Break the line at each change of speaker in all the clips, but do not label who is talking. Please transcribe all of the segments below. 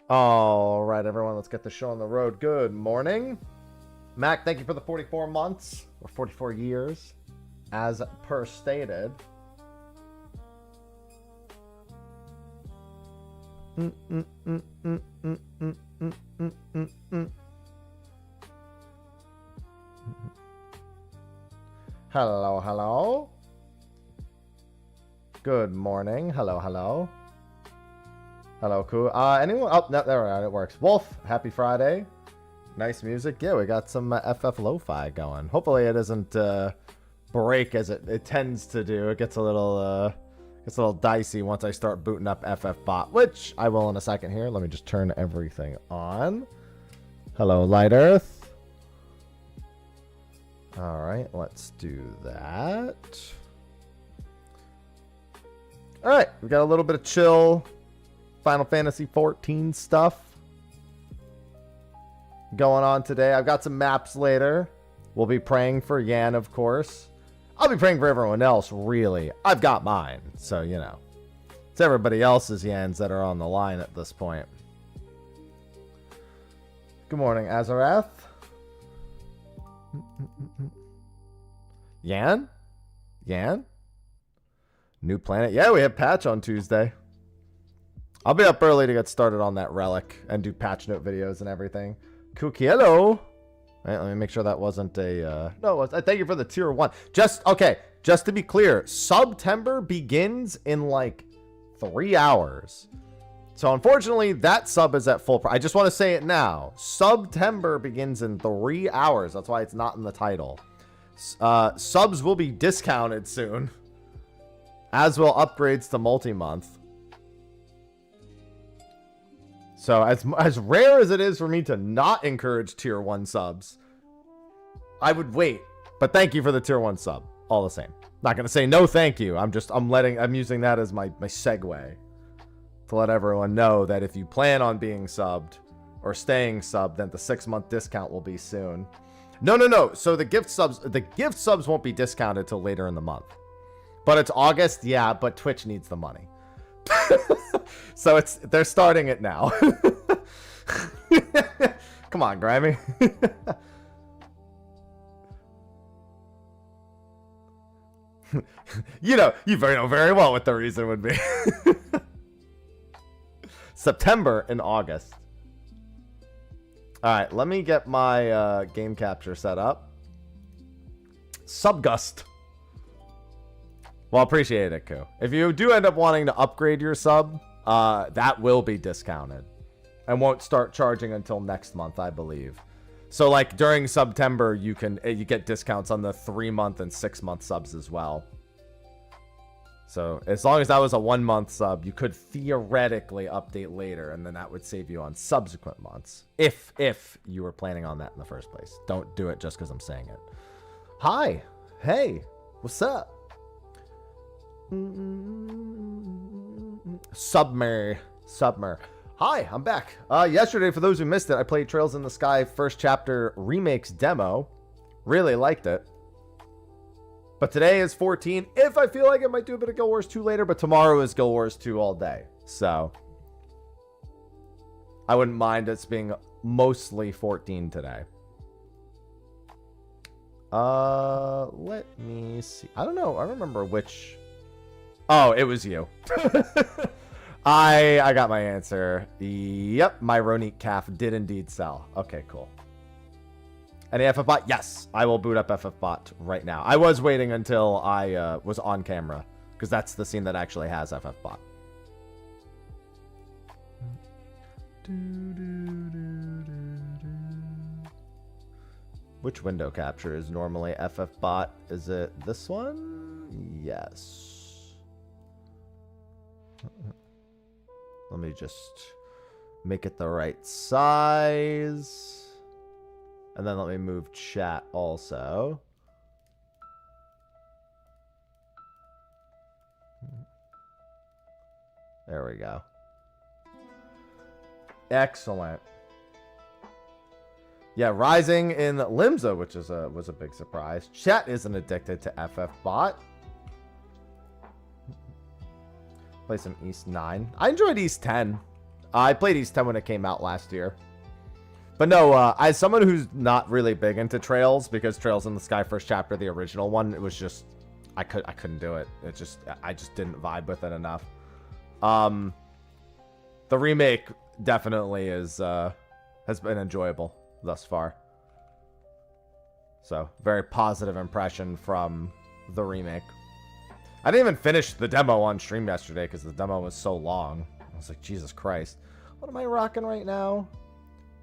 All right, everyone, let's get the show on the road. Good morning. Mac, thank you for the 44 months, or 44 years, as per stated. Hello, hello. Good morning. Hello, hello. Hello, cool. Anyone? Oh, no, there it works. Wolf, happy Friday. Nice music. Yeah, we got some FF Lo-Fi going. Hopefully it doesn't break as it tends to do. It gets a little dicey once I start booting up FF Bot, which I will in a second here. Let me just turn everything on. Hello, Light Earth. All right, let's do that. All right, we got a little bit of chill Final Fantasy 14 stuff going on today. I've got some maps later. We'll be praying for Yan, of course. I'll be praying for everyone else, really. I've got mine, so, you know. It's everybody else's Yans that are on the line at this point. Good morning, Azarath. Yan? Yan? New planet? Yeah, we have patch on Tuesday. I'll be up early to get started on that relic and do patch note videos and everything. Kukielo. All right, let me make sure that wasn't a... no, it was, thank you for the tier 1. Just to be clear, September begins in like 3 hours. So unfortunately, that sub is at full price. I just want to say it now. September begins in 3 hours. That's why it's not in the title. Subs will be discounted soon, as will upgrades to multi-month. So as rare as it is for me to not encourage tier 1 subs, I would wait. But thank you for the tier 1 sub, all the same. Not gonna say no thank you. I'm using that as my segue to let everyone know that if you plan on being subbed or staying subbed, then the 6-month discount will be soon. No. So the gift subs won't be discounted till later in the month. But it's August, yeah, but Twitch needs the money. So they're starting it now. Come on, Grimy. you know very well what the reason would be. September and August. All right, let me get my game capture set up. Subgust. Well, appreciate it, Koo. If you do end up wanting to upgrade your sub, that will be discounted and won't start charging until next month, I believe. So, like, during September, you get discounts on the 3-month and 6-month subs as well. So, as long as that was a 1-month sub, you could theoretically update later, and then that would save you on subsequent months. If you were planning on that in the first place. Don't do it just because I'm saying it. Hi. Hey. What's up? Submer. Hi, I'm back. Yesterday, for those who missed it, I played Trails in the Sky first chapter remakes demo. Really liked it. But today is 14. If I feel like it, might do a bit of Guild Wars 2 later, but tomorrow is Guild Wars 2 all day. So I wouldn't mind it being mostly 14 today. Let me see. I don't know. I don't remember which. Oh, it was you. I got my answer. Yep, my Ronique calf did indeed sell. Okay, cool. Any FF bot? Yes, I will boot up FF bot right now. I was waiting until I was on camera because that's the scene that actually has FF bot. Which window capture is normally FF bot? Is it this one? Yes. Let me just make it the right size. And then let me move chat also. There we go. Excellent. Yeah, Rising in Limsa, which was a big surprise. Chat isn't addicted to FF bot. Play some East 9. I enjoyed East 10. I played East 10 when it came out last year. But no, as someone who's not really big into Trails, because Trails in the Sky first chapter, the original one, it was just, I couldn't do it. I just didn't vibe with it enough. The remake definitely is has been enjoyable thus far. So, very positive impression from the remake. I didn't even finish the demo on stream yesterday because the demo was so long. I was like, Jesus Christ. What am I rocking right now?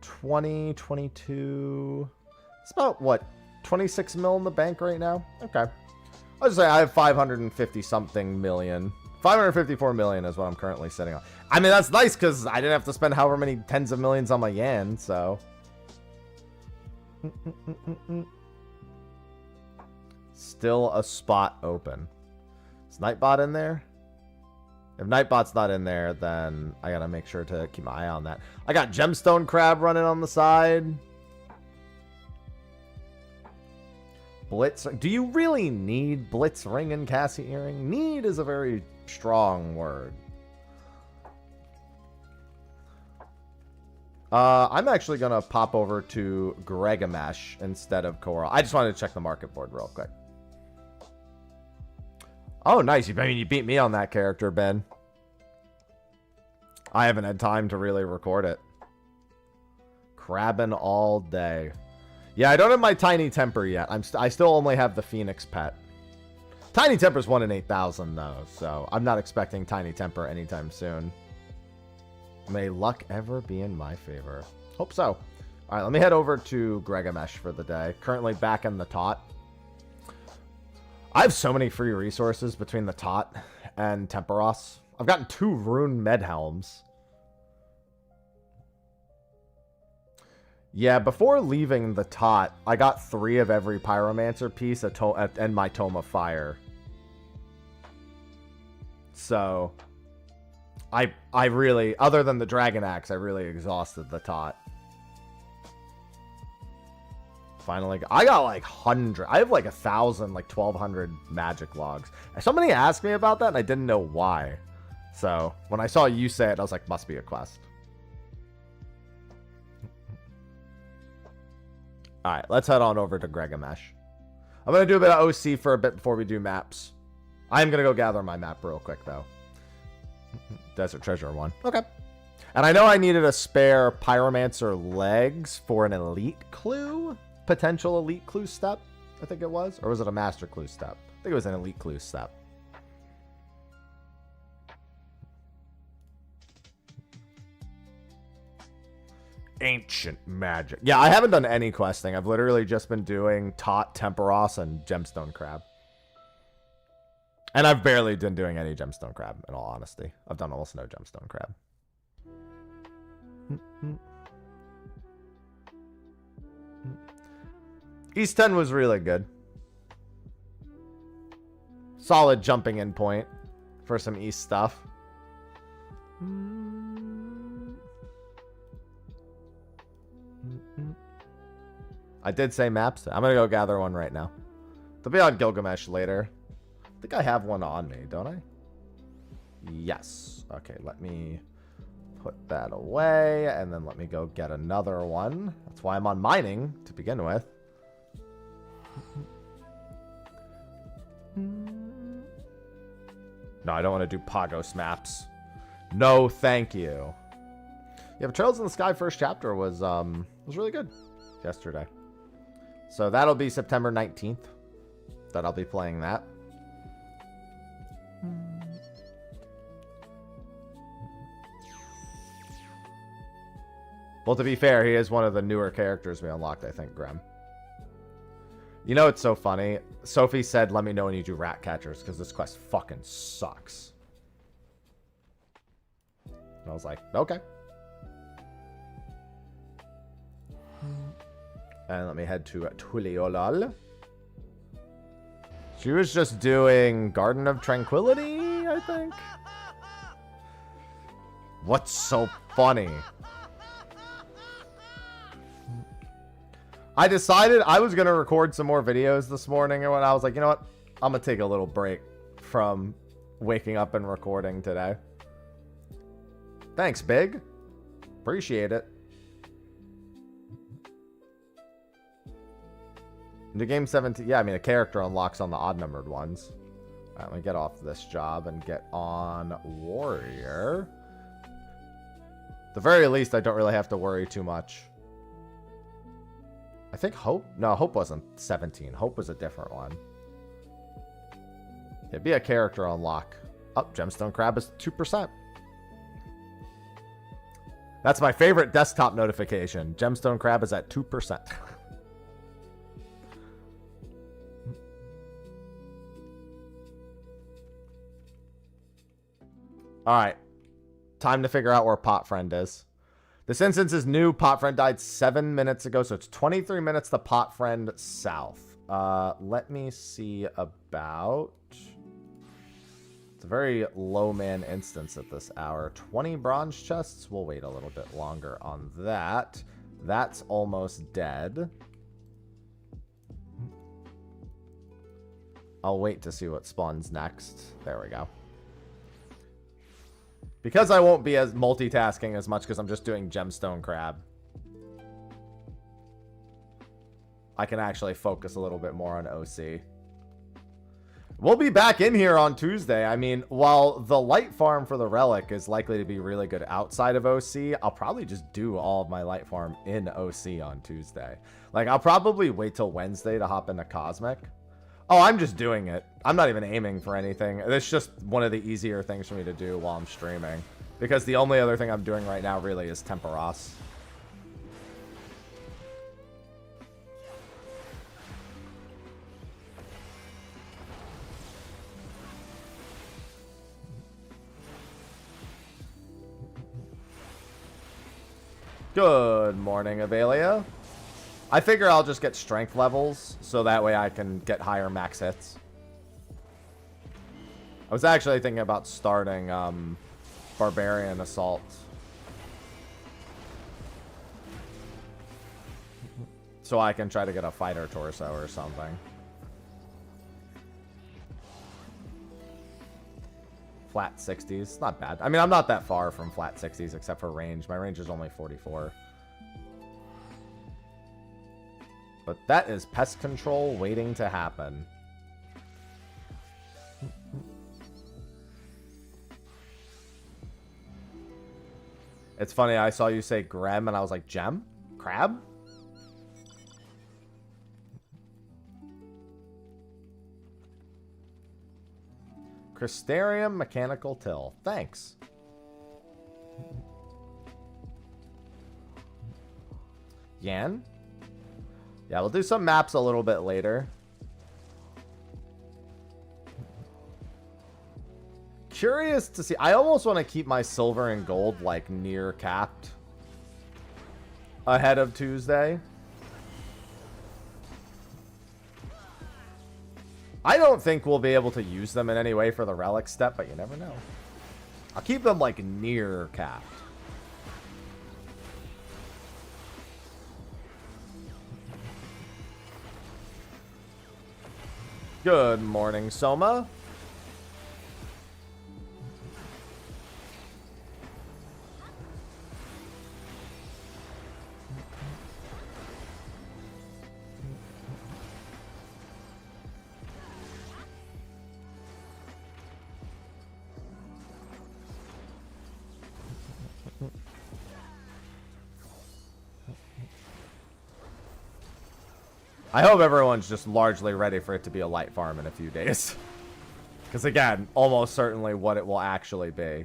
20, 22. It's about, what, 26 mil in the bank right now? Okay. I'll just say I have 550 something million. 554 million is what I'm currently sitting on. I mean, that's nice because I didn't have to spend however many tens of millions on my yen, so. Still a spot open. Is Nightbot in there? If Nightbot's not in there, then I gotta make sure to keep my eye on that. I got Gemstone Crab running on the side. Blitz. Do you really need Blitz Ring and Cassie Earring? Need is a very strong word. I'm actually gonna pop over to Gregamesh instead of Coral. I just wanted to check the market board real quick. Oh, nice. I mean, you beat me on that character, Ben. I haven't had time to really record it. Crabbing all day. Yeah, I don't have my Tiny Temper yet. I still only have the Phoenix pet. Tiny Temper's 1 in 8,000, though, so I'm not expecting Tiny Temper anytime soon. May luck ever be in my favor. Hope so. All right, let me head over to Gregamesh for the day. Currently back in the Tot. I have so many free resources between the Tot and Temperos. I've gotten 2 Rune Med Helms. Yeah, before leaving the Tot, I got 3 of every Pyromancer piece and my Tome of Fire. So, I really, other than the Dragon Axe, I really exhausted the Tot. Finally, I got like 100. I have like 1,000, like 1,200 magic logs. Somebody asked me about that, and I didn't know why. So, when I saw you say it, I was like, must be a quest. Alright, let's head on over to Gregamesh. I'm going to do a bit of OC for a bit before we do maps. I am going to go gather my map real quick, though. Desert Treasure 1. Okay. And I know I needed a spare Pyromancer legs for an elite clue. Potential elite clue step, I think it was. Or was it a master clue step? I think it was an elite clue step. Ancient magic. Yeah, I haven't done any questing. I've literally just been doing Tot, Temperos, and Gemstone Crab. And I've barely been doing any Gemstone Crab, in all honesty. I've done almost no Gemstone Crab. East 10 was really good. Solid jumping in point for some East stuff. I did say maps. I'm going to go gather one right now. They'll be on Gilgamesh later. I think I have one on me, don't I? Yes. Okay, let me put that away. And then let me go get another one. That's why I'm on mining to begin with. No, I don't want to do Pagos maps. No, thank you. Yeah, but Trails in the Sky first chapter was really good yesterday. So that'll be September 19th that I'll be playing that. Well, to be fair, he is one of the newer characters we unlocked, I think, Graham. You know, it's so funny. Sophie said, let me know when you do rat catchers, because this quest fucking sucks. And I was like, okay. And let me head to Tuliolal. She was just doing Garden of Tranquility, I think. What's so funny? I decided I was going to record some more videos this morning, and when I was like, you know what? I'm going to take a little break from waking up and recording today. Thanks, Big. Appreciate it. Into game 17. Yeah, I mean, a character unlocks on the odd-numbered ones. All right, let me get off this job and get on Warrior. At the very least, I don't really have to worry too much. I think Hope? No, Hope wasn't 17. Hope was a different one. It'd be a character unlock. Oh, Gemstone Crab is 2%. That's my favorite desktop notification. Gemstone Crab is at 2%. Alright. Time to figure out where Pot Friend is. This instance is new. Pot Friend died 7 minutes ago, so it's 23 minutes to Pot Friend south. Let me see about... It's a very low man instance at this hour. 20 bronze chests. We'll wait a little bit longer on that. That's almost dead. I'll wait to see what spawns next. There we go. Because I won't be as multitasking as much because I'm just doing Gemstone Crab, I can actually focus a little bit more on OC. We'll be back in here on Tuesday. I mean, while the light farm for the relic is likely to be really good outside of OC, I'll probably just do all of my light farm in OC on Tuesday. Like, I'll probably wait till Wednesday to hop into Cosmic. Oh, I'm just doing it. I'm not even aiming for anything. It's just one of the easier things for me to do while I'm streaming. Because the only other thing I'm doing right now really is Temperos. Good morning, Avelia. I figure I'll just get strength levels, so that way I can get higher max hits. I was actually thinking about starting Barbarian Assault. So I can try to get a fighter torso or something. Flat 60s, not bad. I mean, I'm not that far from flat 60s except for range. My range is only 44. But that is pest control waiting to happen. It's funny, I saw you say Grem and I was like, Gem? Crab? Crystarium Mechanical Till. Thanks. Yan? Yeah, we'll do some maps a little bit later. Curious to see. I almost want to keep my silver and gold like near capped ahead of Tuesday. I don't think we'll be able to use them in any way for the relic step, but you never know. I'll keep them like near capped. Good morning, Soma. I hope everyone's just largely ready for it to be a light farm in a few days. Because again, almost certainly what it will actually be.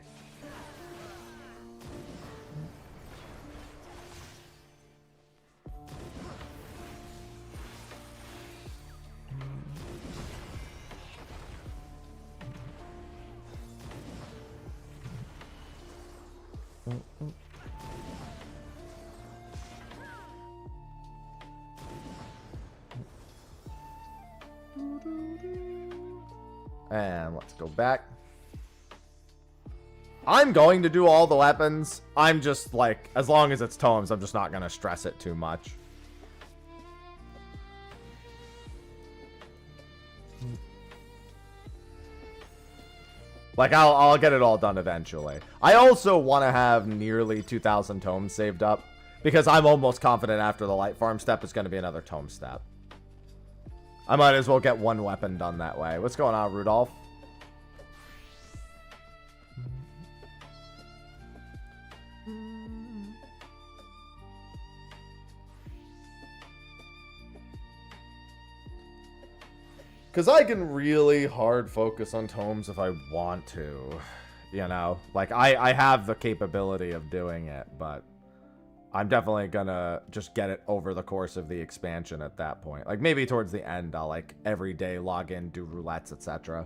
And let's go back. I'm going to do all the weapons. I'm just like, as long as it's tomes, I'm just not going to stress it too much. Like, I'll get it all done eventually. I also want to have nearly 2,000 tomes saved up, because I'm almost confident after the light farm step, it's going to be another tome step. I might as well get one weapon done that way. What's going on, Rudolph? Because I can really hard focus on tomes if I want to, you know? Like, I have the capability of doing it, but I'm definitely gonna just get it over the course of the expansion at that point. Like, maybe towards the end, I'll, like, every day log in, do roulettes, etc.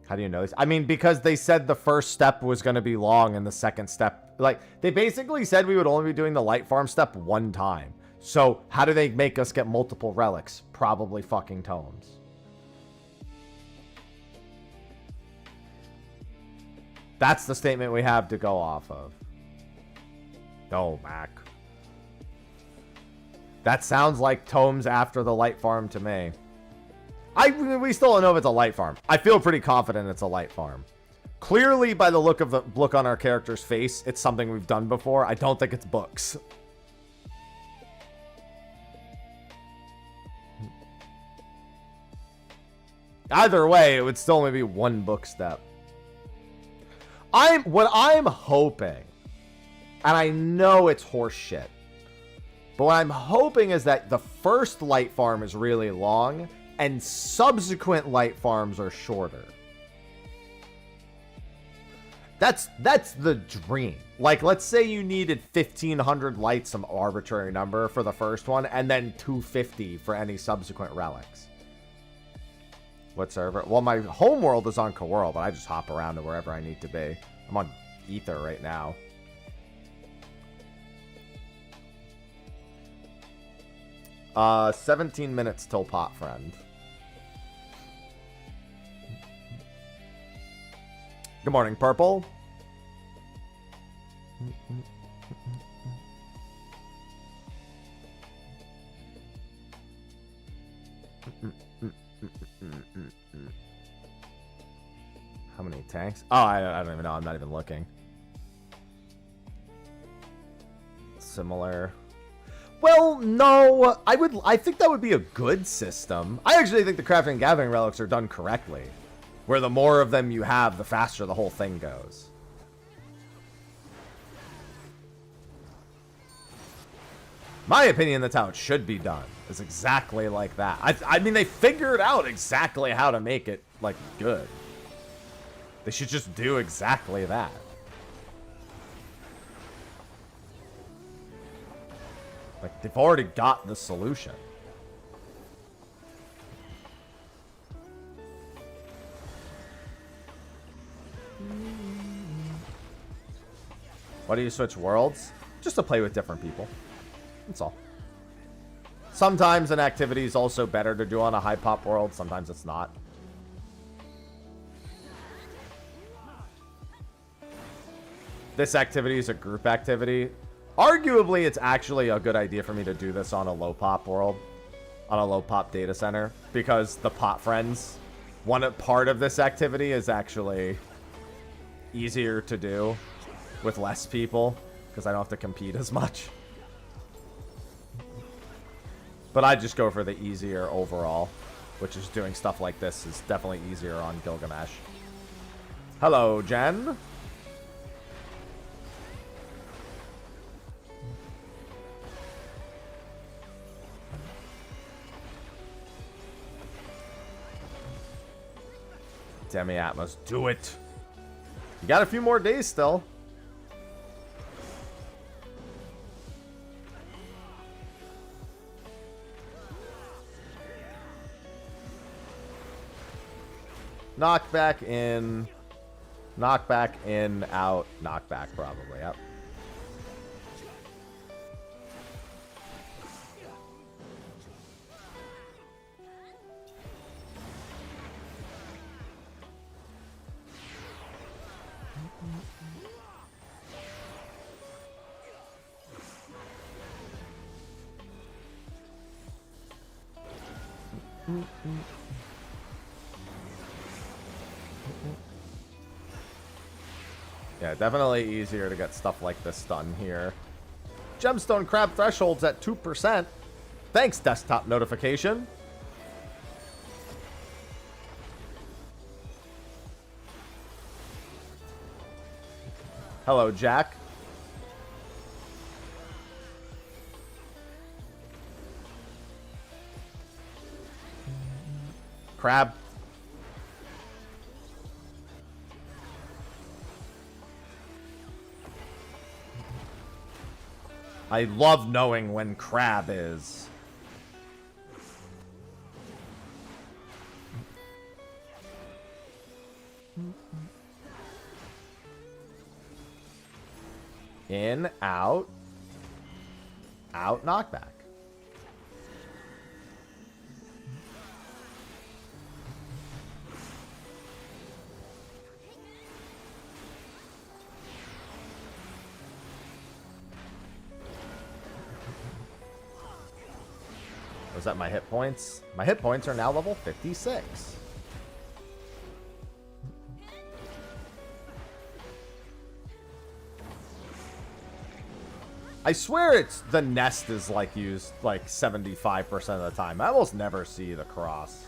How do you know this? I mean, because they said the first step was gonna be long and the second step... Like, they basically said we would only be doing the light farm step one time. So, how do they make us get multiple relics? Probably fucking tomes. That's the statement we have to go off of. Oh, Mac. That sounds like tomes after the light farm to me. We still don't know if it's a light farm. I feel pretty confident it's a light farm. Clearly, by the look on our character's face, it's something we've done before. I don't think it's books. Either way, it would still only be one book step. What I'm hoping, and I know it's horse shit, but what I'm hoping is that the first light farm is really long and subsequent light farms are shorter. That's the dream. Like, let's say you needed 1,500 lights, some arbitrary number for the first one, and then 250 for any subsequent relics. What server? Well, my home world is on Coworld, but I just hop around to wherever I need to be. I'm on Ether right now. Uh, 17 minutes till pot friend. Good morning, Purple. How many tanks? Oh, I don't even know. I'm not even looking. Similar. Well, no. I think that would be a good system. I actually think the crafting and gathering relics are done correctly. Where the more of them you have, the faster the whole thing goes. My opinion, that's how it should be done. It's exactly like that. I mean, they figured out exactly how to make it, like, good. They should just do exactly that. Like, they've already got the solution. Why do you switch worlds? Just to play with different people. That's all. Sometimes an activity is also better to do on a high pop world. Sometimes it's not. This activity is a group activity. Arguably, it's actually a good idea for me to do this on a low pop world. On a low pop data center. Because the pot friends, one part of this activity is actually easier to do with less people. Because I don't have to compete as much. But I just go for the easier overall, which is doing stuff like this is definitely easier on Gilgamesh. Hello, Jen. Demi-Atmos, do it. You got a few more days still. Knockback in, out, knockback probably, yep. Yeah, definitely easier to get stuff like this done here. Gemstone crab thresholds at 2%. Thanks, desktop notification. Hello, Jack. Crab. I love knowing when crab is. In, out. Out, knockback. Was that my hit points? My hit points are now level 56. I swear it's the nest is like used like 75% of the time. I almost never see the cross.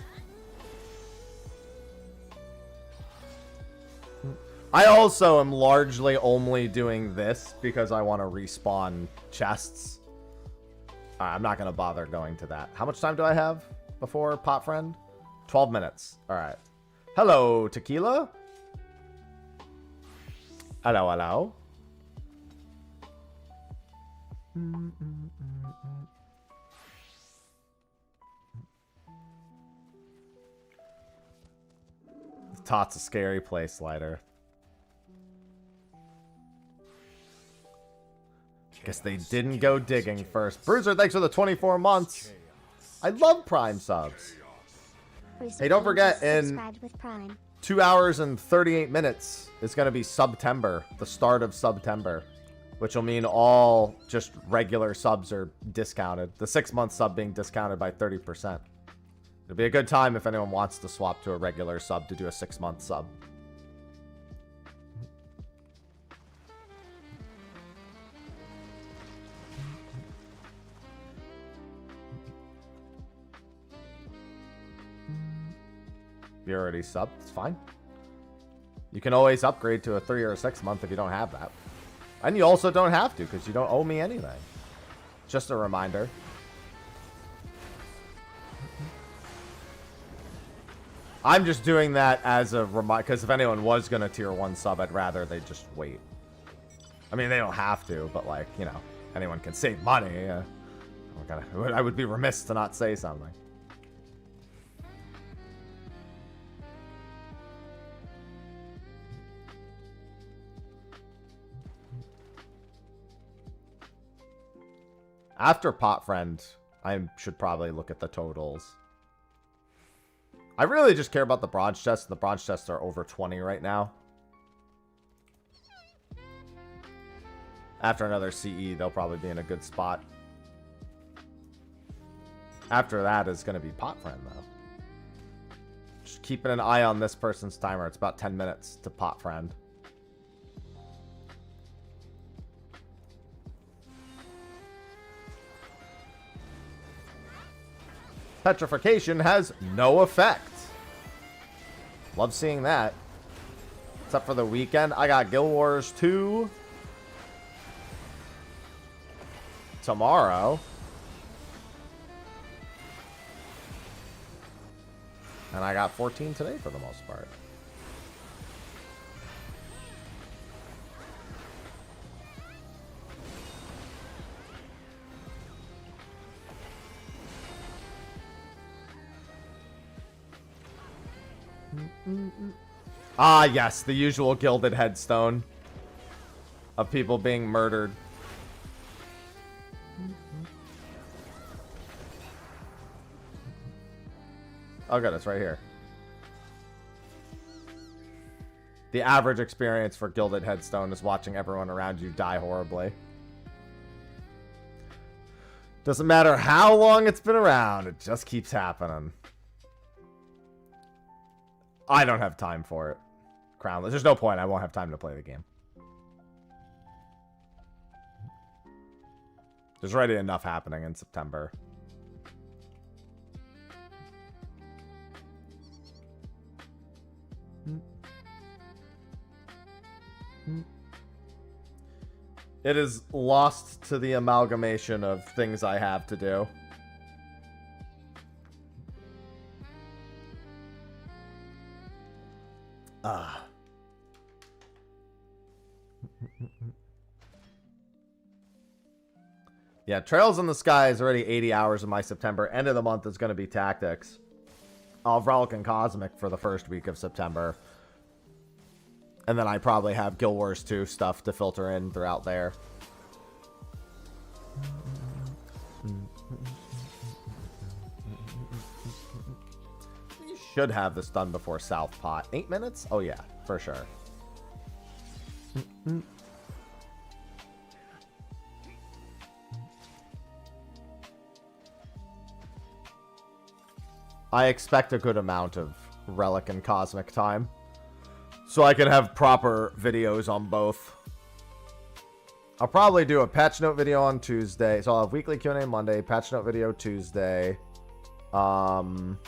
I also am largely only doing this because I want to respawn chests. I'm not going to bother going to that. How much time do I have before Pot Friend? 12 minutes. All right. Hello, Tequila. Hello, hello. Tot's a scary place, Lighter. Guess they didn't go digging first. Bruiser, thanks for the 24 months. I love Prime subs. Hey, don't forget, in 2 hours and 38 minutes, it's going to be September, the start of September, which will mean all just regular subs are discounted. The 6-month sub being discounted by 30%. It'll be a good time if anyone wants to swap to a regular sub to do a 6-month sub. If you're already subbed, it's fine. You can always upgrade to a 3 or a 6 month if you don't have that. And you also don't have to because you don't owe me anything. Just a reminder. I'm just doing that as a reminder because if anyone was going to tier 1 sub, I'd rather they just wait. I mean, they don't have to, but like, you know, anyone can save money. I would be remiss to not say something. After Pot Friend, I should probably look at the totals. I really just care about the bronze chests. The bronze chests are over 20 right now. After another CE, they'll probably be in a good spot. After that is going to be Pot Friend, though. Just keeping an eye on this person's timer. It's about 10 minutes to Pot Friend. Petrification has no effect. Love seeing that. Except for the weekend. I got Guild Wars 2 tomorrow. And I got 14 today for the most part. Ah, yes, the usual gilded headstone of people being murdered. Oh, good, it's right here. The average experience for gilded headstone is watching everyone around you die horribly. Doesn't matter how long it's been around, it just keeps happening. I don't have time for it. Crownless. There's no point. I won't have time to play the game. There's already enough happening in September. It is lost to the amalgamation of things I have to do. Yeah, Trails in the Sky is already 80 hours of my September. End of the month is going to be Tactics. I'll have Relic and Cosmic for the first week of September. And then I probably have Guild Wars 2 stuff to filter in throughout there. You should have this done before South Pot. 8 minutes? Oh yeah, for sure. I expect a good amount of Relic and Cosmic time, so I can have proper videos on both. I'll probably do a patch note video on Tuesday, so I'll have weekly Q&A Monday, patch note video Tuesday. What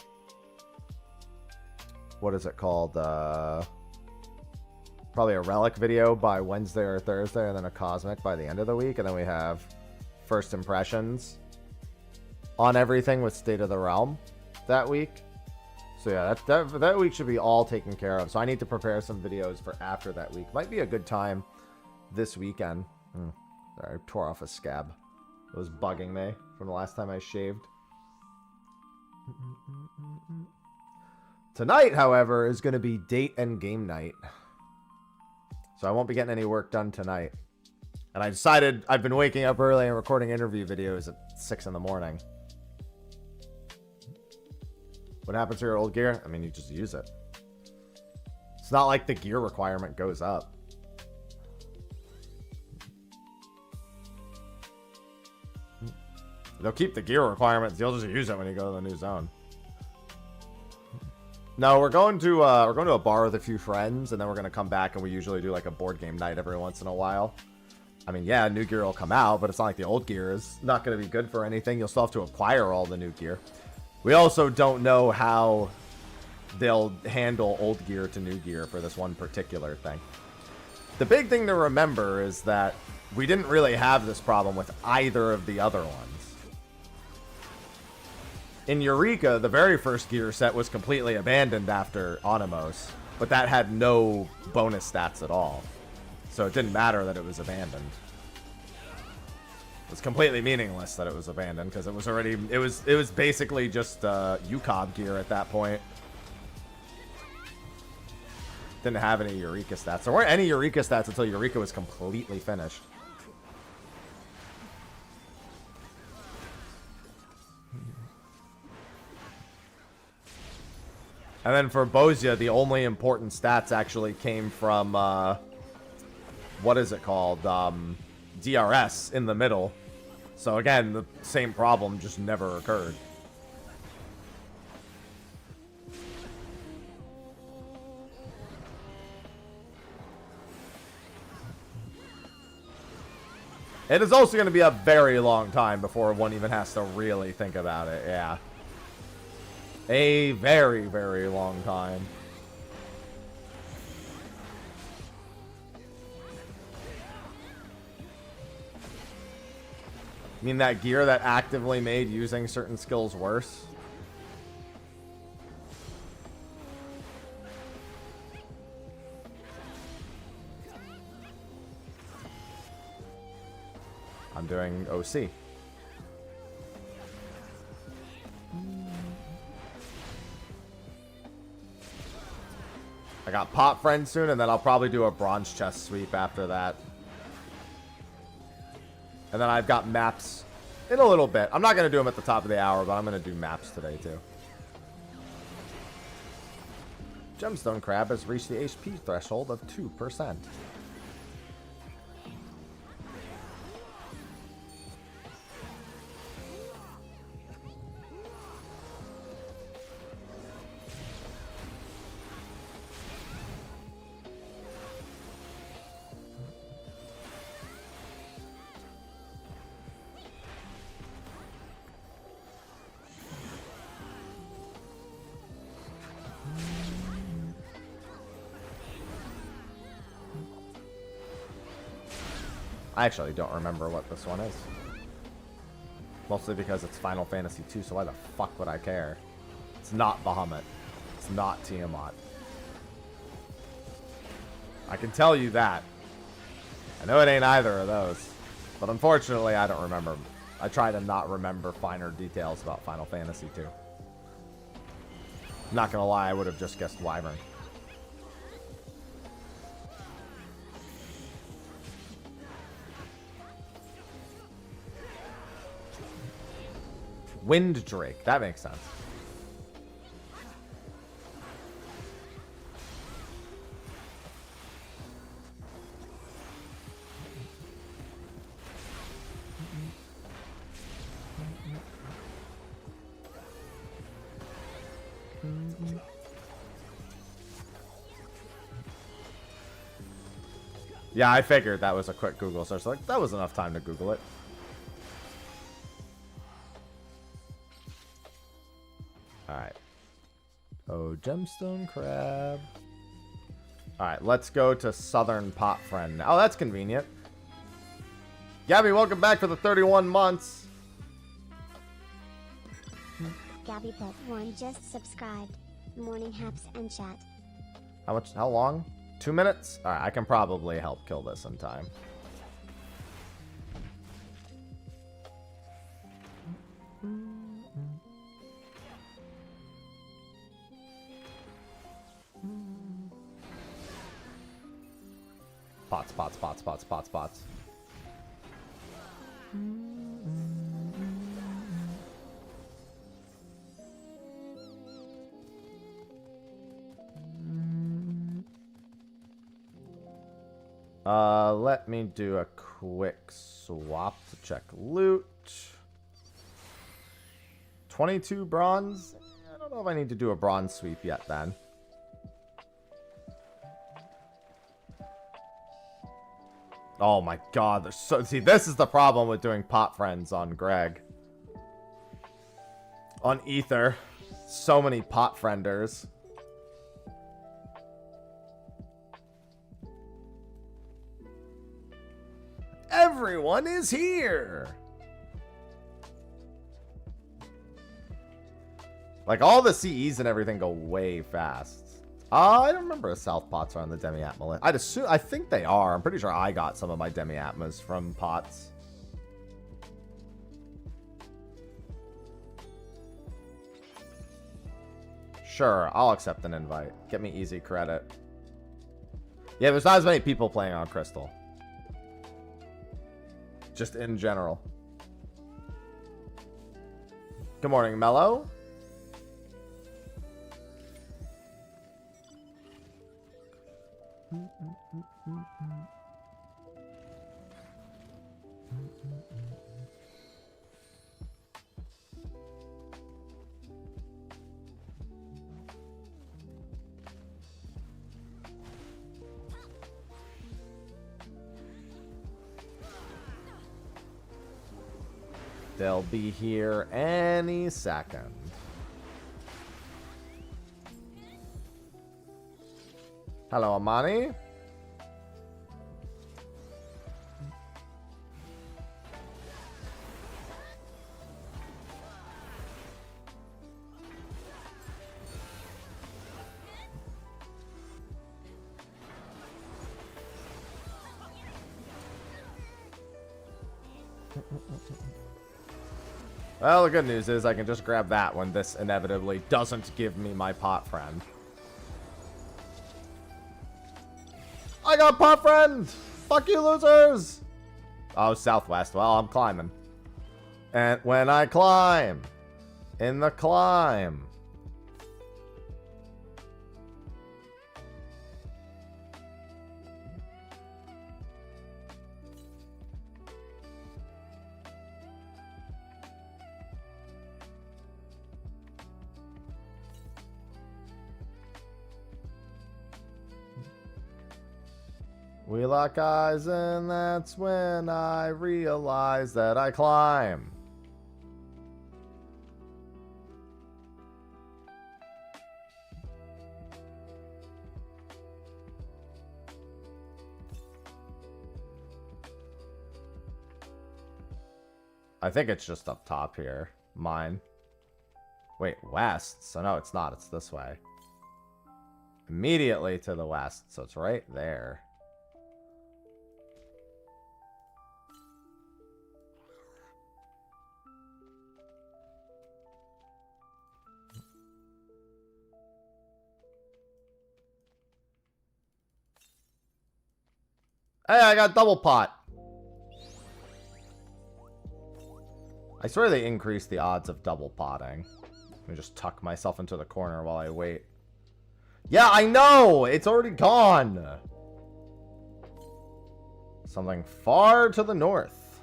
is it called? Probably a Relic video by Wednesday or Thursday, and then a Cosmic by the end of the week, and then we have first impressions on everything with State of the Realm that week. So yeah, that week should be all taken care of. So I need to prepare some videos for after that week. Might be a good time this weekend. Sorry, I tore off a scab. It was bugging me from the last time I shaved. Tonight, however, is going to be date and game night. So I won't be getting any work done tonight. And I decided I've been waking up early and recording interview videos at 6 in the morning. What happens to your old gear? I mean, you just use it. It's not like the gear requirement goes up. They'll keep the gear requirements. You'll just use it when you go to the new zone. No, we're going to a bar with a few friends, and then we're gonna come back, and we usually do like a board game night every once in a while. I mean, yeah, new gear will come out, but it's not like the old gear is not gonna be good for anything. You'll still have to acquire all the new gear. We also don't know how they'll handle old gear to new gear for this one particular thing. The big thing to remember is that we didn't really have this problem with either of the other ones. In Eureka, the very first gear set was completely abandoned after Onimos, but that had no bonus stats at all. So it didn't matter that it was abandoned. It was completely meaningless that it was abandoned because it was already it was basically just UCOB gear at that point. Didn't have any Eureka stats. There weren't any Eureka stats until Eureka was completely finished. And then for Bozia, the only important stats actually came from what is it called? DRS in the middle. So again, the same problem just never occurred. It is also going to be a very long time before one even has to really think about it, yeah. A very, very long time. You mean that gear that actively made using certain skills worse? I'm doing OC. I got Pop Friend soon, and then I'll probably do a Bronze Chest sweep after that. And then I've got maps in a little bit. I'm not going to do them at the top of the hour, but I'm going to do maps today, too. Gemstone Crab has reached the HP threshold of 2%. I actually don't remember what this one is. Mostly because it's Final Fantasy II, so why the fuck would I care? It's not Bahamut. It's not Tiamat. I can tell you that. I know it ain't either of those. But unfortunately, I don't remember. I try to not remember finer details about Final Fantasy II. Not gonna lie, I would have just guessed Wyvern. Wind Drake. That makes sense. Yeah, I figured that was a quick Google search. Like, that was enough time to Google it. Alright. Oh, gemstone crab. Alright, let's go to Southern Pot Friend. Oh, that's convenient. Gabby, welcome back for the 31 months.
Gabby Pet 1 just subscribed. Morning haps and chat.
How long? 2 minutes? Alright, I can probably help kill this in time. Pots, pots, pots, pots, pots, pots. Let me do a quick swap to check loot. 22 bronze? I don't know if I need to do a bronze sweep yet then. Oh my god, there's so... See, this is the problem with doing pot friends on Greg. On Ether. So many pot frienders. Everyone is here! Like, all the CEs and everything go way fast. I don't remember if South pots are on the Demi-Atma list. I think they are. I'm pretty sure I got some of my Demi-Atmas from pots. Sure, I'll accept an invite. Get me easy credit. Yeah, there's not as many people playing on Crystal. Just in general. Good morning, Mello. They'll be here any second. Hello, Amani. Well, the good news is I can just grab that when this inevitably doesn't give me my pot friend. I got pot friend! Fuck you, losers! Oh, southwest. Well, I'm climbing. And when I climb, in the climb. We lock eyes and that's when I realize that I climb. I think it's just up top here. Mine. Wait, west. So no, it's not. It's this way. Immediately to the west. So it's right there. Hey, I got double pot. I swear they increased the odds of double potting. Let me just tuck myself into the corner while I wait. Yeah, I know! It's already gone! Something far to the north.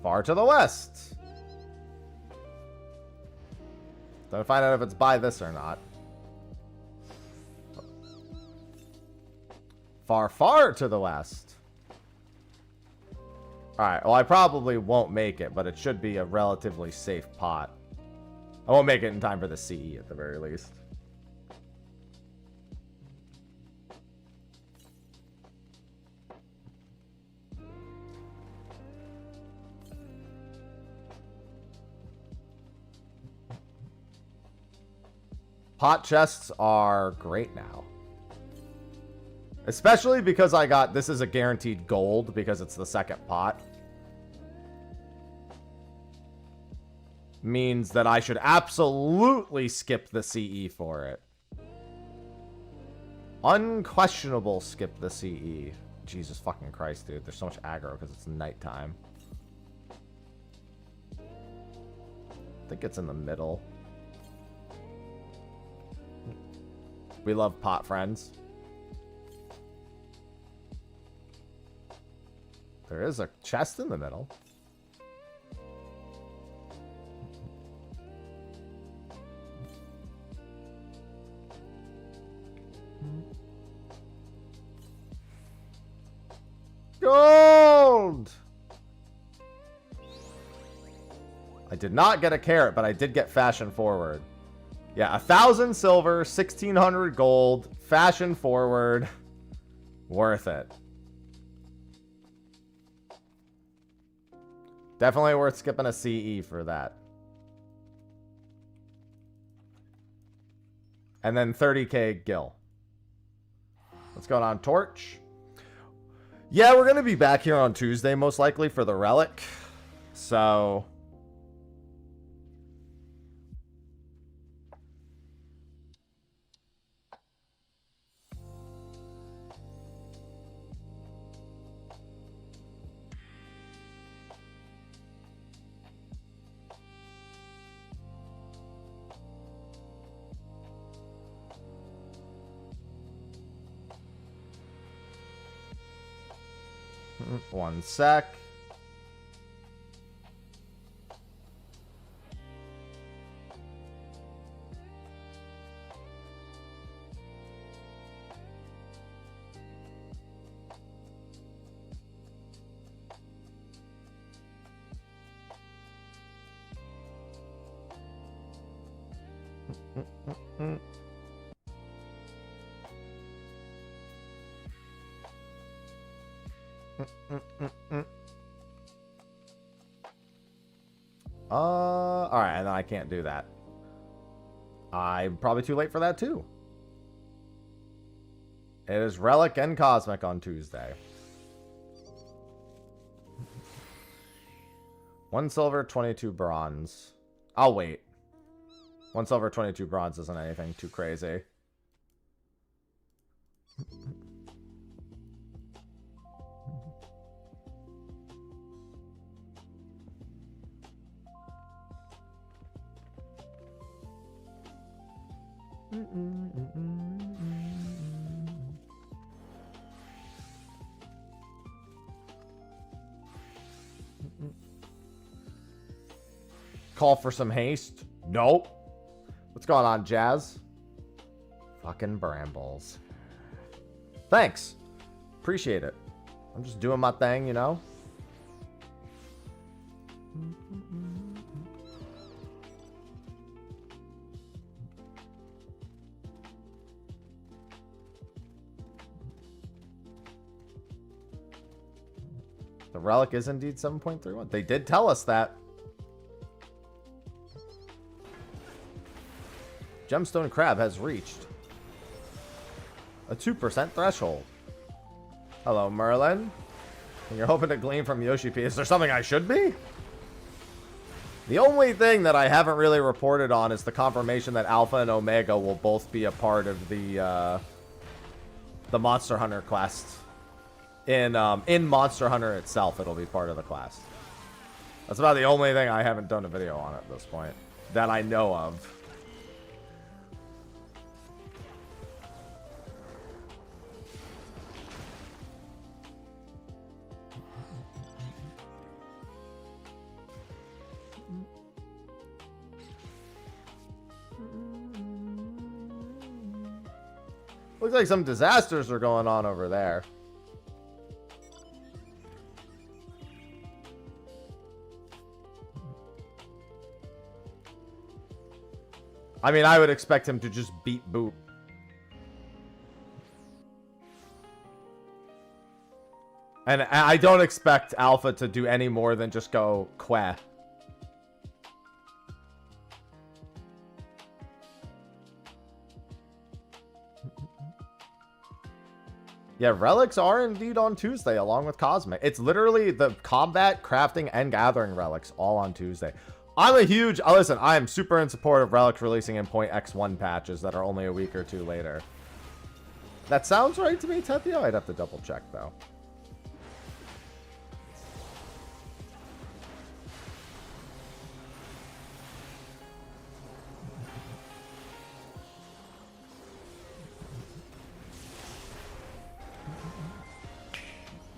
Far to the west. Don't find out if it's by this or not. Far, far to the west. Alright, well I probably won't make it, but it should be a relatively safe pot. I won't make it in time for the CE at the very least. Pot chests are great now. Especially because I got, this is a guaranteed gold because it's the second pot. Means that I should absolutely skip the CE for it. Unquestionable skip the CE. Jesus fucking Christ, dude. There's so much aggro because it's nighttime. I think it's in the middle. We love pot friends. There is a chest in the middle. Gold! I did not get a carrot, but I did get fashion forward. Yeah, 1,000 silver, 1,600 gold, fashion forward. Worth it. Definitely worth skipping a CE for that. And then 30k gil. What's going on, Torch? Yeah, we're going to be back here on Tuesday, most likely, for the relic. So... One sec. Alright, and then I can't do that. I'm probably too late for that too. It is Relic and Cosmic on Tuesday. 1 silver, 22 bronze. I'll wait. 1 silver, 22 bronze isn't anything too crazy. Call for some haste? Nope. What's going on, Jazz? Fucking brambles. Thanks. Appreciate it. I'm just doing my thing, you know? The relic is indeed 7.31. They did tell us that. Gemstone Crab has reached a 2% threshold. Hello, Merlin. And you're hoping to glean from Yoshi P. Is there something I should be? The only thing that I haven't really reported on is the confirmation that Alpha and Omega will both be a part of the Monster Hunter quest. In Monster Hunter itself, it'll be part of the quest. That's about the only thing I haven't done a video on at this point that I know of. Looks like some disasters are going on over there. I mean, I would expect him to just beat Boop. And I don't expect Alpha to do any more than just go Queh. Yeah, relics are indeed on Tuesday, along with Cosmic. It's literally the combat, crafting, and gathering relics all on Tuesday. I'm a huge... listen, I am super in support of relics releasing in .x1 patches that are only a week or two later. That sounds right to me, Tethio. I'd have to double check, though.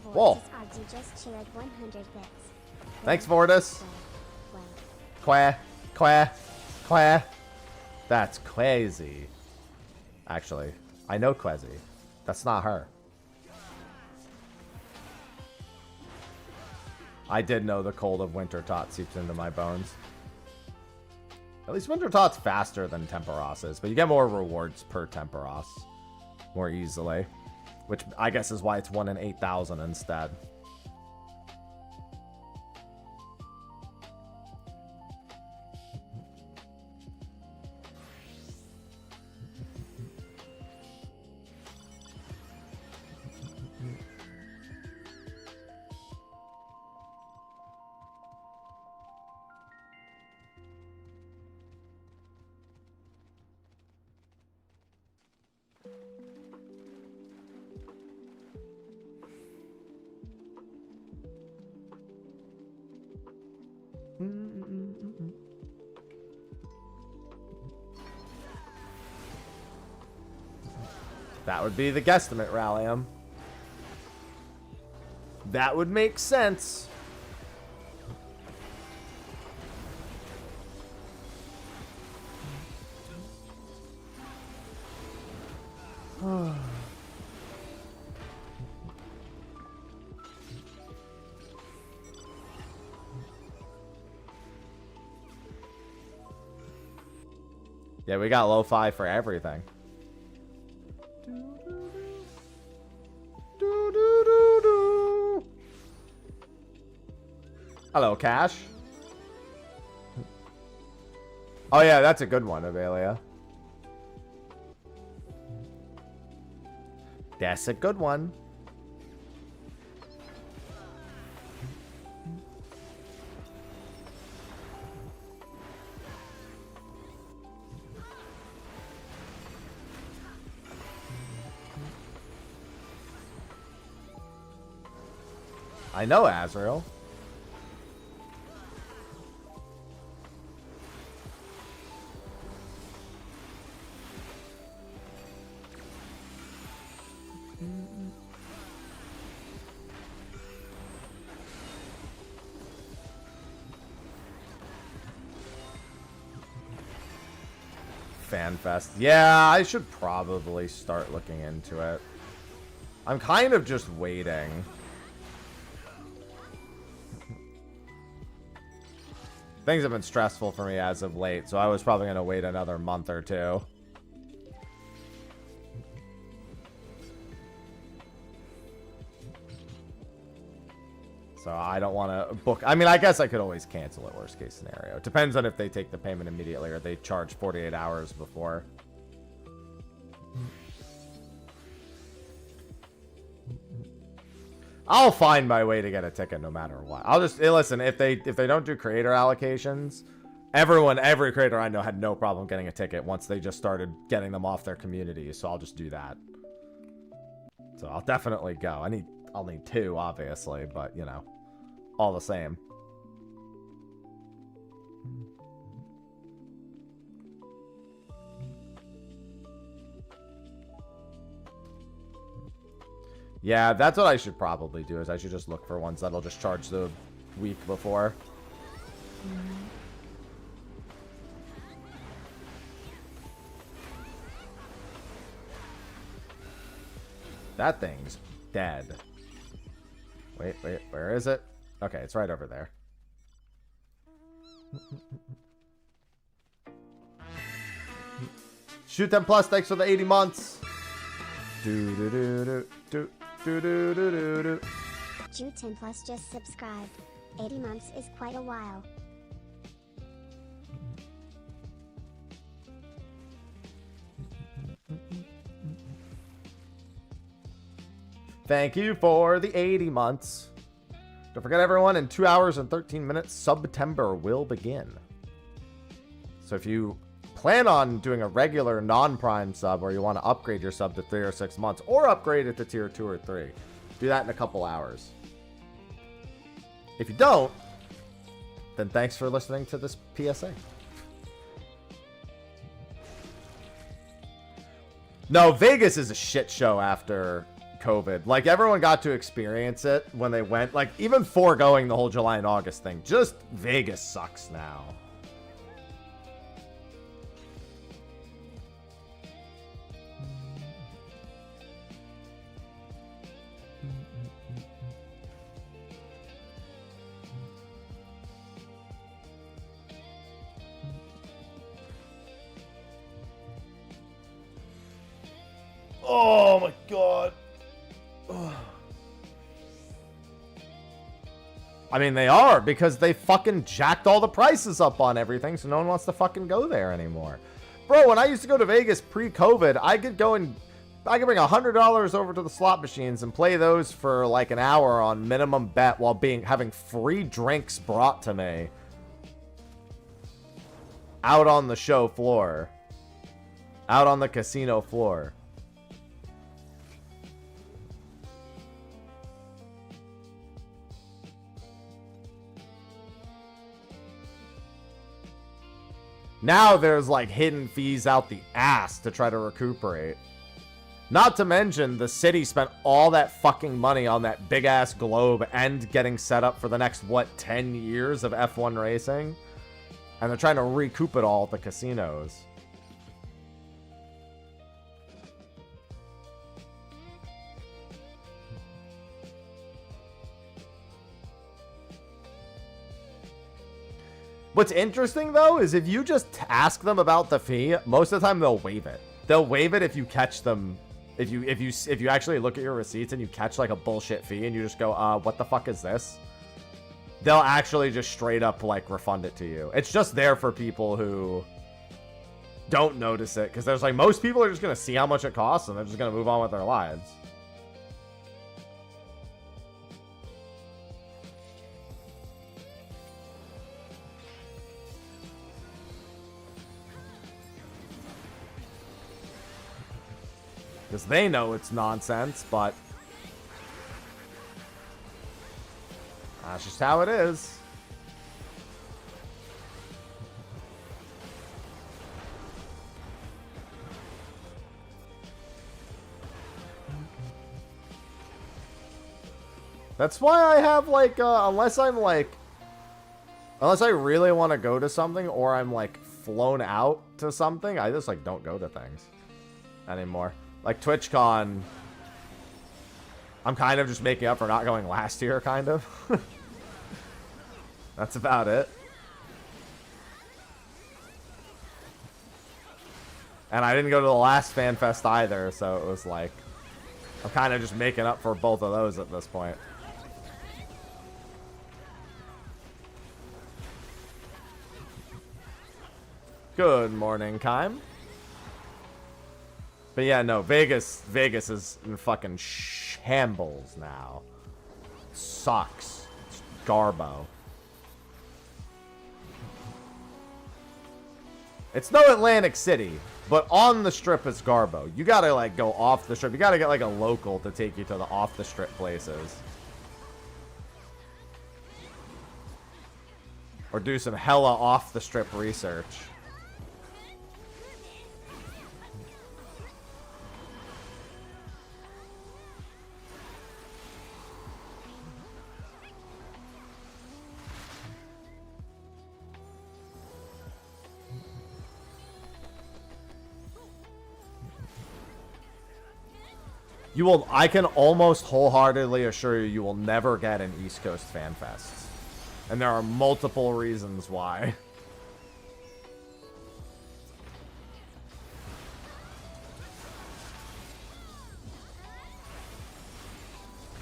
Whoa.
Just shared 100 bits.
Thanks, Vortis. Quah. Quah. Quah. That's Quasi. Actually, I know Quasi. That's not her. I did know the cold of Winter Tot seeps into my bones. At least Winter Tot's faster than Temperos is, but you get more rewards per Temperos more easily. Which I guess is why it's 1 in 8,000 instead. That would be the guesstimate, Rallium. That would make sense. Yeah, we got lo-fi for everything. Hello, Cash. Oh yeah, that's a good one, Avelia. That's a good one. I know, Azrael. FanFest. Yeah, I should probably start looking into it. I'm kind of just waiting. Things have been stressful for me as of late, so I was probably going to wait another month or two. So I don't want to book. I mean, I guess I could always cancel it, worst case scenario. It depends on if they take the payment immediately or they charge 48 hours before. I'll find my way to get a ticket no matter what. I'll just listen, if they don't do creator allocations, every creator I know had no problem getting a ticket once they just started getting them off their community, so I'll just do that. So I'll definitely go. I'll need 2, obviously, but you know, all the same. Yeah, that's what I should probably do, is I should just look for ones that'll just charge the week before. That thing's dead. Wait, where is it? Okay, it's right over there. Shoot them plus, thanks for the 80 months. Do do do do do. Do, do, do, do, do.
Jew 10 Plus just subscribed. 80 months is quite a while.
Thank you for the 80 months. Don't forget, everyone, in 2 hours and 13 minutes, September will begin. So if you plan on doing a regular non-prime sub, or you want to upgrade your sub to 3 or 6 months, or upgrade it to tier 2 or 3, do that in a couple hours. If you don't, then thanks for listening to this PSA. No, Vegas is a shit show after COVID. Like, everyone got to experience it when they went, like, even foregoing the whole July and August thing, just Vegas sucks now. Oh my god. Ugh. I mean, they are, because they fucking jacked all the prices up on everything, so no one wants to fucking go there anymore. Bro, when I used to go to Vegas pre-COVID, I could bring $100 over to the slot machines and play those for like an hour on minimum bet while having free drinks brought to me out on the show floor, out on the casino floor. Now there's like hidden fees out the ass to try to recuperate. Not to mention the city spent all that fucking money on that big ass globe and getting set up for the next, what, 10 years of F1 racing? And they're trying to recoup it all at the casinos. What's interesting, though, is if you just ask them about the fee, most of the time they'll waive it. They'll waive it if you catch them, if you actually look at your receipts and you catch like a bullshit fee and you just go, what the fuck is this? They'll actually just straight up like refund it to you. It's just there for people who don't notice it, because there's like, most people are just gonna see how much it costs and they're just gonna move on with their lives. Because they know it's nonsense, but that's just how it is. That's why I have like, unless I really want to go to something, or I'm like flown out to something, I just like don't go to things anymore. Like TwitchCon, I'm kind of just making up for not going last year, kind of. That's about it. And I didn't go to the last Fan Fest either, so it was like, I'm kind of just making up for both of those at this point. Good morning, Kime. But yeah, no, Vegas is in fucking shambles now. Sucks. It's garbo. It's no Atlantic City, but on the strip it's garbo. You gotta like go off the strip. You gotta get like a local to take you to the off the strip places. Or do some hella off the strip research. You will, I can almost wholeheartedly assure you, you will never get an East Coast Fan Fest. And there are multiple reasons why.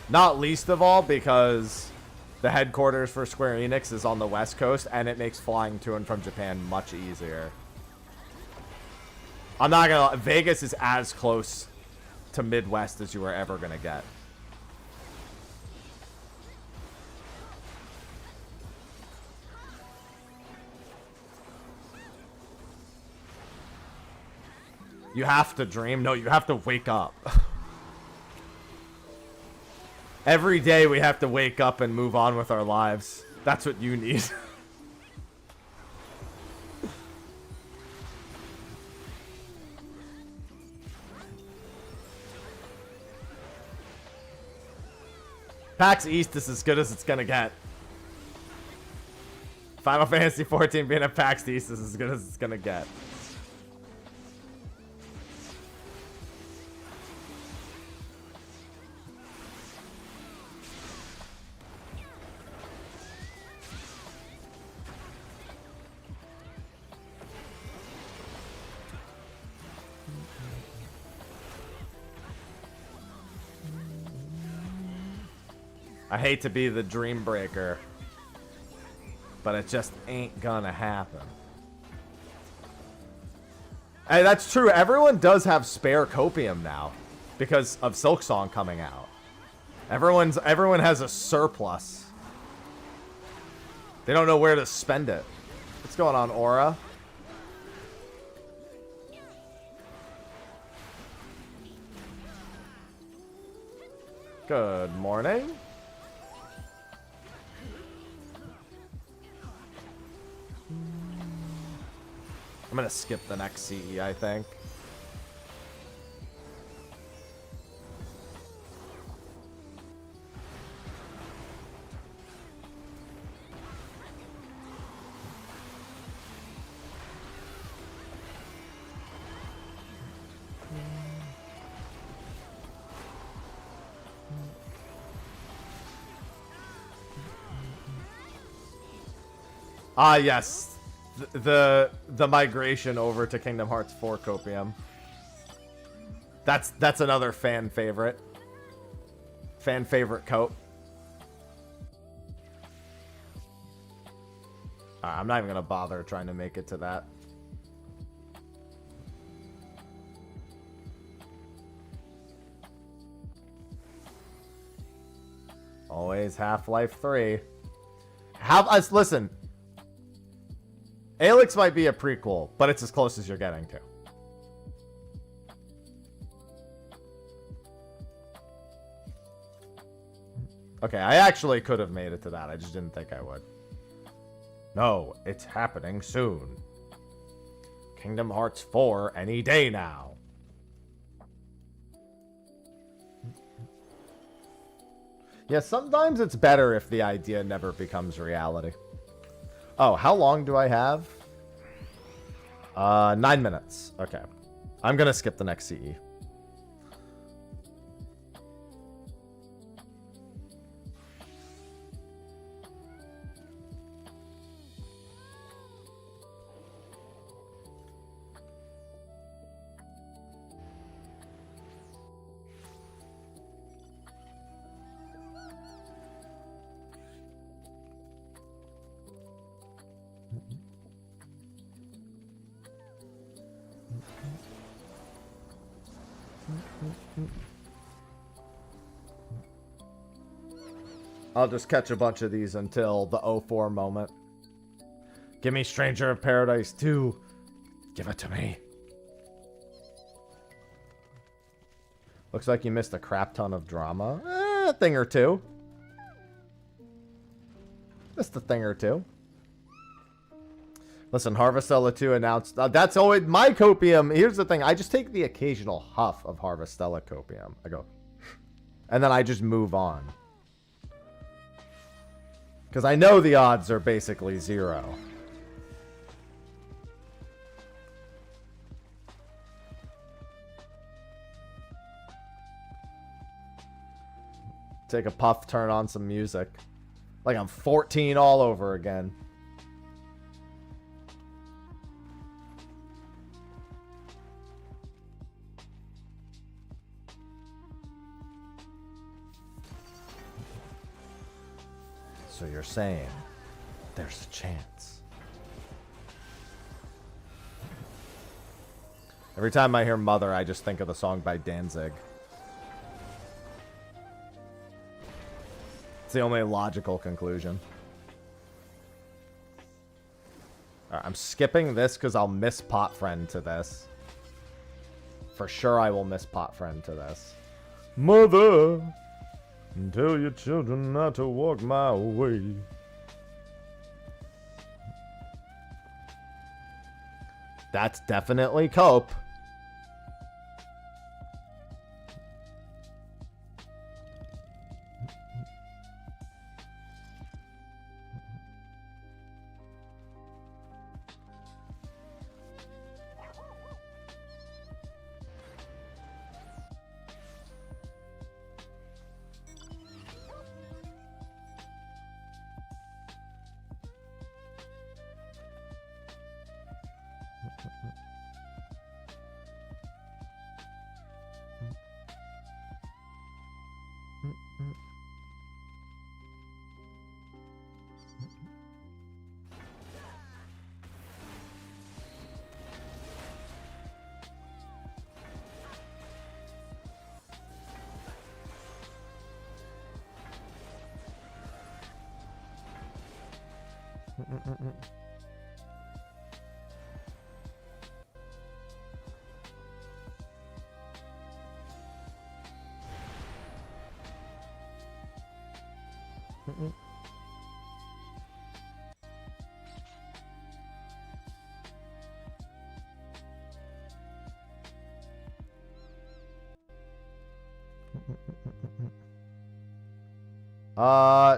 Not least of all because the headquarters for Square Enix is on the West Coast and it makes flying to and from Japan much easier. I'm not gonna, Vegas is as close to Midwest as you are ever gonna get. You have to dream. No, you have to wake up. Every day we have to wake up and move on with our lives. That's what you need. PAX East is as good as it's gonna get. Final Fantasy 14 being at PAX East is as good as it's gonna get. I hate to be the dream breaker, but it just ain't gonna happen. Hey, that's true. Everyone does have spare copium now because of Silksong coming out. Everyone has a surplus. They don't know where to spend it. What's going on, Aura? Good morning. I'm gonna skip the next CE, I think. Ah, yes. The migration over to Kingdom Hearts 4 copium. That's another fan favorite. Fan favorite cope. I'm not even gonna bother trying to make it to that. Always Half-Life 3. Listen. Alyx might be a prequel, but it's as close as you're getting to. Okay, I actually could have made it to that. I just didn't think I would. No, it's happening soon. Kingdom Hearts 4 any day now. Yeah, sometimes it's better if the idea never becomes reality. Oh, how long do I have? 9 minutes. Okay. I'm gonna skip the next CE. I'll just catch a bunch of these until the 04 moment. Give me Stranger of Paradise 2. Give it to me. Looks like you missed a crap ton of drama. A thing or two. Just a thing or two. Listen, Harvestella 2 announced... that's always my copium. Here's the thing. I just take the occasional huff of Harvestella copium. I go... and then I just move on. Because I know the odds are basically 0. Take a puff, turn on some music. Like I'm 14 all over again. So you're saying there's a chance. Every time I hear Mother, I just think of the song by Danzig. It's the only logical conclusion. Alright, I'm skipping this because I'll miss Pot Friend to this. For sure I will miss Pot Friend to this. Mother, tell your children not to walk my way. That's definitely Cope.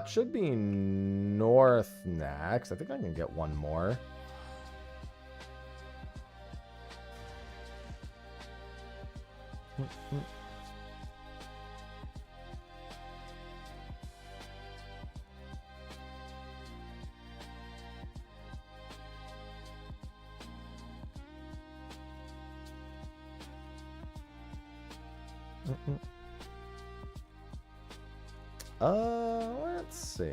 It should be north next. I think I can get one more. Let's see.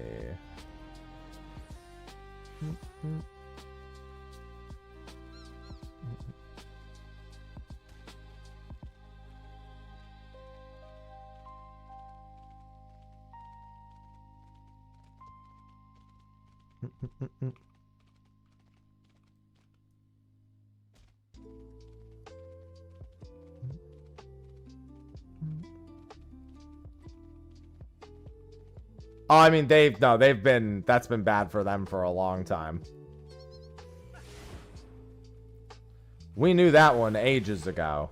Oh, I mean, that's been bad for them for a long time. We knew that one ages ago.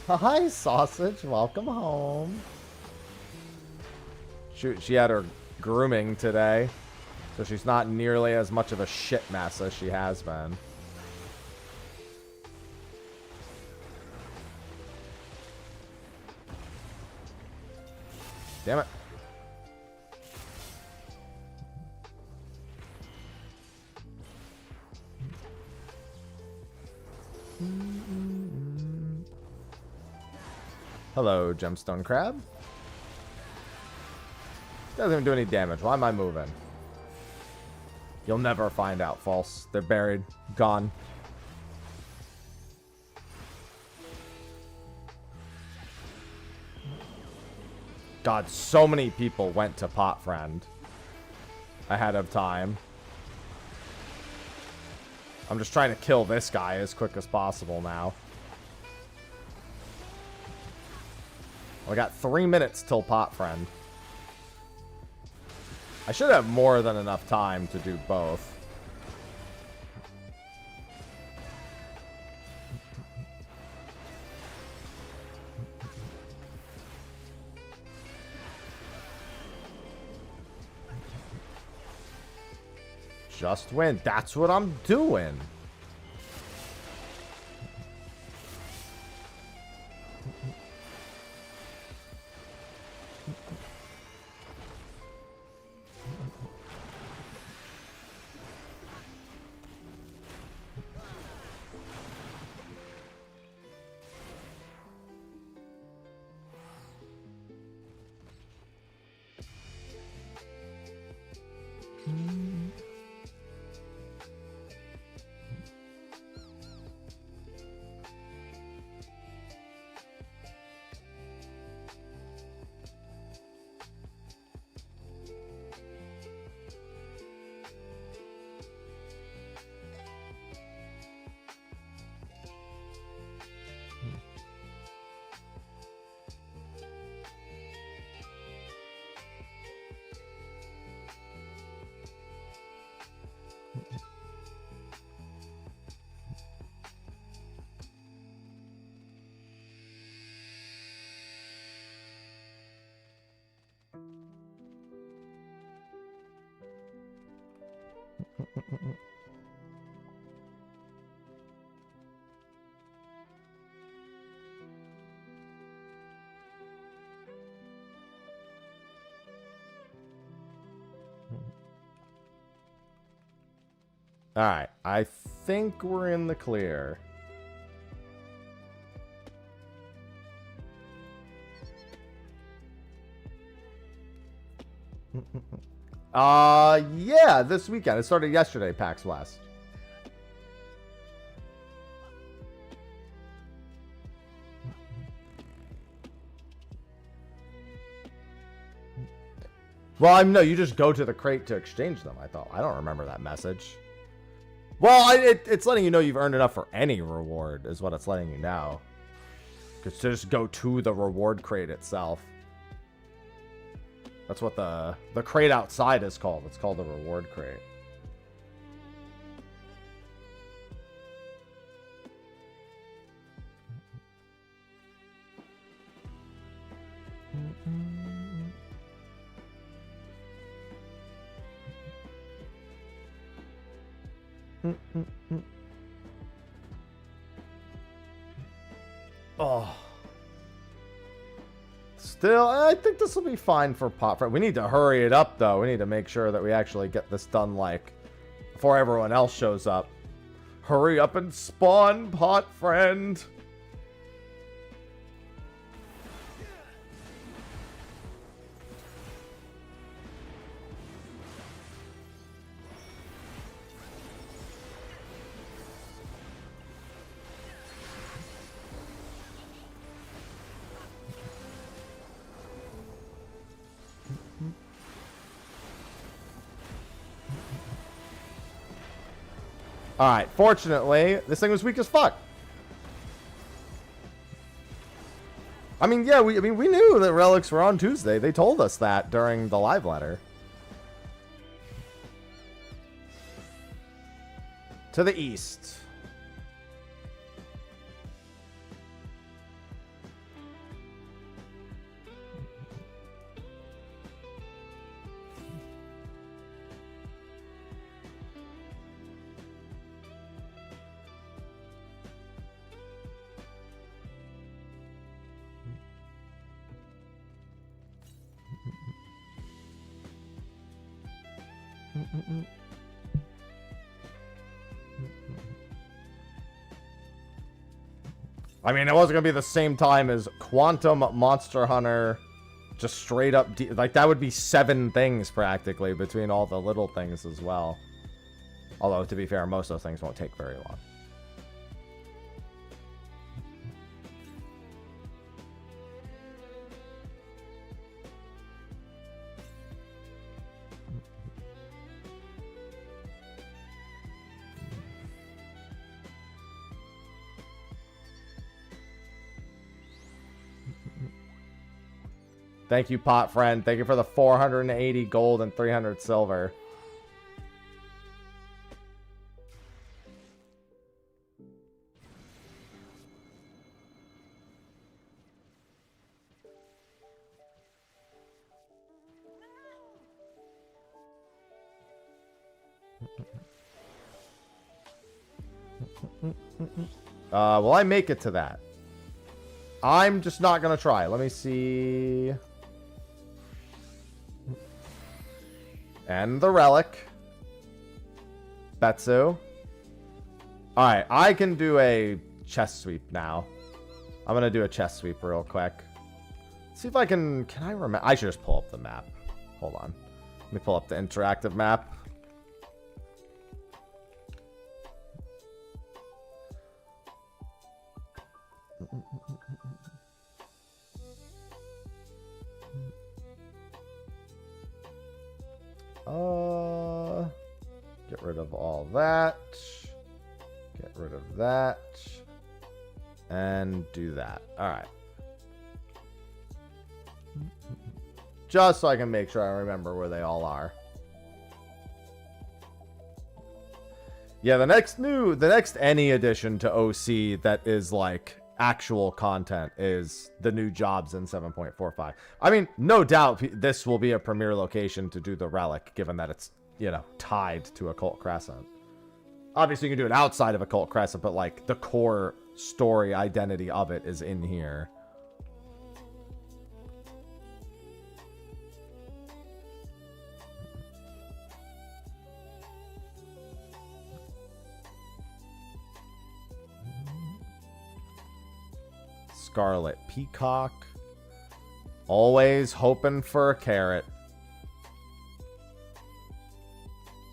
Hi, Sausage. Welcome home. Shoot, she had her grooming today, so she's not nearly as much of a shit mess as she has been. Damn it. Hello, Gemstone Crab. Doesn't even do any damage. Why am I moving? You'll never find out, false. They're buried. Gone. God, so many people went to Pot Friend ahead of time. I'm just trying to kill this guy as quick as possible now. We got 3 minutes till Pot Friend. I should have more than enough time to do both. Just win. That's what I'm doing. All right, I think we're in the clear. Yeah, this weekend. It started yesterday, PAX West. Well, no, you just go to the crate to exchange them, I thought. I don't remember that message. Well, it's letting you know you've earned enough for any reward, is what it's letting you know. Because to just go to the reward crate itself. That's what the crate outside is called. It's called the reward crate. Oh. Still, I think this will be fine for Pot Friend. We need to hurry it up, though. We need to make sure that we actually get this done, like, before everyone else shows up. Hurry up and spawn, Pot Friend. Alright, fortunately, this thing was weak as fuck. I mean, yeah, we knew that relics were on Tuesday. They told us that during the live letter. To the east. I mean, it wasn't gonna be the same time as Quantum Monster Hunter. Just straight up, like that would be 7 things practically between all the little things as well. Although, to be fair, most of those things won't take very long. Thank you, pot friend. Thank you for the 480 gold and 300 silver. Will I make it to that? I'm just not gonna try. Let me see. And the relic. Betsu. Alright, I can do a chest sweep now. I'm gonna do a chest sweep real quick. See if I can I remember? I should just pull up the map. Hold on. Let me pull up the interactive map. Get rid of all that. Get rid of that. And do that. Alright. Just so I can make sure I remember where they all are. Yeah, the next any addition to OC that is like actual content is the new jobs in 7.45. I mean, no doubt this will be a premier location to do the relic, given that it's, you know, tied to Occult Crescent. Obviously, you can do it outside of Occult Crescent, but like the core story identity of it is in here. Scarlet Peacock. Always hoping for a carrot.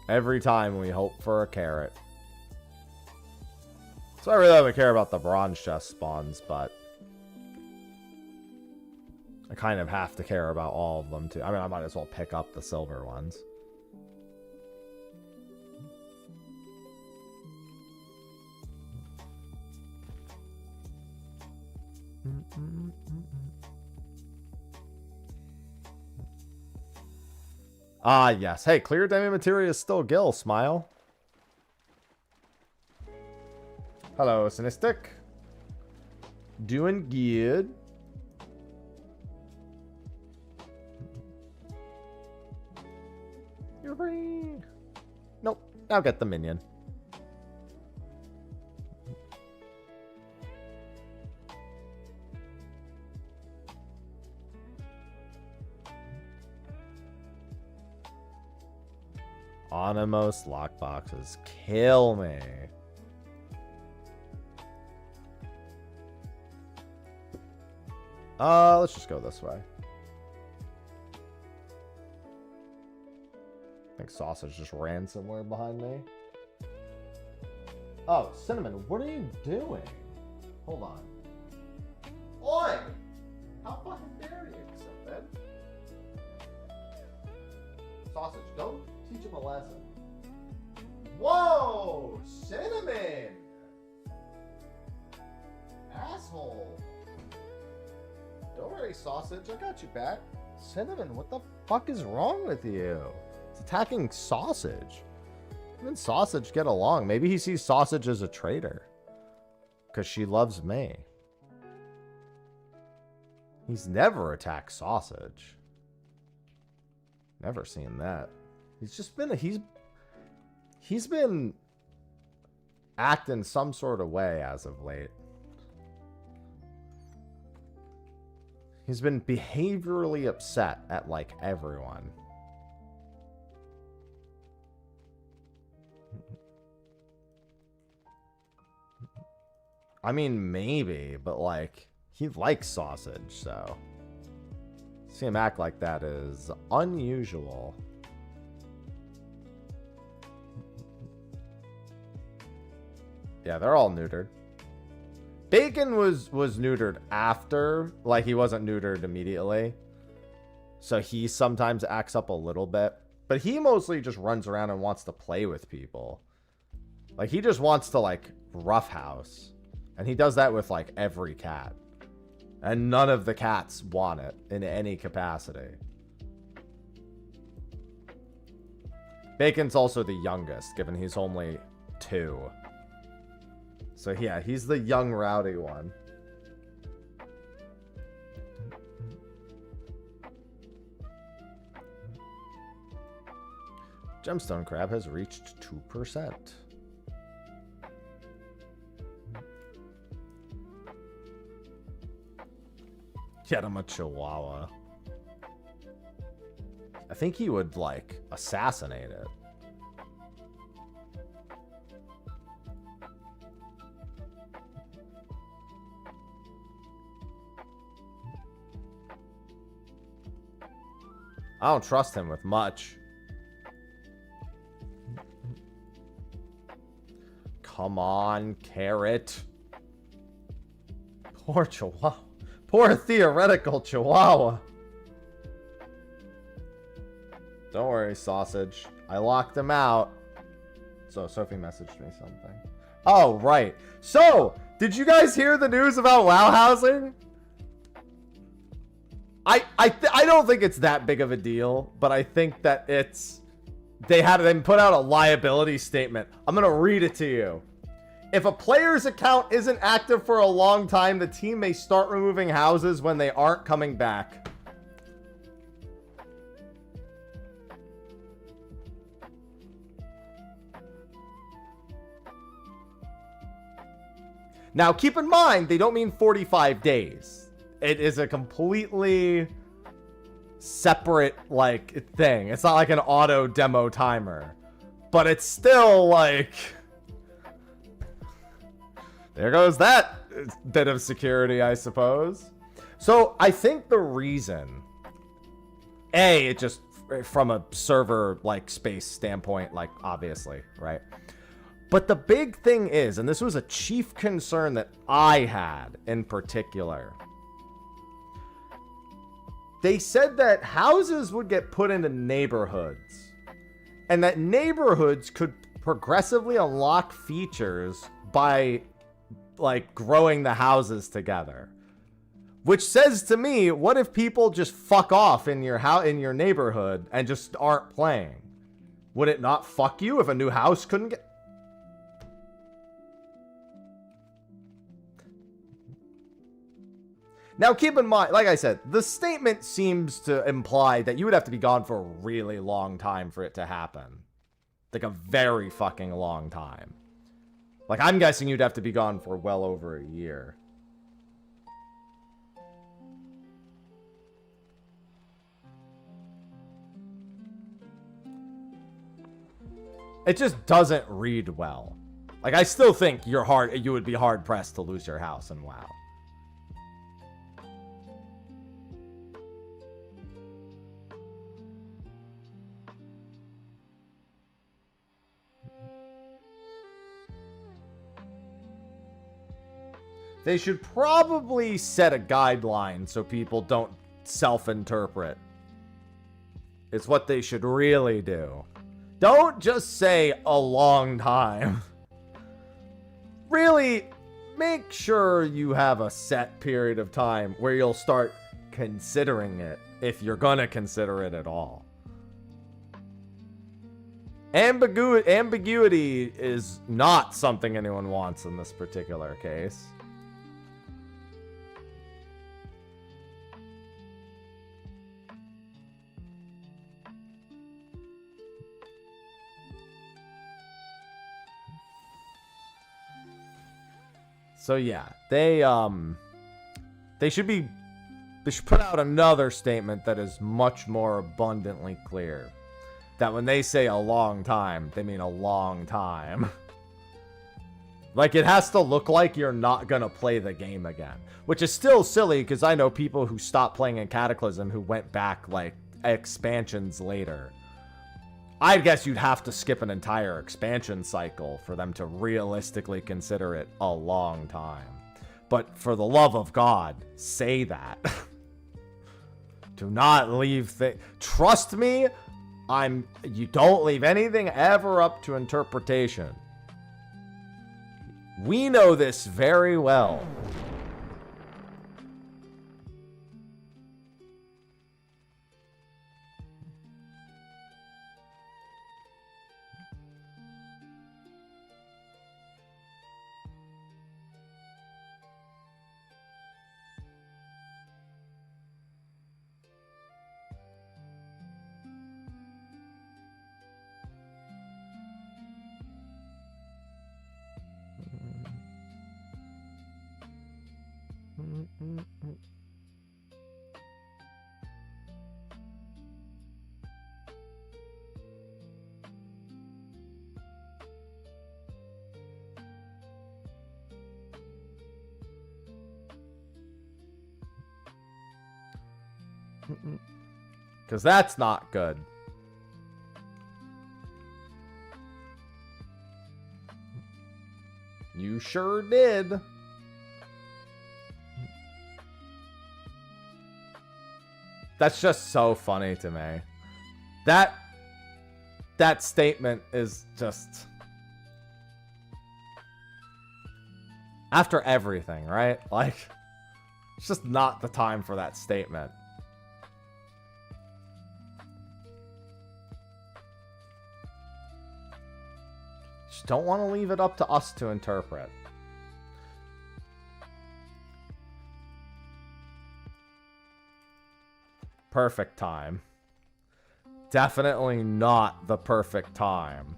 Every time we hope for a carrot. So I really don't care about the bronze chest spawns, but I kind of have to care about all of them too. I mean, I might as well pick up the silver ones. Ah, yes. Hey, clear demi materia is still Gil. Smile. Hello, Sinistic. Doing good. You're free. Nope. I'll get the minion. Onimos lockboxes. Kill me. Let's just go this way. I think Sausage just ran somewhere behind me. Oh, Cinnamon, what are you doing? Hold on. Oi! How fucking dare you, Cinnamon? Sausage, don't teach him a lesson. Whoa! Cinnamon! Asshole. Don't worry, Sausage. I got you back. Cinnamon, what the fuck is wrong with you? It's attacking Sausage. Him and Sausage get along. Maybe he sees Sausage as a traitor. Because she loves me. He's never attacked Sausage. Never seen that. He's just been he's been acting some sort of way as of late. He's been behaviorally upset at like everyone. I mean, maybe, but like he likes Sausage, so see him act like that is unusual. Yeah, they're all neutered. Bacon was neutered after, like he wasn't neutered immediately. So he sometimes acts up a little bit. But he mostly just runs around and wants to play with people. Like he just wants to like roughhouse. And he does that with like every cat. And none of the cats want it in any capacity. Bacon's also the youngest, given he's only 2. So yeah, he's the young rowdy one. Gemstone crab has reached 2%. Get him a chihuahua. I think he would, like, assassinate it. I don't trust him with much. Come on, Carrot. Poor Chihuahua. Poor theoretical Chihuahua. Don't worry, Sausage. I locked him out. So, Sophie messaged me something. Oh, right. So, did you guys hear the news about WoW housing? I don't think it's that big of a deal, but I think that it's... They put out a liability statement. I'm going to read it to you. If a player's account isn't active for a long time, the team may start removing houses when they aren't coming back. Now, keep in mind, they don't mean 45 days. It is a completely separate, like, thing. It's not like an auto demo timer. But it's still, like... There goes that bit of security, I suppose. So, I think the reason... it just... From a server, like, space standpoint, like, obviously, right? But the big thing is, and this was a chief concern that I had in particular... They said that houses would get put into neighborhoods. And that neighborhoods could progressively unlock features by, like, growing the houses together. Which says to me, what if people just fuck off in your neighborhood and just aren't playing? Would it not fuck you if a new house couldn't get... Now, keep in mind, like I said, the statement seems to imply that you would have to be gone for a really long time for it to happen. Like a very fucking long time. Like, I'm guessing you'd have to be gone for well over a year. It just doesn't read well. Like, I still think you would be hard-pressed to lose your house in WoW. They should probably set a guideline so people don't self-interpret. It's what they should really do. Don't just say a long time. Really, make sure you have a set period of time where you'll start considering it, if you're gonna consider it at all. Ambiguity is not something anyone wants in this particular case. So yeah, they should put out another statement that is much more abundantly clear. That when they say a long time, they mean a long time. Like, it has to look like you're not gonna play the game again. Which is still silly, because I know people who stopped playing in Cataclysm who went back, like, expansions later. I guess you'd have to skip an entire expansion cycle for them to realistically consider it a long time. But for the love of God, say that. Do not leave things. Trust me, you don't leave anything ever up to interpretation. We know this very well. Because that's not good. You sure did. That's just so funny to me. That statement is just... After everything, right? Like, it's just not the time for that statement. Just don't want to leave it up to us to interpret. Perfect time. Definitely not the perfect time.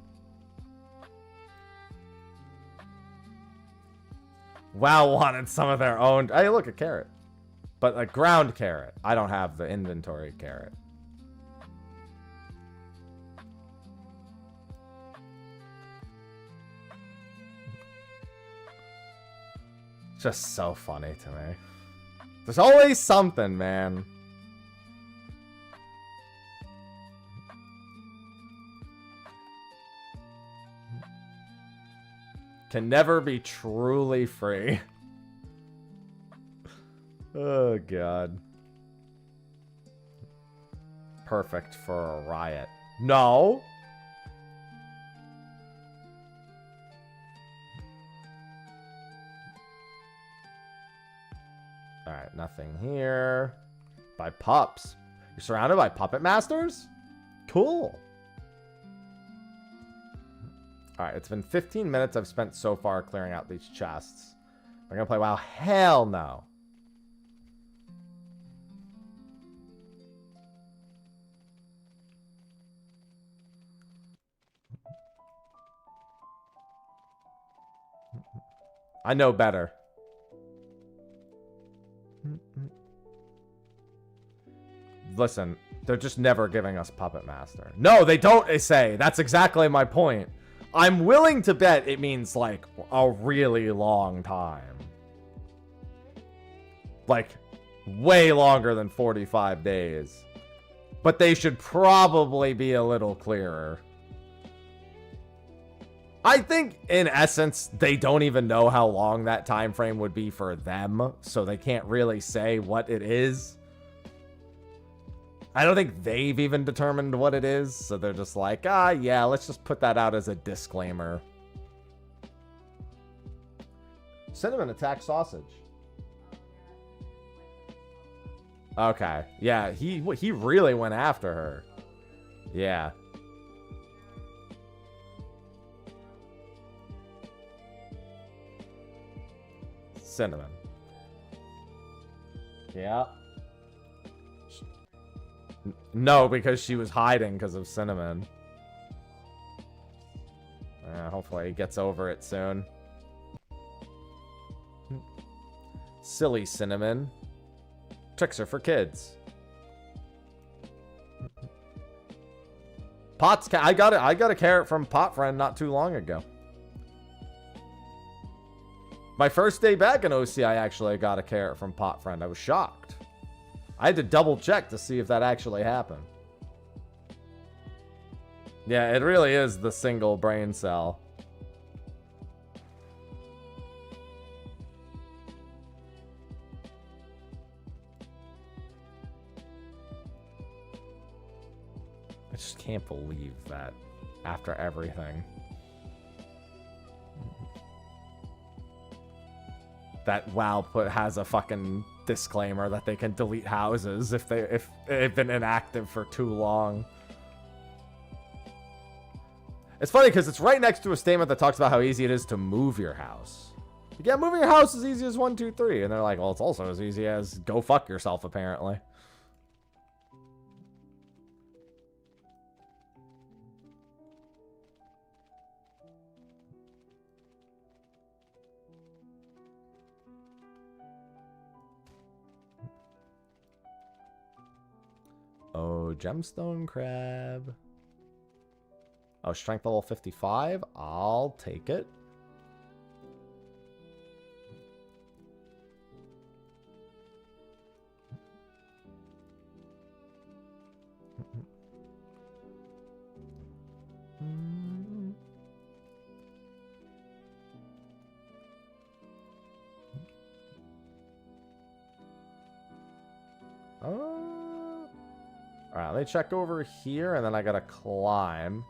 WoW wanted some of their own... Hey, look, a carrot. But a ground carrot. I don't have the inventory carrot. Just so funny to me. There's always something, man. Can never be truly free. Oh, God. Perfect for a riot. No! Alright, nothing here. By pups. You're surrounded by puppet masters? Cool. Alright, it's been 15 minutes I've spent so far clearing out these chests. Am I gonna play WoW? Hell no. I know better. Listen, they're just never giving us Puppet Master. No, they don't say. That's exactly my point. I'm willing to bet it means, like, a really long time. Like, way longer than 45 days. But they should probably be a little clearer. I think, in essence, they don't even know how long that time frame would be for them, so they can't really say what it is. I don't think they've even determined what it is, so they're just like, yeah, let's just put that out as a disclaimer. Cinnamon attack sausage. Okay, yeah, he really went after her. Yeah. Cinnamon. Yeah. No, because she was hiding because of Cinnamon. Hopefully he gets over it soon. Silly Cinnamon. Tricks are for kids. I got a carrot from Pot Friend not too long ago. My first day back in OC, I actually got a carrot from Pot Friend. I was shocked. I had to double check to see if that actually happened. Yeah, it really is the single brain cell. I just can't believe that after everything. That WoW has a fucking disclaimer that they can delete houses if they've been inactive for too long. It's funny because it's right next to a statement that talks about how easy it is to move your house. Yeah, moving your house is easy as 1, 2, 3. And they're like, well, it's also as easy as go fuck yourself, apparently. Oh, gemstone crab. Oh, strength level 55. I'll take it. Alright, let me check over here, and then I gotta climb.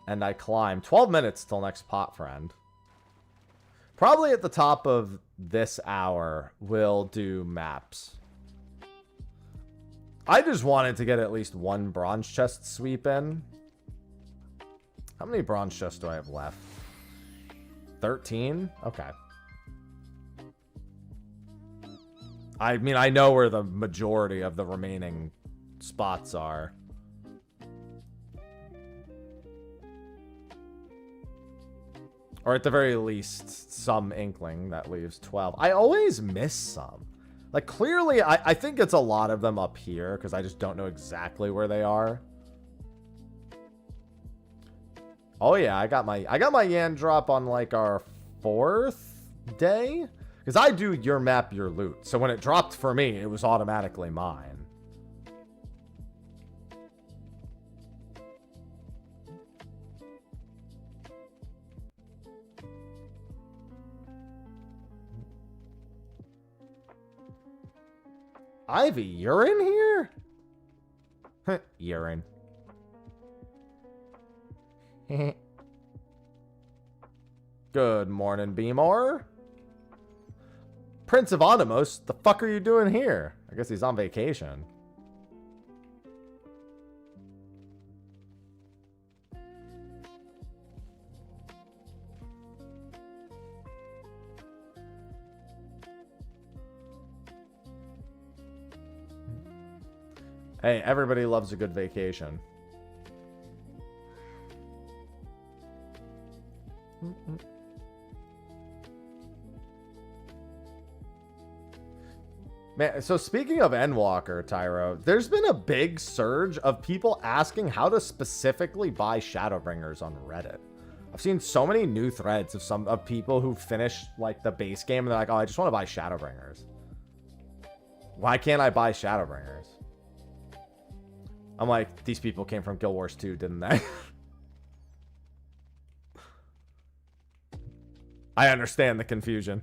And I climb. 12 minutes till next pot friend. Probably at the top of this hour, we'll do maps. I just wanted to get at least one bronze chest sweep in. How many bronze chests do I have left? 13? Okay. I mean, I know where the majority of the remaining spots are. Or at the very least, some inkling that leaves 12. I always miss some. Like, clearly, I think it's a lot of them up here, because I just don't know exactly where they are. Oh, yeah, I got my Yan drop on, like, our 4th day. Because I do your map, your loot. So when it dropped for me, it was automatically mine. Ivy, you're in here? Urine. Good morning, Beemore. Prince of Onimos, the fuck are you doing here? I guess he's on vacation. Hey, everybody loves a good vacation. Man, so speaking of Endwalker, Tyro, there's been a big surge of people asking how to specifically buy Shadowbringers on Reddit. I've seen so many new threads of people who finish like the base game and they're like, oh, I just want to buy Shadowbringers. Why can't I buy Shadowbringers? I'm like, these people came from Guild Wars 2, didn't they? I understand the confusion.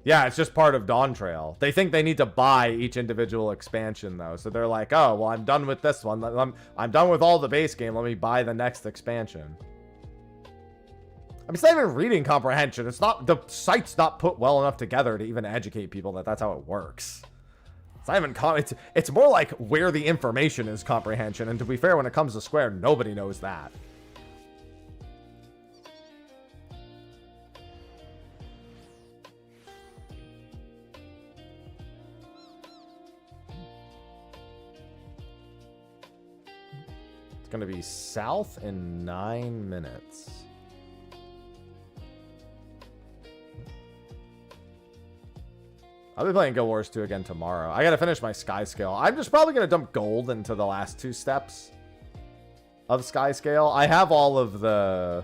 Yeah, it's just part of Dawn Trail. They think they need to buy each individual expansion, though. So they're like, oh, well, I'm done with this one. I'm done with all the base game. Let me buy the next expansion. I mean, it's not even reading comprehension. It's not, the site's not put well enough together to even educate people that that's how it works. It's not even, it's more like where the information is comprehension. And to be fair, when it comes to Square, nobody knows that. It's going to be south in 9 minutes. I'll be playing Guild Wars 2 again tomorrow. I gotta finish my Sky Scale. I'm just probably gonna dump gold into the last 2 steps of Sky Scale. I have all of the...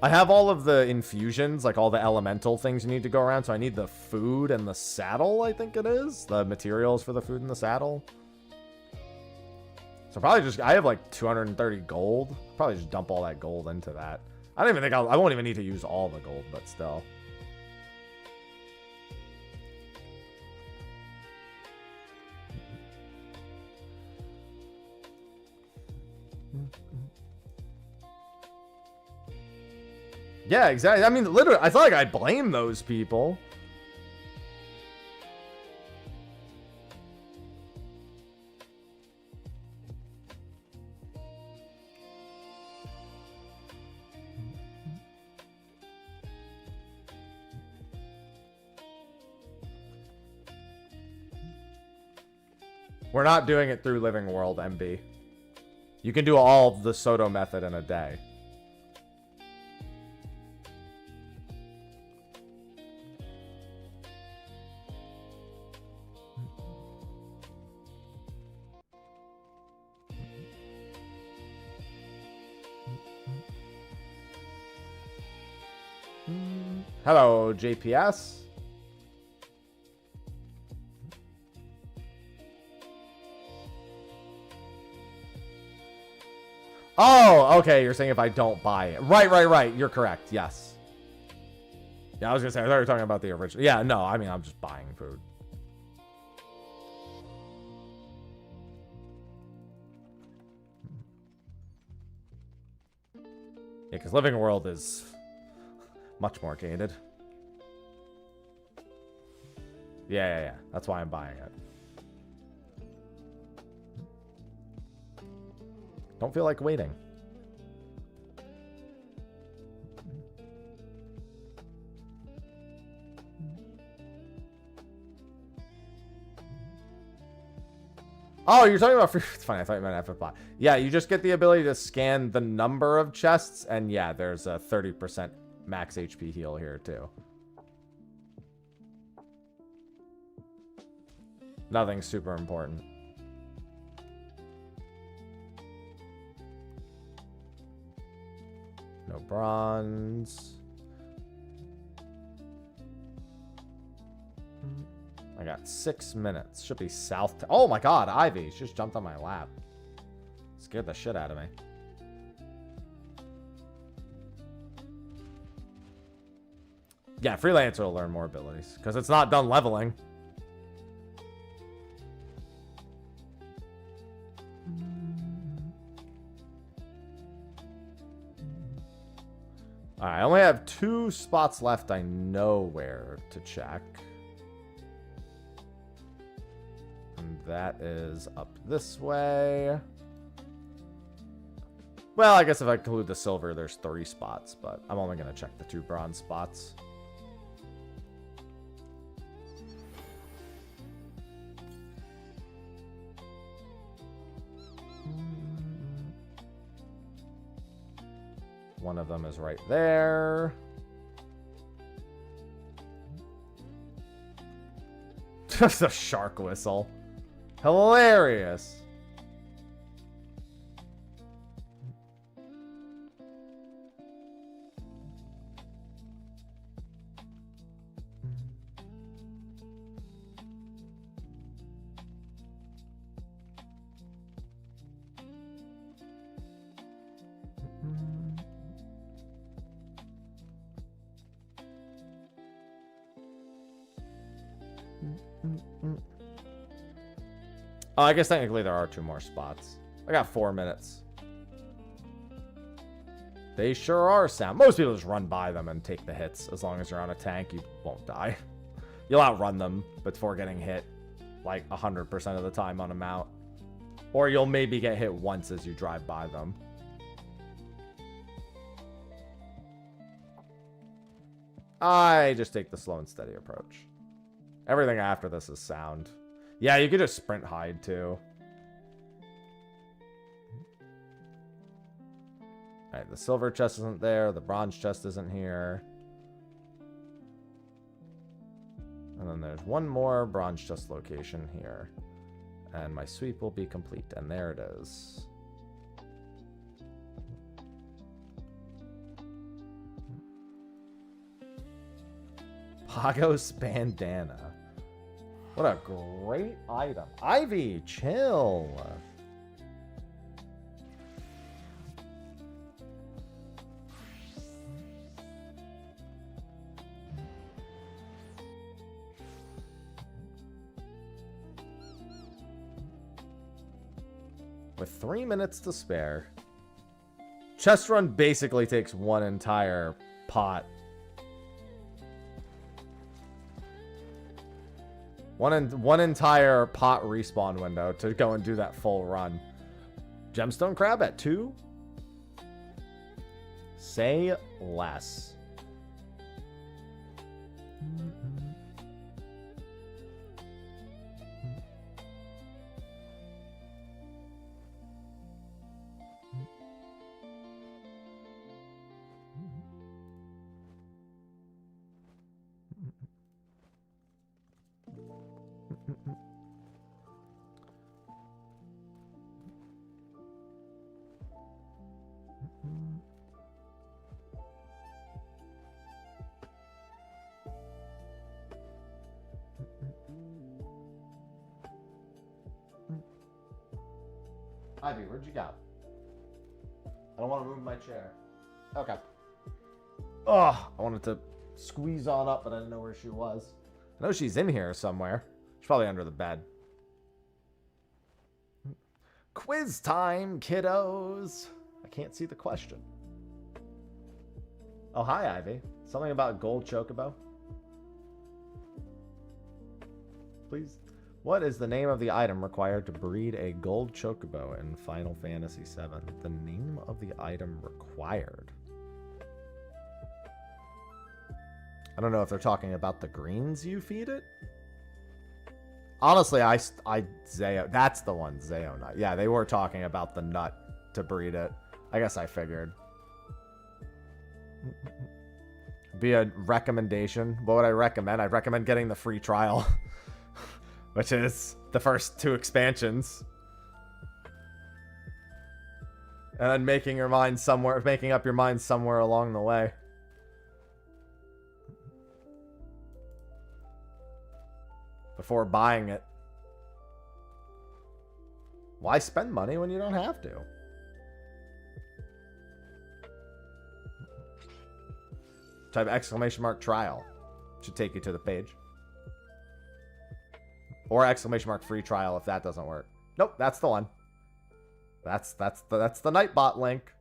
I have all of the infusions, like all the elemental things you need to go around. So I need the food and the saddle, I think it is. The materials for the food and the saddle. So probably just, I have like 230 gold. Probably just dump all that gold into that. I don't even think I won't even need to use all the gold, but still. Yeah, exactly. I mean, literally, I feel like I blame those people. We're not doing it through Living World, MB. You can do all of the Soto method in a day. Hello, JPS. Oh, okay. You're saying if I don't buy it. Right. You're correct. Yes. Yeah, I was going to say, I thought you were talking about the original. Yeah, no, I mean, I'm just buying food. Yeah, because Living World is much more gated. Yeah. That's why I'm buying it. Don't feel like waiting. Oh, you're talking about free. It's funny. I thought you meant FFI. Yeah, you just get the ability to scan the number of chests, and yeah, there's a 30% max HP heal here too. Nothing super important. No bronze. I got 6 minutes. Should be south. Oh my god, Ivy. She just jumped on my lap. Scared the shit out of me. Yeah, Freelancer will learn more abilities. Because it's not done leveling. Alright, I only have 2 spots left I know where to check. And that is up this way. Well, I guess if I include the silver, there's 3 spots, but I'm only going to check the 2 bronze spots. One of them is right there. Just a shark whistle. Hilarious. Oh, I guess technically there are 2 more spots. I got 4 minutes. They sure are sound. Most people just run by them and take the hits. As long as you're on a tank, you won't die. You'll outrun them before getting hit like 100% of the time on a mount. Or you'll maybe get hit once as you drive by them. I just take the slow and steady approach. Everything after this is sound. Yeah, you could just sprint hide too. Alright, the silver chest isn't there. The bronze chest isn't here. And then there's one more bronze chest location here. And my sweep will be complete. And there it is. Hagos bandana. What a great item. Ivy, chill. With 3 minutes to spare. Chest run basically takes one entire pot. One entire pot respawn window to go and do that full run. Gemstone crab at 2? Say less. Ivy, where'd you go? I don't want to move my chair. Okay. Oh, I wanted to squeeze on up, but I didn't know where she was. I know she's in here somewhere. She's probably under the bed. Quiz time, kiddos. I can't see the question. Oh, hi, Ivy. Something about gold chocobo? Please. What is the name of the item required to breed a gold chocobo in Final Fantasy VII? The name of the item required. I don't know if they're talking about the greens you feed it. Honestly, Zeo, that's the one, Zeo nut. Yeah, they were talking about the nut to breed it. I guess I figured. Be a recommendation. What would I recommend? I'd recommend getting the free trial. Which is the first 2 expansions. And then making up your mind somewhere along the way. Before buying it. Why spend money when you don't have to? Type exclamation mark trial. Should take you to the page. Or exclamation mark free trial if that doesn't work. Nope, that's the one. That's the Nightbot link.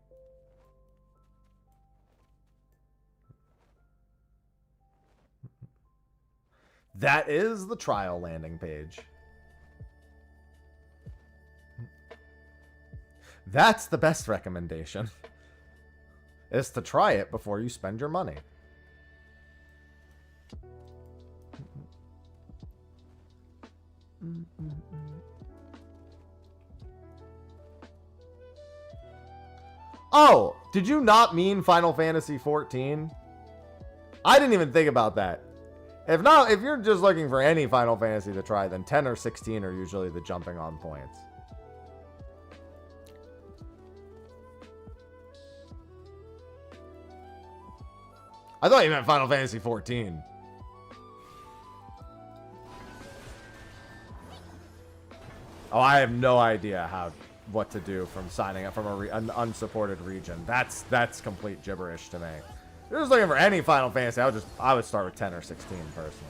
That is the trial landing page. That's the best recommendation. Is to try it before you spend your money. Oh, did you not mean Final Fantasy 14? I didn't even think about that. If not, if you're just looking for any Final Fantasy to try, then 10 or 16 are usually the jumping on points. I thought you meant Final Fantasy 14. Oh, I have no idea what to do from signing up from an unsupported region. That's complete gibberish to me. If you're just looking for any Final Fantasy, I would start with 10 or 16 personally.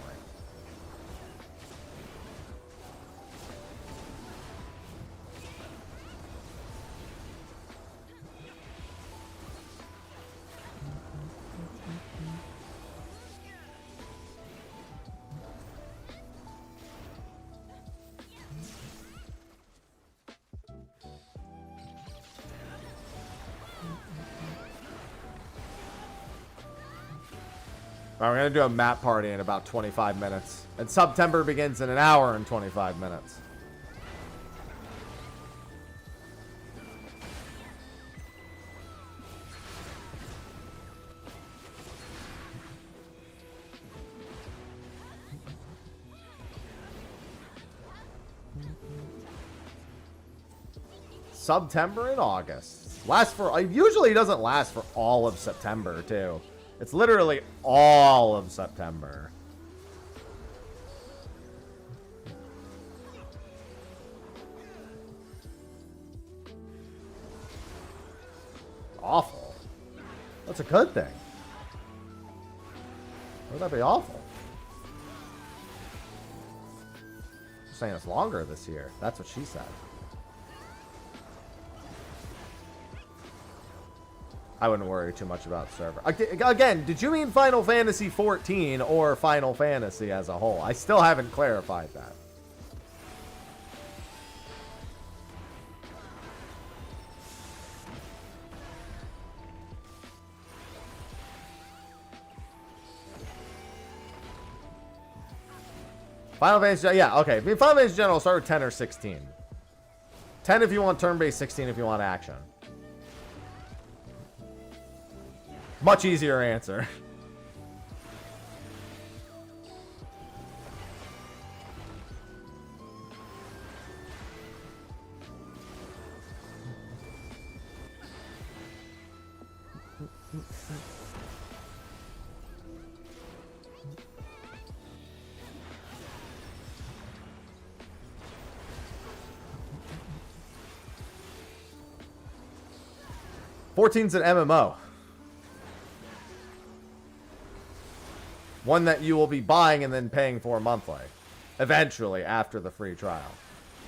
Alright, we're going to do a map party in about 25 minutes. And September begins in an hour and 25 minutes. September and August. Usually it doesn't last for all of September, too. It's literally all of September. Awful. That's a good thing. Would that be awful? She's saying it's longer this year. That's what she said. I wouldn't worry too much about server. Again, did you mean Final Fantasy 14 or Final Fantasy as a whole? I still haven't clarified that. Final Fantasy, yeah, okay. I mean, Final Fantasy General start with 10 or 16. 10 if you want turn-based, 16 if you want action. Much easier answer. $14's an MMO. One that you will be buying and then paying for monthly. Eventually, after the free trial.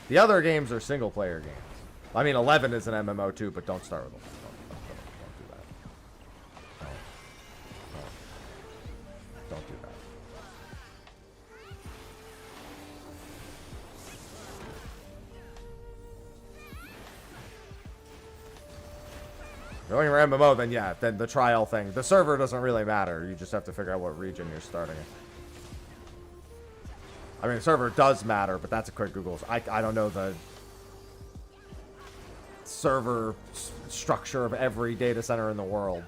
The other games are single-player games. I mean, 11 is an MMO too, but don't start with 11. Don't do that. Don't do that. Going for MMO, then yeah, then the trial thing. The server doesn't really matter. You just have to figure out what region you're starting in. I mean, the server does matter, but that's a quick Google. I don't know the server structure of every data center in the world.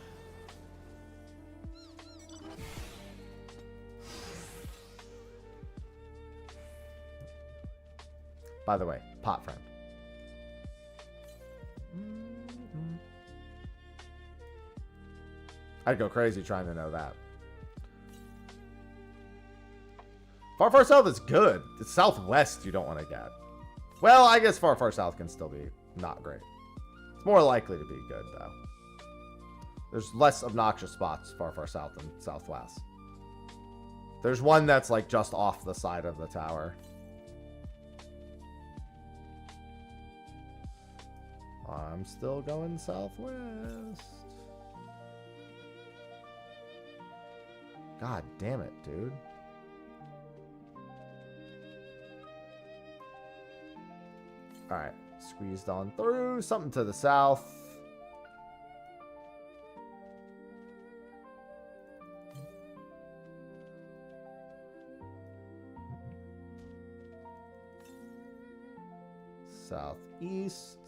By the way, pot friend. I'd go crazy trying to know that. Far Far South is good. It's Southwest you don't want to get. Well, I guess Far Far South can still be not great. It's more likely to be good, though. There's less obnoxious spots Far Far South than Southwest. There's one that's like just off the side of the tower. I'm still going Southwest. God damn it, dude. Alright, squeezed on through. Something to the south. Southeast.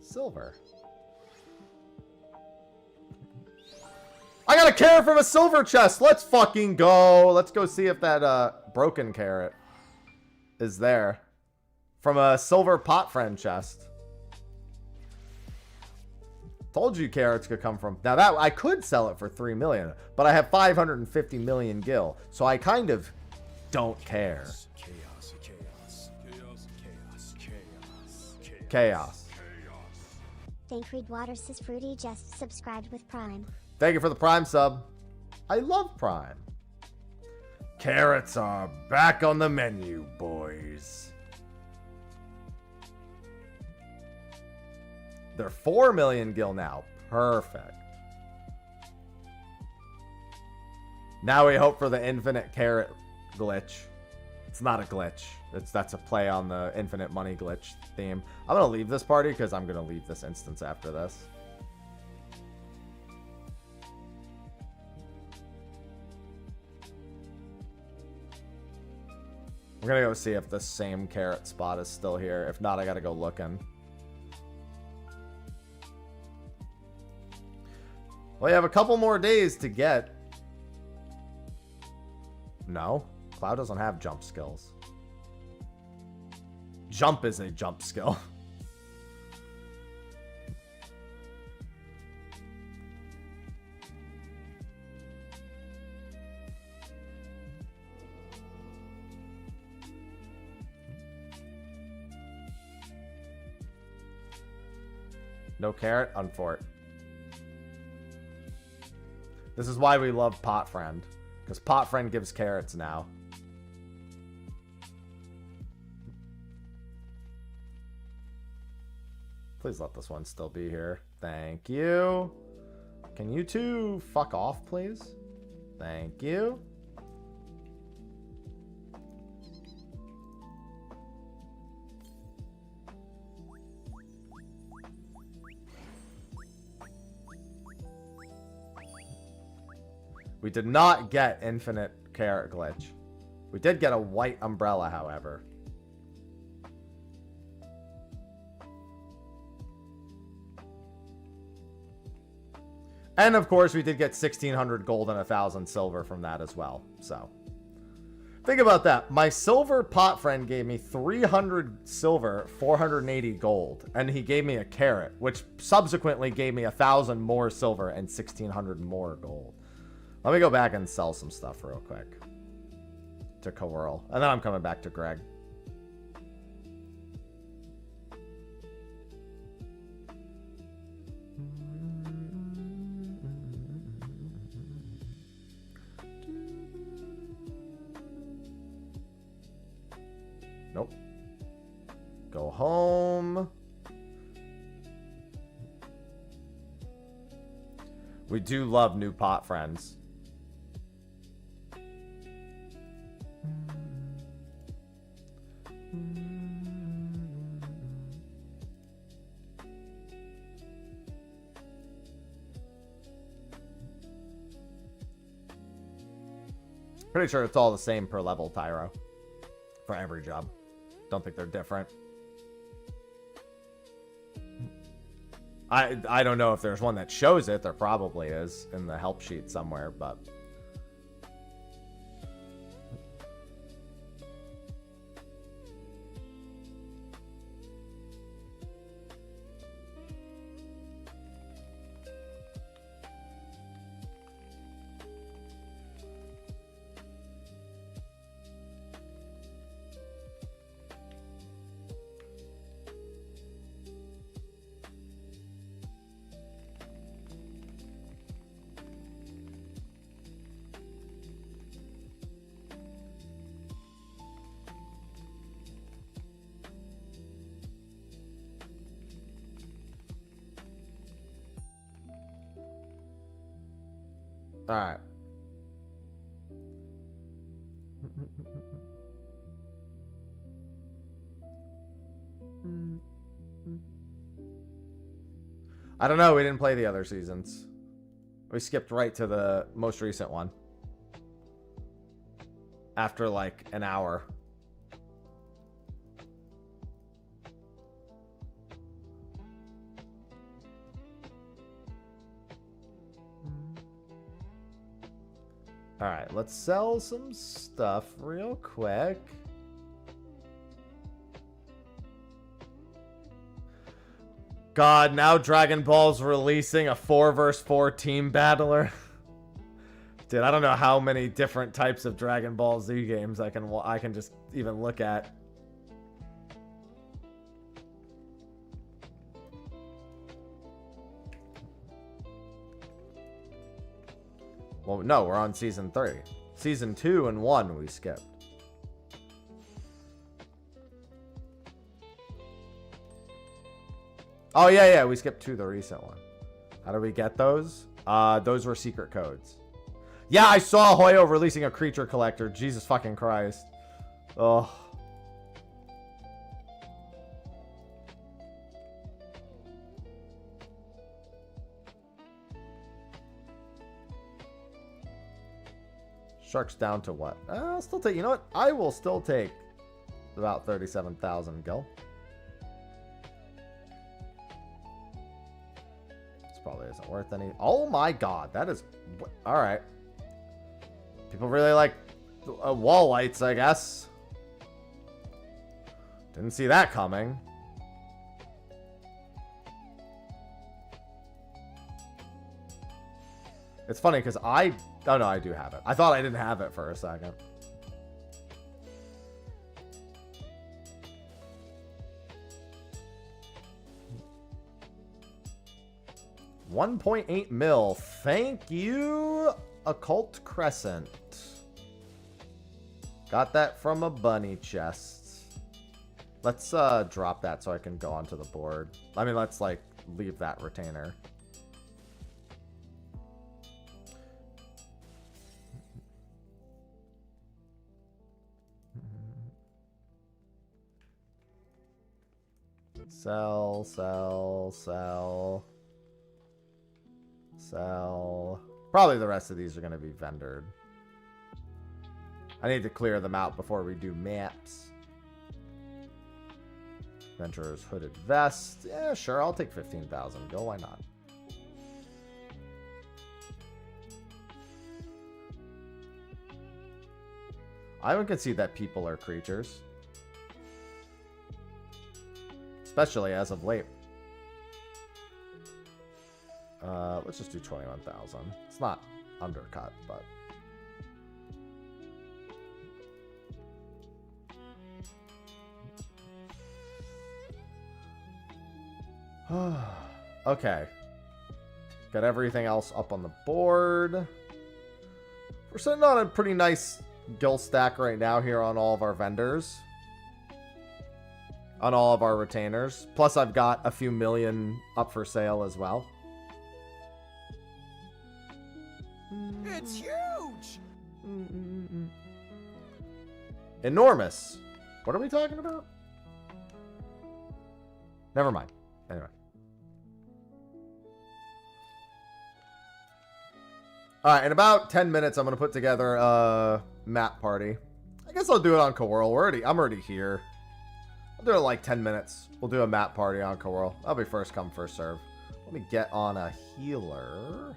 Silver. I got a carrot from a silver chest. Let's fucking go. Let's go see if that broken carrot is there. From a silver pot friend chest. Told you carrots could come from. Now that I could sell it for 3 million, but I have 550 million gil, so I kind of don't care.
Chaos, chaos, chaos, chaos, chaos,
Chaos.
Thankfried Waters' Fruity just subscribed with Prime.
Thank you for the Prime sub. I love Prime. Carrots are back on the menu, boys. They're 4 million gil now. Perfect. Now we hope for the infinite carrot glitch. It's not a glitch. That's a play on the infinite money glitch theme. I'm going to leave this party because I'm going to leave this instance after this. We're going to go see if the same carrot spot is still here. If not, I got to go looking. Well, you have a couple more days to get. No. Cloud doesn't have jump skills. Jump is a jump skill. No carrot? Unfort. This is why we love Pot Friend. Because Pot Friend gives carrots now. Please let this one still be here. Thank you. Can you two fuck off, please? Thank you. We did not get infinite carrot glitch. We did get a white umbrella, however. And of course, we did get 1,600 gold and 1,000 silver from that as well. So, think about that. My silver pot friend gave me 300 silver, 480 gold, and he gave me a carrot, which subsequently gave me 1,000 more silver and 1,600 more gold. Let me go back and sell some stuff real quick to Coerl, and then I'm coming back to Greg. Nope. Go home. We do love new pot friends. Pretty sure it's all the same per level, Tyro. For every job. Don't think they're different. I don't know if there's one that shows it. There probably is in the help sheet somewhere, but... All right. I don't know. We didn't play the other seasons. We skipped right to the most recent one. After like an hour. All right, let's sell some stuff real quick. God, now Dragon Ball's releasing a 4 vs 4 team battler. Dude, I don't know how many different types of Dragon Ball Z games I can just even look at. Well, no, we're on season 3. Season 2 and 1 we skipped. Oh, yeah, we skipped to the recent one. How do we get those? Those were secret codes. Yeah, I saw Hoyo releasing a creature collector. Jesus fucking Christ. Oh. Sharks down to what? I'll still take, you know what? I will still take about 37,000 gil. This probably isn't worth any. Oh my god, that is... Alright. People really like wall lights, I guess. Didn't see that coming. It's funny because I... Oh no, I do have it. I thought I didn't have it for a second. 1.8 mil. Thank you, Occult Crescent. Got that from a bunny chest. Let's drop that so I can go onto the board. I mean, let's like leave that retainer. Sell, sell, sell. Sell. Probably the rest of these are going to be vendored. I need to clear them out before we do maps. Venturer's hooded vest. Yeah, sure. I'll take 15,000. Go, why not? I would concede that people are creatures. Especially as of late. Let's just do 21,000. It's not undercut, but... Okay. Got everything else up on the board. We're sitting on a pretty nice gill stack right now here on all of our vendors. On all of our retainers. Plus I've got a few million up for sale as well.
It's huge!
Enormous. What are we talking about? Never mind. Anyway. Alright, in about 10 minutes, I'm going to put together a map party. I guess I'll do it on Coworld. I'm already here. I'll do it in like 10 minutes. We'll do a map party on Coworld. That'll be first come, first serve. Let me get on a healer.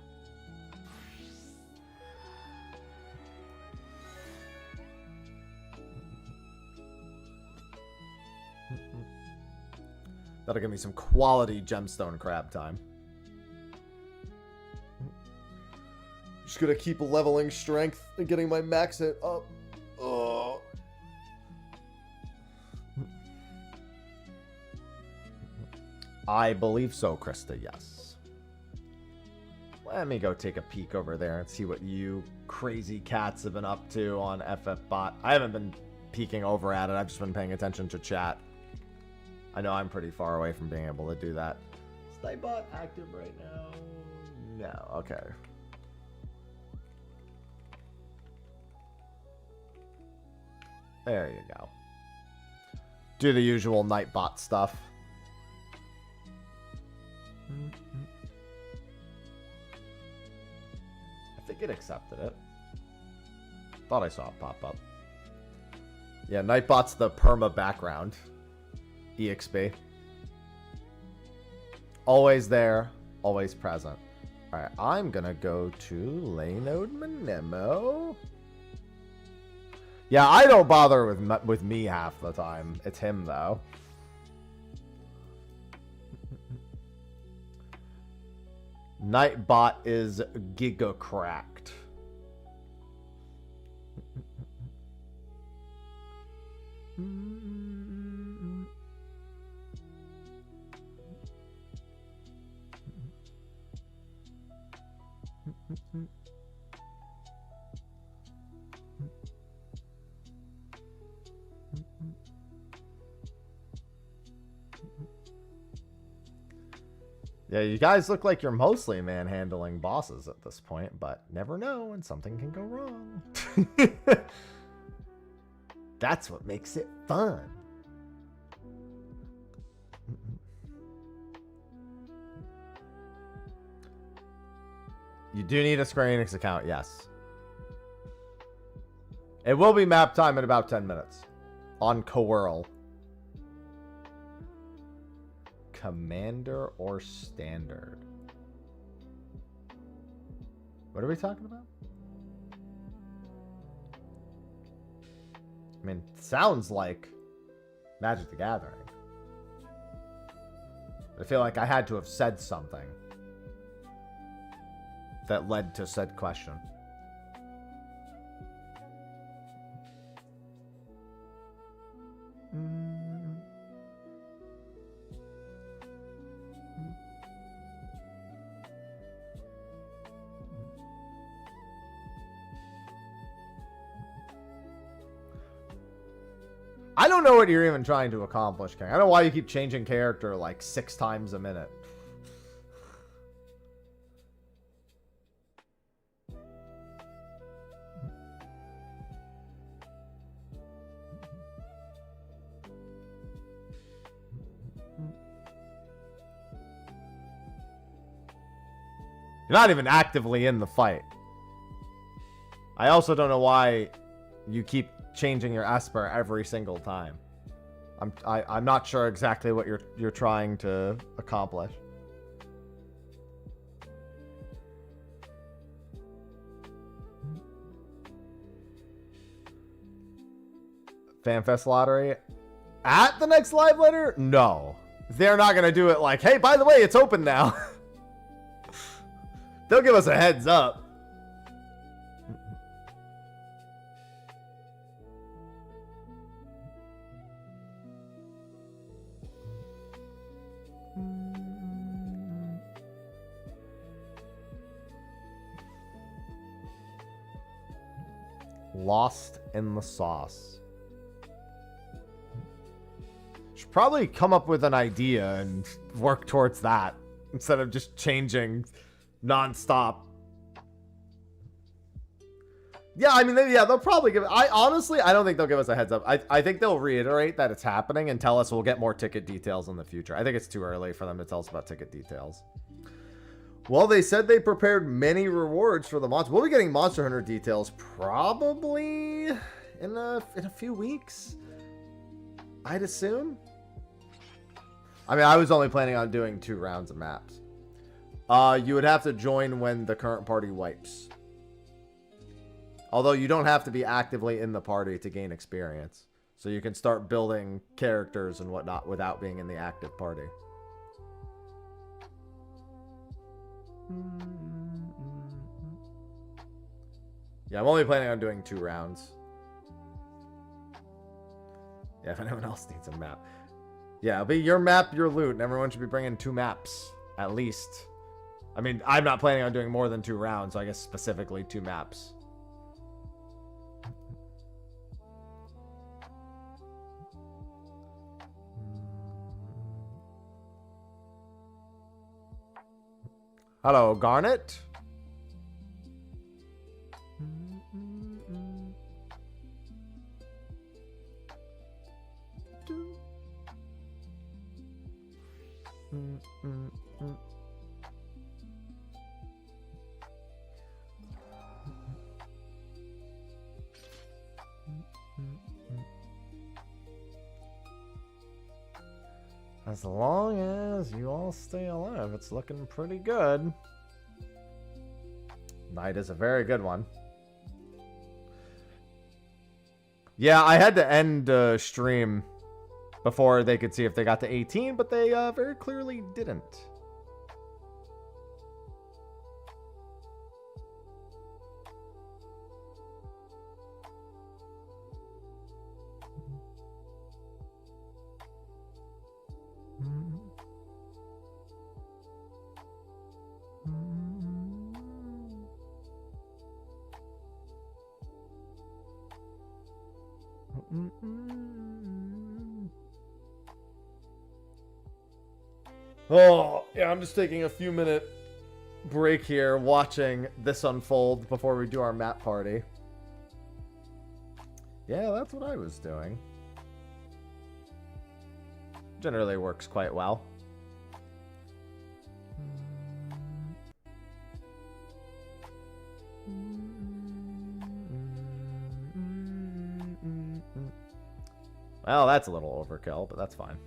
That'll give me some quality gemstone crab time. Just gonna keep leveling strength and getting my max hit up. Oh. I believe so, Krista, yes. Let me go take a peek over there and see what you crazy cats have been up to on FFBot. I haven't been peeking over at it. I've just been paying attention to chat. I know I'm pretty far away from being able to do that. Is Nightbot active right now? No. Okay. There you go. Do the usual Nightbot stuff. I think it accepted it. Thought I saw it pop up. Yeah, Nightbot's the perma background. EXP. Always there, always present. Alright, I'm gonna go to Laynode Manemo. Yeah, I don't bother with me half the time. It's him, though. Nightbot is giga cracked. Yeah, you guys look like you're mostly manhandling bosses at this point, but never know when something can go wrong. That's what makes it fun. You do need a Square Enix account, yes. It will be map time in about 10 minutes. On Coworld. Commander or standard? What are we talking about? I mean, sounds like Magic the Gathering. I feel like I had to have said something that led to said question. I don't know what you're even trying to accomplish, King. I don't know why you keep changing character like 6 times a minute. You're not even actively in the fight. I also don't know why you keep changing your Esper every single time. I'm not sure exactly what you're trying to accomplish. FanFest lottery at the next live letter? No, they're not gonna do it like, hey, by the way, it's open now. They'll give us a heads up. Lost in the sauce. Should probably come up with an idea and work towards that instead of just changing non-stop. Yeah, I mean, they'll probably give it. I don't think they'll give us a heads up. I think they'll reiterate that it's happening and tell us we'll get more ticket details in the future. I think it's too early for them to tell us about ticket details. Well, they said they prepared many rewards for the monster. We'll be getting Monster Hunter details probably in a few weeks, I'd assume. I mean, I was only planning on doing 2 rounds of maps. You would have to join when the current party wipes. Although you don't have to be actively in the party to gain experience. So you can start building characters and whatnot without being in the active party. Yeah, I'm only planning on doing 2 rounds. Yeah, if anyone else needs a map. Yeah, it'll be your map, your loot, and everyone should be bringing 2 maps, at least. I mean, I'm not planning on doing more than 2 rounds, so I guess specifically 2 maps. Hello, Garnet. As long as you all stay alive, it's looking pretty good. Night is a very good one. Yeah, I had to end stream before they could see if they got to 18, but they very clearly didn't. Oh, yeah, I'm just taking a few minute break here watching this unfold before we do our map party. Yeah, that's what I was doing. Generally works quite well. Well, that's a little overkill, but that's fine.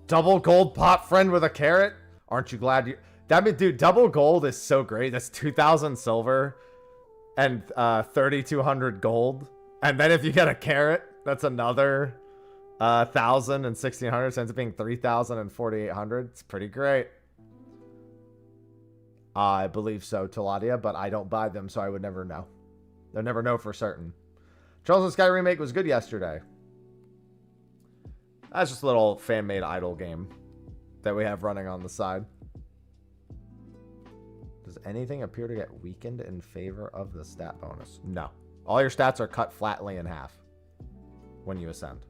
Double gold pot friend with a carrot? Aren't you glad you... That mean, dude, double gold is so great. That's 2,000 silver and 3,200 gold. And then if you get a carrot, that's another 1,000 and 1,600. So ends up being 3,000 and 4,800. It's pretty great. I believe so, Taladia, but I don't buy them, so I would never know. They'll never know for certain. Charles and Sky remake was good yesterday. That's just a little fan-made idle game that we have running on the side. Does anything appear to get weakened in favor of the stat bonus? No. All your stats are cut flatly in half when you ascend.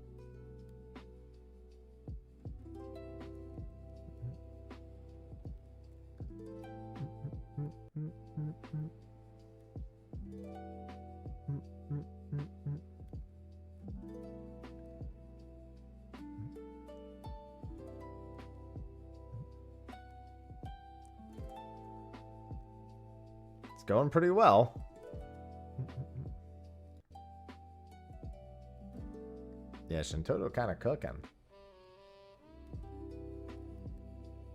It's going pretty well. Yeah, Shintoto kind of cooking.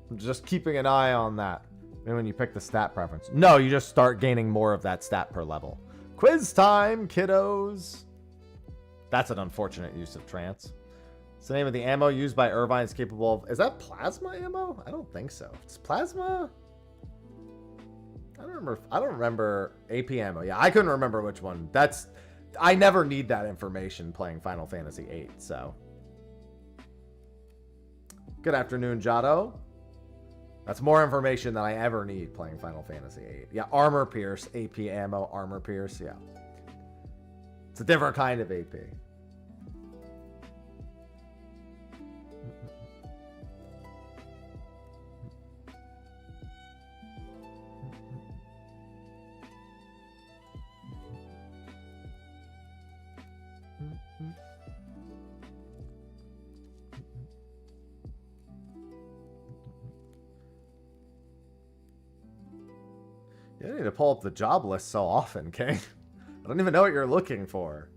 I'm just keeping an eye on that. And when you pick the stat preference. No, you just start gaining more of that stat per level. Quiz time, kiddos. That's an unfortunate use of trance. It's the name of the ammo used by Irvine's capable of... Is that plasma ammo? I don't think so. It's plasma? I don't remember AP ammo. Yeah, I couldn't remember which one. That's... I never need that information playing Final Fantasy VIII, so. Good afternoon, Jado. That's more information than I ever need playing Final Fantasy VIII. Yeah, Armor Pierce, AP ammo, Armor Pierce, yeah. It's a different kind of AP. You don't need to pull up the job list so often, King. I don't even know what you're looking for.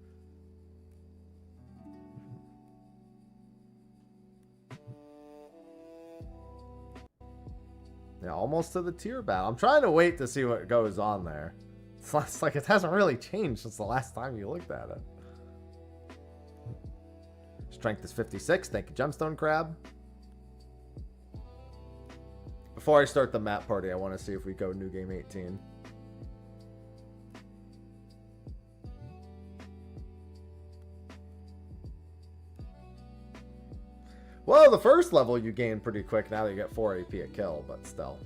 Yeah, almost to the tier battle. I'm trying to wait to see what goes on there. It's like it hasn't really changed since the last time you looked at it. Strength is 56. Thank you, Gemstone Crab. Before I start the map party, I want to see if we go New Game 18. Well, the first level you gain pretty quick now that you get 4 AP a kill, but still.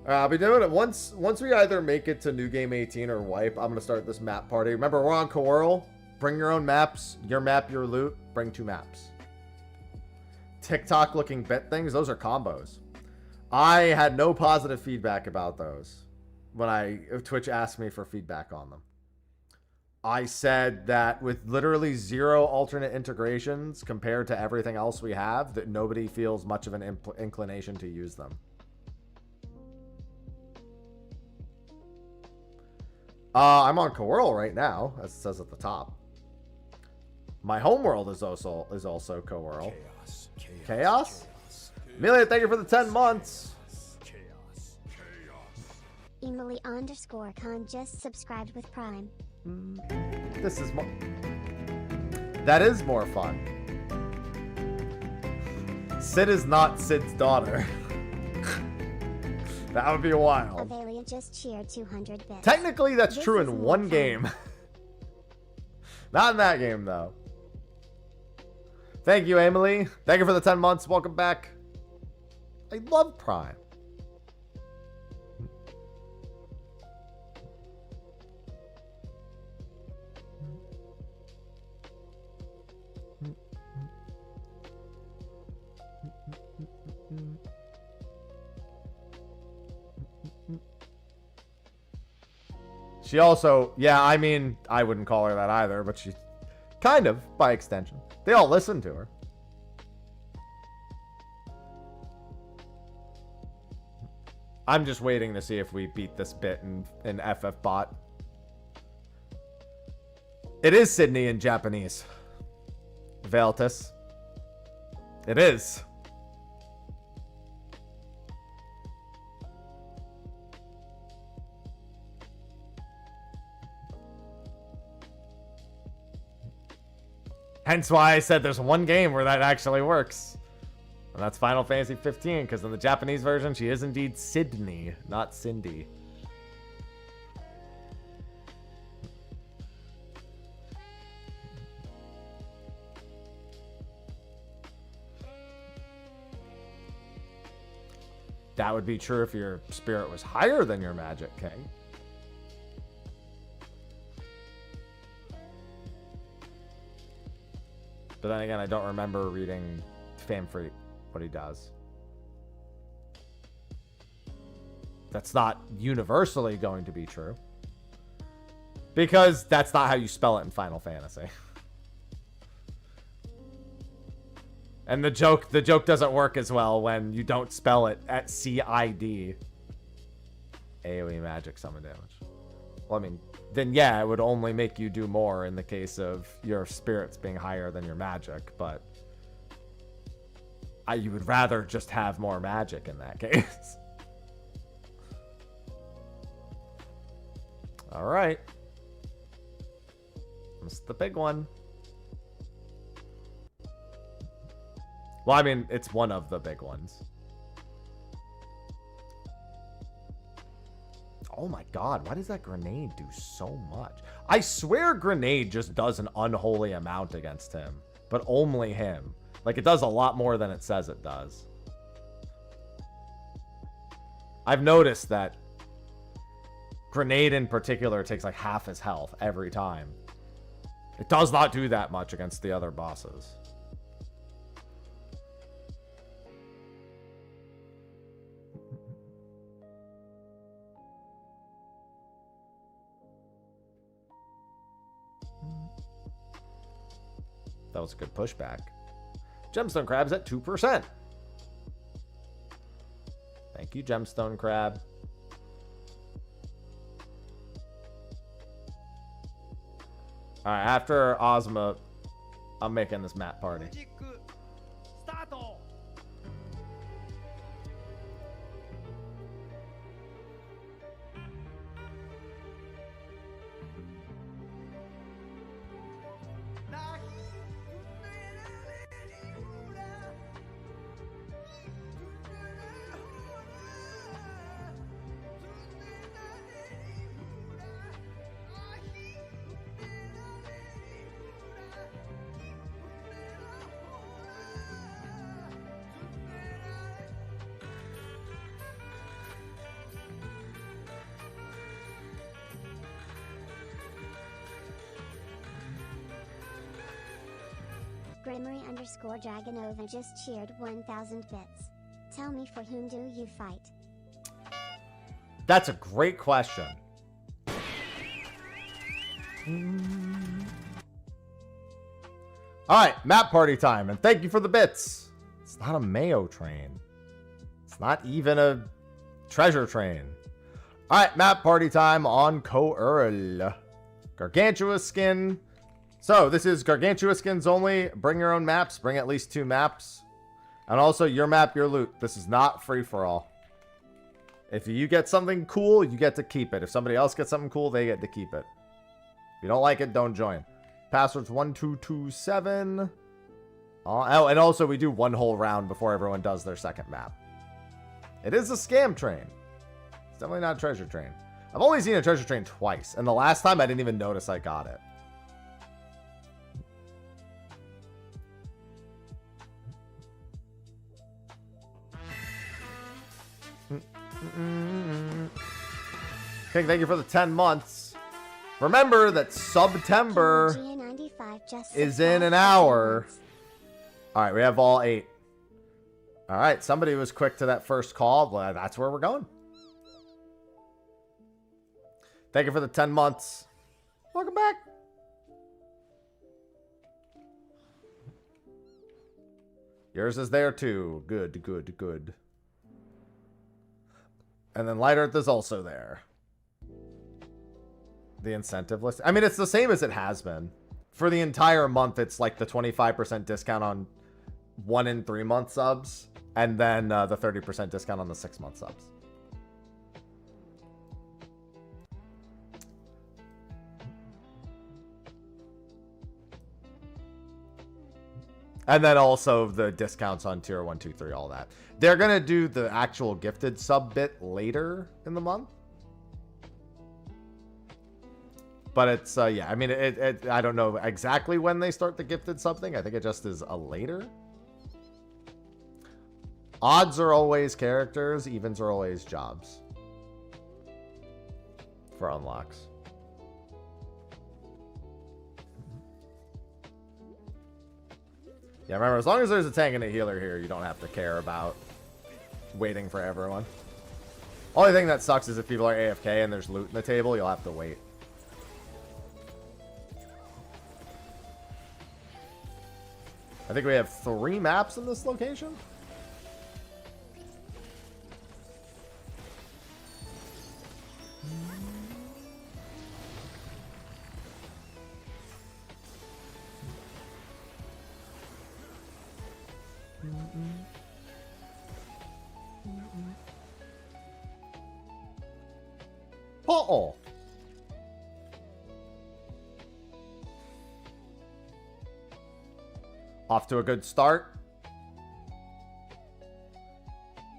I'll be doing it once we either make it to New Game 18 or wipe. I'm going to start this map party. Remember, we're on Coral. Bring your own maps. Your map, your loot. Bring 2 maps. TikTok looking bit things. Those are combos. I had no positive feedback about those when Twitch asked me for feedback on them. I said that with literally 0 alternate integrations compared to everything else we have, that nobody feels much of an inclination to use them. I'm on Coral right now, as it says at the top. My homeworld is also Coral. Chaos? Amelia, thank you for the 10 months.
Emily_Con just subscribed with Prime.
This is more... That is more fun. Sid is not Sid's daughter. That would be wild.
Avelia just cheered 200 bits.
Technically, that's
This
true
is
in
more
one
fun.
game. Not in that game, though. Thank you, Emily. Thank you for the 10 months. Welcome back. I love Prime. She also, yeah, I mean, I wouldn't call her that either, but she kind of, by extension. They all listen to her. I'm just waiting to see if we beat this bit in FF bot. It is Sydney in Japanese. Veltus. It is. Hence why I said there's one game where that actually works. And that's Final Fantasy 15, because in the Japanese version, she is indeed Sydney, not Cindy. that would be true if your spirit was higher than your magic king. But then again, I don't remember reading Famfreet, what he does. That's not universally going to be true. Because that's not how you spell it in Final Fantasy. And the joke doesn't work as well when you don't spell it at CID. AoE magic summon damage. Well, I mean, then yeah, it would only make you do more in the case of your spirits being higher than your magic, but you would rather just have more magic in that case. All right. That's the big one. Well, I mean, it's one of the big ones. Oh my god, why does that grenade do so much? I swear grenade just does an unholy amount against him, but only him. Like, it does a lot more than it says it does. I've noticed that grenade in particular takes like half his health every time. It does not do that much against the other bosses. That was a good pushback. Gemstone Crab's at 2%. Thank you, Gemstone Crab. Alright, after Ozma, I'm making this map party.
Grimory_Dragonova just cheered 1,000 bits. Tell me, for whom do you fight?
That's a great question. Alright, map party time, and thank you for the bits. It's not a Mayo train. It's not even a treasure train. Alright, map party time on Coeurl. Gargantua skin. So, this is Gargantua skins only. Bring your own maps. Bring at least 2 maps. And also, your map, your loot. This is not free-for-all. If you get something cool, you get to keep it. If somebody else gets something cool, they get to keep it. If you don't like it, don't join. Password's 1227. Oh, and also, we do one whole round before everyone does their second map. It is a scam train. It's definitely not a treasure train. I've only seen a treasure train twice. And the last time, I didn't even notice I got it. King, thank you for the 10 months. Remember that September is in an hour. Alright, we have all 8. Alright, somebody was quick to that first call. Well, that's where we're going. Thank you for the 10 months. Welcome back. Yours is there too. Good, good, good. And then Light Earth is also there. The incentive list. I mean, it's the same as it has been. For the entire month, it's like the 25% discount on 1 and 3 month subs. And then the 30% discount on the 6 month subs. And then also the discounts on tier 1, 2, 3, all that. They're going to do the actual gifted sub bit later in the month. But it's, yeah, I mean, I don't know exactly when they start the gifted sub thing. I think it just is a later. Odds are always characters, evens are always jobs. For unlocks. Yeah, remember, as long as there's a tank and a healer here, you don't have to care about waiting for everyone. Only thing that sucks is if people are AFK and there's loot in the table, you'll have to wait. I think we have 3 maps in this location. Uh-oh. Off to a good start.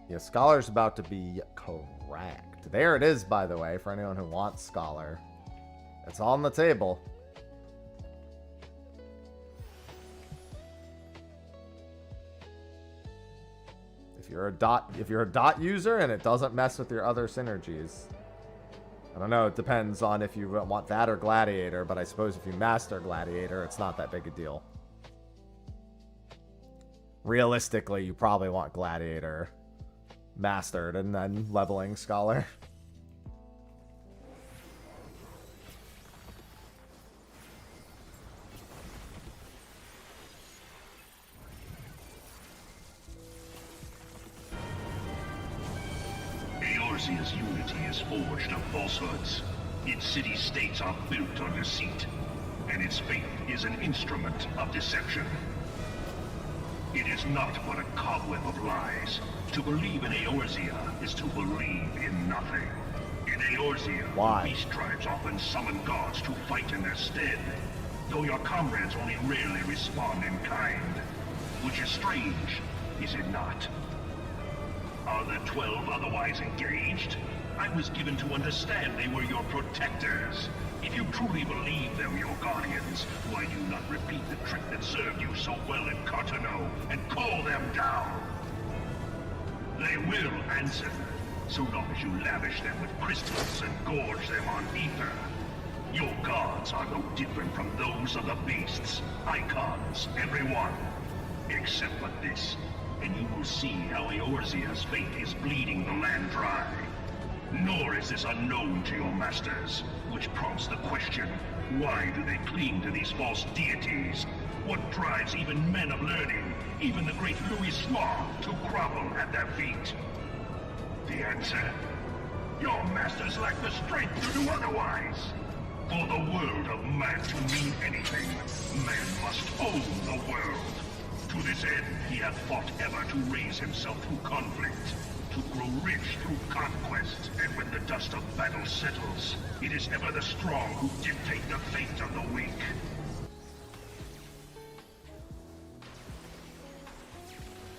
Yeah, Scholar's about to be correct. There it is, by the way, for anyone who wants Scholar. It's on the table. If you're a dot user and it doesn't mess with your other synergies. I don't know, it depends on if you want that or Gladiator, but I suppose if you master Gladiator, it's not that big a deal. Realistically, you probably want Gladiator mastered and then leveling Scholar.
Eorzea's unity is forged of falsehoods. Its city-states are built on deceit, and its faith is an instrument of deception. It is not but a cobweb of lies. To believe in Eorzea is to believe in nothing. In Eorzea,
Why?
beast tribes often summon gods to fight in their stead, though your comrades only rarely respond in kind. Which is strange, is it not? Are the 12 otherwise engaged? I was given to understand they were your protectors. If you truly believe them your guardians, why do you not repeat the trick that served you so well in Cartano and call them down? They will answer, so long as you lavish them with crystals and gorge them on ether. Your gods are no different from those of the beasts. Icons, every one. Except for this, and you will see how Eorzea's fate is bleeding the land dry. Nor is this unknown to your masters, which prompts the question, why do they cling to these false deities? What drives even men of learning, even the great Louis Swan, to grovel at their feet? The answer? Your masters lack the strength to do otherwise. For the world of man to mean anything, man must own the world. To this end, he hath fought ever to raise himself through conflict, to grow rich through conquest, and when the dust of battle settles, it is ever the strong who dictate the fate of the weak.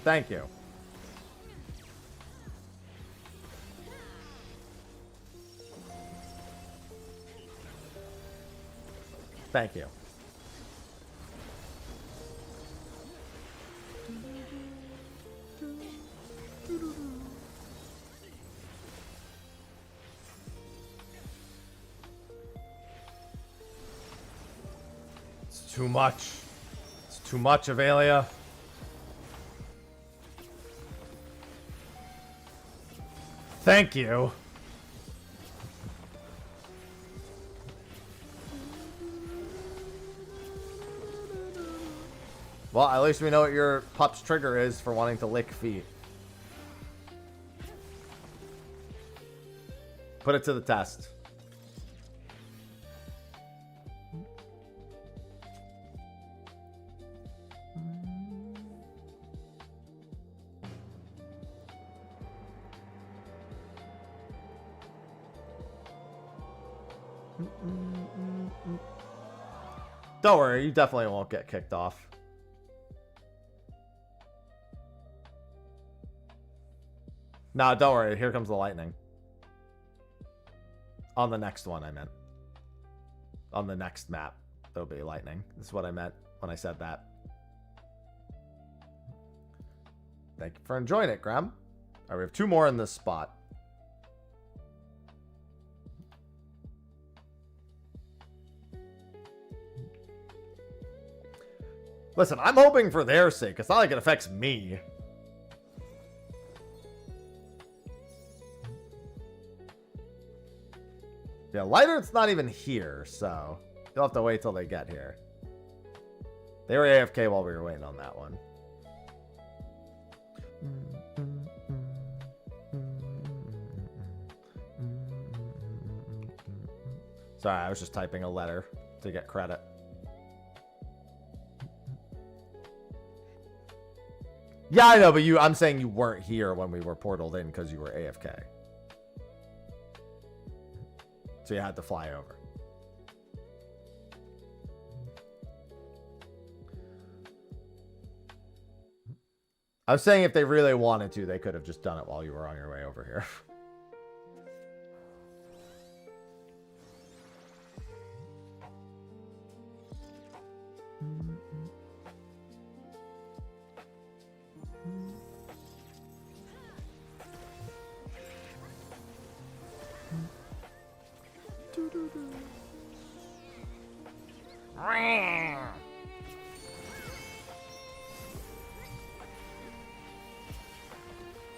Thank you. Thank you. It's too much. It's too much, Avelia. Thank you. Well, at least we know what your pup's trigger is for wanting to lick feet. Put it to the test. Don't worry, you definitely won't get kicked off. Nah, don't worry. Here comes the lightning. On the next one, I meant. On the next map, there'll be lightning. That's what I meant when I said that. Thank you for enjoying it, Graham. All right, we have 2 more in this spot. Listen, I'm hoping for their sake. It's not like it affects me. Yeah, Lighter's not even here, so you'll have to wait till they get here. They were AFK while we were waiting on that one. Sorry, I was just typing a letter to get credit. Yeah, I know, but I'm saying you weren't here when we were portaled in because you were AFK. So you had to fly over. I was saying if they really wanted to, they could have just done it while you were on your way over here.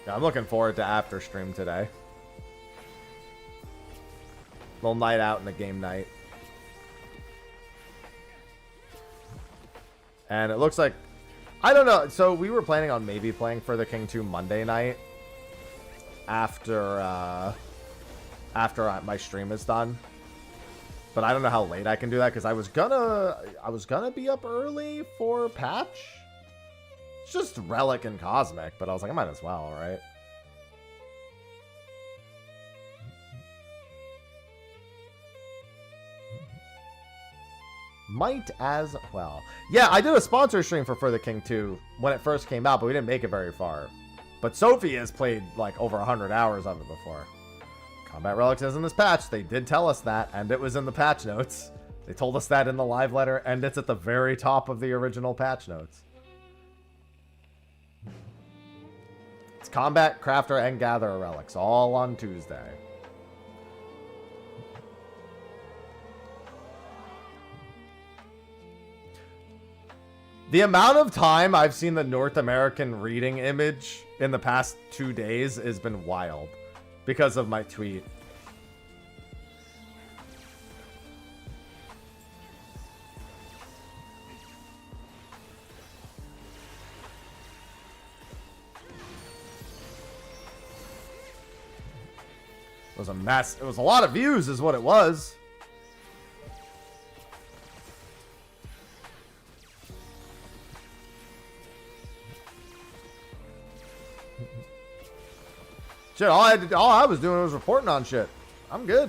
Yeah, I'm looking forward to after stream today. Little night out and a game night. And it looks like, I don't know. So we were planning on maybe playing for the King 2 Monday night after my stream is done. But I don't know how late I can do that because I was gonna be up early for patch. It's just Relic and Cosmic, but I was like, I might as well, right? Might as well. Yeah, I did a sponsor stream for the King 2 when it first came out, but we didn't make it very far. But Sophie has played like over 100 hours of it before. Combat Relics is in this patch. They did tell us that, and it was in the patch notes. They told us that in the live letter, and it's at the very top of the original patch notes. It's Combat, Crafter, and Gatherer Relics, all on Tuesday. The amount of time I've seen the North American reading image in the past 2 days has been wild because of my tweet. It was a mess. It was a lot of views is what it was. Shit, all I was doing was reporting on shit. I'm good.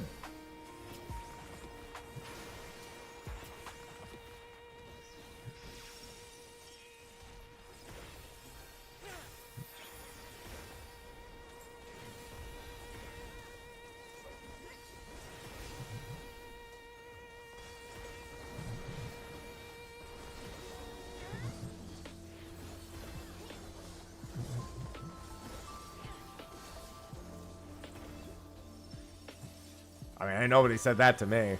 I mean, ain't nobody said that to me.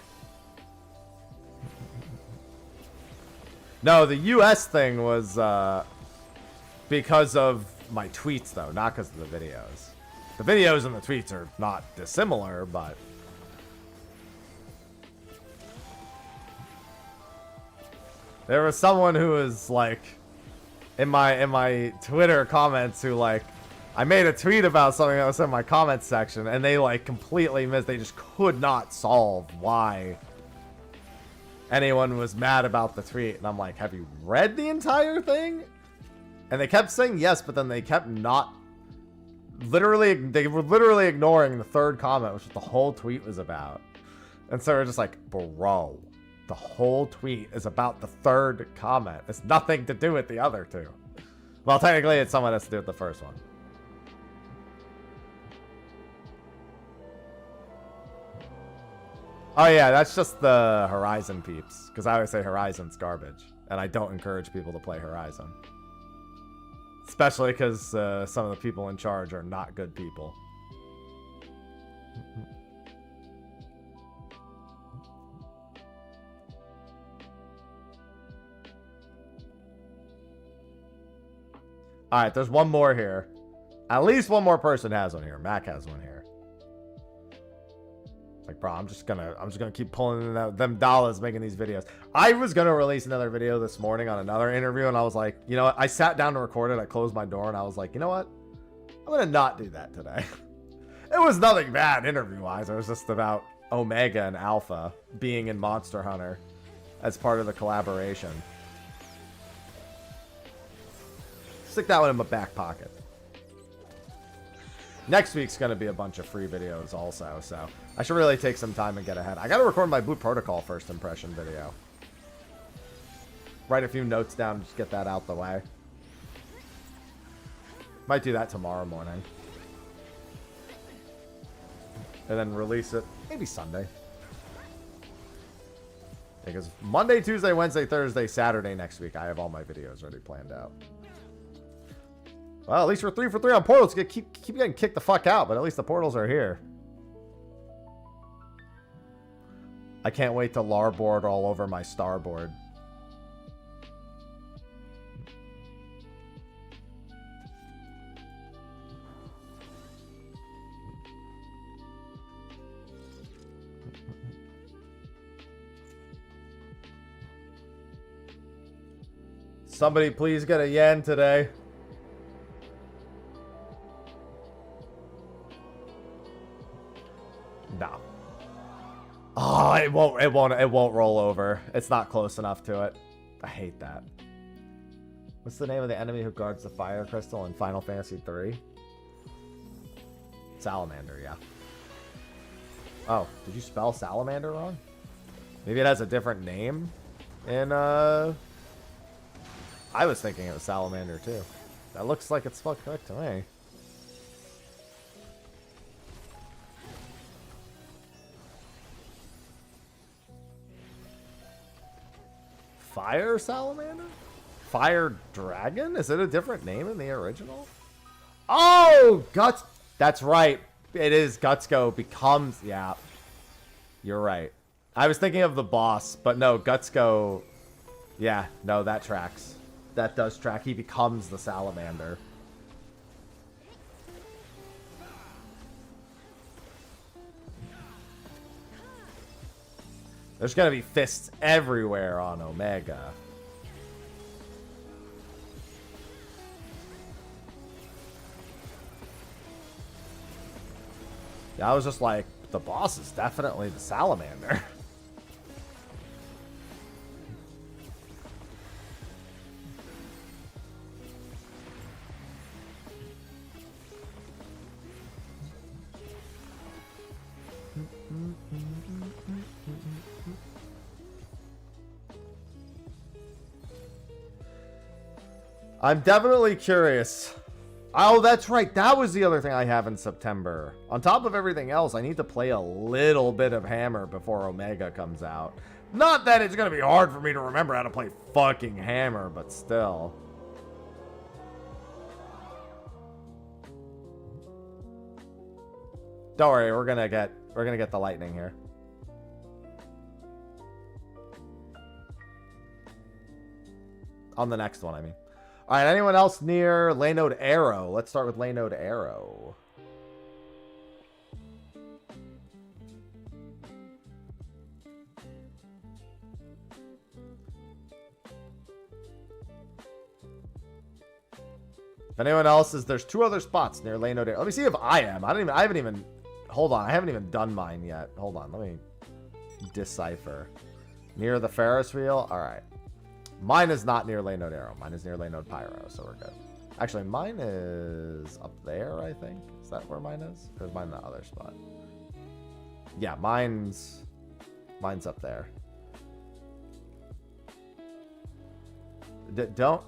No, the US thing was because of my tweets, though, not because of the videos. The videos and the tweets are not dissimilar, but... There was someone who was, like, in my Twitter comments who, like, I made a tweet about something that was in my comments section, and they, like, completely missed. They just could not solve why anyone was mad about the tweet. And I'm like, have you read the entire thing? And they kept saying yes, but then they kept not... they were literally ignoring the third comment, which the whole tweet was about. And so we're just like, bro, the whole tweet is about the third comment. It's nothing to do with the other two. Well, technically, it's somewhat has to do with the first one. Oh yeah, that's just the Horizon peeps. Because I always say Horizon's garbage. And I don't encourage people to play Horizon. Especially because some of the people in charge are not good people. Alright, there's one more here. At least one more person has one here. Mac has one here. Like, bro, I'm just gonna keep pulling in them dollars making these videos. I was gonna release another video this morning on another interview, and I was like, you know what? I sat down to record it. I closed my door, and I was like, you know what? I'm gonna not do that today. It was nothing bad interview-wise. It was just about Omega and Alpha being in Monster Hunter as part of the collaboration. Stick that one in my back pocket. Next week's going to be a bunch of free videos also, so I should really take some time and get ahead. I got to record my Blue Protocol first impression video. Write a few notes down, just get that out the way. Might do that tomorrow morning. And then release it maybe Sunday. Because Monday, Tuesday, Wednesday, Thursday, Saturday next week, I have all my videos already planned out. Well, at least we're 3 for 3 on portals. Keep getting kicked the fuck out, but at least the portals are here. I can't wait to larboard all over my starboard. Somebody please get a yen today. No. Oh, it won't roll over. It's not close enough to it. I hate that. What's the name of the enemy who guards the fire crystal in Final Fantasy 3? Salamander, yeah. Oh, did you spell salamander wrong? Maybe it has a different name in I was thinking it was salamander too. That looks like it's fucked up to me. Fire salamander? Fire dragon? Is it a different name in the original? Oh, Guts. That's right. It is. Gutsko becomes. Yeah. You're right. I was thinking of the boss, but no, Gutsko. Yeah, no, that tracks. That does track. He becomes the salamander. There's gonna be fists everywhere on Omega. Yeah, I was just like, the boss is definitely the salamander. I'm definitely curious. Oh, that's right. That was the other thing I have in September. On top of everything else, I need to play a little bit of Hammer before Omega comes out. Not that it's going to be hard for me to remember how to play fucking Hammer, but still. Don't worry, we're gonna get the lightning here. On the next one, I mean. All right, anyone else near Laynode Arrow? Let's start with Laynode Arrow. If anyone else is, there's 2 other spots near Laynode Arrow. Let me see if I am. I haven't even, hold on. I haven't even done mine yet. Hold on, let me decipher. Near the Ferris wheel? All right. Mine is not near Laynode Arrow. Mine is near Laynode Pyro, so we're good. Actually, mine is up there, I think. Is that where mine is? Or is mine the other spot? Yeah, mine's up there. Don't.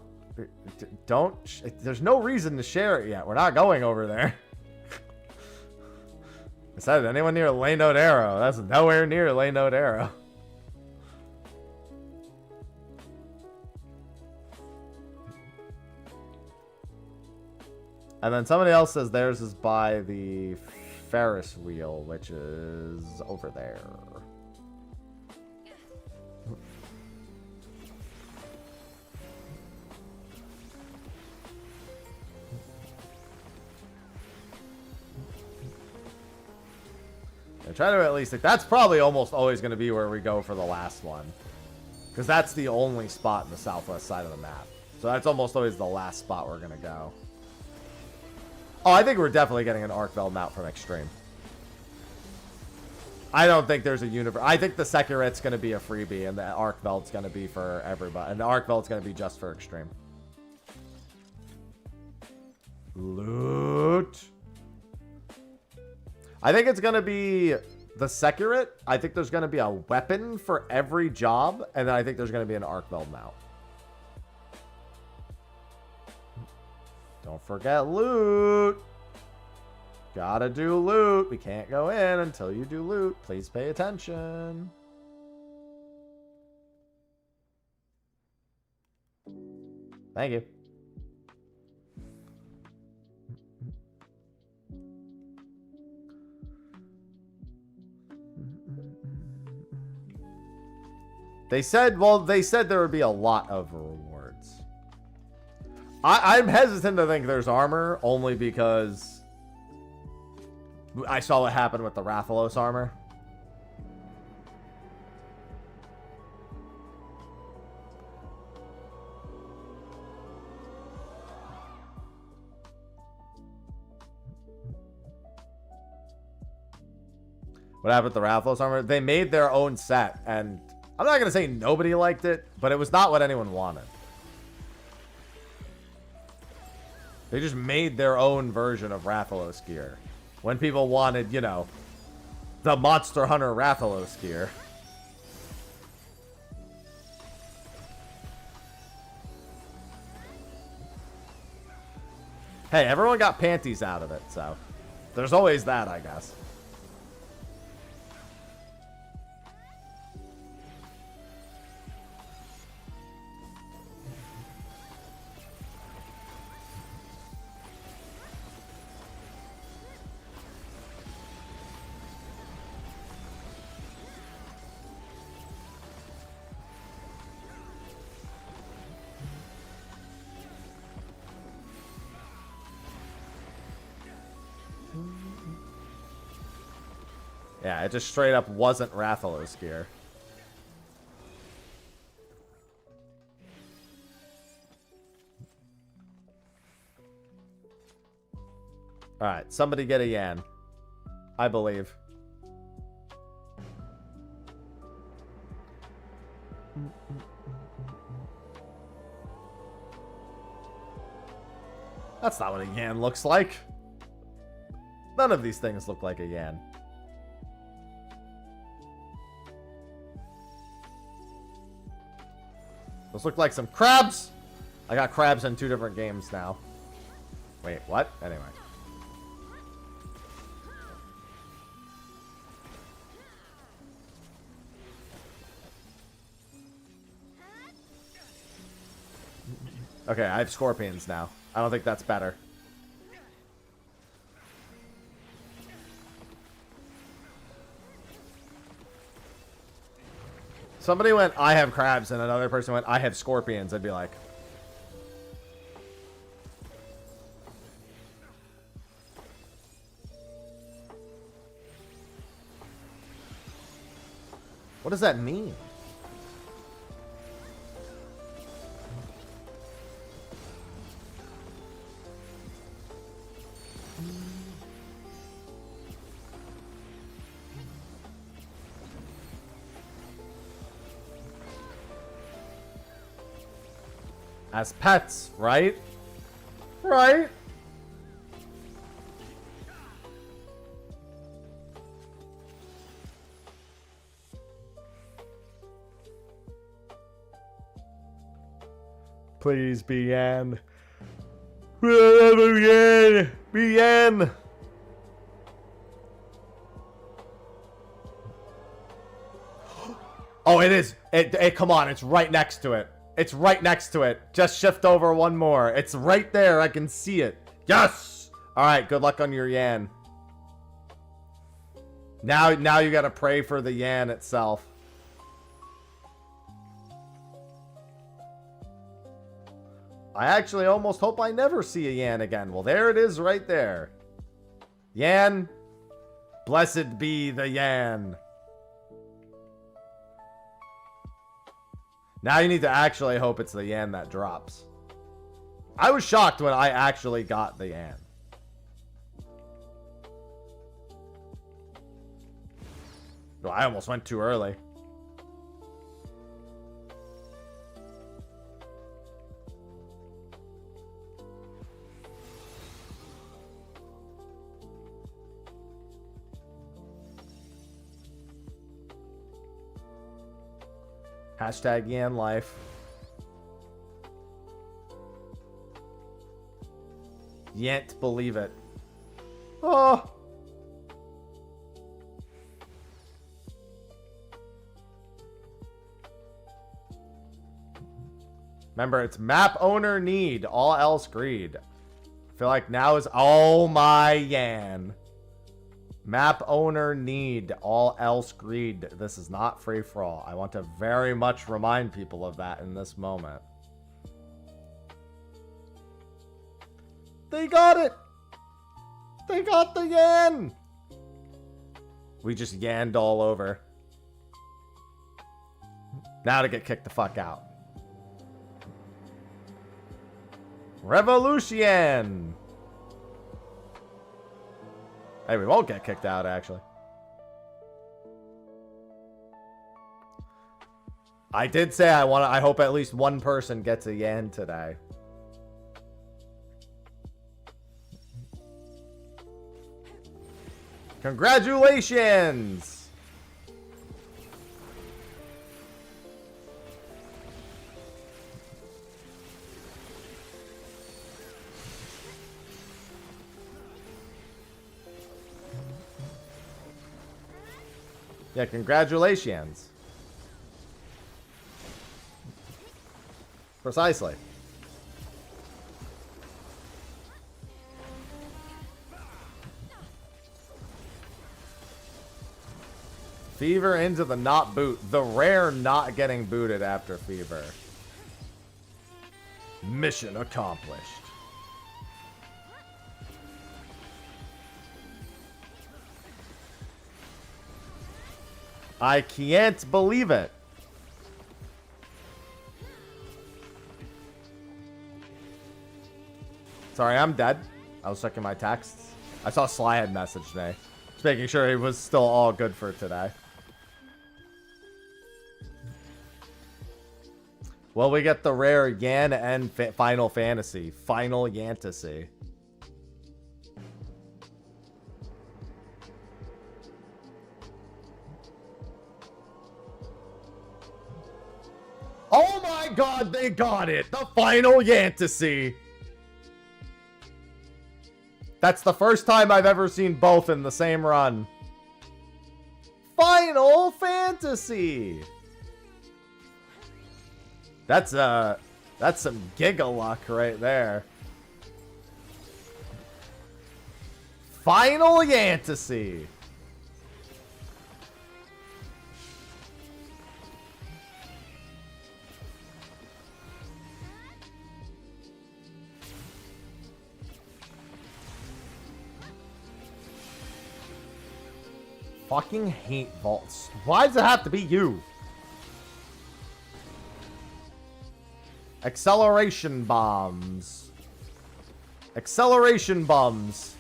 There's no reason to share it yet. We're not going over there. I said, anyone near Laynode Arrow? That's nowhere near Laynode Arrow. And then somebody else says theirs is by the Ferris wheel, which is over there. Try to at least, like, that's probably almost always going to be where we go for the last one. Because that's the only spot in the southwest side of the map. So that's almost always the last spot we're going to go. Oh, I think we're definitely getting an Arcveld mount from Extreme. I don't think there's a universe. I think the Securit's going to be a freebie, and the Arcveld's going to be for everybody. And the Arcveld's going to be just for Extreme. Loot. I think it's going to be the Securit. I think there's going to be a weapon for every job. And then I think there's going to be an Arcveld mount. Don't forget loot. Gotta do loot. We can't go in until you do loot. Please pay attention. Thank you. They said, well, they said there would be a lot of rewards. I'm hesitant to think there's armor, only because I saw what happened with the Rathalos armor. What happened with the Rathalos armor? They made their own set, and I'm not going to say nobody liked it, but it was not what anyone wanted. They just made their own version of Rathalos gear. When people wanted, you know, the Monster Hunter Rathalos gear. Hey, everyone got panties out of it, so there's always that, I guess. Yeah, it just straight up wasn't Rathalos gear. Alright, somebody get a Yan. I believe. That's not what a Yan looks like. None of these things look like a Yan. Those look like some crabs. I got crabs in 2 different games now. Wait, what? Anyway. Okay, I have scorpions now. I don't think that's better. Somebody went, I have crabs, and another person went, I have scorpions. I'd be like, what does that mean? As pets, right? Right? Please be Yan. Be Yan. Oh, it is. Come on, it's right next to it. It's right next to it. Just shift over one more. It's right there. I can see it. Yes! Alright, good luck on your yan. Now you gotta pray for the yan itself. I actually almost hope I never see a yan again. Well, there it is right there. Yan. Blessed be the yan. Now you need to actually hope it's the yan that drops. I was shocked when I actually got the yan. Well, I almost went too early. Hashtag Yan Life. Yet believe it. Oh. Remember, it's map owner need, all else greed. I feel like now is, oh my yan. Map owner need, all else greed. This is not free for all. I want to very much remind people of that in this moment. They got it! They got the yan! We just yanned all over. Now to get kicked the fuck out. Revolution! Hey, we won't get kicked out, actually. I did say I hope at least one person gets a yan today. Congratulations! Yeah, congratulations. Precisely. Fever into the not boot. The rare not getting booted after Fever. Mission accomplished. I can't believe it. Sorry, I'm dead. I was checking my texts. I saw Sly had messaged me. Just making sure he was still all good for today. Well, we get the rare Yan and Final Fantasy. Final Yantasy. Oh my god, they got it! The Final Yantasy! That's the first time I've ever seen both in the same run. Final Fantasy! That's some giga luck right there. Final Yantasy! Fucking hate vaults. Why does it have to be you? Acceleration bombs. Acceleration bombs.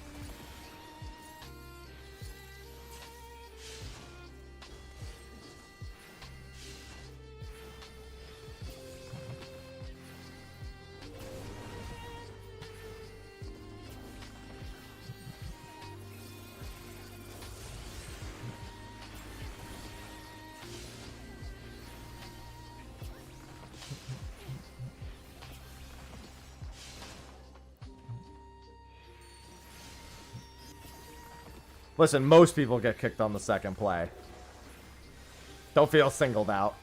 Listen, most people get kicked on the second play. Don't feel singled out.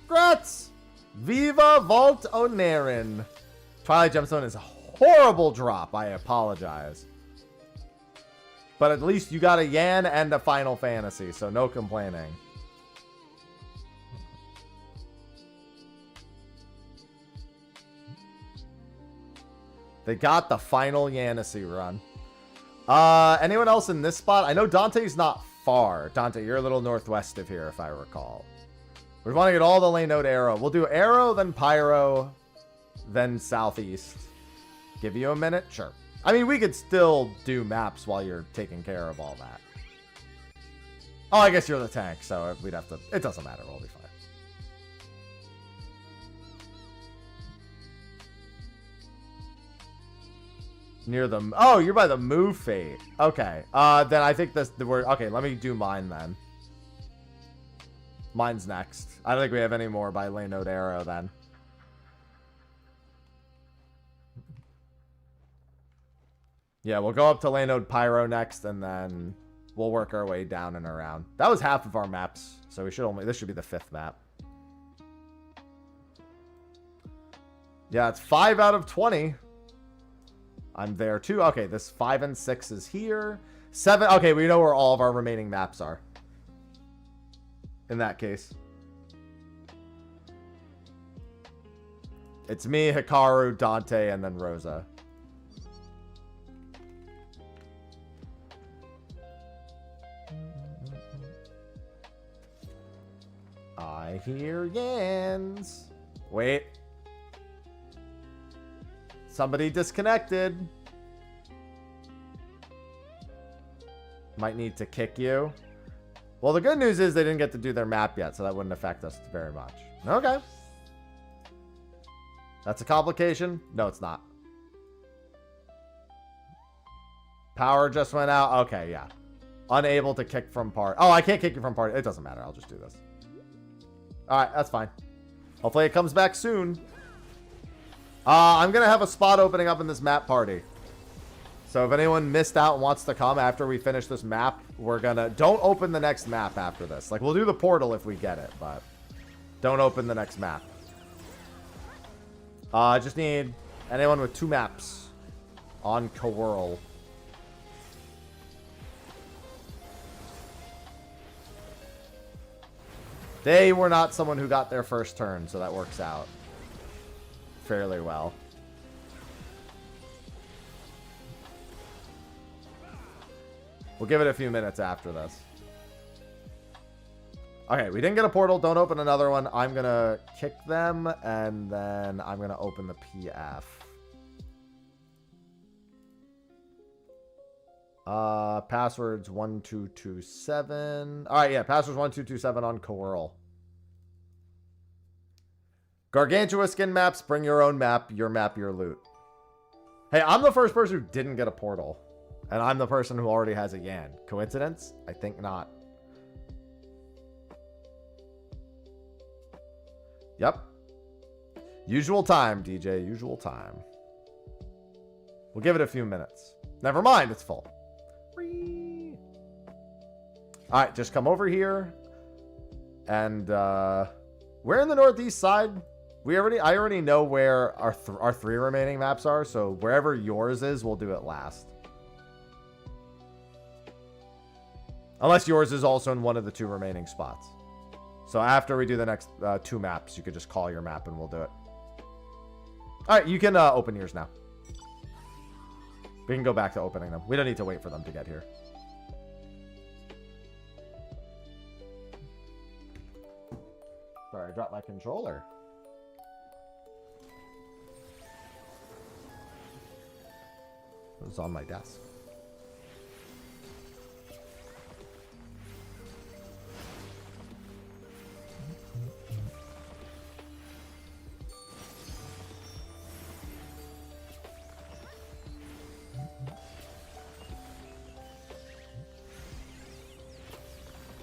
Grats! Viva Vault Onerin. Twilight Gemstone is a horrible drop. I apologize. But at least you got a Yan and a Final Fantasy, so no complaining. They got the final Yanisy run. Anyone else in this spot? I know Dante's not far. Dante, you're a little northwest of here, if I recall. We want to get all the lane node arrow. We'll do arrow, then pyro, then southeast. Give you a minute? Sure. I mean, we could still do maps while you're taking care of all that. Oh, I guess you're the tank, so we'd have to... It doesn't matter. We'll be fine. Near the... Oh, you're by the move fate. Okay. Then I think this... Okay, let me do mine then. Mine's next. I don't think we have any more by lane node arrow then. Yeah, we'll go up to lane node pyro next, and then we'll work our way down and around. That was half of our maps, so we should only... This should be the 5th map. Yeah, it's 5 out of 20. I'm there too. Okay, this 5 and 6 is here. 7. Okay, we know where all of our remaining maps are. In that case. It's me, Hikaru, Dante, and then Rosa. I hear Yans. Wait. Somebody disconnected. Might need to kick you. Well, the good news is they didn't get to do their map yet, so that wouldn't affect us very much. Okay. That's a complication? No, it's not. Power just went out. Okay, yeah. Unable to kick from part. Oh, I can't kick you from part. It doesn't matter. I'll just do this. Alright, that's fine. Hopefully it comes back soon. I'm going to have a spot opening up in this map party. So if anyone missed out and wants to come after we finish this map, we're going to... Don't open the next map after this. Like, we'll do the portal if we get it, but don't open the next map. I just need anyone with 2 maps on Kowurl. They were not someone who got their first turn, so that works out fairly well. We'll give it a few minutes after this. Okay, we didn't get a portal. Don't open another one. I'm going to kick them, and then I'm going to open the PF. Passwords 1227. All right, yeah, passwords 1227 on Kowurl. Gargantua skin maps. Bring your own map, your loot. Hey, I'm the first person who didn't get a portal. And I'm the person who already has a Yan. Coincidence? I think not. Yep. Usual time, DJ. Usual time. We'll give it a few minutes. Never mind, it's full. Alright, just come over here. And, we're in the northeast side. I already know where our 3 remaining maps are, so wherever yours is, we'll do it last. Unless yours is also in one of the 2 remaining spots. So after we do the next 2 maps, you could just call your map and we'll do it. Alright, you can open yours now. We can go back to opening them. We don't need to wait for them to get here. Sorry, I dropped my controller. It was on my desk.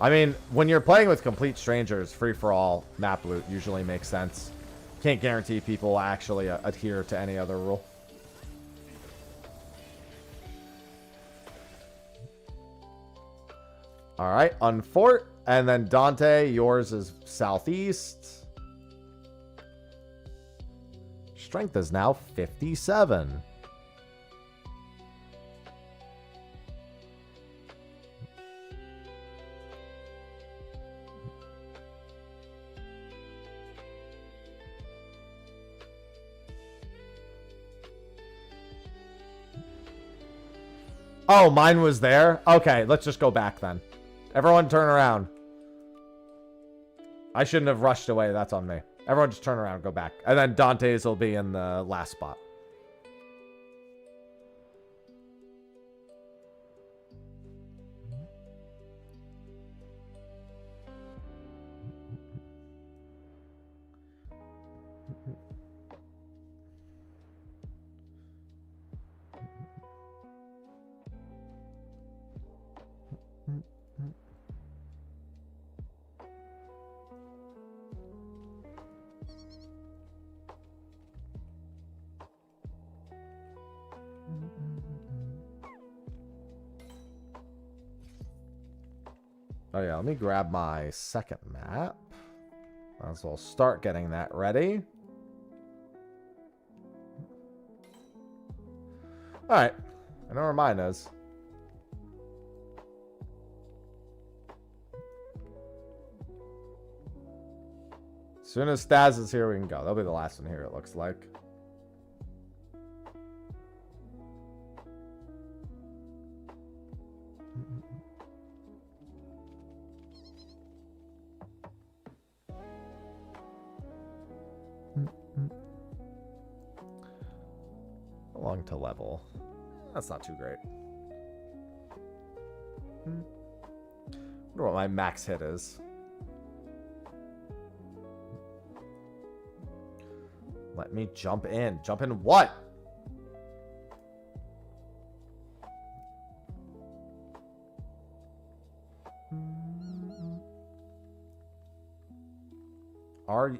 I mean, when you're playing with complete strangers, free-for-all map loot usually makes sense. Can't guarantee people actually adhere to any other rule. All right, unfort. And then Dante, yours is southeast. Strength is now 57. Oh, mine was there? Okay, let's just go back then. Everyone turn around. I shouldn't have rushed away. That's on me. Everyone just turn around, go back. And then Dante's will be in the last spot. Oh yeah, let me grab my second map. Might as well start getting that ready. Alright. I know where mine is. As soon as Staz is here, we can go. That'll be the last one here, it looks like. Long to level. That's not too great. Wonder what my max hit is. Let me jump in. Jump in what?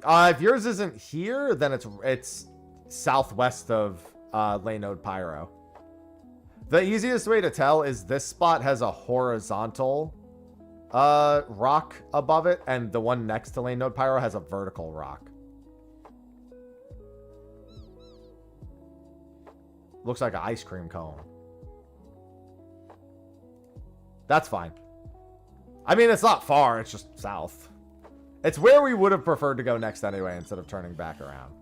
If yours isn't here, then it's southwest of Lanode Pyro. The easiest way to tell is this spot has a horizontal rock above it, and the one next to Lanode Pyro has a vertical rock. Looks like an ice cream cone. That's fine. I mean, it's not far, it's just south. It's where we would have preferred to go next anyway, instead of turning back around.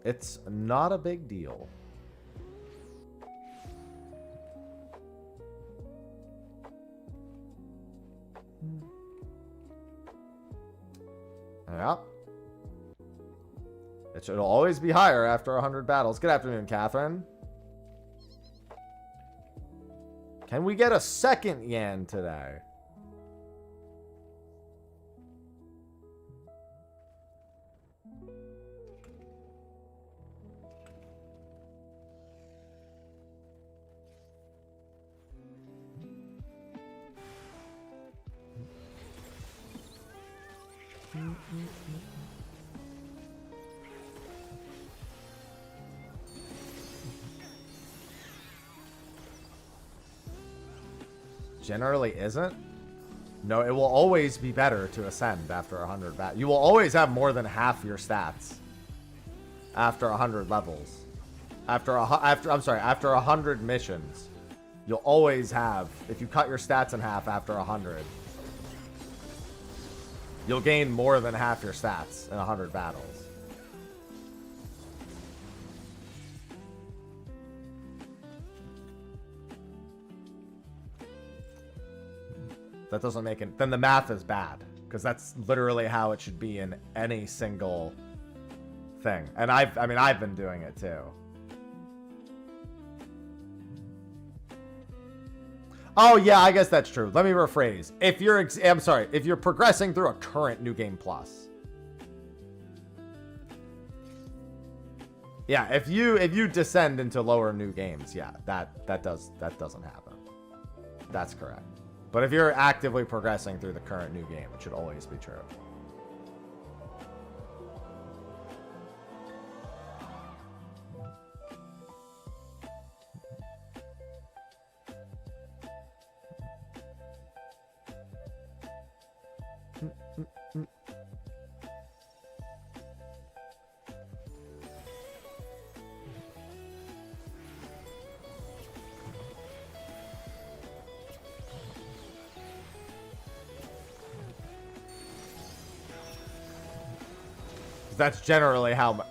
It's not a big deal. Yeah. It should always be higher after 100 battles. Good afternoon, Catherine. Can we get a second Yan today? Generally isn't. No, it will always be better to ascend after 100 battles. You will always have more than half your stats after 100 levels. After 100 missions, you'll always have, if you cut your stats in half after 100, you'll gain more than half your stats in 100 battles. That doesn't make it. Then the math is bad, because that's literally how it should be in any single thing. And I've been doing it too. Oh yeah, I guess that's true. Let me rephrase. If you're progressing through a current New Game Plus. Yeah, if you descend into lower new games, yeah, that doesn't happen. That's correct. But if you're actively progressing through the current new game, it should always be true. That's generally how...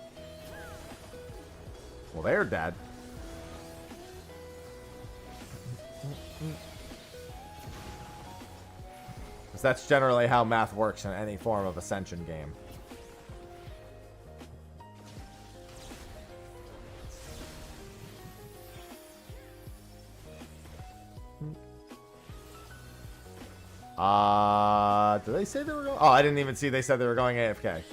Well, they're dead. That's generally how math works in any form of Ascension game. Did they say they were going? Oh, I didn't even see they said they were going AFK.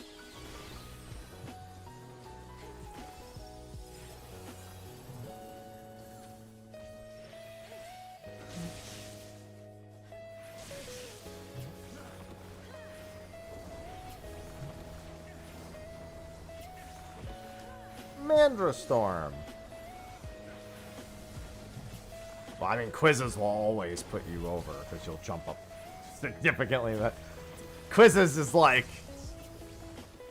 Storm. Well, I mean, quizzes will always put you over because you'll jump up significantly. But quizzes is like,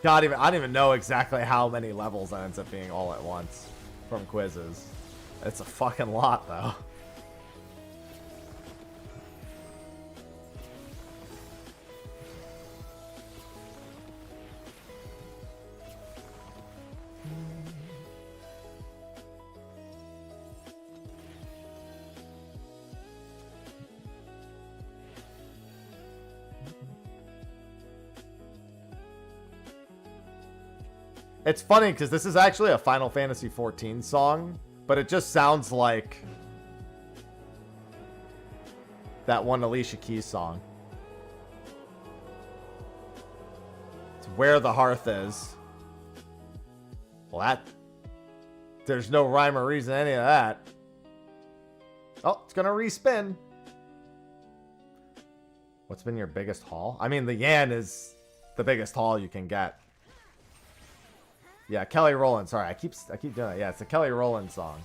I don't even know exactly how many levels that ends up being all at once from quizzes. It's a fucking lot, though. It's funny because this is actually a Final Fantasy XIV song, but it just sounds like that one Alicia Keys song. It's Where the Hearth Is. Well, there's no rhyme or reason to any of that. Oh, it's gonna respin. What's been your biggest haul? I mean, the Yan is the biggest haul you can get. Yeah, Kelly Rowland. Sorry, I keep doing it. Yeah, it's a Kelly Rowland song.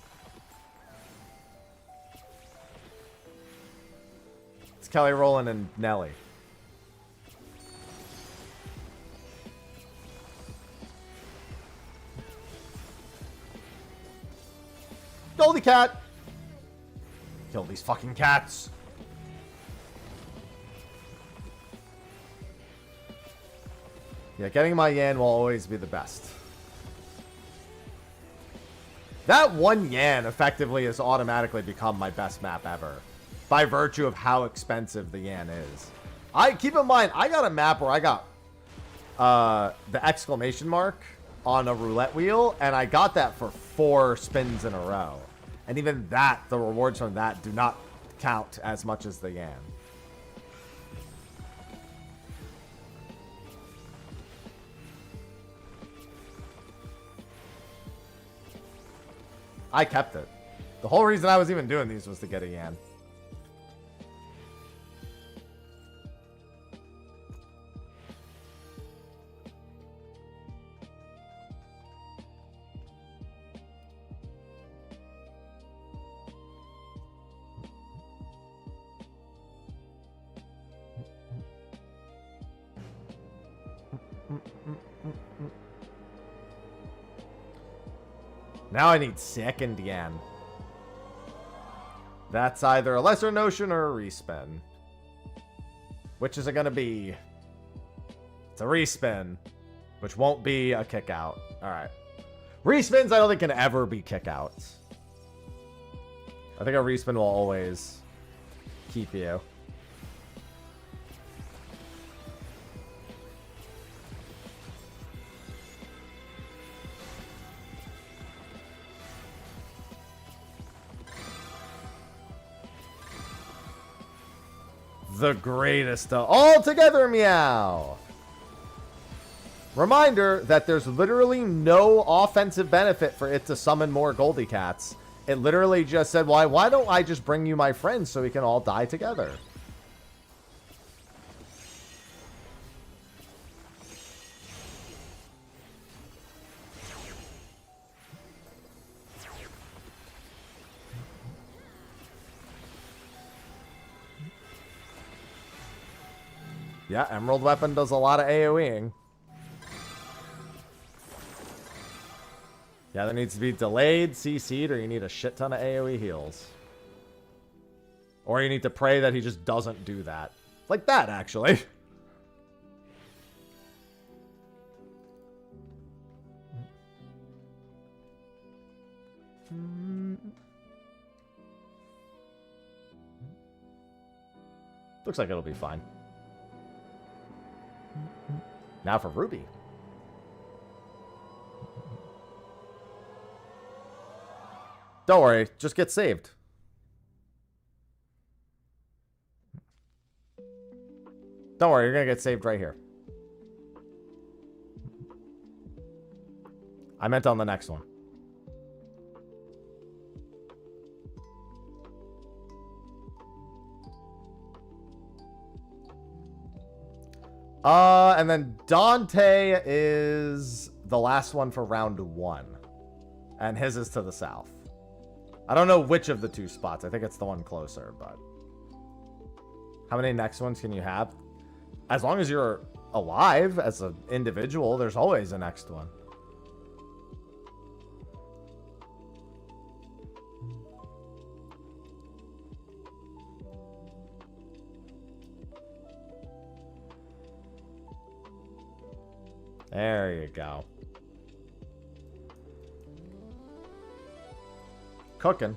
It's Kelly Rowland and Nelly. Goldie cat. Kill these fucking cats. Yeah, getting my Yan will always be the best. That one Yan effectively has automatically become my best map ever, by virtue of how expensive the Yan is. Keep in mind, I got a map where I got the exclamation mark on a roulette wheel, and I got that for 4 spins in a row. And even that, the rewards from that do not count as much as the Yan. I kept it. The whole reason I was even doing these was to get a Yan. Now I need second Yan. That's either a lesser notion or a respin. Which is it gonna be? It's a respin, which won't be a kick out. Alright. Respins I don't think can ever be kick outs. I think a respin will always keep you. The greatest of all together, meow. Reminder that there's literally no offensive benefit for it to summon more Goldie Cats. It literally just said, why don't I just bring you my friends so we can all die together? Yeah, Emerald Weapon does a lot of AoEing. Yeah, there needs to be delayed, CC'd, or you need a shit ton of AoE heals. Or you need to pray that he just doesn't do that. Like that, actually. Looks like it'll be fine. Now for Ruby. Don't worry, just get saved. Don't worry, you're gonna get saved right here. I meant on the next one. And then Dante is the last one for round 1. And his is to the south. I don't know which of the 2 spots. I think it's the one closer, but... How many next ones can you have? As long as you're alive as an individual, there's always a next one. There you go. Cooking.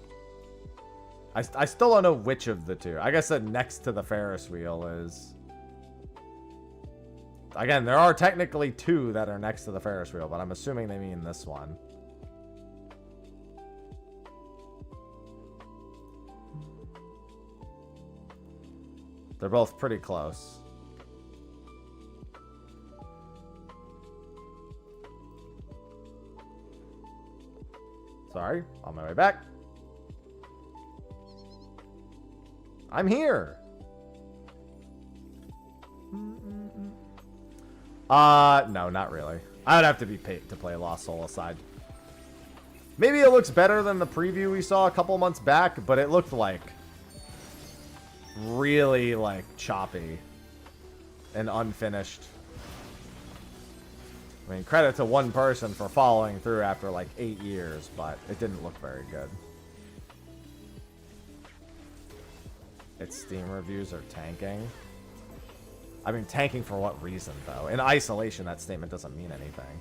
I still don't know which of the 2. I guess that next to the Ferris wheel is... Again, there are technically 2 that are next to the Ferris wheel, but I'm assuming they mean this one. They're both pretty close. Sorry, on my way back. I'm here. No, not really. I would have to be paid to play Lost Soul Aside. Maybe it looks better than the preview we saw a couple months back, but it looked like really like choppy and unfinished. I mean, credit to one person for following through after like 8 years, but it didn't look very good. Its Steam reviews are tanking. I mean, tanking for what reason, though? In isolation, that statement doesn't mean anything.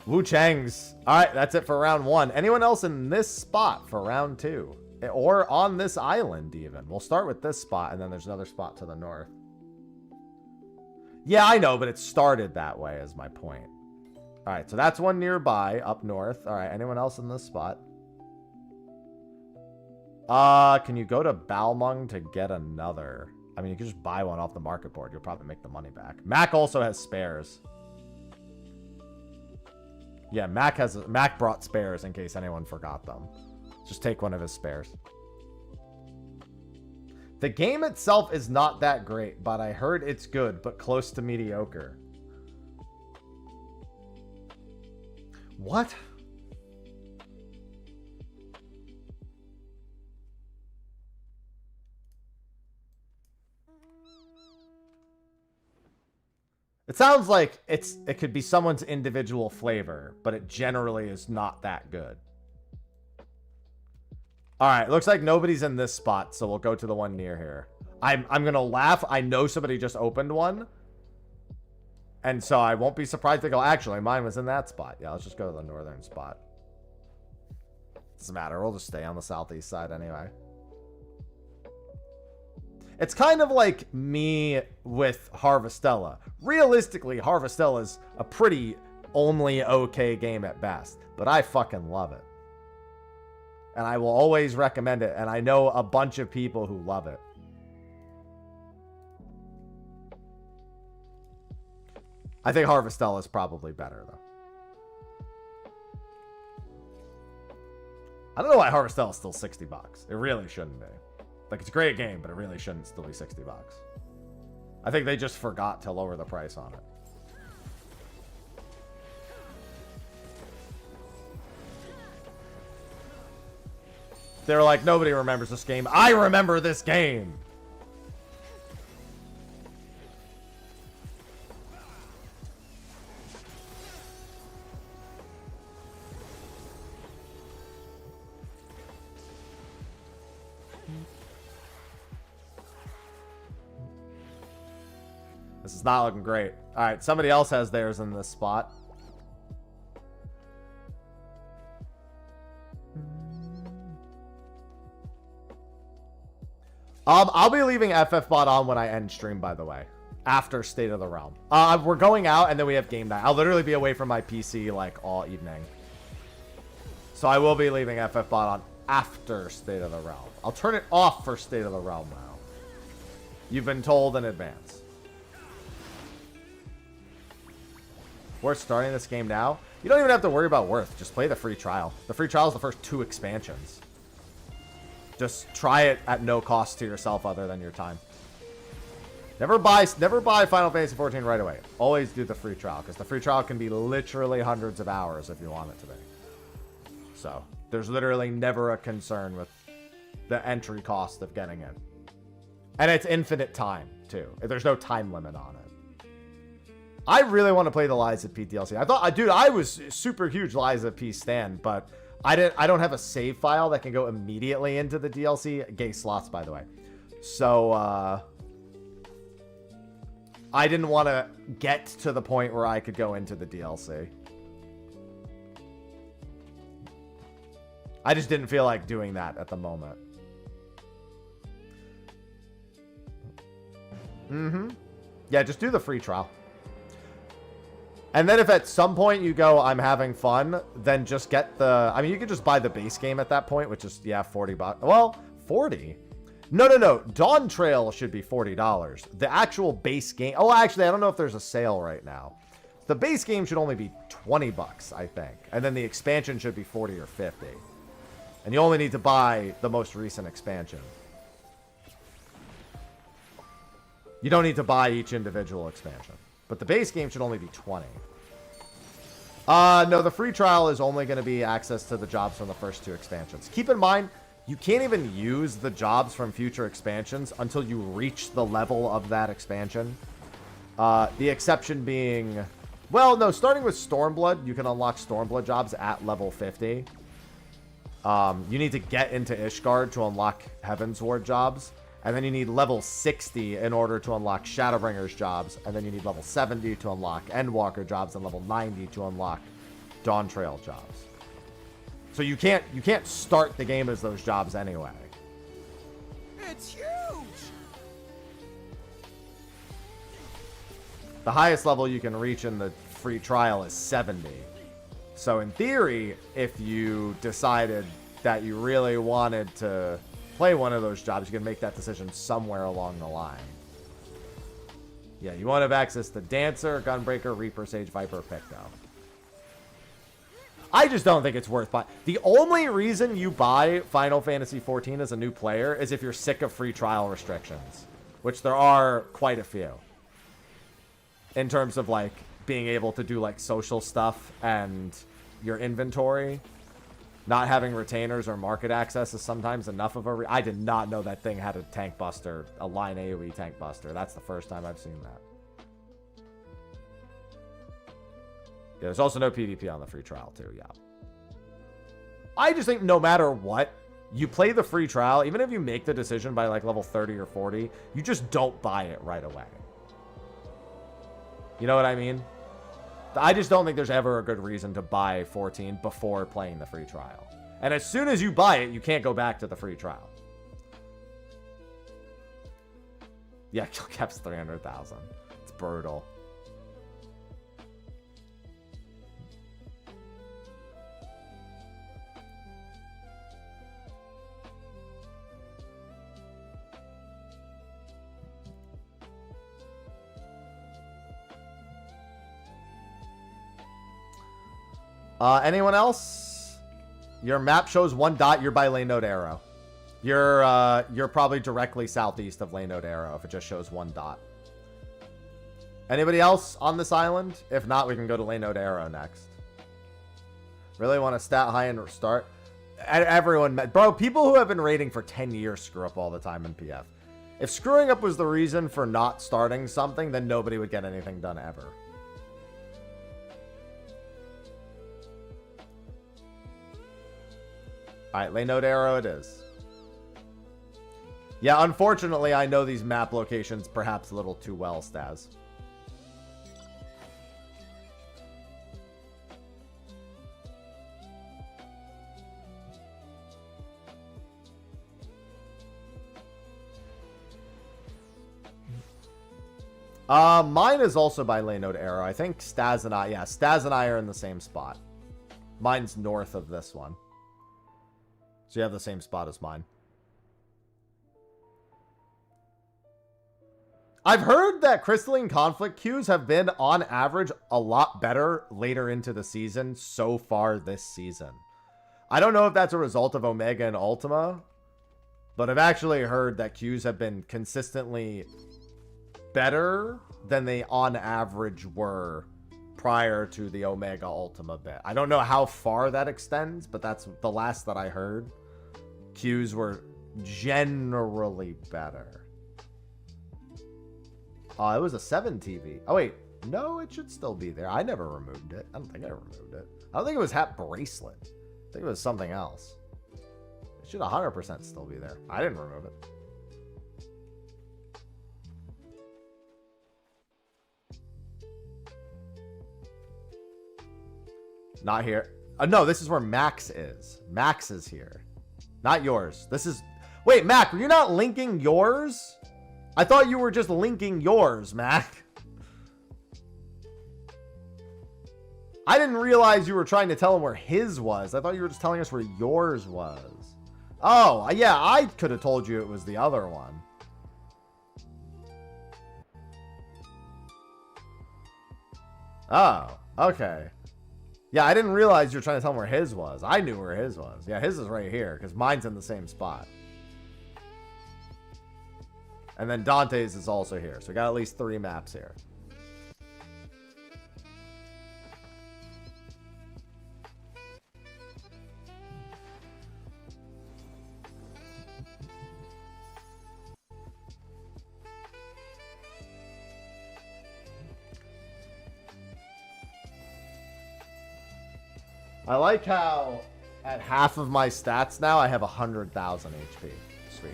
Wu Chang's. Alright, that's it for round 1. Anyone else in this spot for round 2? Or on this island, even. We'll start with this spot, and then there's another spot to the north. Yeah, I know, but it started that way, is my point. Alright, so that's one nearby, up north. Alright, anyone else in this spot? Can you go to Balmung to get another? I mean, you can just buy one off the market board. You'll probably make the money back. Mac also has spares. Yeah, Mac brought spares in case anyone forgot them. Just take one of his spares. The game itself is not that great, but I heard it's good, but close to mediocre. What? It sounds like it could be someone's individual flavor, but it generally is not that good. Alright, looks like nobody's in this spot, so we'll go to the one near here. I'm gonna laugh. I know somebody just opened one. And so I won't be surprised to go, actually, mine was in that spot. Yeah, let's just go to the northern spot. Doesn't matter. We'll just stay on the southeast side anyway. It's kind of like me with Harvestella. Realistically, Harvestella is a pretty only okay game at best. But I fucking love it. And I will always recommend it. And I know a bunch of people who love it. I think Harvestella is probably better, though. I don't know why Harvestella is still 60 bucks. It really shouldn't be. Like, it's a great game, but it really shouldn't still be 60 bucks. I think they just forgot to lower the price on it. They were like, nobody remembers this game. I remember this game. This is not looking great. All right, somebody else has theirs in this spot. I'll be leaving FFbot on when I end stream, by the way, after State of the Realm. We're going out, and then we have game night. I'll literally be away from my PC, like, all evening. So I will be leaving FFbot on after State of the Realm. I'll turn it off for State of the Realm now. You've been told in advance. Worth starting this game now? You don't even have to worry about worth. Just play the free trial. The free trial is the first 2 expansions. Just try it at no cost to yourself other than your time. Never buy Final Fantasy XIV right away. Always do the free trial, because the free trial can be literally hundreds of hours if you want it to be. So, there's literally never a concern with the entry cost of getting in. And it's infinite time, too. There's no time limit on it. I really want to play the Lies of P DLC. I was super huge Lies of P stan, but I don't have a save file that can go immediately into the DLC. Gay slots, by the way. So, I didn't want to get to the point where I could go into the DLC. I just didn't feel like doing that at the moment. Yeah, just do the free trial. And then if at some point you go, I'm having fun, then just get the... I mean, you could just buy the base game at that point, which is, yeah, $40. Well, 40? No. Dawn Trail should be $40. The actual base game... Oh, actually, I don't know if there's a sale right now. The base game should only be $20, I think. And then the expansion should be 40 or 50. And you only need to buy the most recent expansion. You don't need to buy each individual expansion. But the base game should only be 20. No, the free trial is only going to be access to the jobs from the first 2 expansions. Keep in mind, you can't even use the jobs from future expansions until you reach the level of that expansion. The exception being... Well, no, starting with Stormblood, you can unlock Stormblood jobs at level 50. You need to get into Ishgard to unlock Heavensward jobs. And then you need level 60 in order to unlock Shadowbringers jobs. And then you need level 70 to unlock Endwalker jobs. And level 90 to unlock Dawn Trail jobs. So you can't start the game as those jobs anyway.
It's huge!
The highest level you can reach in the free trial is 70. So in theory, if you decided that you really wanted to play one of those jobs, you can make that decision somewhere along the line. Yeah, you want to have access to Dancer, Gunbreaker, Reaper, Sage, Viper, Picto. I just don't think it's worth buying. The only reason you buy Final Fantasy XIV as a new player is if you're sick of free trial restrictions, which there are quite a few. In terms of, like, being able to do, like, social stuff and your inventory. Not having retainers or market access is sometimes enough of a... I did not know that thing had a tank buster, a line AoE tank buster. That's the first time I've seen that. Yeah, there's also no PvP on the free trial, too, yeah. I just think no matter what, you play the free trial, even if you make the decision by, like, level 30 or 40, you just don't buy it right away. You know what I mean? I just don't think there's ever a good reason to buy 14 before playing the free trial. And as soon as you buy it, you can't go back to the free trial. Yeah, kill cap's 300,000. It's brutal. Anyone else? Your map shows 1 dot. You're by Lane Node Arrow. You're probably directly southeast of Lane Node Arrow if it just shows 1 dot. Anybody else on this island? If not, we can go to Lane Node Arrow next. Really want to stat high and start? everyone, bro, people who have been raiding for 10 years screw up all the time in PF. If screwing up was the reason for not starting something, then nobody would get anything done ever. Alright, lay node arrow it is. Yeah, unfortunately, I know these map locations perhaps a little too well, Staz. Mine is also by lay node arrow. I think Staz and I are in the same spot. Mine's north of this one. So you have the same spot as mine. I've heard that crystalline conflict queues have been, on average, a lot better later into the season so far this season. I don't know if that's a result of Omega and Ultima, but I've actually heard that queues have been consistently better than they on average were prior to the Omega Ultima bit. I don't know how far that extends, but that's the last that I heard. Queues were generally better. It was a 7 TV. Oh, wait. No, it should still be there. I never removed it. I don't think I removed it. I don't think it was Hat Bracelet. I think it was something else. It should 100% still be there. I didn't remove it. Not here. No, this is where Max is. Max is here. Not yours. This is... Wait, Mac, were you not linking yours? I thought you were just linking yours, Mac. I didn't realize you were trying to tell him where his was. I thought you were just telling us where yours was. Oh, yeah, I could have told you it was the other one. Oh, okay. Yeah, I didn't realize you were trying to tell him where his was. I knew where his was. Yeah, his is right here, because mine's in the same spot. And then Dante's is also here. So we got at least 3 maps here. I like how at half of my stats now I have 100,000 HP. Sweet.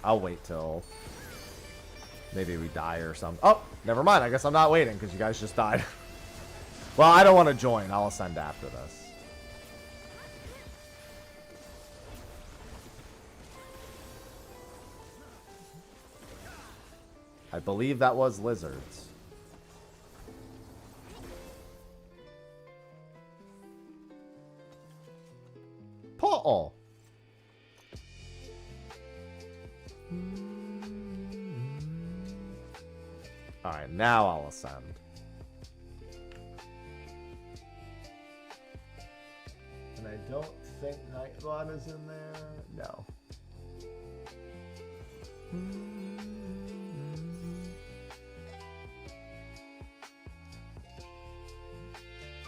I'll wait till maybe we die or something. Oh, never mind. I guess I'm not waiting because you guys just died. Well, I don't want to join. I'll ascend after this. I believe that was lizards. Paul. Alright, now I'll ascend. And I don't think Nightbot is in there. No.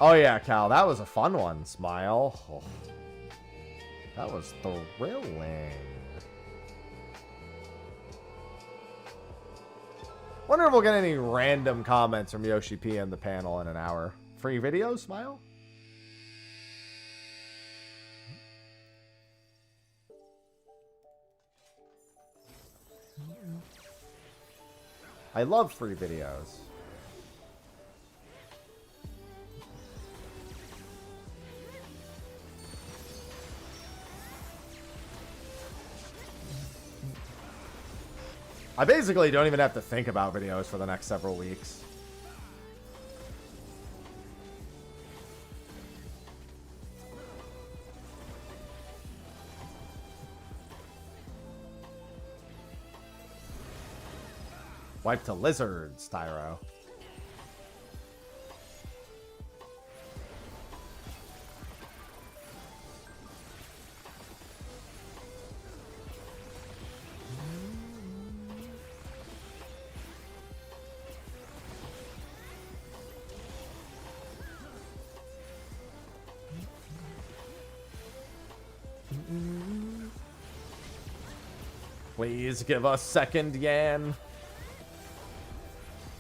Oh yeah, Cal, that was a fun one. Smile. Oh. That was thrilling. Wonder if we'll get any random comments from Yoshi P in the panel in an hour. Free video, Smile? I love free videos. I basically don't even have to think about videos for the next several weeks. Wipe to lizards, Tyro. Please give us second Yan.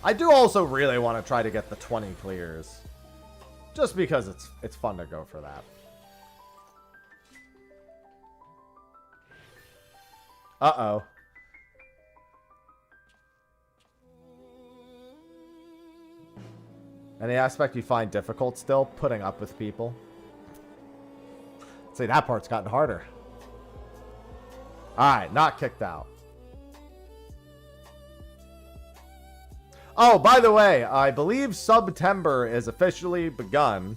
I do also really want to try to get the 20 clears. Just because it's fun to go for that. Uh-oh. Any aspect you find difficult still? Putting up with people. See, that part's gotten harder. Alright, not kicked out. Oh, by the way, I believe September is officially begun.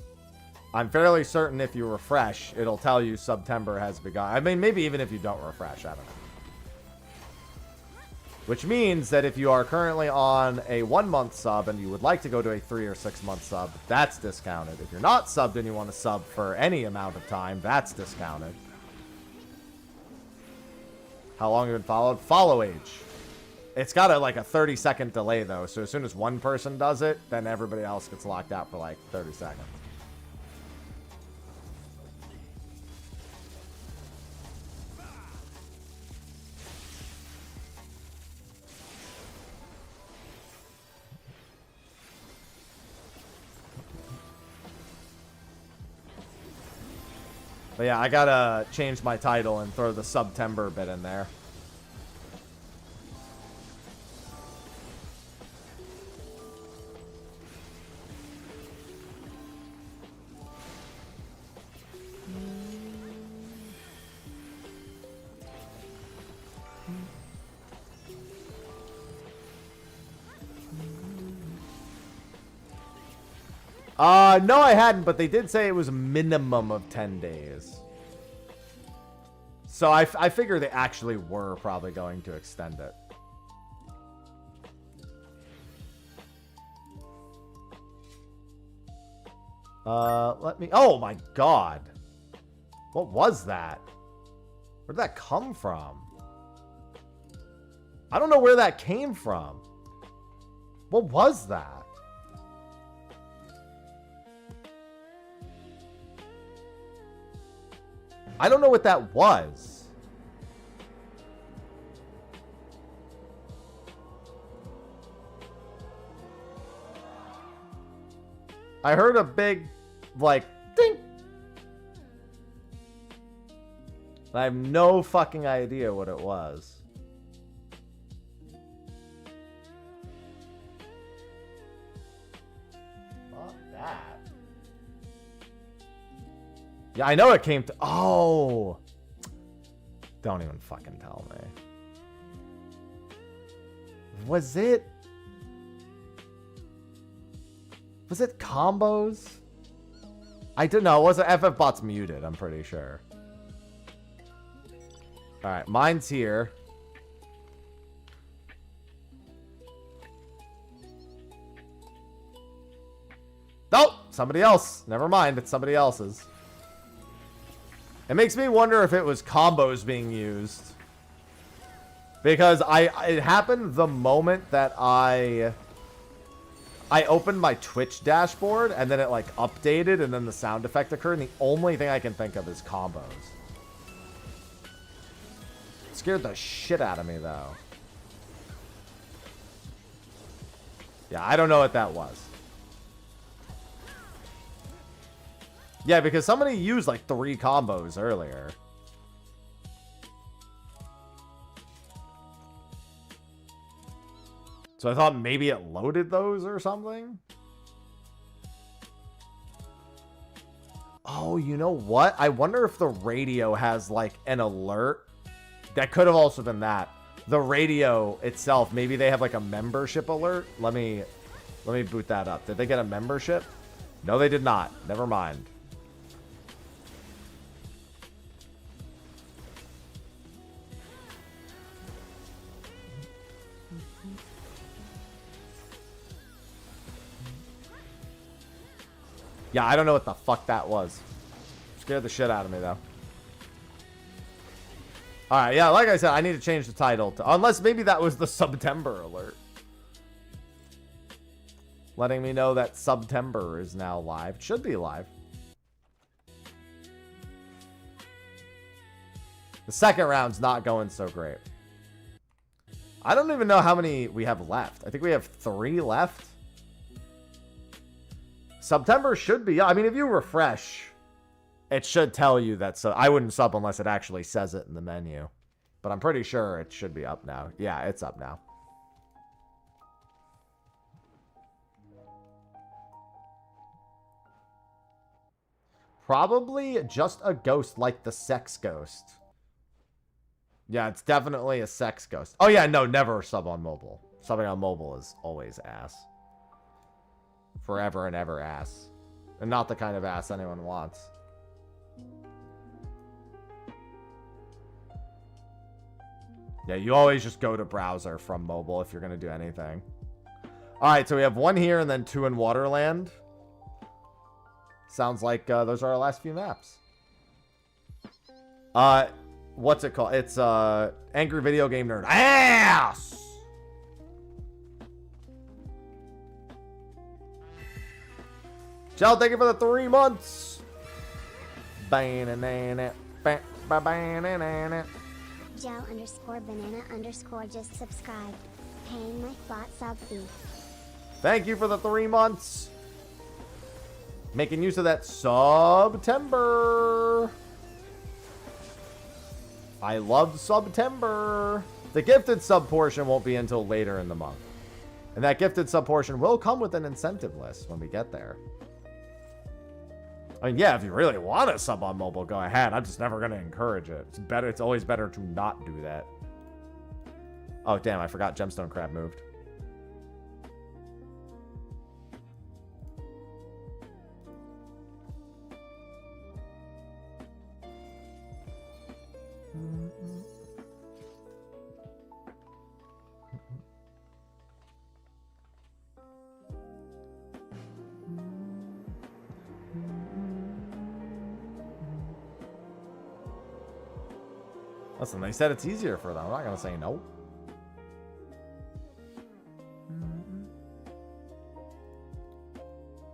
I'm fairly certain if you refresh, it'll tell you September has begun. I mean, maybe even if you don't refresh, I don't know. Which means that if you are currently on a 1-month sub and you would like to go to a 3 or 6 month sub, that's discounted. If you're not subbed and you want to sub for any amount of time, that's discounted. How long have you been followed? Follow age. It's got like a 30-second delay though, so as soon as one person does it, then everybody else gets locked out for like 30 seconds. But yeah, I gotta change my title and throw the September bit in there. No, I hadn't, but they did say it was a minimum of 10 days. So I figure they actually were probably going to extend it. Let me... Oh, my God. What was that? Where did that come from? I don't know where that came from. What was that? I don't know what that was. I heard a big, like, ding. I have no fucking idea what it was. Not that. Yeah, I know it came to... Oh! Don't even fucking tell me. Was it... Was it combos? I don't know. It wasn't... FFbot's muted, I'm pretty sure. Alright, mine's here. Nope! Somebody else. Never mind, it's somebody else's. It makes me wonder if it was combos being used. Because it happened the moment that I opened my Twitch dashboard and then it like updated and then the sound effect occurred and the only thing I can think of is combos. It scared the shit out of me though. Yeah, I don't know what that was. Yeah, because somebody used like 3 combos earlier. So I thought maybe it loaded those or something. Oh, you know what? I wonder if the radio has like an alert. That could have also been that. The radio itself, maybe they have like a membership alert. Let me boot that up. Did they get a membership? No, they did not. Never mind. Yeah, I don't know what the fuck that was. Scared the shit out of me, though. Alright, yeah, like I said, I need to change the title. Unless maybe that was the September alert. Letting me know that September is now live. It should be live. The second round's not going so great. I don't even know how many we have left. I think we have 3 left. September should be... I mean, if you refresh, it should tell you that... So I wouldn't sub unless it actually says it in the menu. But I'm pretty sure it should be up now. Yeah, it's up now. Probably just a ghost like the sex ghost. Yeah, it's definitely a sex ghost. Oh yeah, no, never sub on mobile. Subbing on mobile is always ass. Forever and ever ass. And not the kind of ass anyone wants. Yeah, you always just go to browser from mobile if you're going to do anything. Alright, so we have 1 here and then 2 in Waterland. Sounds like those are our last few maps. What's it called? It's Angry Video Game Nerd. Ass! Chell, thank you for the 3 months.
Joe_banana_ just subscribed. Paying my flat sub fee.
Thank you for the 3 months. Making use of that September. I love September. The gifted sub portion won't be until later in the month. And that gifted sub portion will come with an incentive list when we get there. I mean, yeah, if you really want to sub on mobile, go ahead. I'm just never going to encourage it. It's better. It's always better to not do that. Oh, damn. I forgot Gemstone Crab moved. Listen, they said it's easier for them. I'm not going to say no.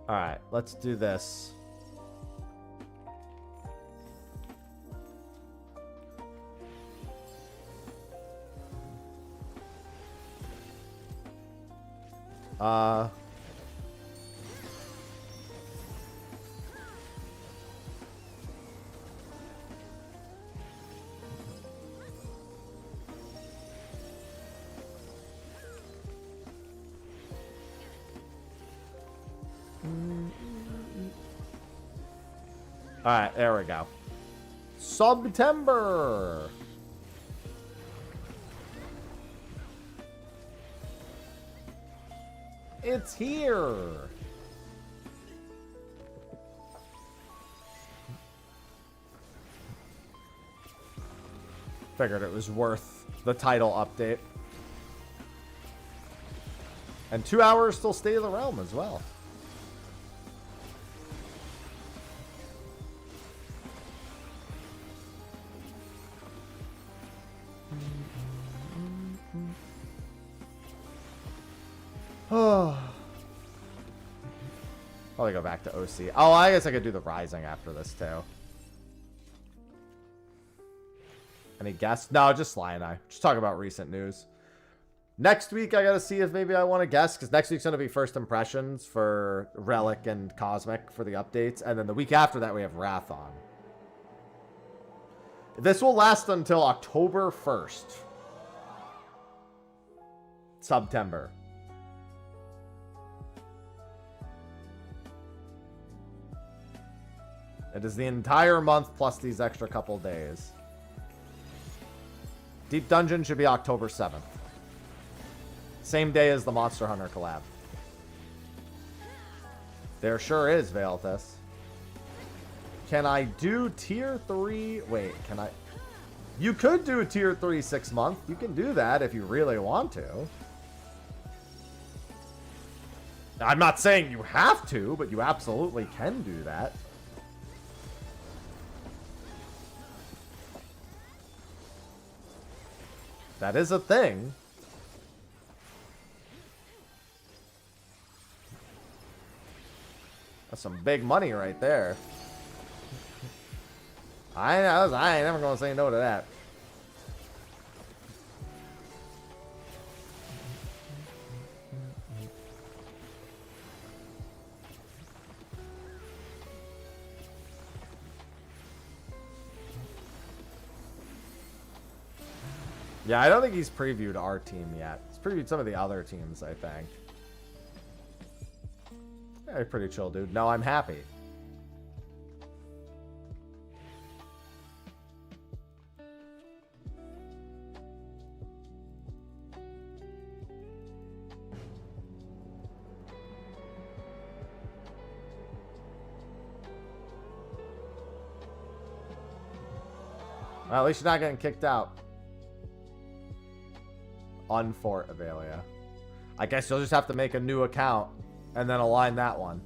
Alright, let's do this. Alright, there we go. September. It's here. Figured it was worth the title update. And 2 hours till State of the Realm as well. Probably go back to OC. Oh, I guess I could do the Rising after this too. Any guess? No, just Sly and I. Just talk about recent news. Next week, I gotta see if maybe I want to guess, because next week's gonna be first impressions for Relic and Cosmic for the updates, and then the week after that we have Wrath on. This will last until October 1st. September. It is the entire month plus these extra couple days. Deep Dungeon should be October 7th. Same day as the Monster Hunter collab. There sure is, Veilthus. Can I do tier 3? Wait, can I? You could do a tier 3 6-month. You can do that if you really want to. I'm not saying you have to, but you absolutely can do that. That is a thing. That's some big money right there. I ain't never gonna say no to that. Yeah, I don't think he's previewed our team yet. He's previewed some of the other teams, I think. Yeah, pretty chill, dude. No, I'm happy. Well, at least you're not getting kicked out. Unfort Avelia. I guess you'll just have to make a new account and then align that one.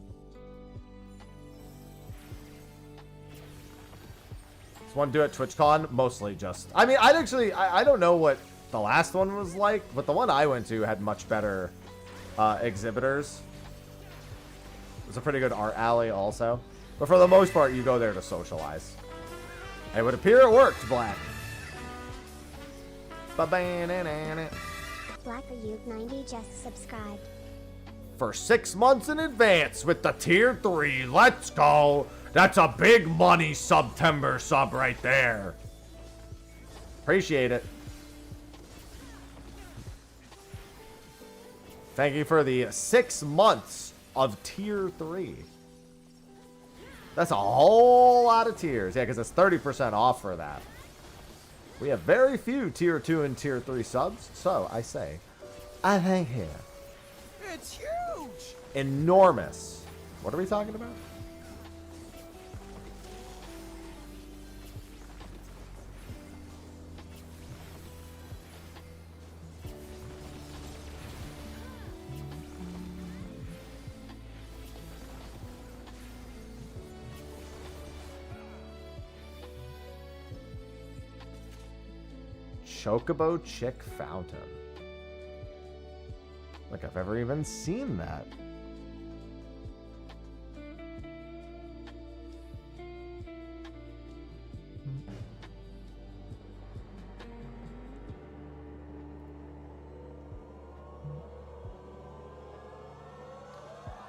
Just want to do it at TwitchCon? Mostly just. I mean, I don't know what the last one was like, but the one I went to had much better exhibitors. It was a pretty good art alley also. But for the most part, you go there to socialize. It would appear it worked, Black.
Black for you 90 just subscribed.
For 6 months in advance with the tier 3. Let's go. That's a big money September sub right there. Appreciate it. Thank you for the 6 months of tier 3. That's a whole lot of tiers. Yeah, because it's 30% off for that. We have very few tier 2 and tier 3 subs. So, I say, I thank you.
It's huge!
Enormous. What are we talking about? Chocobo Chick Fountain. Like I've ever even seen that.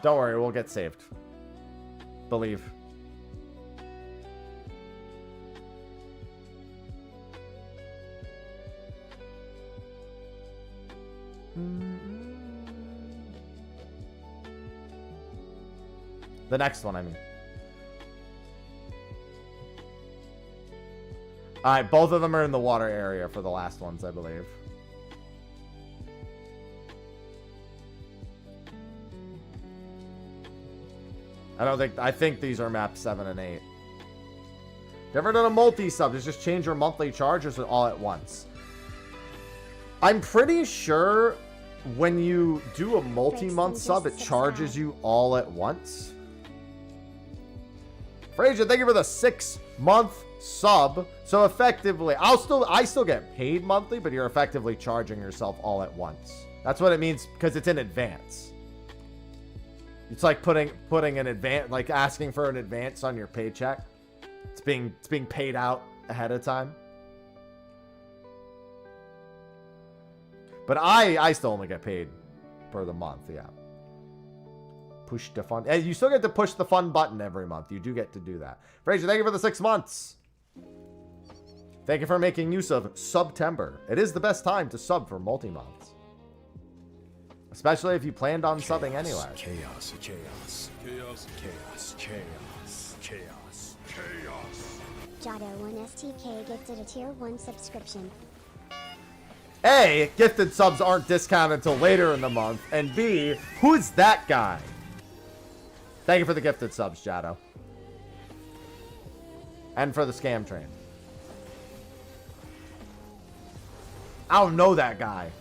Don't worry, we'll get saved. Believe. The next one, I mean. Alright, both of them are in the water area for the last ones, I believe. I think these are map 7 and 8. Never done a multi-sub, just change your monthly charges all at once. I'm pretty sure when you do a multi-month sub, it charges you all at once. Frazier, thank you for the 6-month sub. So effectively, I still get paid monthly, but you're effectively charging yourself all at once. That's what it means because it's in advance. It's like putting an advance, like asking for an advance on your paycheck. It's being paid out ahead of time. But I still only get paid per the month, yeah. Push the fun. Hey, you still get to push the fun button every month. You do get to do that. Frazier, thank you for the 6 months. Thank you for making use of Subtember. It is the best time to sub for multi-months. Especially if you planned on subbing anyway.
Chaos, chaos, chaos, chaos, chaos, chaos, chaos.
Jado1STK gifted a tier 1 subscription.
A, gifted subs aren't discounted until later in the month. And B, who's that guy? Thank you for the gifted subs, Jado. And for the scam train. I don't know that guy.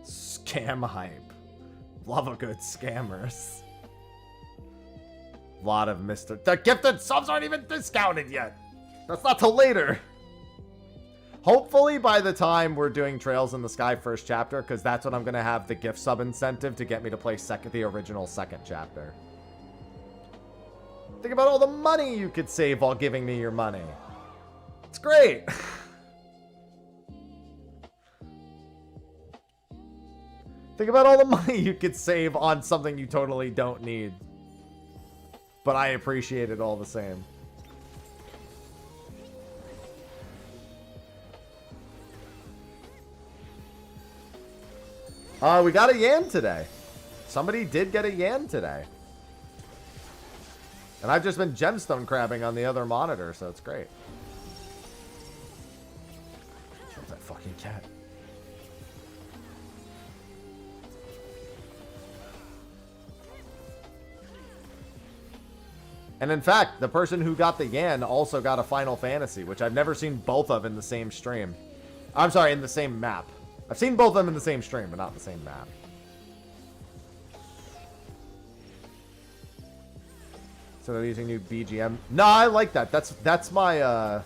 Scam hype. Love a good scammers. Lot of Mr. The gifted subs aren't even discounted yet. That's not till later. Hopefully by the time we're doing Trails in the Sky first chapter, because that's when I'm going to have the gift sub incentive to get me to play the original second chapter. Think about all the money you could save while giving me your money. It's great. Think about all the money you could save on something you totally don't need. But I appreciate it all the same. We got a Yan today. Somebody did get a Yan today. And I've just been gemstone crabbing on the other monitor, so it's great. Kill that fucking cat. And in fact, the person who got the Yan also got a Final Fantasy, which I've never seen both of in the same stream. I'm sorry, in the same map. I've seen both of them in the same stream, but not the same map. So they're using new BGM. No, I like that. That's my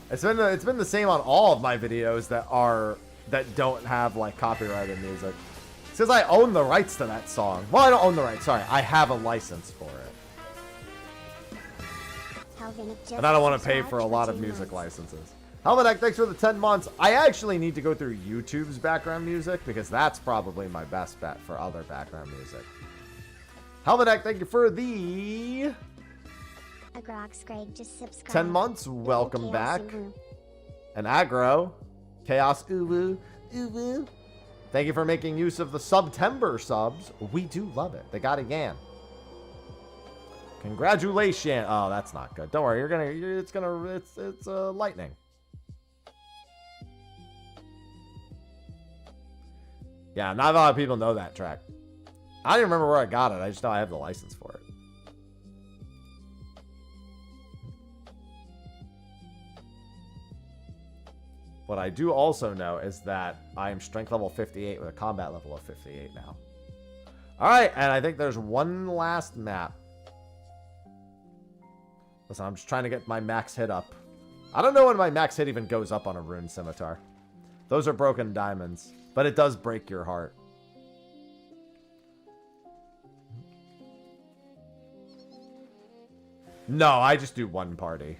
it's been the same on all of my videos that don't have like copyrighted music. It says I own the rights to that song. Well, I don't own the rights, sorry. I have a license for it. And I don't want to pay for a lot of music licenses. Helmetek, thanks for the 10 months. I actually need to go through YouTube's background music because that's probably my best bet for other background music. Helmetek, thank you for the 10 months. Welcome back. And Aggro, Chaos Uwu, Uwu. Thank you for making use of the September subs. We do love it. They got a Yan. Congratulations. Oh, that's not good. Don't worry. It's lightning. Yeah, not a lot of people know that track. I don't even remember where I got it. I just know I have the license for it. What I do also know is that I am strength level 58 with a combat level of 58 now. Alright, and I think there's one last map. Listen, I'm just trying to get my max hit up. I don't know when my max hit even goes up on a rune scimitar. Those are broken diamonds. But it does break your heart. No, I just do one party.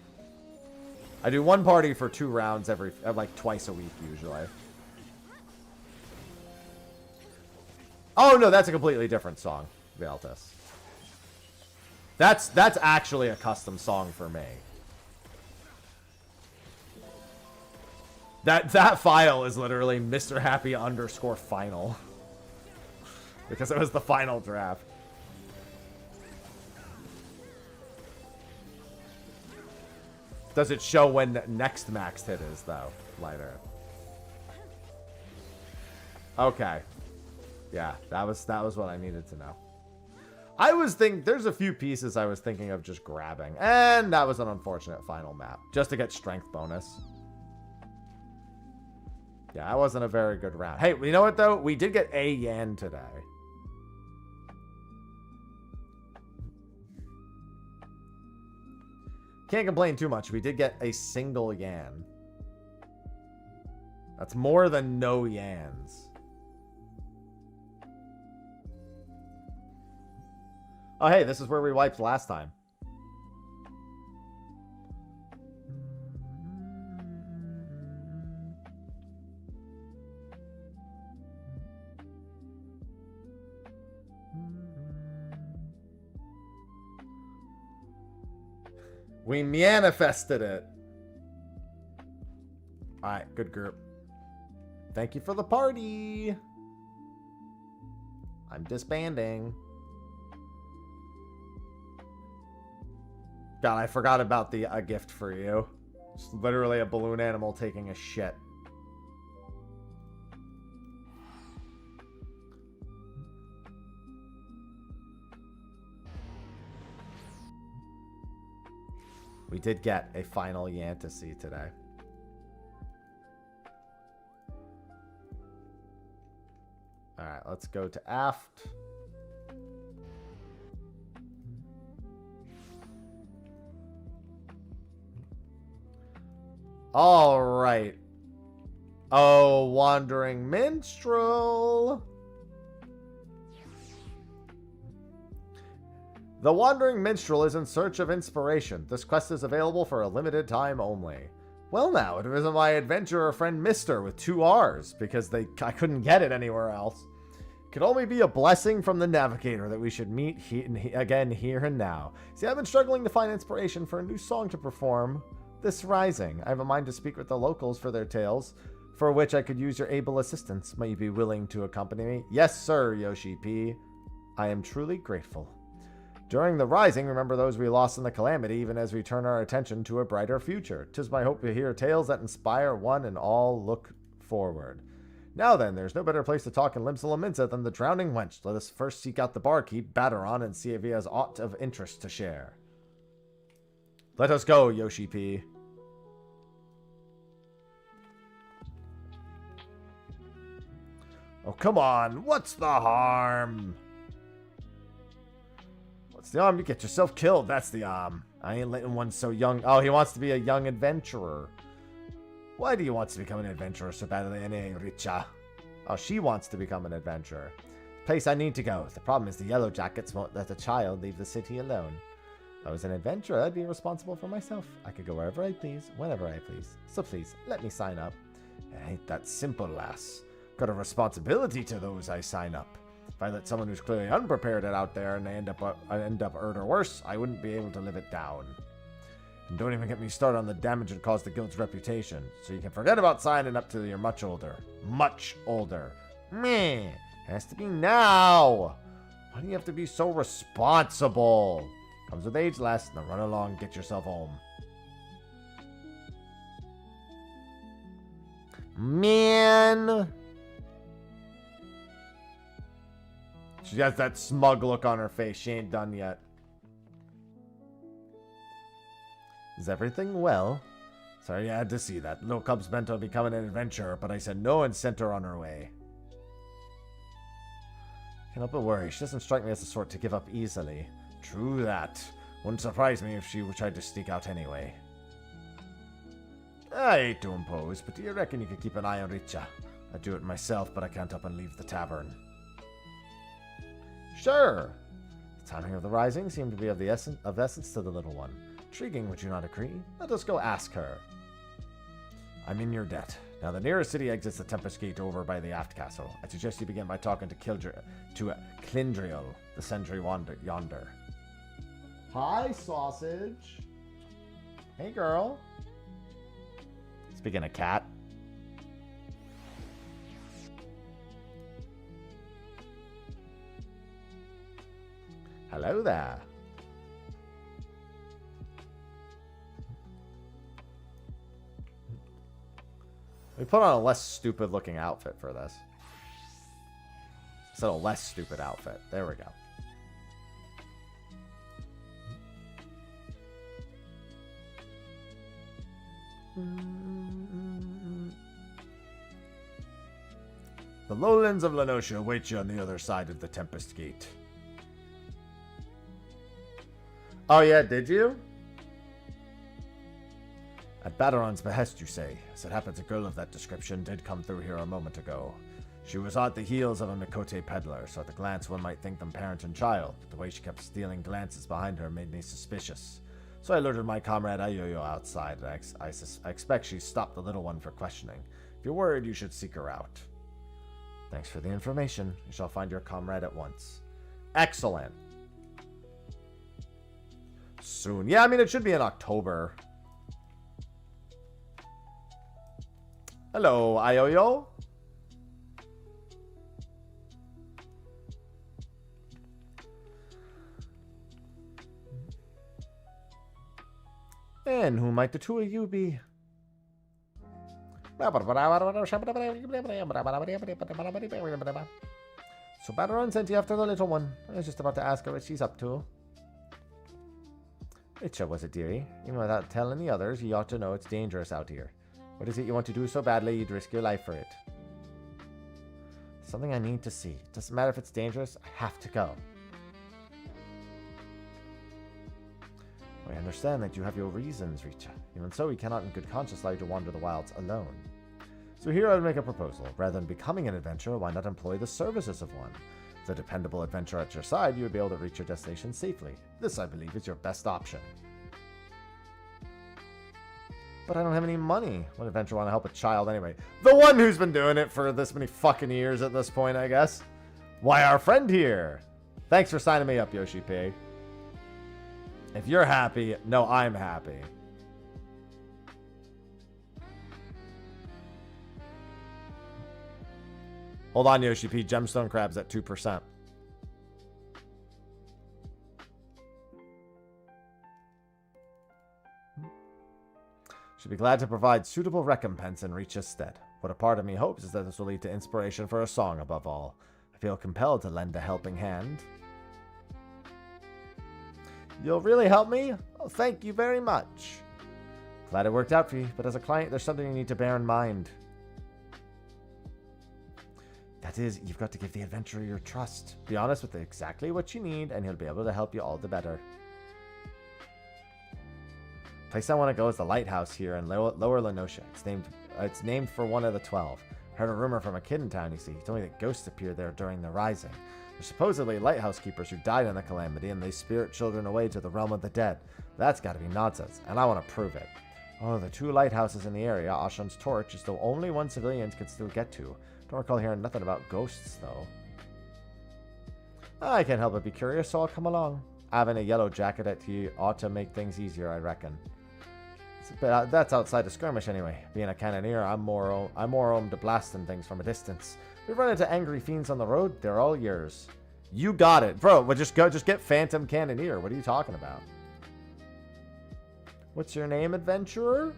I do one party for 2 rounds like twice a week usually. Oh no, that's a completely different song, Valtis. That's actually a custom song for me. That file is literally Mr. Happy _final. Because it was the final draft. Does it show when the next max hit is, though? Lighter. Okay. Yeah, that was what I needed to know. There's a few pieces I was thinking of just grabbing. And that was an unfortunate final map. Just to get strength bonus. Yeah, that wasn't a very good round. Hey, you know what, though? We did get a Yan today. Can't complain too much. We did get a single Yan. That's more than no Yans. Oh, hey, this is where we wiped last time. We manifested it. Alright, good group. Thank you for the party. I'm disbanding. God, I forgot about a gift for you. It's literally a balloon animal taking a shit. We did get a final Yantasy today. Alright, let's go to aft. Alright. Oh, Wandering Minstrel. The Wandering Minstrel is in search of inspiration. This quest is available for a limited time only. Well now, it was my adventurer friend Mister with 2 R's, because I couldn't get it anywhere else. Could only be a blessing from the Navigator that we should meet again here and now. See, I've been struggling to find inspiration for a new song to perform this rising. I have a mind to speak with the locals for their tales, for which I could use your able assistance. May you be willing to accompany me? Yes, sir, Yoshi P. I am truly grateful. During the rising, remember those we lost in the calamity, even as we turn our attention to a brighter future. 'Tis my hope to hear tales that inspire one and all look forward. Now then, there's no better place to talk in Limsa than the drowning wench. Let us first seek out the barkeep, Baderon, and see if he has aught of interest to share. Let us go, Yoshi P. Oh, come on. What's the harm? What's the harm? You get yourself killed. That's the I ain't letting one so young. Oh, he wants to be a young adventurer. Why do you want to become an adventurer so badly, Richa? Oh, she wants to become an adventurer. Place I need to go. The problem is the Yellow Jackets won't let a child leave the city alone. If I was an adventurer, I'd be responsible for myself. I could go wherever I please, whenever I please. So please, let me sign up. It ain't that simple, lass. Got a responsibility to those I sign up. If I let someone who's clearly unprepared out there and they end up hurt or worse, I wouldn't be able to live it down. And don't even get me started on the damage it caused the guild's reputation. So you can forget about signing up till you're much older. Much older. Meh. It has to be now. Why do you have to be so responsible? Comes with age, lass. Now run along, get yourself home. Man. She has that smug look on her face. She ain't done yet. Is everything well? Sorry I had to see that. Little Cub's bent on becoming an adventurer, but I said no and sent her on her way. Can't help but worry. She doesn't strike me as the sort to give up easily. True that. Wouldn't surprise me if she tried to sneak out anyway. I hate to impose, but do you reckon you could keep an eye on Richa? I'd do it myself, but I can't up and leave the tavern. Sure. The timing of the rising seemed to be of essence to the little one. Intriguing, would you not agree? Let us go ask her. I'm in your debt. Now, the nearest city exits the Tempest Gate over by the Aft Castle. I suggest you begin by talking to Clindriel, the sentry yonder. Hi, sausage. Hey, girl. Speaking of cat. Hello there. We put on a less stupid looking outfit for this. So a less stupid outfit. There we go. The lowlands of Lenosha await you on the other side of the Tempest Gate. Oh yeah, did you? At Baderon's behest, you say. As it happens, a girl of that description did come through here a moment ago. She was at the heels of a Mikote peddler, so at the glance one might think them parent and child, but the way she kept stealing glances behind her made me suspicious. So I alerted my comrade Ayoyo outside, and I expect she stopped the little one for questioning. If you're worried, you should seek her out. Thanks for the information. You shall find your comrade at once. Excellent. Soon. Yeah, I mean, it should be in October. Hello, Ayoyo. And who might the two of you be? So Baderon sent you after the little one. I was just about to ask her what she's up to. Richa, was it, dearie? Even without telling the others, you ought to know it's dangerous out here. What is it you want to do so badly you'd risk your life for it? Something I need to see. Doesn't matter if it's dangerous, I have to go. I understand that you have your reasons, Richa. Even so, we cannot in good conscience allow you to wander the wilds alone. So here I would make a proposal. Rather than becoming an adventurer, why not employ the services of one? With a dependable adventurer at your side, you would be able to reach your destination safely. This, I believe, is your best option. But I don't have any money. What adventurer want to help a child anyway? The one who's been doing it for this many fucking years at this point, I guess. Why, our friend here. Thanks for signing me up, Yoshi P. If you're happy, no, I'm happy. Hold on, Yoshi P. Gemstone crab's at 2%. Should be glad to provide suitable recompense in Reach's stead. What a part of me hopes is that this will lead to inspiration for a song above all. I feel compelled to lend a helping hand. You'll really help me? Oh, thank you very much. Glad it worked out for you, but as a client, there's something you need to bear in mind. That is, you've got to give the adventurer your trust. Be honest with exactly what you need, and he'll be able to help you all the better. Place I want to go is the lighthouse here in Lower Lenosha. It's named for one of the 12. Heard a rumor from a kid in town, you see. He told me that ghosts appear there during the rising. They're supposedly lighthouse keepers who died in the calamity, and they spirit children away to the realm of the dead. That's got to be nonsense, and I want to prove it. Oh, the 2 lighthouses in the area, Ashan's Torch, is the only one civilians can still get to. Don't recall hearing nothing about ghosts, though. I can't help but be curious, so I'll come along. Having a yellow jacket at you ought to make things easier, I reckon. But that's outside the skirmish anyway. Being a cannoneer, I'm more home to blasting things from a distance. If we run into angry fiends on the road, they're all yours. You got it, bro. Well, just get Phantom Cannoneer. What are you talking about? What's your name, adventurer?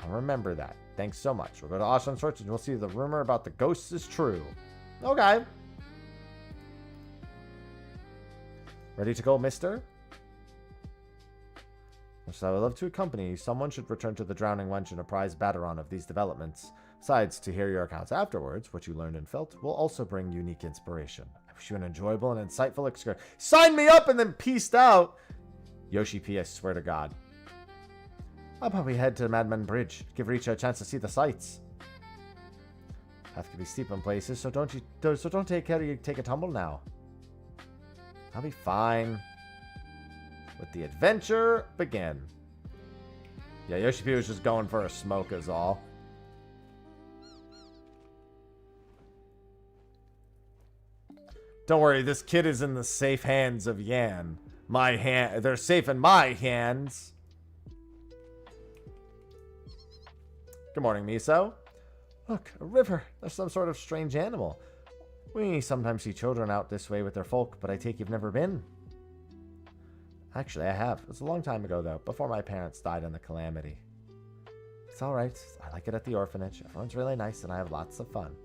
I'll remember that. Thanks so much. We'll go to Ashan's Torch and we'll see if the rumor about the ghosts is true. Okay. Ready to go, mister? So I would love to accompany you. Someone should return to the Drowning Wench and apprise Baderon of these developments. Besides, to hear your accounts afterwards, what you learned and felt will also bring unique inspiration. I wish you an enjoyable and insightful excursion. Sign me up and then peaced out! Yoshi P, I swear to God. I'll probably head to Madman Bridge. Give Richa a chance to see the sights. Path can be steep in places, so don't take a tumble now. I'll be fine. Let the adventure begin. Yeah, Yoshi P was just going for a smoke is all. Don't worry, this kid is in the safe hands of Yan. They're safe in my hands. Good morning, Miso. Look, a river. There's some sort of strange animal. We sometimes see children out this way with their folk, but I take you've never been. Actually, I have. It was a long time ago, though, before my parents died in the calamity. It's all right. I like it at the orphanage. Everyone's really nice, and I have lots of fun.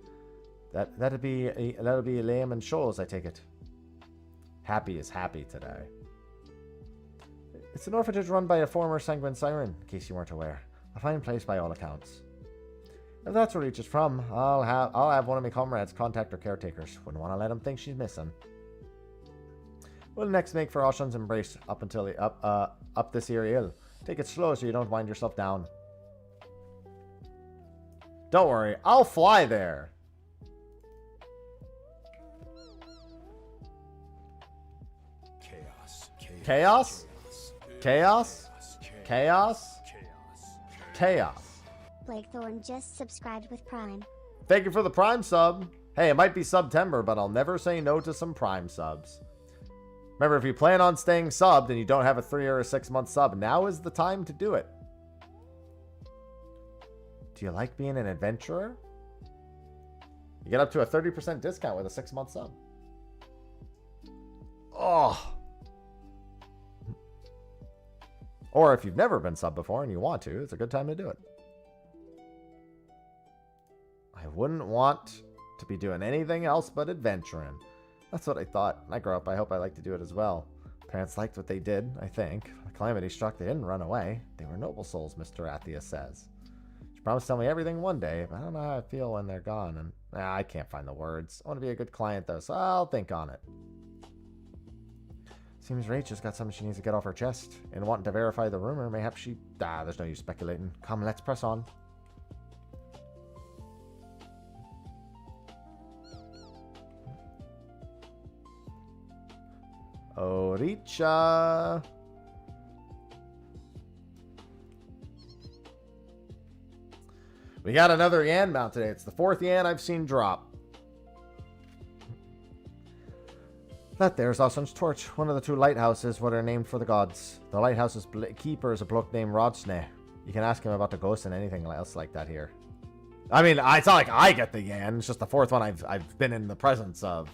That'll be Liam and Shoals, I take it. Happy is happy today. It's an orphanage run by a former Sanguine Siren, in case you weren't aware. A fine place by all accounts. If that's where Reach is from, I'll have one of my comrades contact her caretakers. Wouldn't want to let them think she's missing. We'll next make for Ashan's Embrace up this here hill. Take it slow so you don't wind yourself down. Don't worry, I'll fly there. Chaos? Chaos? Chaos? Chaos.
Blackthorn just subscribed with Prime.
Thank you for the Prime sub. Hey, it might be September, but I'll never say no to some Prime subs. Remember, if you plan on staying subbed and you don't have a 3 or a 6 month sub, now is the time to do it. Do you like being an adventurer? You get up to a 30% discount with a 6 month sub. Oh. Or if you've never been subbed before and you want to, it's a good time to do it. I wouldn't want to be doing anything else but adventuring. That's what I thought. When I grow up, I hope I like to do it as well. Parents liked what they did, I think. When the calamity struck, they didn't run away. They were noble souls, Mr. Athia says. She promised to tell me everything one day, but I don't know how I feel when they're gone. And I can't find the words. I want to be a good client, though, so I'll think on it. Seems Rach has got something she needs to get off her chest. And wanting to verify the rumor, mayhap she... there's no use speculating. Come, let's press on. Oricha. We got another Yan mount today. It's the 4th Yan I've seen drop. That there's Ossun's torch, one of the two lighthouses what are named for the gods. The lighthouse's keeper is a bloke named Rodsneh. You can ask him about the ghost and anything else like that here. I mean, it's not like I get the Yan, it's just the fourth one I've been in the presence of.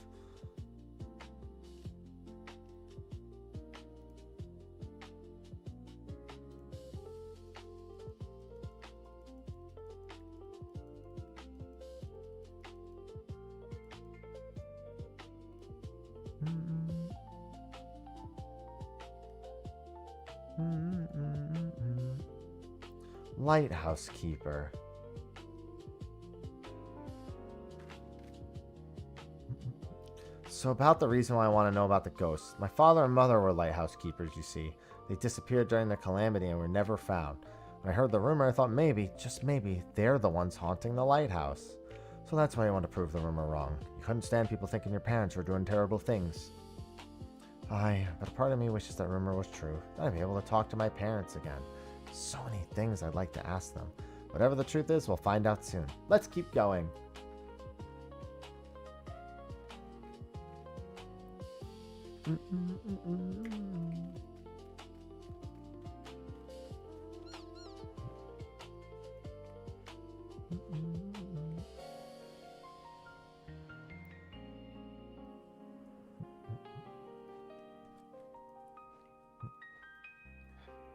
Lighthouse keeper. So about the reason why I want to know about the ghosts. My father and mother were lighthouse keepers, you see. They disappeared during the calamity and were never found. When I heard the rumor, I thought maybe, just maybe, they're the ones haunting the lighthouse. So that's why I want to prove the rumor wrong. You couldn't stand people thinking your parents were doing terrible things. Aye, but a part of me wishes that rumor was true. Then I'd be able to talk to my parents again. So many things I'd like to ask them. Whatever the truth is, we'll find out soon. Let's keep going.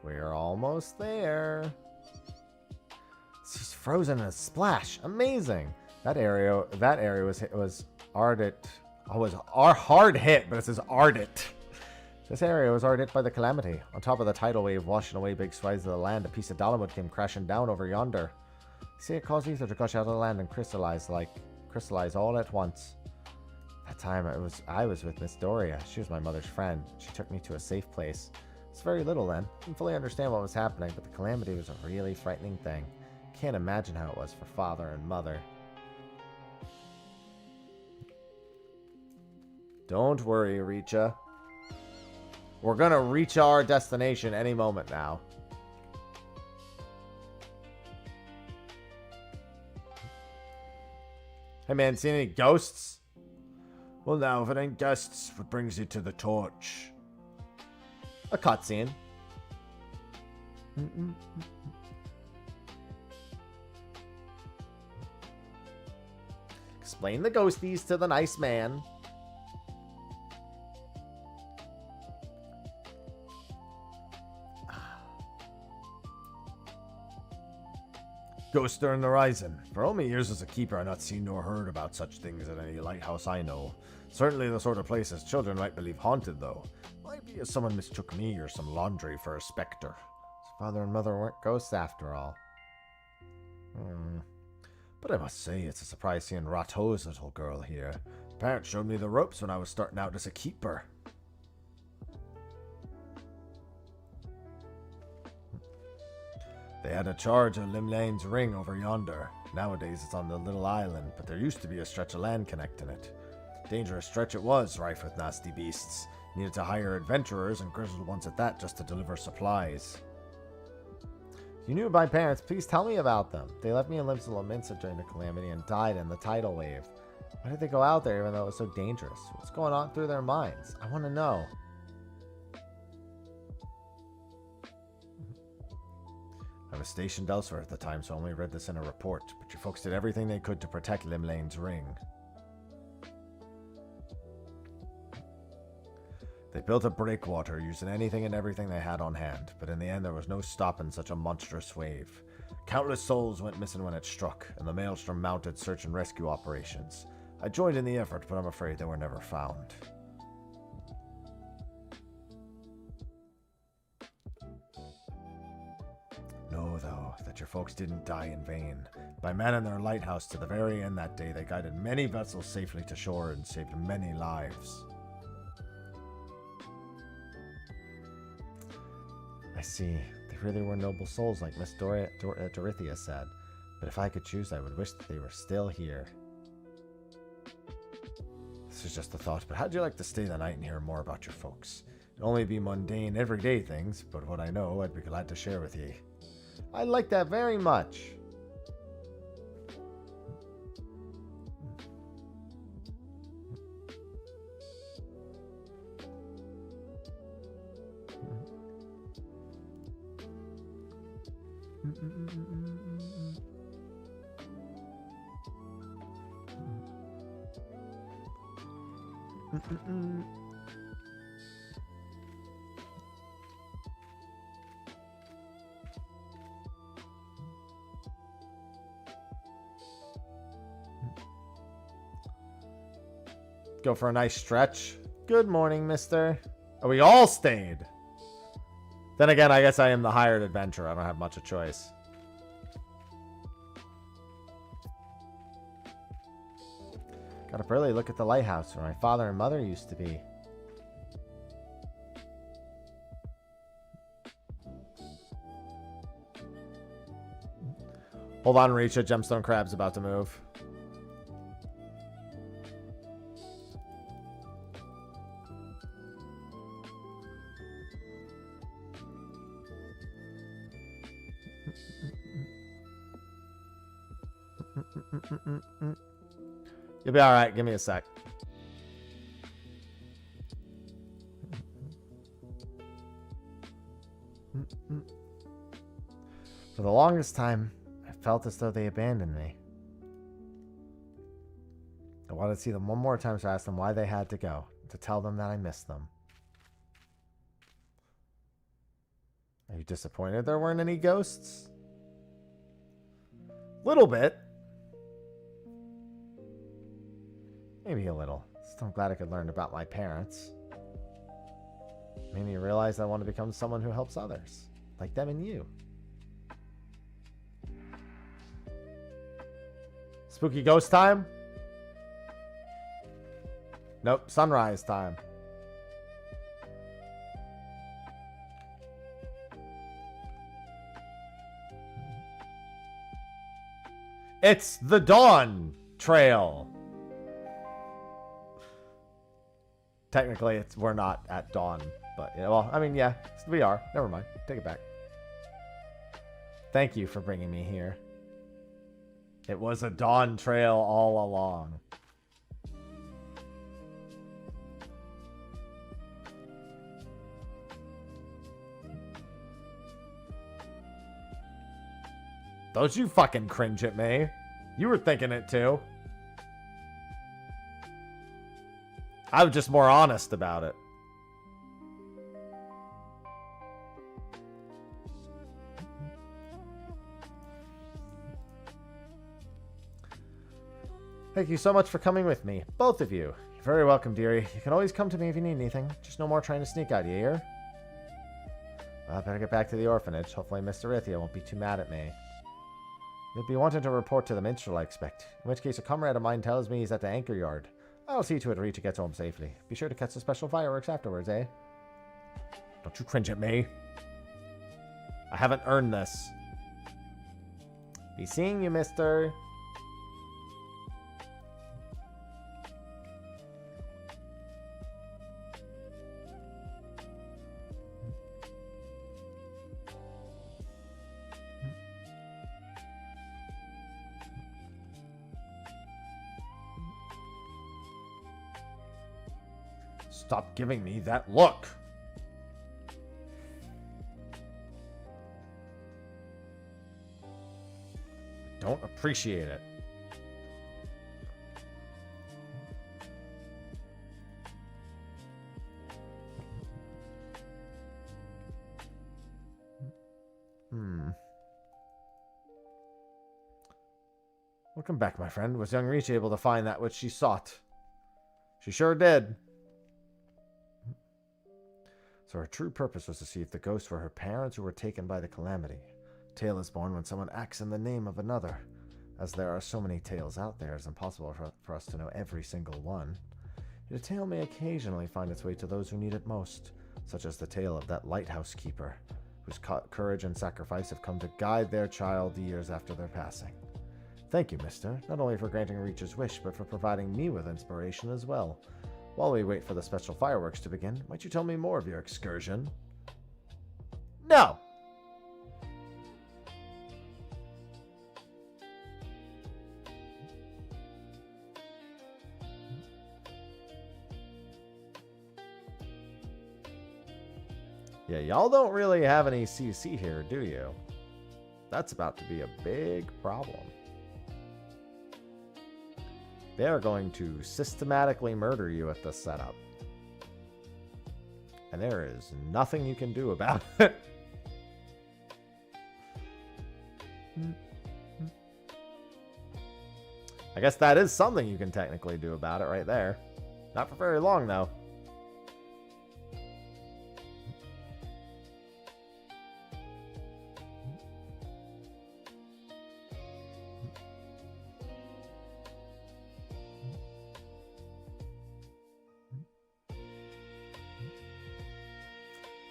We're almost there. She's frozen in a splash. Amazing. That area was ardent. Oh, was hard hit, but it says ardent. This area was hard hit by the calamity. On top of the tidal wave washing away big swathes of the land, a piece of Dalamud came crashing down over yonder. See, it caused ether to gush out of the land and crystallize all at once. That time I was with Miss Doria. She was my mother's friend. She took me to a safe place. It's very little then. Didn't fully understand what was happening, but the calamity was a really frightening thing. Can't imagine how it was for father and mother. Don't worry, Richa. We're gonna reach our destination any moment now. Hey man, seen any ghosts? Well now, if it ain't ghosts, what brings you to the torch? A cutscene. Explain the ghosties to the nice man. Ghosts during the Rising. For all my years as a keeper, I've not seen nor heard about such things at any lighthouse I know. Certainly the sort of places children might believe haunted, though. Might be as someone mistook me or some laundry for a specter. So father and mother weren't ghosts after all. But I must say, it's a surprise seeing Rato's little girl here. Parents showed me the ropes when I was starting out as a keeper. They had a charge of Limlane's ring over yonder. Nowadays it's on the little island, but there used to be a stretch of land connecting it. Dangerous stretch it was, rife with nasty beasts. Needed to hire adventurers, and grizzled ones at that, just to deliver supplies. You knew my parents, please tell me about them. They left me in Limsa Lominsa during the calamity and died in the tidal wave. Why did they go out there even though it was so dangerous? What's going on through their minds? I want to know. I was stationed elsewhere at the time, so I only read this in a report, but your folks did everything they could to protect Limlane's ring. They built a breakwater using anything and everything they had on hand, but in the end there was no stopping such a monstrous wave. Countless souls went missing when it struck, and the Maelstrom mounted search and rescue operations. I joined in the effort, but I'm afraid they were never found. Know, though, that your folks didn't die in vain. By manning their lighthouse to the very end that day, they guided many vessels safely to shore and saved many lives. I see. They really were noble souls, like Miss Dorothea said. But if I could choose, I would wish that they were still here. This is just a thought, but how'd you like to stay the night and hear more about your folks? It'd only be mundane, everyday things, but what I know, I'd be glad to share with ye. I like that very much. Go for a nice stretch. Good morning, mister. Oh, we all stayed. Then again, I guess I am the hired adventurer. I don't have much of a choice. Got up early to look at the lighthouse where my father and mother used to be. Hold on, Reach. A gemstone crab's about to move. You'll be alright. Give me a sec. For the longest time, I felt as though they abandoned me. I wanted to see them one more time to ask them why they had to go, to tell them that I missed them. Are you disappointed there weren't any ghosts? Little bit. Maybe a little. Still glad I could learn about my parents. Made me realize I want to become someone who helps others, like them and you. Spooky ghost time? Nope, sunrise time. It's the Dawn Trail. Technically, we're not at dawn, but yeah, well, I mean, yeah, we are. Never mind. Take it back. Thank you for bringing me here. It was a dawn trail all along. Don't you fucking cringe at me. You were thinking it too. I was just more honest about it. Thank you so much for coming with me, both of you. You're very welcome, dearie. You can always come to me if you need anything. Just no more trying to sneak out, you hear? Well, I better get back to the orphanage. Hopefully Mr. Ithia won't be too mad at me. You'll be wanting to report to the minstrel, I expect. In which case, a comrade of mine tells me he's at the anchor yard. I'll see to it Rita gets home safely. Be sure to catch the special fireworks afterwards, eh? Don't you cringe at me. I haven't earned this. Be seeing you, mister. Stop giving me that look. Don't appreciate it. Welcome back, my friend. Was young Reach able to find that which she sought? She sure did. So her true purpose was to see if the ghosts were her parents who were taken by the calamity. A tale is born when someone acts in the name of another. As there are so many tales out there, it's impossible for us to know every single one. Yet a tale may occasionally find its way to those who need it most, such as the tale of that lighthouse keeper, whose courage and sacrifice have come to guide their child years after their passing. Thank you, mister, not only for granting Reach's wish, but for providing me with inspiration as well. While we wait for the special fireworks to begin, might you tell me more of your excursion? No! Yeah, y'all don't really have any CC here, do you? That's about to be a big problem. They are going to systematically murder you at this setup. And there is nothing you can do about it. I guess that is something you can technically do about it right there. Not for very long, though.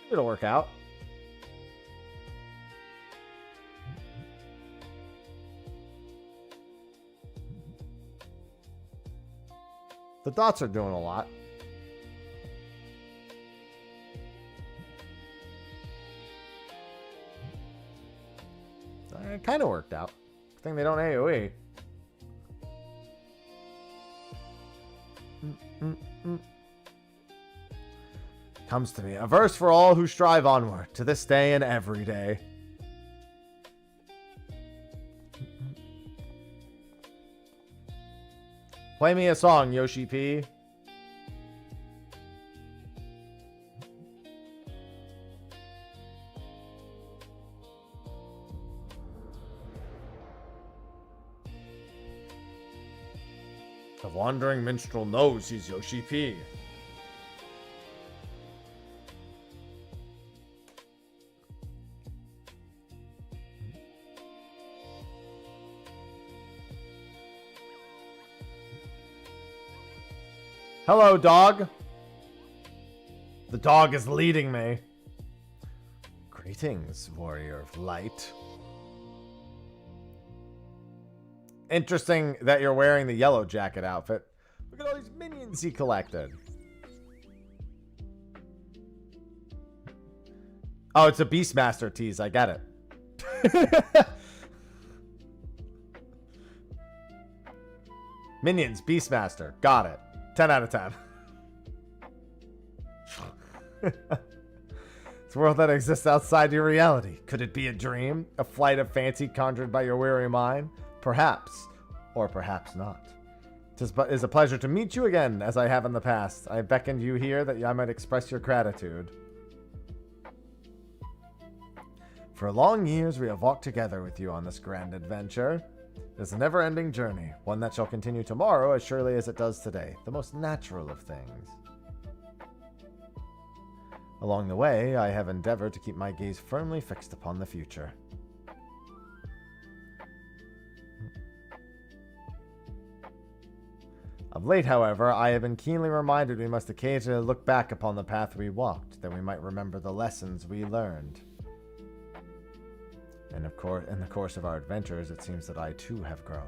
It'll work out. The dots are doing a lot. It kind of worked out. I think they don't AoE. Comes to me. A verse for all who strive onward, to this day and every day. Play me a song, Yoshi P. The wandering minstrel knows he's Yoshi P. Hello, dog. The dog is leading me. Greetings, warrior of light. Interesting that you're wearing the yellow jacket outfit. Look at all these minions he collected. Oh, it's a Beastmaster tease. I get it. Minions, Beastmaster. Got it. 10 out of 10. It's a world that exists outside your reality. Could it be a dream? A flight of fancy conjured by your weary mind? Perhaps. Or perhaps not. It is a pleasure to meet you again, as I have in the past. I beckoned you here that I might express your gratitude. For long years we have walked together with you on this grand adventure. It is a never-ending journey, one that shall continue tomorrow as surely as it does today, the most natural of things. Along the way, I have endeavored to keep my gaze firmly fixed upon the future. Of late, however, I have been keenly reminded we must occasionally look back upon the path we walked, that we might remember the lessons we learned. And of course, in the course of our adventures, it seems that I too have grown.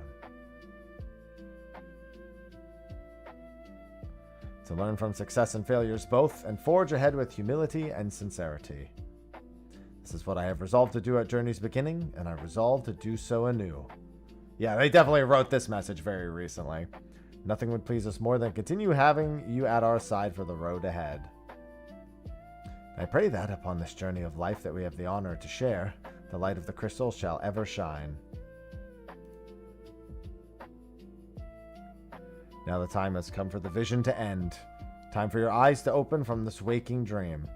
To learn from success and failures both, and forge ahead with humility and sincerity. This is what I have resolved to do at Journey's beginning, and I resolve to do so anew. Yeah, they definitely wrote this message very recently. Nothing would please us more than continue having you at our side for the road ahead. I pray that upon this journey of life that we have the honor to share, the light of the crystal shall ever shine. Now the time has come for the vision to end. Time for your eyes to open from this waking dream.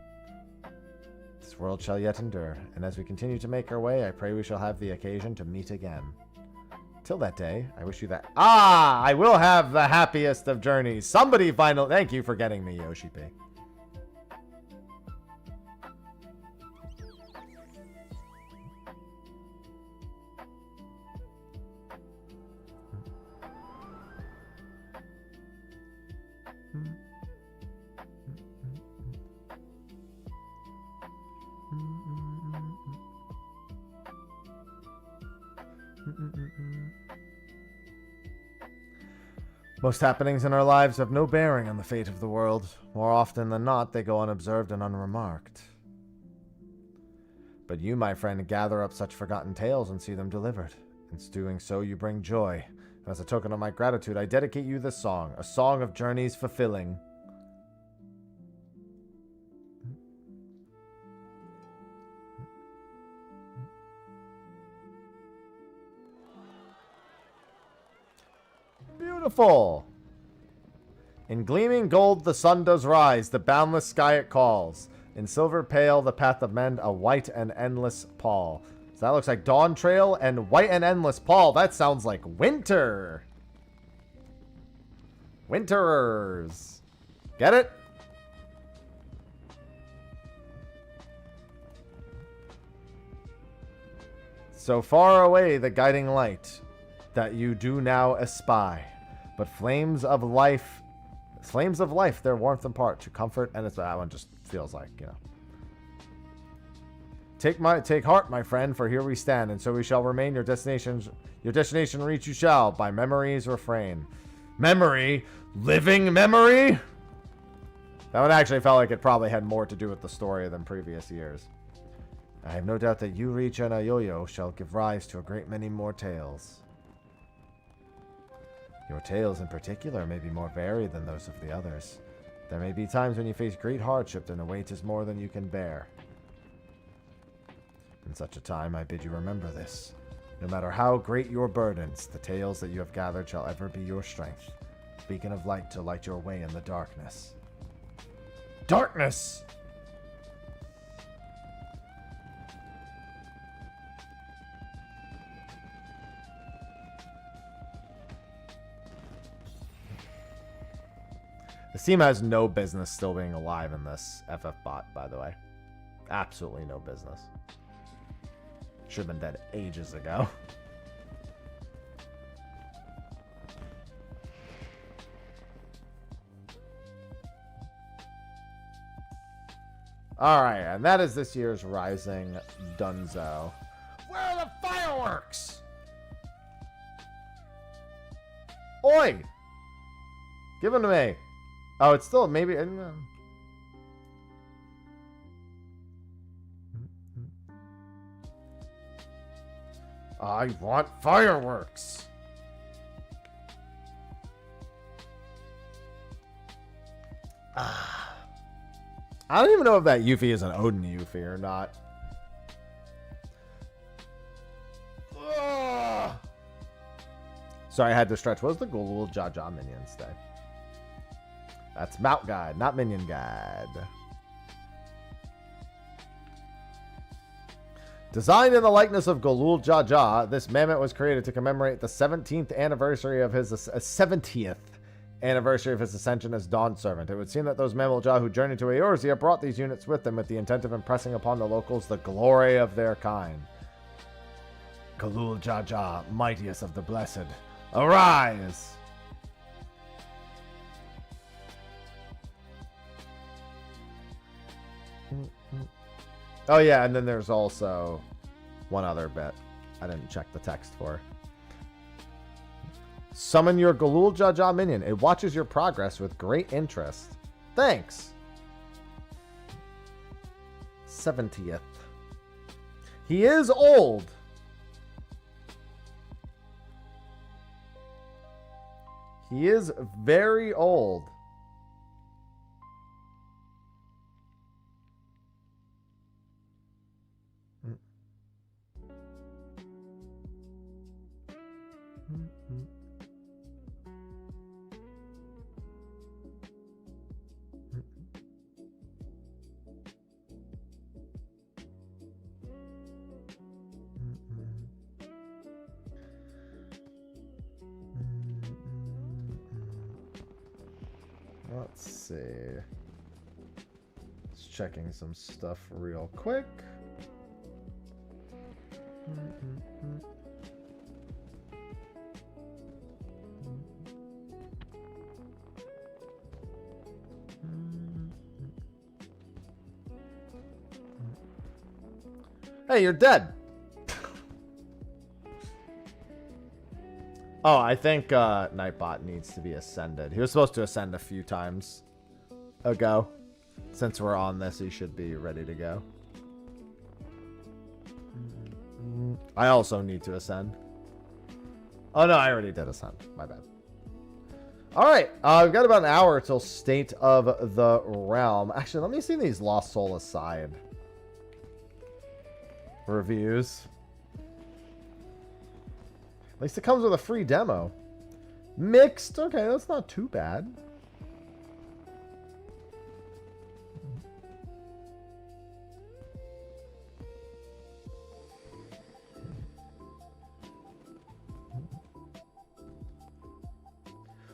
This world shall yet endure, and as we continue to make our way, I pray we shall have the occasion to meet again. Till that day, I wish you that... I will have the happiest of journeys. Somebody finally... Thank you for getting me, Yoshi P. Most happenings in our lives have no bearing on the fate of the world. More often than not, they go unobserved and unremarked. But you, my friend, gather up such forgotten tales and see them delivered. In doing so, you bring joy. And as a token of my gratitude, I dedicate you this song, a song of journeys fulfilling. Beautiful. In gleaming gold, the sun does rise. The boundless sky it calls. In silver pale, the path of men, a white and endless pall. So that looks like Dawn Trail and white and endless pall. That sounds like winter. Winterers. Get it? So far away the guiding light that you do now espy. But flames of life, their warmth impart to comfort, and that one just feels like, you know. Take heart, my friend, for here we stand, and so we shall remain. Your destination reach you shall, by memories refrain. Memory? Living memory? That one actually felt like it probably had more to do with the story than previous years. I have no doubt that you, Reach, and Ayoyo shall give rise to a great many more tales. Your tales in particular may be more varied than those of the others. There may be times when you face great hardship and the weight is more than you can bear. In such a time, I bid you remember this. No matter how great your burdens, the tales that you have gathered shall ever be your strength. Beacon of light to light your way in the darkness. Darkness! The team has no business still being alive in this FF bot, by the way. Absolutely no business. Should have been dead ages ago. Alright, and that is this year's Rising Dunzo. Where are the fireworks? Oi! Give them to me. Oh, it's still maybe. I want fireworks. I don't even know if that Yuffie is an Odin Yuffie or not. Sorry, I had to stretch. What was the Golul Jaja minions day? That's Mount Guide, not Minion Guide. Designed in the likeness of Golul Jaja, this mammoth was created to commemorate the 17th anniversary of his 70th anniversary of his ascension as Dawn Servant. It would seem that those Mammal-Jah who journeyed to Eorzea brought these units with them with the intent of impressing upon the locals the glory of their kind. Golul Jaja, mightiest of the blessed, arise! Oh yeah, and then there's also one other bit I didn't check the text for. Summon your Golul Jaja minion. It watches your progress with great interest. Thanks. 70th. He is old. He is very old. Let's see. Just checking some stuff real quick. Hey, you're dead. Oh, I think Nightbot needs to be ascended. He was supposed to ascend a few times ago. Since we're on this, he should be ready to go. I also need to ascend. Oh, no, I already did ascend. My bad. All right. We've got about an hour till State of the Realm. Actually, let me see these Lost Soul Aside reviews. At least it comes with a free demo. Mixed. Okay, that's not too bad.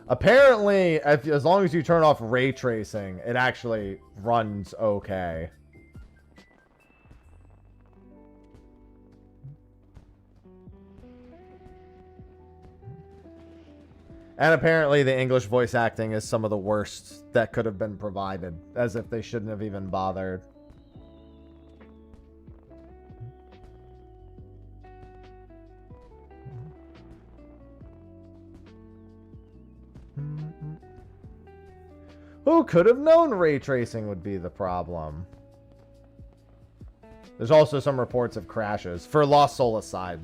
Apparently, as long as you turn off ray tracing, it actually runs okay. And apparently the English voice acting is some of the worst that could have been provided, as if they shouldn't have even bothered. Who could have known ray tracing would be the problem? There's also some reports of crashes. For Lost Soul aside.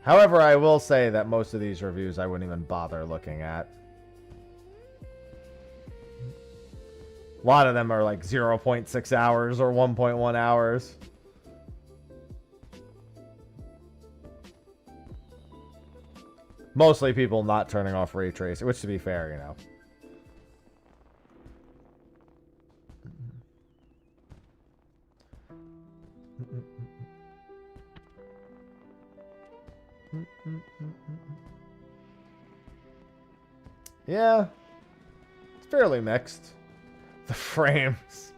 However, I will say that most of these reviews I wouldn't even bother looking at. A lot of them are like 0.6 hours or 1.1 hours. Mostly people not turning off ray tracing, which to be fair, you know. Yeah, it's fairly mixed. The frames.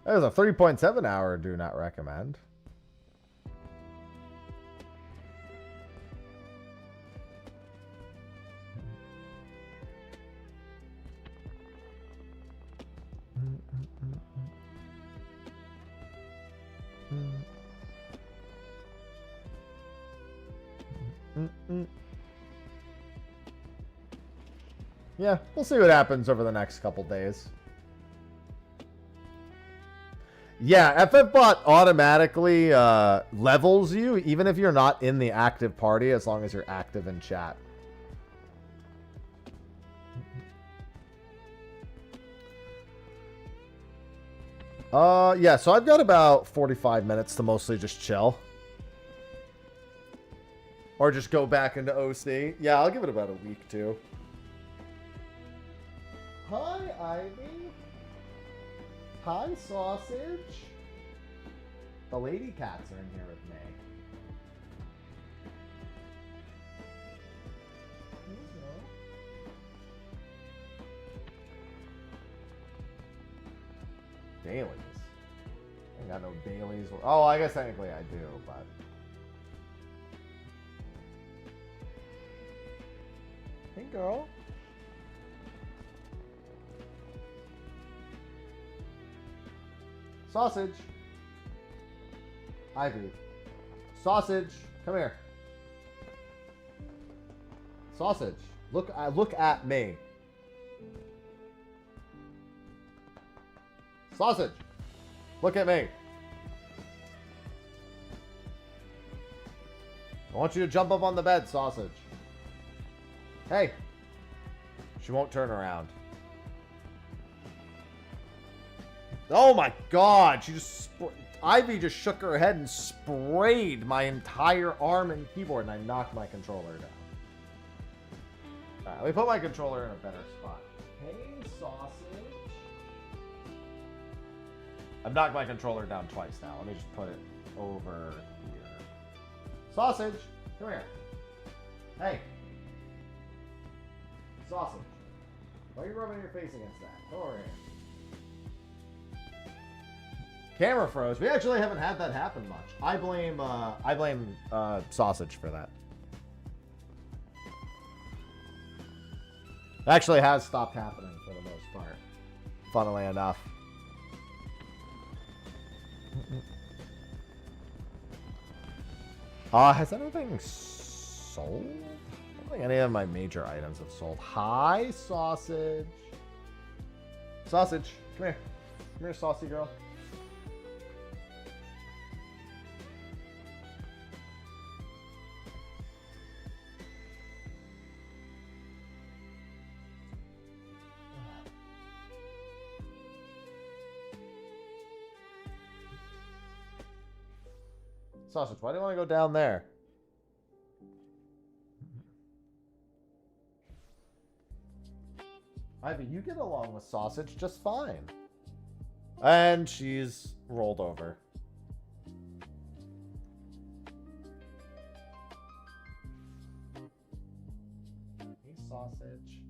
That was a 3.7 hour do not recommend. Yeah, we'll see what happens over the next couple days. Yeah, FFbot automatically levels you, even if you're not in the active party, as long as you're active in chat. Yeah, so I've got about 45 minutes to mostly just chill. Or just go back into OC. Yeah, I'll give it about a week, too. Hi, Ivy. Hi, Sausage. The lady cats are in here with me. Dailies. I ain't got no dailies. Oh, I guess technically I do, but... Hey, girl. Sausage. Ivy. Sausage. Come here. Sausage. Look at me. Sausage. Look at me. I want you to jump up on the bed, Sausage. Hey. She won't turn around. Oh my god. She just... Ivy just shook her head and sprayed my entire arm and keyboard, and I knocked my controller down. Alright, let me put my controller in a better spot. Hey, Sausage. I've knocked my controller down twice now. Let me just put it over here. Sausage, come here. Hey. Sausage. Why are you rubbing your face against that? Come over here. Camera froze. We actually haven't had that happen much. I blame Sausage for that. It actually has stopped happening for the most part. Funnily enough. Has anything sold? think any of my major items have sold. Hi, sausage. Sausage, come here. Come here, saucy girl. Sausage, why do you want to go down there? Ivy, you get along with Sausage just fine. And she's rolled over. Hey, Sausage.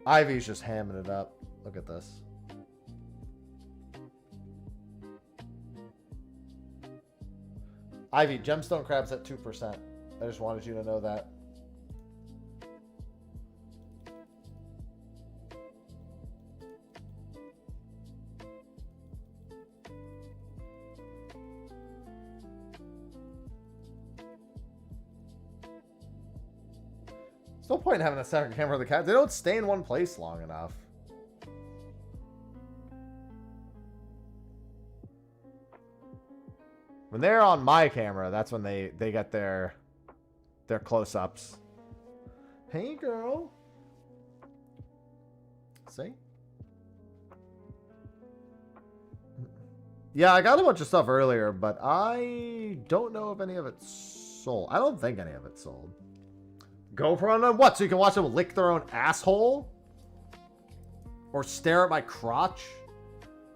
Ivy's just hamming it up. Look at this. Ivy, gemstone crab's at 2%. I just wanted you to know that. There's no point in having a second camera of the cat. They don't stay in one place long enough. When they're on my camera, that's when they get their close-ups. Hey, girl. See? Yeah, I got a bunch of stuff earlier, but I don't know if any of it's sold. I don't think any of it's sold. GoPro on them? What? So you can watch them lick their own asshole? Or stare at my crotch?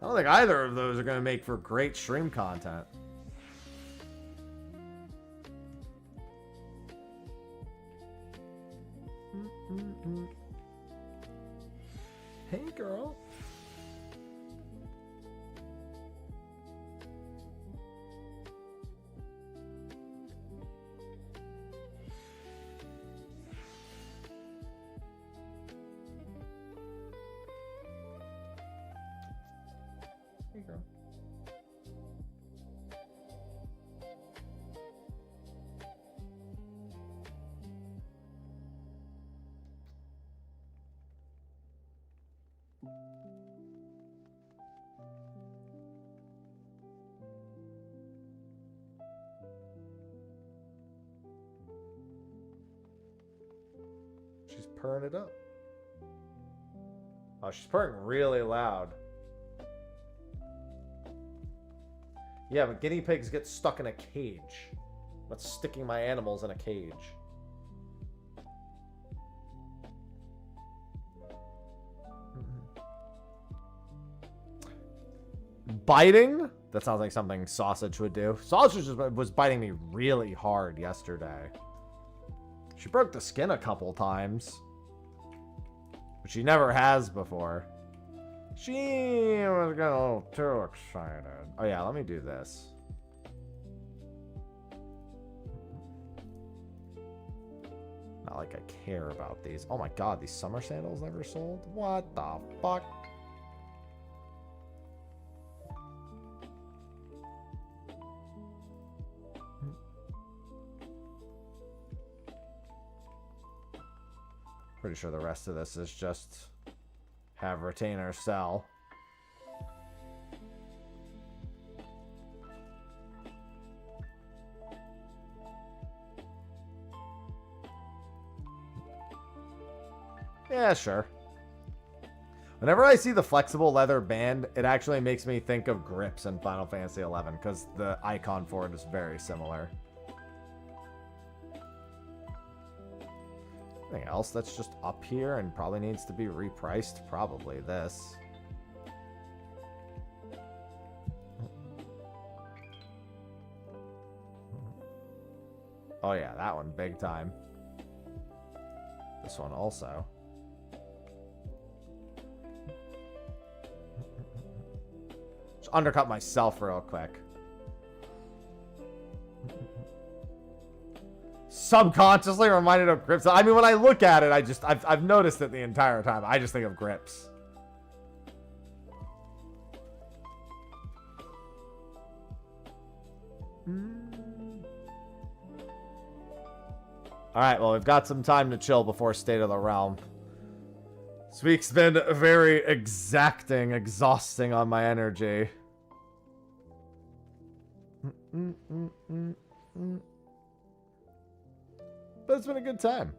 I don't think either of those are going to make for great stream content. Hey, girl. Hey, girl. She's purring it up. Oh, she's purring really loud. Yeah, but guinea pigs get stuck in a cage. That's sticking my animals in a cage. Biting? That sounds like something Sausage would do. Sausage was biting me really hard yesterday. She broke the skin a couple times. But she never has before. She was getting a little too excited. Oh yeah, let me do this. Not like I care about these. Oh my god, these summer sandals never sold? What the fuck? Pretty sure the rest of this is just have retainer sell. Yeah, sure. Whenever I see the flexible leather band, it actually makes me think of grips in Final Fantasy XI because the icon for it is very similar. Anything else that's just up here and probably needs to be repriced? Probably this. Oh yeah, that one big time. This one also. Just undercut myself real quick. Subconsciously reminded of grips. I mean, when I look at it, I've noticed it the entire time. I just think of grips. Alright, well, we've got some time to chill before State of the Realm. This week's been very exacting, exhausting on my energy. But it's been a good time.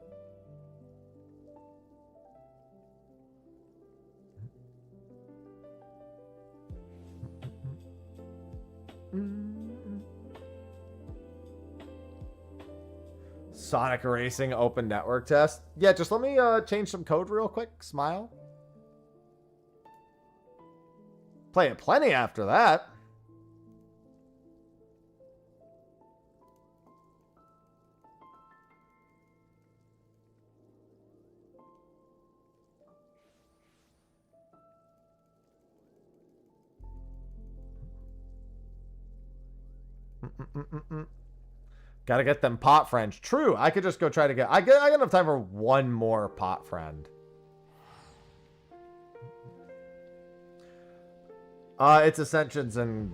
Sonic Racing open network test. Yeah, just let me change some code real quick. Smile. Play it plenty after that. Gotta get them pot friends. True, I could just go try to get... I got enough time for one more pot friend. It's Ascensions and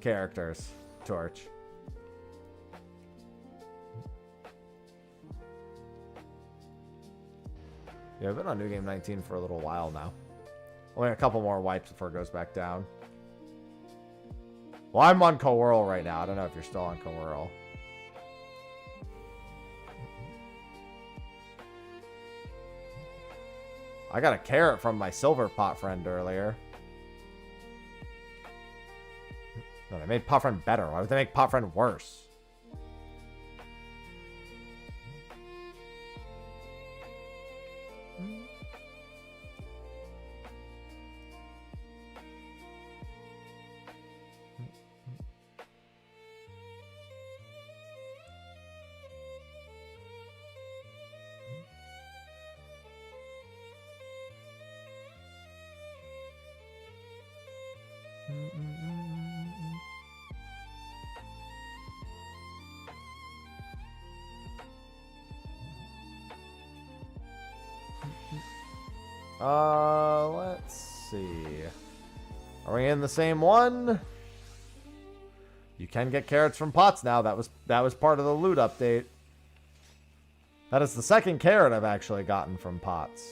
characters. Torch. Yeah, I've been on New Game 19 for a little while now. Only a couple more wipes before it goes back down. Well, I'm on Co-Whirl right now. I don't know if you're still on Co-Whirl. I got a carrot from my silver pot friend earlier. No, they made pot friend better. Why would they make pot friend worse? Let's see. Are we in the same one? You can get carrots from pots now. That was part of the loot update. That is the second carrot I've actually gotten from pots.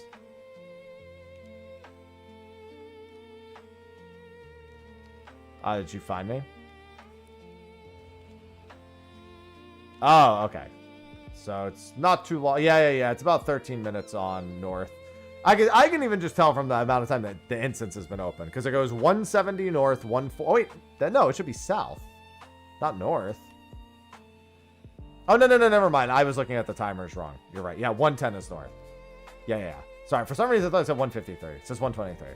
Did you find me? Oh, okay. So it's not too long. Yeah. It's about 13 minutes on north. I can even just tell from the amount of time that the instance has been open. Because it goes 170 north, 140... Oh, wait. No, it should be south. Not north. Oh, no, never mind. I was looking at the timers wrong. You're right. Yeah, 110 is north. Yeah. Sorry, for some reason I thought it said 153. It says 123.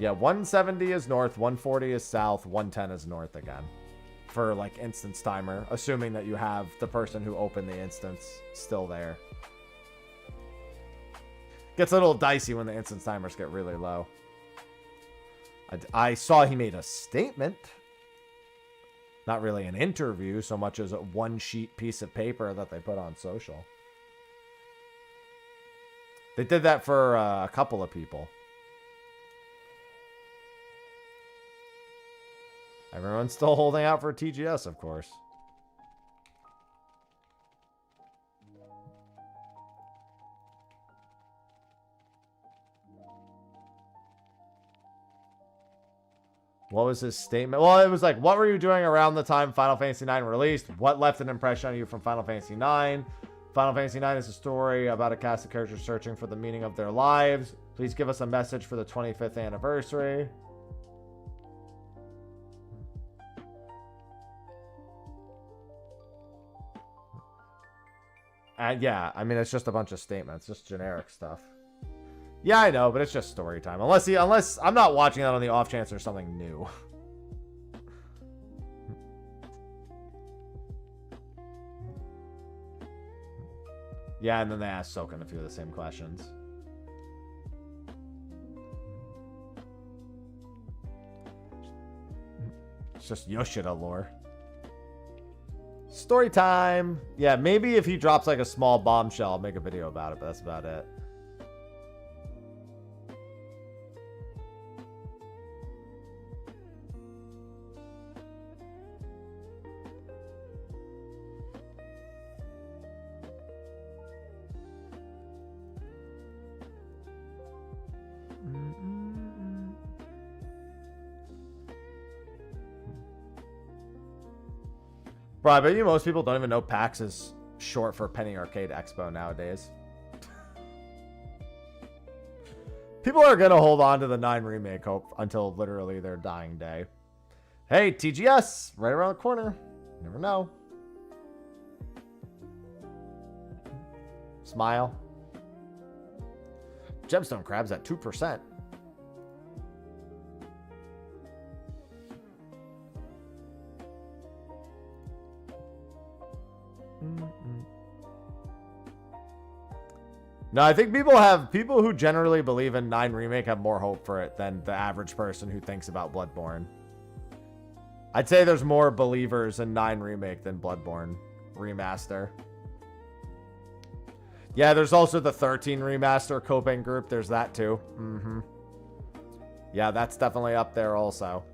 Yeah, 170 is north, 140 is south, 110 is north again. For, like, instance timer. Assuming that you have the person who opened the instance still there. Gets a little dicey when the instance timers get really low. I saw he made a statement. Not really an interview so much as a one-sheet piece of paper that they put on social. They did that for a couple of people. Everyone's still holding out for TGS, of course. What was his statement? Well, it was like, what were you doing around the time Final Fantasy IX released? What left an impression on you from Final Fantasy IX? Final Fantasy IX is a story about a cast of characters searching for the meaning of their lives. Please give us a message for the 25th anniversary. And yeah, I mean, it's just a bunch of statements, just generic stuff. Yeah, I know, but it's just story time. Unless I'm not watching that on the off chance there's something new. Yeah, and then they asked Soken a few of the same questions. It's just Yoshida lore. Story time. Yeah, maybe if he drops like a small bombshell, I'll make a video about it, but that's about it. Bro, I bet you most people don't even know PAX is short for Penny Arcade Expo nowadays. People are going to hold on to the 9 remake hope until literally their dying day. Hey, TGS, right around the corner. Never know. Smile. Gemstone crabs at 2%. No, I think people who generally believe in 9 remake have more hope for it than the average person who thinks about Bloodborne. I'd say there's more believers in 9 remake than Bloodborne remaster. Yeah, there's also the 13 remaster coping group. There's that too. Yeah, that's definitely up there also.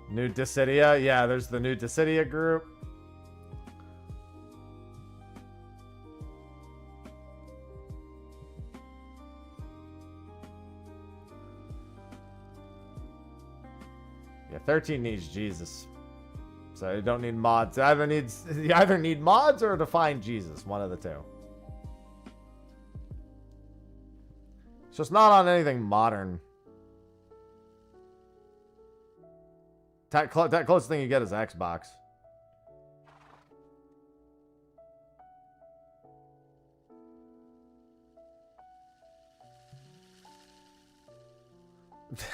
New Dissidia. Yeah, there's the new Dissidia group. Yeah, 13 needs Jesus. So you don't need mods. You either need mods or to find Jesus. One of the two. It's just not on anything modern. That closest thing you get is Xbox.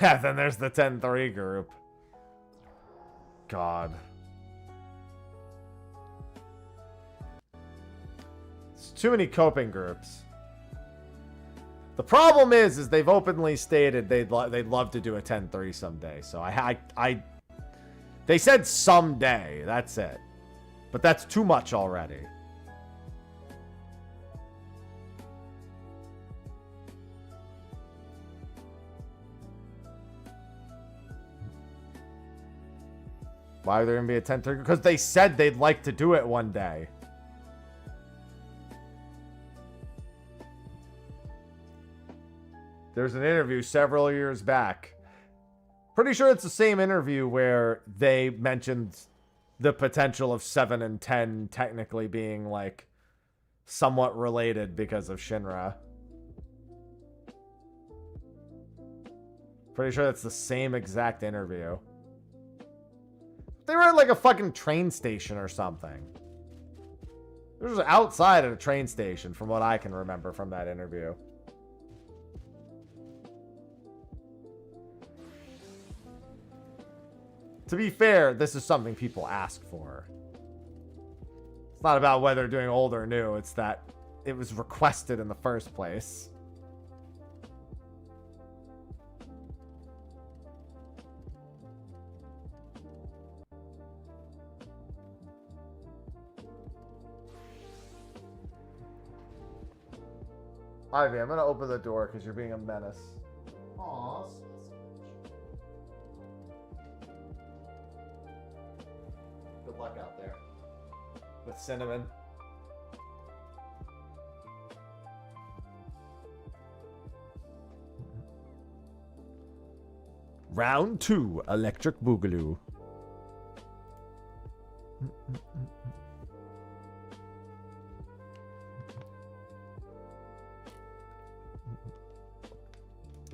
Yeah, then there's the 10-3 group. God. It's too many coping groups. The problem is they've openly stated they'd love to do a 10-3 someday. So they said someday. That's it. But that's too much already. Why are there going to be a 10-3? Because they said they'd like to do it one day. There's an interview several years back. Pretty sure it's the same interview where they mentioned the potential of 7 and 10 technically being like somewhat related because of Shinra. Pretty sure that's the same exact interview. They were at like a fucking train station or something. It was outside at a train station from what I can remember from that interview. To be fair, this is something people ask for. It's not about whether they're doing old or new. It's that it was requested in the first place. Ivy, I'm going to open the door because you're being a menace. Aw. Good luck out there. With cinnamon. Round 2, Electric Boogaloo.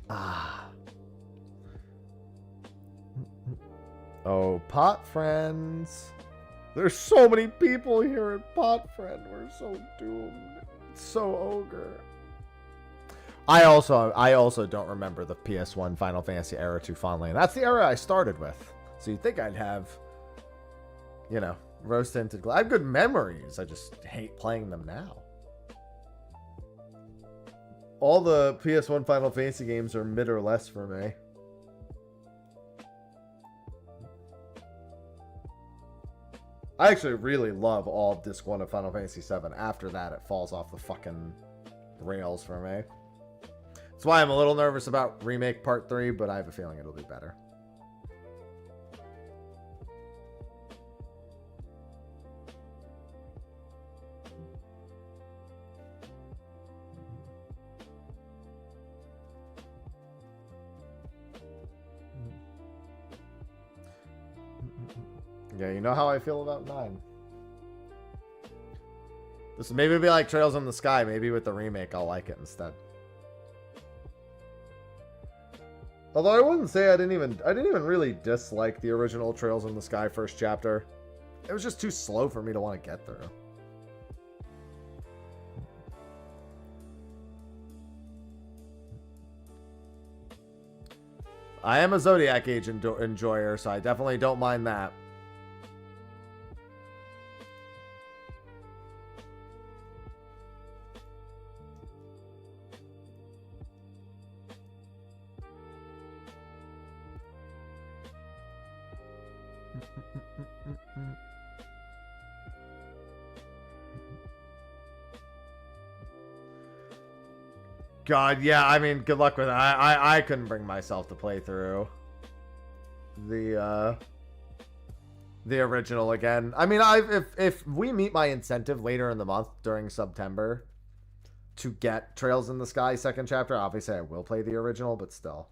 Ah. Oh, Pot Friends. There's so many people here at Pot Friend. We're so doomed. It's so ogre. I also don't remember the PS1 Final Fantasy era too fondly. And that's the era I started with. So you'd think I'd have, you know, rose-tinted glass. I have good memories. I just hate playing them now. All the PS1 Final Fantasy games are mid or less for me. I actually really love all of Disc 1 of Final Fantasy VII. After that, it falls off the fucking rails for me. That's why I'm a little nervous about Remake Part 3, but I have a feeling it'll do better. Yeah, you know how I feel about 9. This maybe be like Trails in the Sky. Maybe with the remake, I'll like it instead. Although I wouldn't say I didn't even really dislike the original Trails in the Sky first chapter. It was just too slow for me to want to get through. I am a Zodiac Age enjoyer, so I definitely don't mind that. God, yeah, I mean, good luck with it. I couldn't bring myself to play through the original again. I mean, if we meet my incentive later in the month during September to get Trails in the Sky second chapter, obviously I will play the original, but still.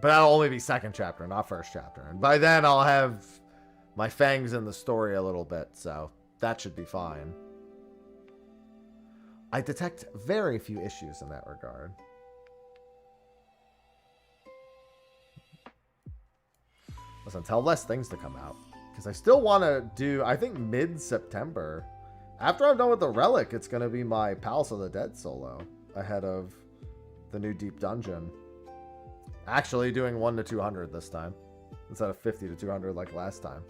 But that'll only be second chapter, not first chapter. And by then I'll have my fangs in the story a little bit, so that should be fine. I detect very few issues in that regard. Listen, tell less things to come out. Because I still want to do, I think, mid-September. After I'm done with the Relic, it's going to be my Palace of the Dead solo. Ahead of the new Deep Dungeon. Actually doing 1 to 200 this time. Instead of 50 to 200 like last time.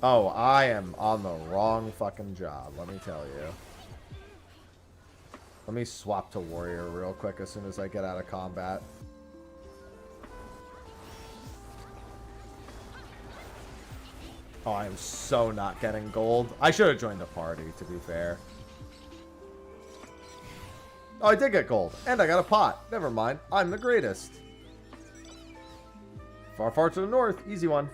Oh, I am on the wrong fucking job, let me tell you. Let me swap to Warrior real quick as soon as I get out of combat. Oh, I am so not getting gold. I should have joined the party, to be fair. Oh, I did get gold. And I got a pot. Never mind. I'm the greatest. Far, far to the north. Easy one.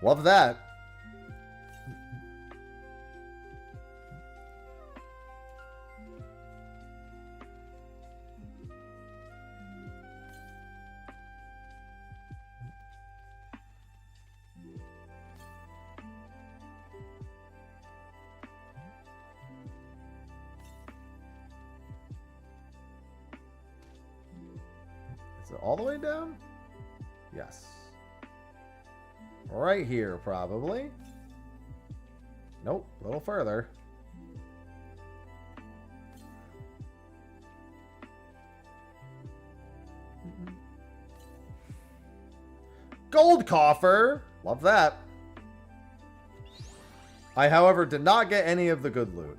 Love that. Is it all the way down? Yes. Right here, probably. Nope, a little further. Gold coffer! Love that. I, however, did not get any of the good loot.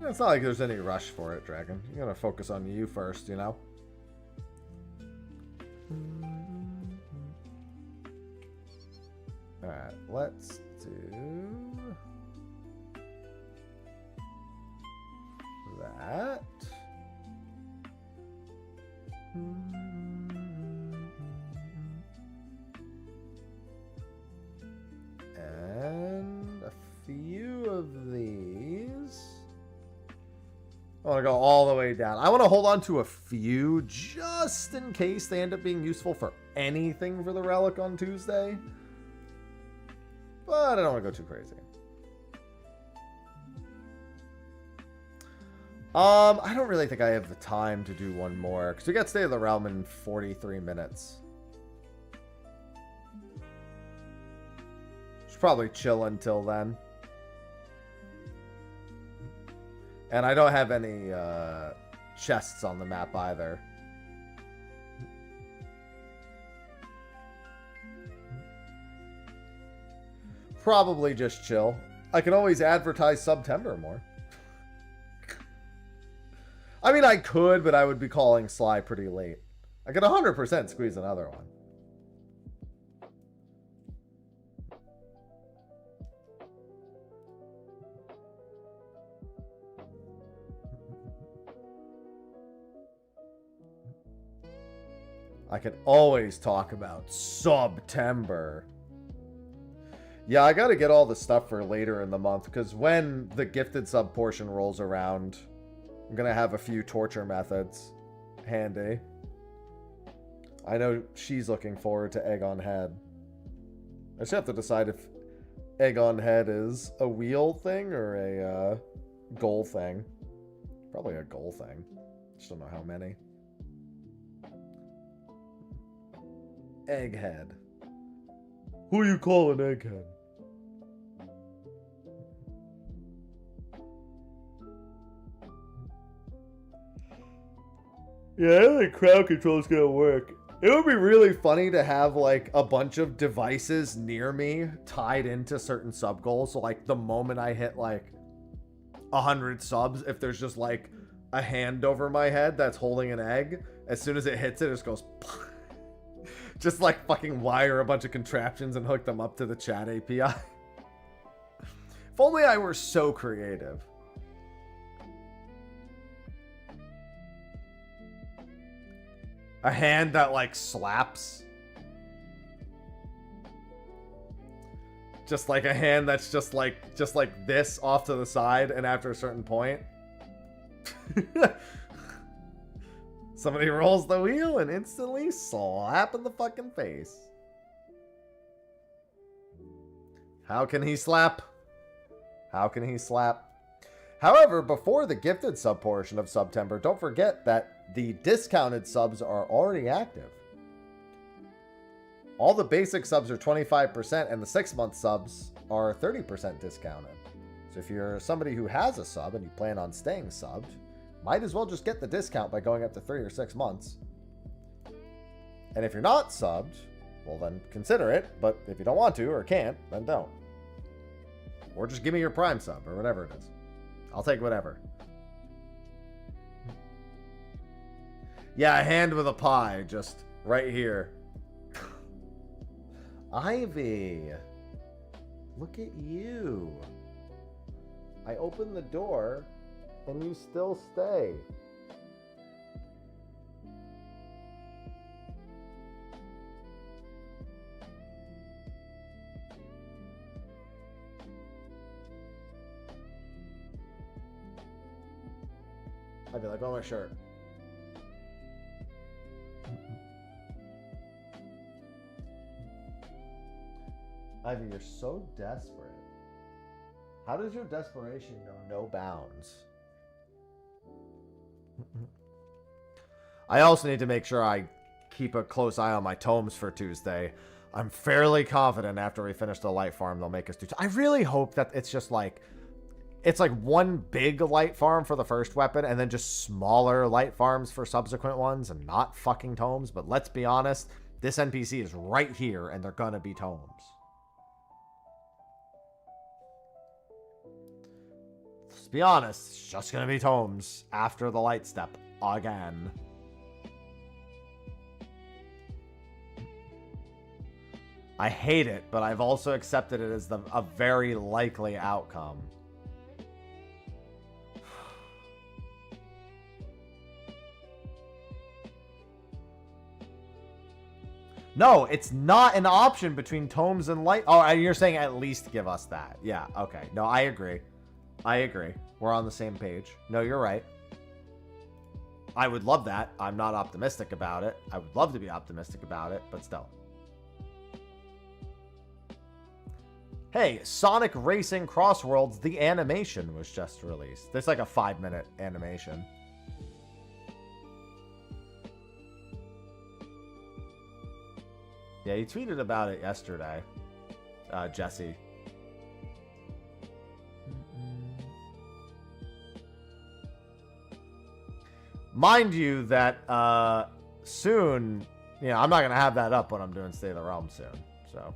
It's not like there's any rush for it, Dragon. You gotta focus on you first, you know? Alright, let's do that. And a few of these. I want to go all the way down. I want to hold on to a few just in case they end up being useful for anything for the Relic on Tuesday. But I don't want to go too crazy. I don't really think I have the time to do one more because we got State of the Realm in 43 minutes. probably chill until then. And I don't have any chests on the map either. Probably just chill. I can always advertise September more. I mean, I could, but I would be calling Sly pretty late. I could 100% squeeze another one. I could always talk about September. Yeah, I gotta get all the stuff for later in the month, because when the gifted sub portion rolls around, I'm gonna have a few torture methods handy. I know she's looking forward to Egg on Head. I just have to decide if Egg on Head is a wheel thing or a goal thing. Probably a goal thing. Just don't know how many. Egghead. Who you calling Egghead? Yeah, I don't think crowd control is gonna work. It would be really funny to have like a bunch of devices near me tied into certain sub goals. So like the moment I hit like 100 subs, if there's just like a hand over my head that's holding an egg, as soon as it hits it, it just goes. Just like fucking wire a bunch of contraptions and hook them up to the chat API. If only I were so creative. A hand that like slaps. Just like a hand that's just like this off to the side, and after a certain point somebody rolls the wheel and instantly slap in the fucking face. How can he slap? How can he slap? However, before the gifted sub portion of September, don't forget that the discounted subs are already active. All the basic subs are 25%, and the 6-month subs are 30% discounted. So if you're somebody who has a sub and you plan on staying subbed, might as well just get the discount by going up to 3 or 6 months. And if you're not subbed, well then consider it, but if you don't want to or can't, then don't. Or just give me your Prime sub or whatever it is. I'll take whatever. Yeah, a hand with a pie, just right here. Ivy, look at you. I opened the door and you still stay. I'd be like, oh, my shirt. Ivy, you're so desperate. How does your desperation know no bounds? I also need to make sure I keep a close eye on my tomes for Tuesday. I'm fairly confident after we finish the light farm, they'll make us do... I really hope that it's just like... It's like one big light farm for the first weapon and then just smaller light farms for subsequent ones and not fucking tomes. But let's be honest, this NPC is right here and they're gonna be tomes. Let's be honest, it's just gonna be tomes after the light step again. I hate it, but I've also accepted it as a very likely outcome. No, it's not an option between tomes and light. Oh, and you're saying at least give us that. Yeah, okay. No, I agree. I agree. We're on the same page. No, you're right. I would love that. I'm not optimistic about it. I would love to be optimistic about it, but still. Hey, Sonic Racing Crossworlds, the animation was just released. There's like a 5-minute animation. Yeah, he tweeted about it yesterday, Jesse. Mind you that soon, you know, I'm not going to have that up when I'm doing State of the Realm soon. So.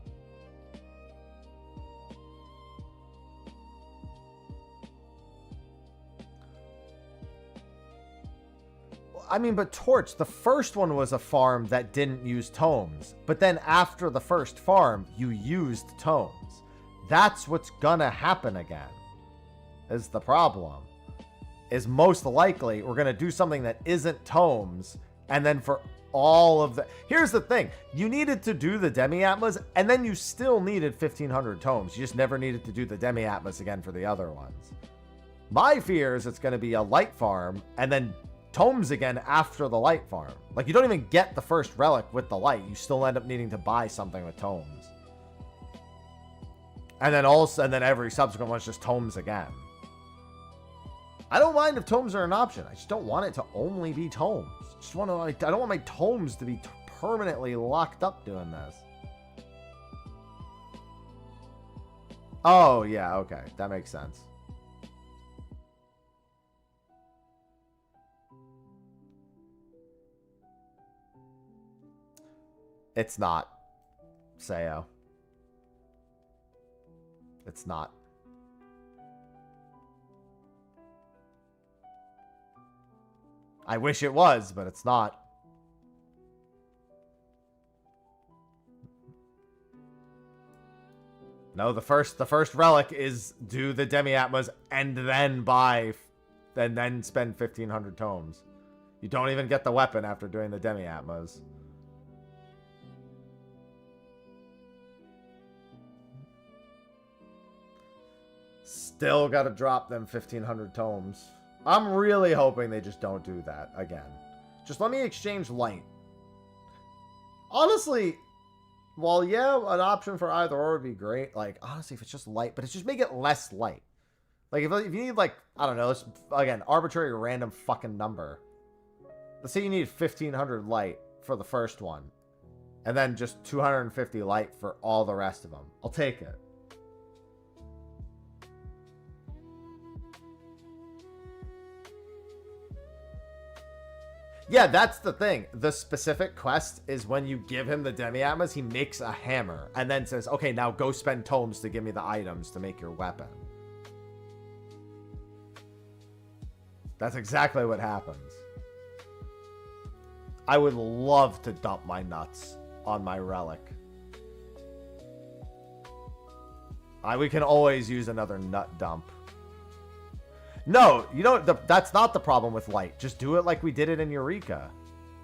I mean, but Torch, the first one was a farm that didn't use tomes. But then after the first farm, you used tomes. That's what's gonna happen again, is the problem. Is most likely we're gonna do something that isn't tomes, and then for all of the... Here's the thing. You needed to do the Demi-Atmas, and then you still needed 1,500 tomes. You just never needed to do the Demi-Atmas again for the other ones. My fear is it's gonna be a light farm, and then tomes again after the light farm. Like, you don't even get the first relic with the light. You still end up needing to buy something with tomes. And then every subsequent one's just tomes again. I don't mind if tomes are an option. I just don't want it to only be tomes. I don't want my tomes to be permanently locked up doing this. Oh, yeah, okay. That makes sense. It's not, Sayo. It's not. I wish it was, but it's not. No, the first relic is do the Demi-Atmas and then buy, and then spend 1,500 tomes. You don't even get the weapon after doing the Demi-Atmas. Still gotta drop them 1,500 tomes. I'm really hoping they just don't do that again. Just let me exchange light. Honestly, well, yeah, an option for either or would be great. Like, honestly, if it's just light, but it's just make it less light. Like, if you need, like, I don't know, let's, again, arbitrary random fucking number. Let's say you need 1,500 light for the first one. And then just 250 light for all the rest of them. I'll take it. Yeah, that's the thing. The specific quest is when you give him the Demi-Atmas, he makes a hammer and then says, okay, now go spend tomes to give me the items to make your weapon. That's exactly what happens. I would love to dump my nuts on my relic. We can always use another nut dump. No, you don't. That's not the problem with light. Just do it like we did it in Eureka.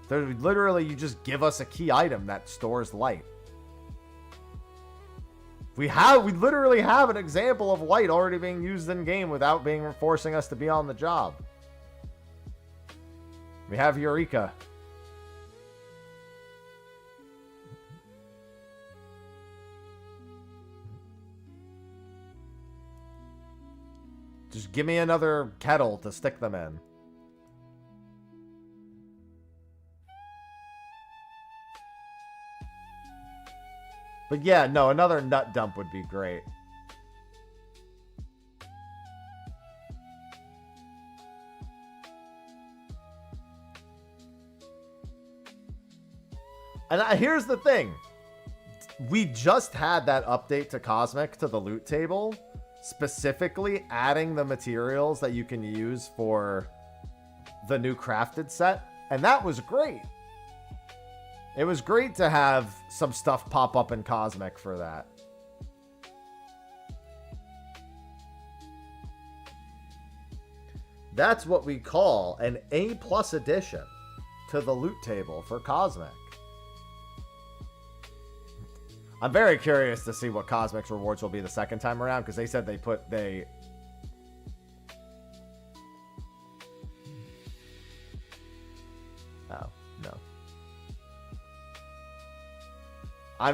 Literally, you just give us a key item that stores light. We literally have an example of light already being used in game without forcing us to be on the job. We have Eureka. Just give me another kettle to stick them in. But yeah, no, another nut dump would be great. And here's the thing. We just had that update to Cosmic, to the loot table. Specifically adding the materials that you can use for the new crafted set. And that was great. It was great to have some stuff pop up in Cosmic for that. That's what we call an A+ addition to the loot table for Cosmic. I'm very curious to see what Cosmic's rewards will be the second time around, because they said they... Oh, no.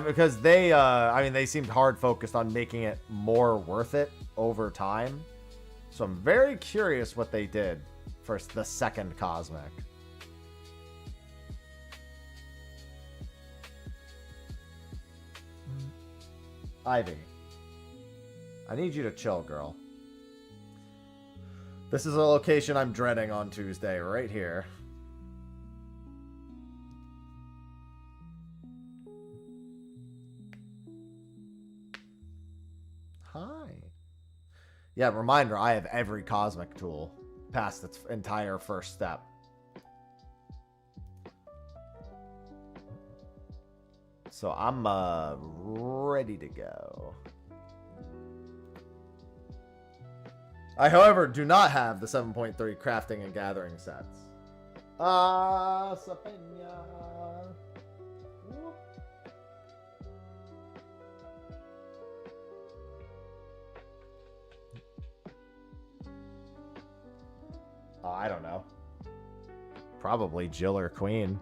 Because they, I mean, they seemed hard focused on making it more worth it over time. So I'm very curious what they did for the second Cosmic. Ivy, I need you to chill, girl. This is a location I'm dreading on Tuesday, right here. Yeah, reminder, I have every cosmic tool past its entire first step. So I'm ready to go. I, however, do not have the 7.3 crafting and gathering sets. Sapenya. Oh, I don't know. Probably Jill or Queen.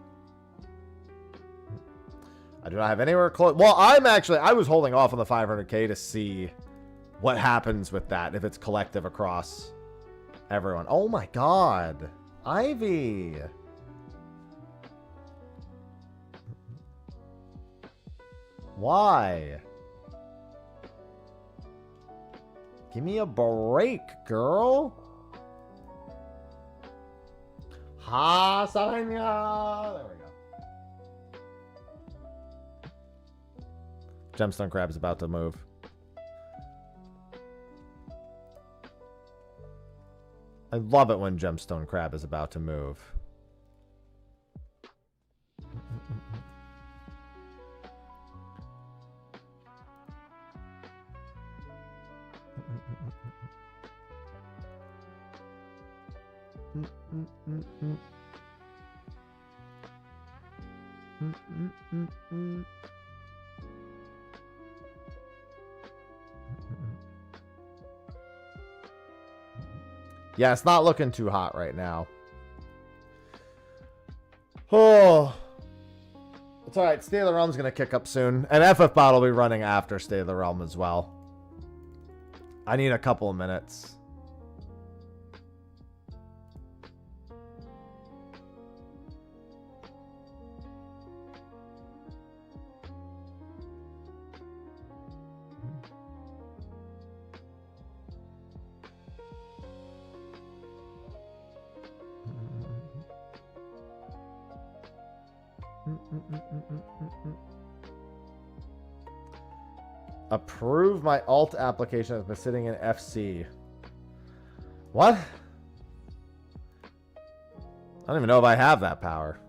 I do not have anywhere close. Well, I was holding off on the 500k to see what happens with that if it's collective across everyone. Oh my god. Ivy. Why? Give me a break, girl. Ha, Saranya. There we go. Gemstone Crab is about to move. I love it when Gemstone Crab is about to move. Yeah, it's not looking too hot right now. Oh. It's alright. Stay of the Realm's going to kick up soon. And FF Bot will be running after Stay of the Realm as well. I need a couple of minutes. Approve my alt application has been sitting in FC. What? I don't even know if I have that power.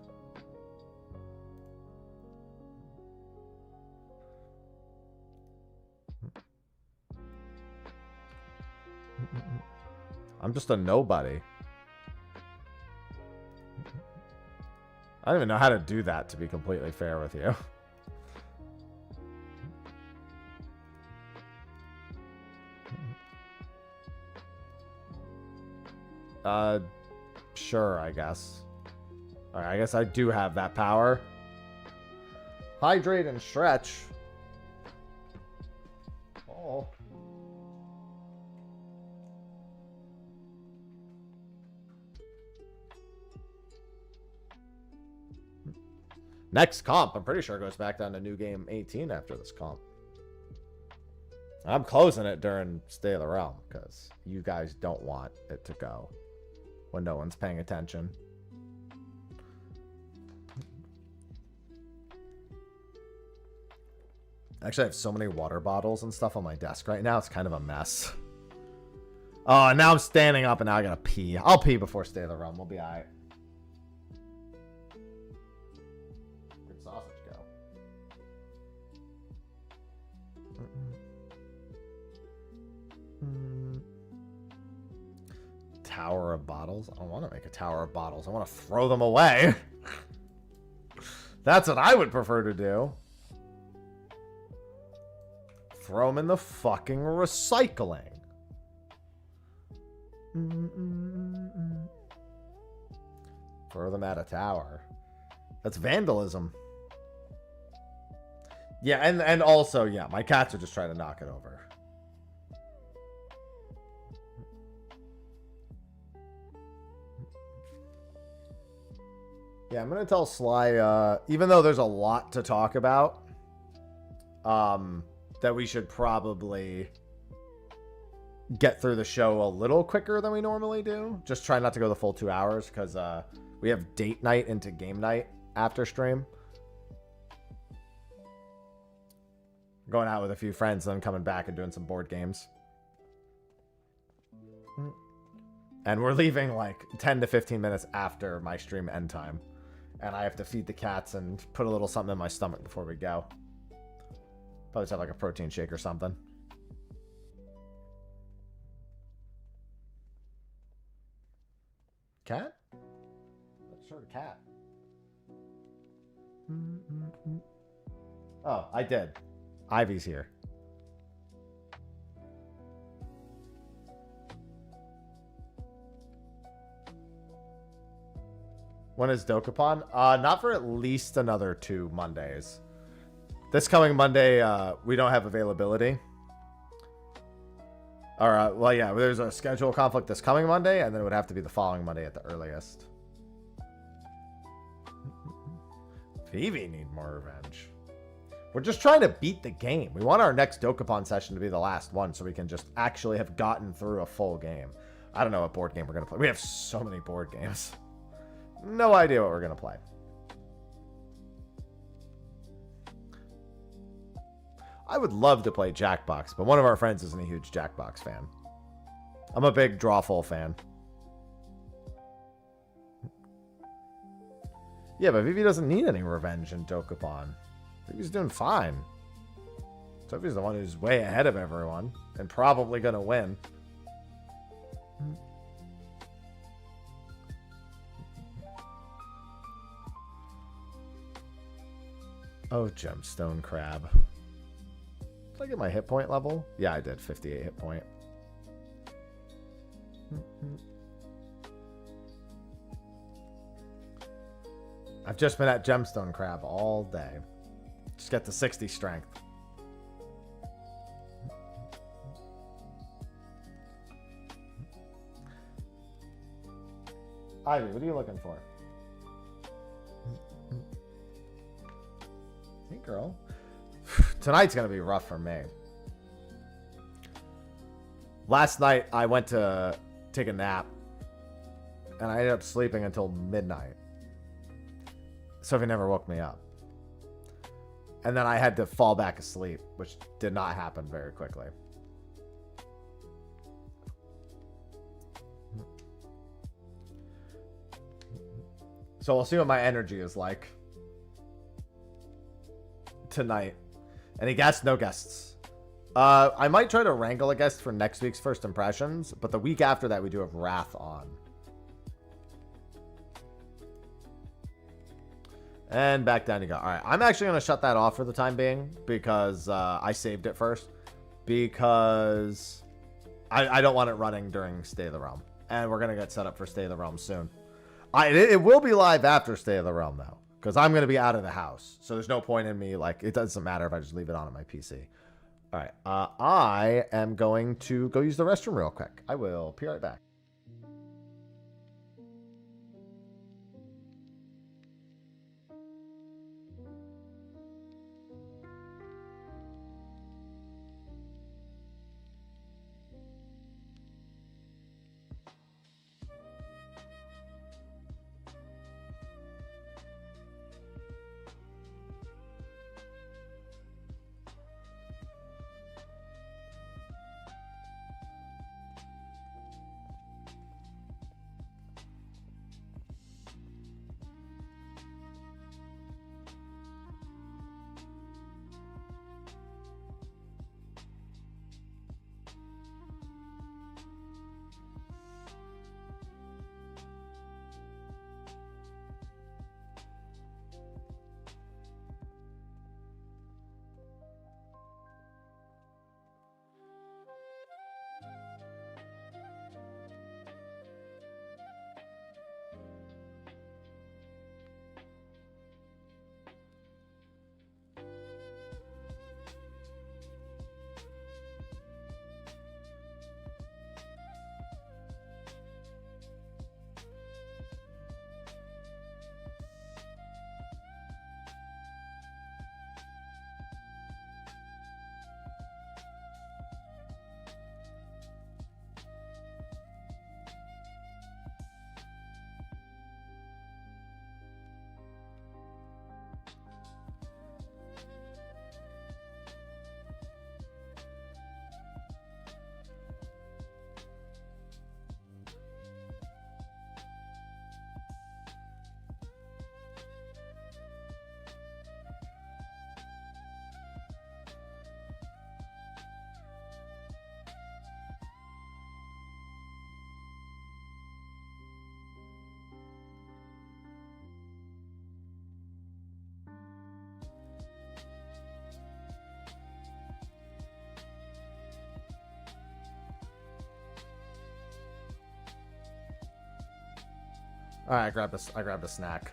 I'm just a nobody. I don't even know how to do that, to be completely fair with you. Sure, I guess. Alright, I guess I do have that power. Hydrate and stretch. Oh. Next comp, I'm pretty sure it goes back down to New Game 18 after this comp. I'm closing it during Stay of the Realm, because you guys don't want it to go when no one's paying attention. Actually, I have so many water bottles and stuff on my desk right now, it's kind of a mess. Oh, and now I'm standing up and now I gotta pee. I'll pee before Stay of the Realm, we'll be alright. Where'd sausage go? Tower of bottles? I don't want to make a tower of bottles. I want to throw them away. That's what I would prefer to do. Throw them in the fucking recycling. Throw them at a tower. That's vandalism. Yeah, and also, yeah, my cats are just trying to knock it over. Yeah, I'm going to tell Sly, even though there's a lot to talk about, that we should probably get through the show a little quicker than we normally do. Just try not to go the full 2 hours, because we have date night into game night after stream. Going out with a few friends, then coming back and doing some board games. And we're leaving like 10 to 15 minutes after my stream end time. And I have to feed the cats and put a little something in my stomach before we go. Probably just have like a protein shake or something. Cat? Sure, cat. Oh, I did. Ivy's here. When is Dokapon? Not for at least another 2 Mondays. This coming Monday, we don't have availability. Or, well, yeah, there's a schedule conflict this coming Monday, and then it would have to be the following Monday at the earliest. Vivi need more revenge. We're just trying to beat the game. We want our next Dokapon session to be the last one so we can just actually have gotten through a full game. I don't know what board game we're going to play. We have so many board games. No idea what we're going to play. I would love to play Jackbox, but one of our friends isn't a huge Jackbox fan. I'm a big Drawful fan. Yeah, but Vivi doesn't need any revenge in Dokapon. Vivi's doing fine. Sophie's the one who's way ahead of everyone and probably going to win. Oh, Gemstone Crab. Did I get my hit point level? Yeah, I did. 58 hit point. I've just been at Gemstone Crab all day. Just get to 60 strength. Ivy, what are you looking for? Hey, girl. Tonight's going to be rough for me. Last night, I went to take a nap. And I ended up sleeping until midnight. Sophie never woke me up. And then I had to fall back asleep, which did not happen very quickly. So we'll see what my energy is like tonight. Any guests? No guests. I might try to wrangle a guest for next week's first impressions, but the week after that we do have Wrath on. And back down you go. All right, I'm actually going to shut that off for the time being because I saved it first. Because I don't want it running during Stay of the Realm. And we're going to get set up for Stay of the Realm soon. It will be live after Stay of the Realm, though. Because I'm going to be out of the house. So there's no point in me, like, it doesn't matter if I just leave it on at my PC. All right, I am going to go use the restroom real quick. I will be right back. Alright, I grabbed a snack.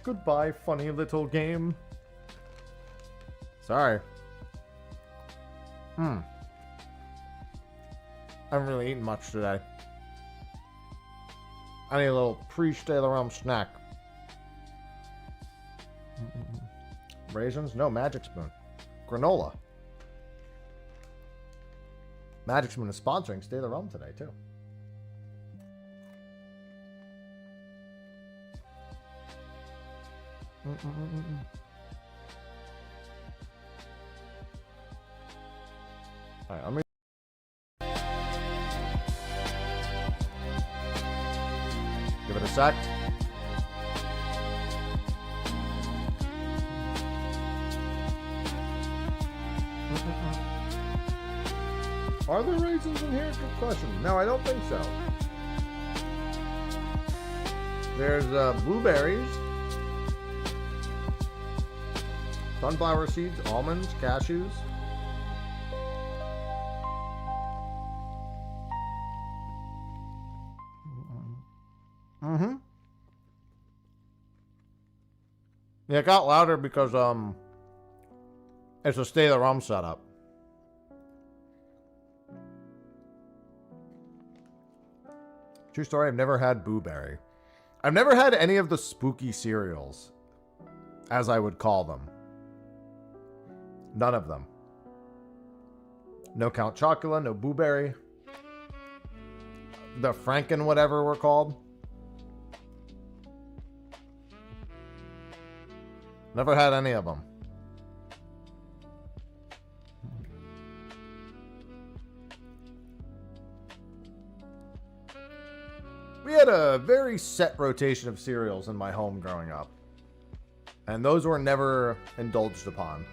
Goodbye, funny little game. Sorry. I haven't really eaten much today. I need a little pre-Stay the Realm snack. Raisins? No, Magic Spoon. Granola. Magic Spoon is sponsoring Stay the Realm today, too. Alright, let me... Give it a sec. Are there raisins in here? Good question. No, I don't think so. There's blueberries, sunflower seeds, almonds, cashews. Yeah, it got louder because it's a Stay the Realm setup. True story, I've never had Blueberry. I've never had any of the spooky cereals, as I would call them. None of them. No Count Chocula, no Blueberry. The Franken whatever we're called. Never had any of them. We had a very set rotation of cereals in my home growing up. And those were never indulged upon.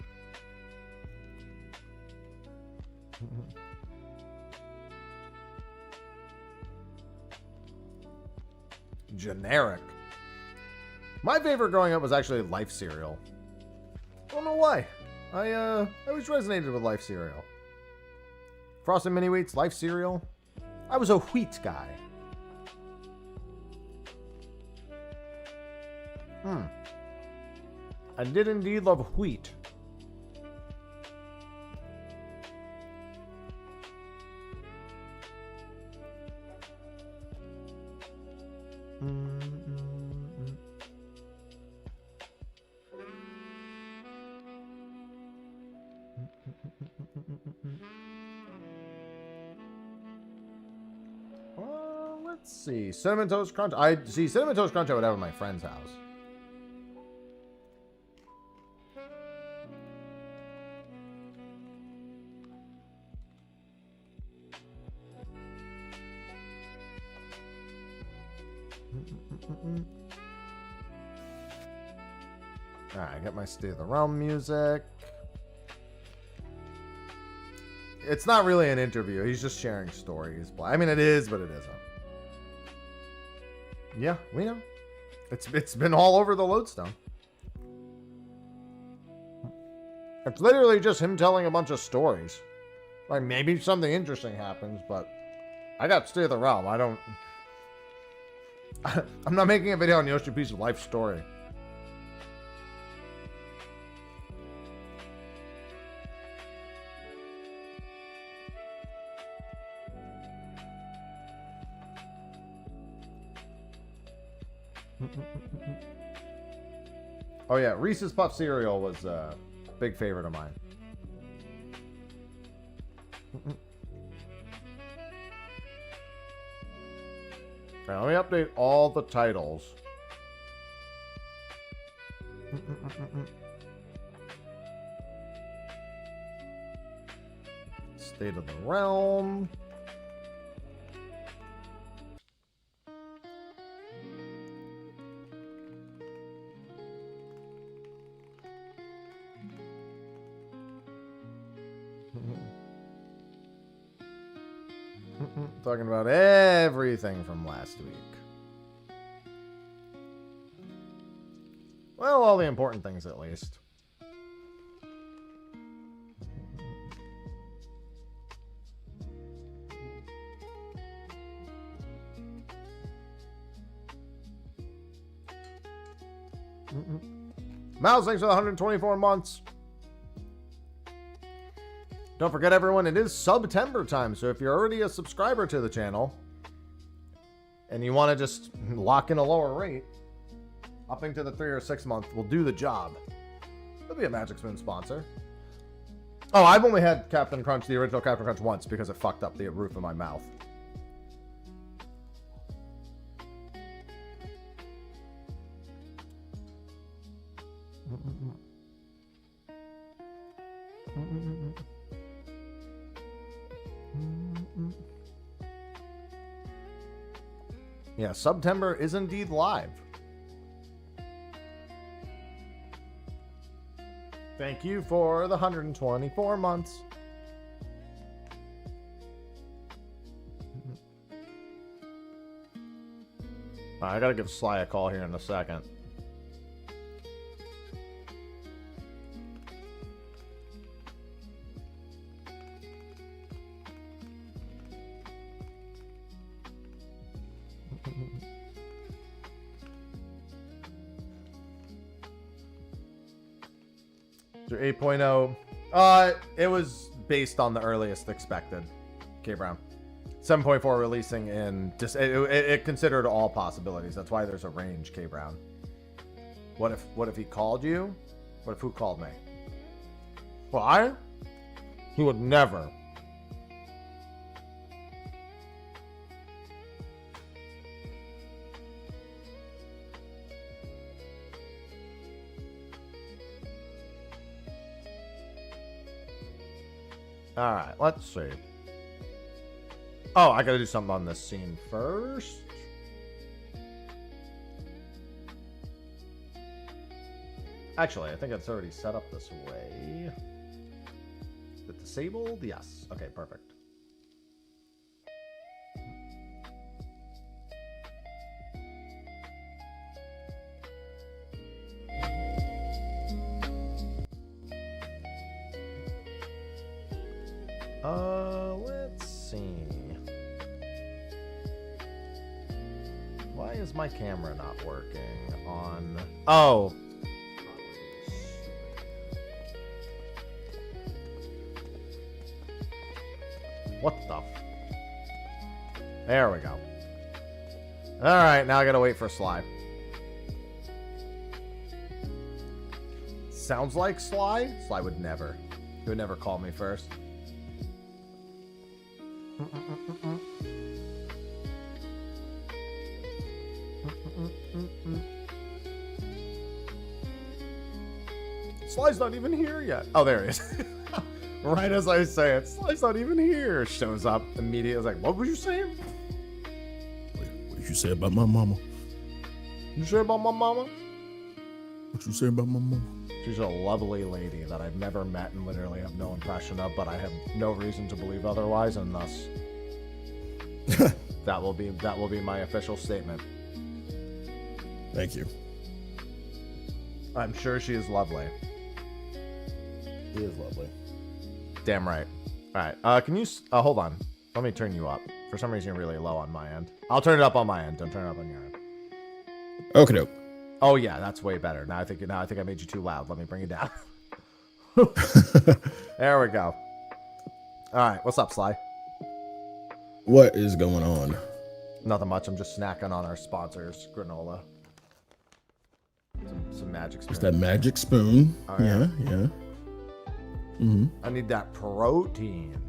Generic. My favorite growing up was actually Life cereal. I don't know why. I always resonated with Life cereal. Frosted Mini Wheats, Life cereal. I was a wheat guy. I did indeed love wheat. Let's see. Cinnamon Toast Crunch. Cinnamon Toast Crunch I would have at my friend's house. Alright, I got my Stay the Realm music. It's not really an interview. He's just sharing stories. I mean, it is, but it isn't. Yeah, we know. It's been all over the Lodestone. It's literally just him telling a bunch of stories. Like, maybe something interesting happens, but I got Stay the Realm. I don't... I'm not making a video on Yoshi P's life story. Oh yeah, Reese's Puff cereal was a big favorite of mine. Now, let me update all the titles. State of the Realm. Talking about everything from last week. Well, all the important things at least. Mouse, thanks for the 124 months. Don't forget, everyone, it is September time. So if you're already a subscriber to the channel and you want to just lock in a lower rate, upping to the 3 or 6 month will do the job. It'll be a Magic Spoon sponsor. Oh, I've only had Captain Crunch, the original Captain Crunch, once because it fucked up the roof of my mouth. Yeah, September is indeed live. Thank you for the 124 months. I gotta give Sly a call here in a second. To 8.0. It was based on the earliest expected. K Brown. 7.4 releasing in just it considered all possibilities. That's why there's a range, K Brown. What if he called you? What if who called me? Well, he would never. All right, let's see. Oh, I gotta do something on this scene first. Actually, I think it's already set up this way. Is it disabled? Yes. Okay, perfect. Let's see. Why is my camera not working on... Oh. What the... There we go. Alright, now I gotta wait for Sly. Sounds like Sly? Sly would never. He would never call me first. Sly's not even here yet. Oh, there he is. Right as I say it, Sly's not even here. Shows up immediately. I was like, what were you saying?
What did you say about my mama?
You say about my mama?
What you say about my mama?
She's a lovely lady that I've never met and literally have no impression of, but I have no reason to believe otherwise, and thus that will be my official statement.
Thank you.
I'm sure she is lovely.
She is lovely.
Damn right. All right. Can you hold on? Let me turn you up. For some reason, you're really low on my end. I'll turn it up on my end. Don't turn it up on your end.
Okay, doke.
Oh yeah, that's way better. Now I think I made you too loud. Let me bring it down. There we go. All right, what's up, Sly?
What is going on?
Nothing much. I'm just snacking on our sponsors, granola. Some magic spoon.
It's that magic spoon.
Oh,
yeah. Mm-hmm.
I need that protein.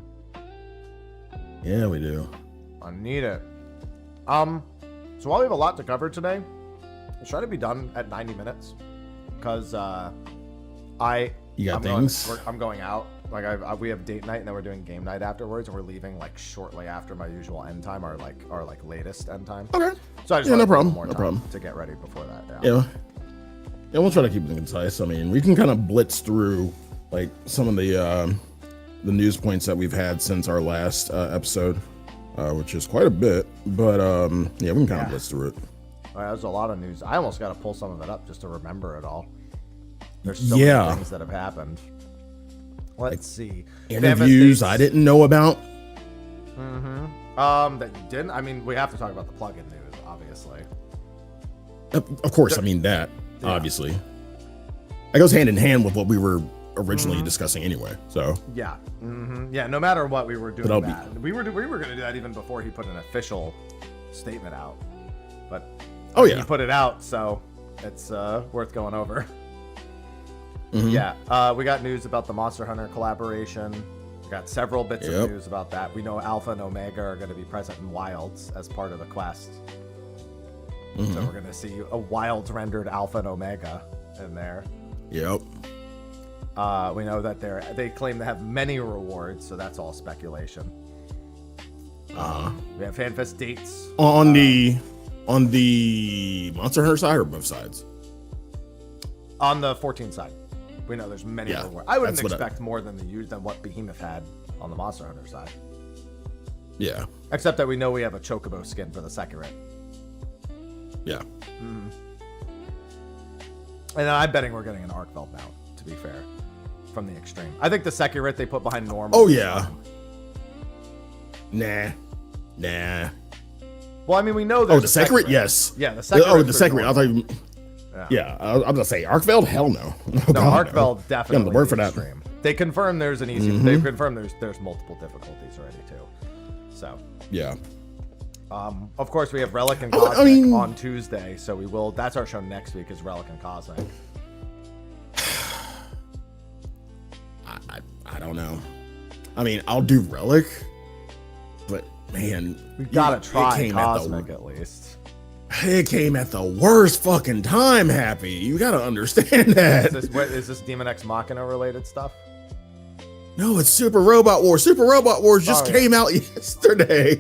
Yeah, we do.
I need it. So while we have a lot to cover today, let's try to be done at 90 minutes. Because
You got things?
I'm going out. Like we have date night and then we're doing game night afterwards, and we're leaving like shortly after my usual end time, or like our latest end time.
Okay.
So I just
no
want
problem.
more
No
time
problem.
to get ready before that.
Yeah. Yeah, we'll try to keep it concise. I mean, we can kind of blitz through like some of the news points that we've had since our last episode, which is quite a bit. But yeah, we can kind of blitz through it.
All right, there's a lot of news. I almost got to pull some of it up just to remember it all. There's so many things that have happened. Let's see.
Interviews I didn't know about.
That you didn't? I mean, we have to talk about the plugin news, obviously.
Of course, I mean that. obviously. That goes hand in hand with what we were originally discussing anyway. So
yeah, yeah. No matter what, we were doing
But I'll
that. We were going to do that even before he put an official statement out. But
oh yeah,
he put it out, so it's worth going over.
Mhm.
Yeah, we got news about the Monster Hunter collaboration. We got several bits
Yep.
of news about that. We know Alpha and Omega are going to be present in Wilds as part of the quest. So we're going to see a Wilds rendered Alpha and Omega in there.
Yep.
We know that they claim to have many rewards, so that's all speculation. We have FanFest dates
On the Monster Hunter side or both sides?
on the 14 side. We know there's many
Yeah,
rewards. I wouldn't
that's what
expect more than what Behemoth had on the Monster Hunter side.
Yeah.
Except that we know we have a Chocobo skin for the Sekirot.
Yeah.
And I'm betting we're getting an Arkfeld mount, to be fair, from the extreme. I think the Sekirot they put behind normal.
Oh yeah. Nah.
Well, I mean, we know
Oh,
there's
the
a
Sekirot? Yes.
Yeah, the Sekirot.
Oh, the Sekirot. I thought you...
Yeah.
Yeah, I was gonna say Arkfeld. Hell no.
No,
God,
Arkfeld definitely.
the word for that.
Extreme. They confirmed there's an easy. They confirmed there's multiple difficulties already too. So,
Yeah.
of course, we have Relic and
I
Cosmic
mean-
on Tuesday, so we will. That's our show next week. Is Relic and Cosmic.
I don't know. I mean, I'll do Relic, but man,
We gotta
it
try
came
Cosmic at least.
It came at the worst fucking time, Happy. You gotta understand that.
Is this Demon X Machina related stuff?
No, it's Super Robot Wars. Super Robot Wars just
Oh,
came out yesterday.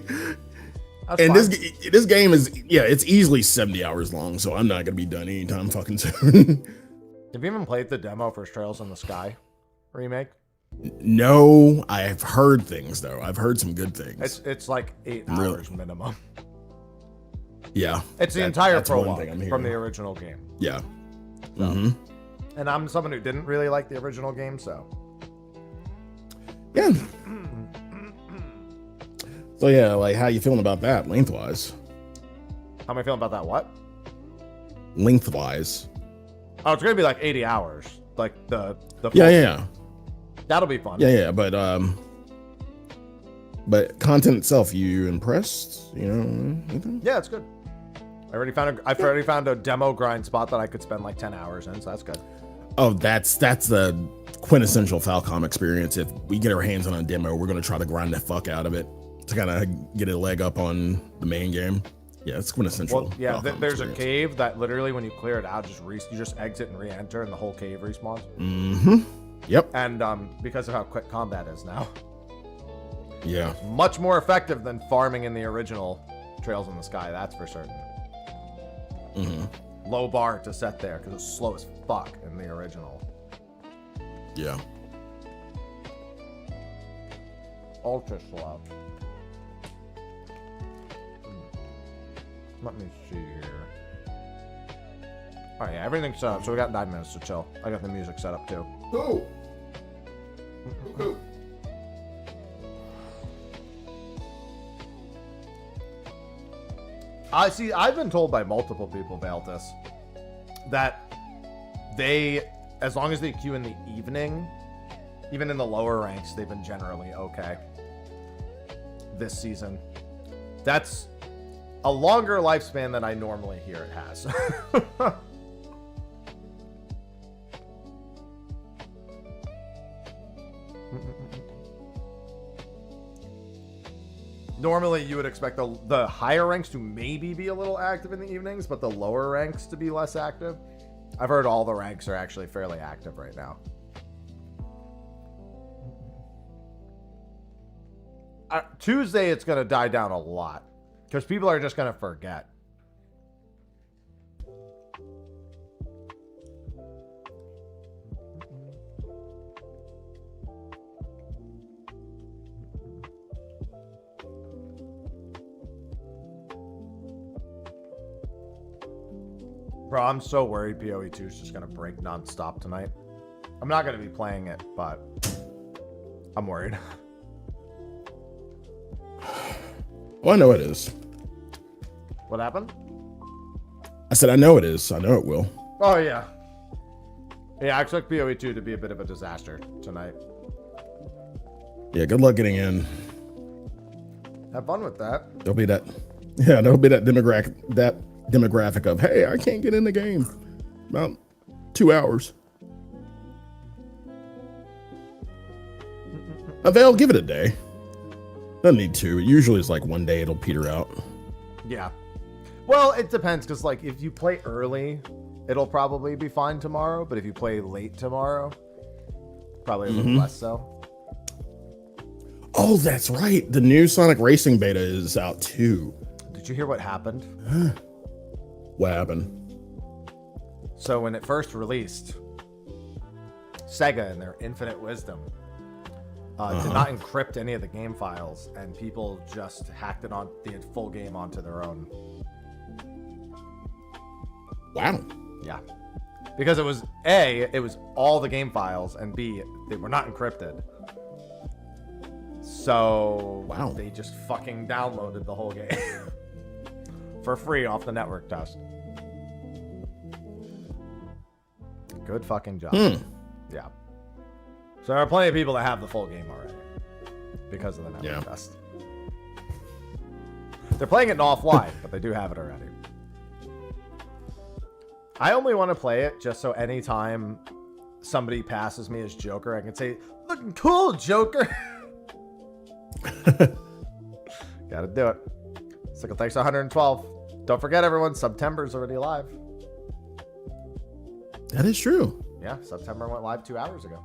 That's
And
fine.
this game is, yeah, it's easily 70 hours long, so I'm not gonna be done anytime fucking soon.
Have you even played the demo for Trails in the Sky remake?
No, I've heard things though. I've heard some good things.
It's like 8
Really?
hours minimum.
Yeah.
It's the entire
that's one
prologue
thing I'm hearing.
from the original game.
Yeah.
So.
Mm-hmm.
And I'm someone who didn't really like the original game, so.
Yeah. So yeah, like how you feeling about that lengthwise?
How am I feeling about that? What?
Lengthwise.
Oh, it's gonna be like 80 hours. Like the
Yeah.
That'll be fun.
Yeah, but content itself, you impressed? You know? Anything?
Yeah, it's good. I've already found a demo grind spot that I could spend like 10 hours in, so that's good.
Oh, that's the quintessential Falcom experience. If we get our hands on a demo, we're gonna try to grind the fuck out of it to kind of get a leg up on the main game. Yeah, it's quintessential.
Well, yeah,
Falcom
there's a
experience.
cave that literally when you clear it out, you just exit and re-enter, and the whole cave respawns.
Mm-hmm. Yep.
And because of how quick combat is now,
Yeah.
much more effective than farming in the original Trails in the Sky. That's for certain.
Mm-hmm.
Low bar to set there because it's slow as fuck in the original.
Yeah.
Ultra slow. Let me see here. All right, yeah, everything's set up, so we got 9 minutes to chill. I got the music set up too.
Cool. Cool.
I've been told by multiple people, Valtis, that as long as they queue in the evening, even in the lower ranks, they've been generally okay this season. That's a longer lifespan than I normally hear it has. Normally, you would expect the higher ranks to maybe be a little active in the evenings, but the lower ranks to be less active. I've heard all the ranks are actually fairly active right now. Tuesday, it's going to die down a lot because people are just going to forget. Bro, I'm so worried PoE2 is just going to break nonstop tonight. I'm not going to be playing it, but I'm worried.
Well, I know it is.
What happened?
I said I know it is. I know it will.
Oh, yeah. Yeah, I expect BOE 2 to be a bit of a disaster tonight.
Yeah, good luck getting in.
Have fun with that.
There'll be that demographic of, hey, I can't get in the game. About 2 hours. Avail, give it a day. Doesn't need to. Usually it's like one day it'll peter out.
Yeah. Well, it depends, because like if you play early, it'll probably be fine tomorrow. But if you play late tomorrow, probably a little less so.
Oh, that's right. The new Sonic Racing beta is out too.
Did you hear what happened?
What happened?
So when it first released, Sega, in their infinite wisdom, did not encrypt any of the game files, and people just hacked it on the full game onto their own.
Wow.
Yeah, because it was A, it was all the game files, and B, they were not encrypted. So
wow,
they just fucking downloaded the whole game for free off the network test. Good fucking job. Yeah. So there are plenty of people that have the full game already because of the network test. They're playing it offline, but they do have it already. I only want to play it just so anytime somebody passes me as Joker, I can say, "Looking cool, Joker." Gotta do it. Sickle takes 112. Don't forget, everyone, September's already live.
That is true.
Yeah, September went live 2 hours ago.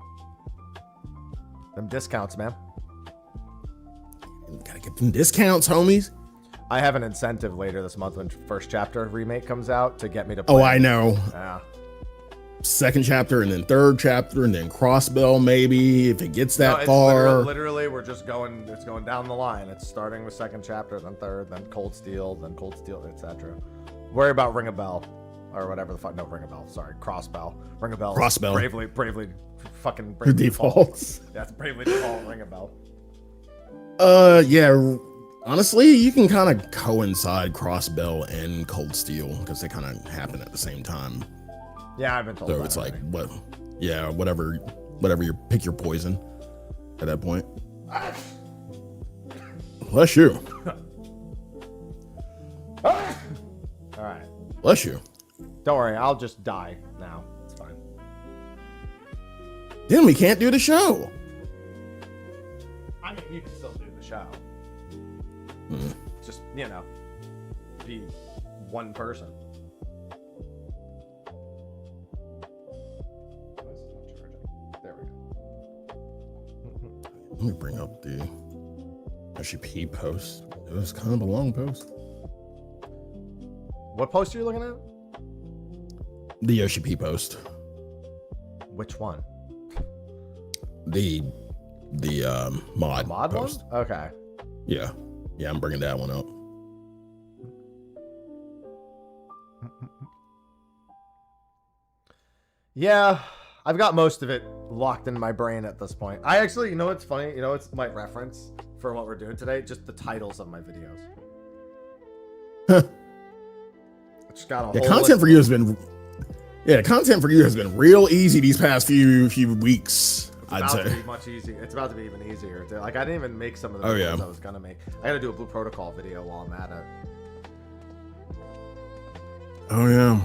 Them discounts, man.
Gotta get them discounts, homies.
I have an incentive later this month when first chapter remake comes out to get me to play.
Oh, I know.
Yeah.
Second chapter and then third chapter and then Crossbell, maybe, if it gets that far.
Literally, we're just going, it's going down the line. It's starting with second chapter, then third, then Cold Steel, etc. Worry about Ring a Bell. Or whatever the fuck. No, Ring a Bell. Sorry. Crossbell. Ring a Bell.
Crossbell.
Bravely fucking Bravely
defaults.
That's Bravely Default Ring a Bell.
Yeah. Honestly, you can kind of coincide Crossbell and Cold Steel because they kind of happen at the same time.
Yeah, I've been told.
So it's like, what? Yeah, whatever you pick your poison at that point. Bless you.
All right.
Bless you.
Don't worry, I'll just die now. It's fine.
Then we can't do the show.
I mean, you can still do the show. Just, be one person. There we go.
Let me bring up the SGP post. It was kind of a long post.
What post are you looking at?
The Yoshi P post.
Which one?
The mod post.
One? Okay.
Yeah, I'm bringing that one up.
Yeah, I've got most of it locked in my brain at this point. I actually, what's funny? It's my reference for what we're doing today. Just the titles of my videos. Just got a whole
content for you has been. Yeah, content for you has been real easy these past few weeks. I'd say.
It's about to be much easier. It's about to be even easier. I didn't even make some of the videos I was gonna make. I gotta do a Blue Protocol video while I'm at it.
Oh yeah.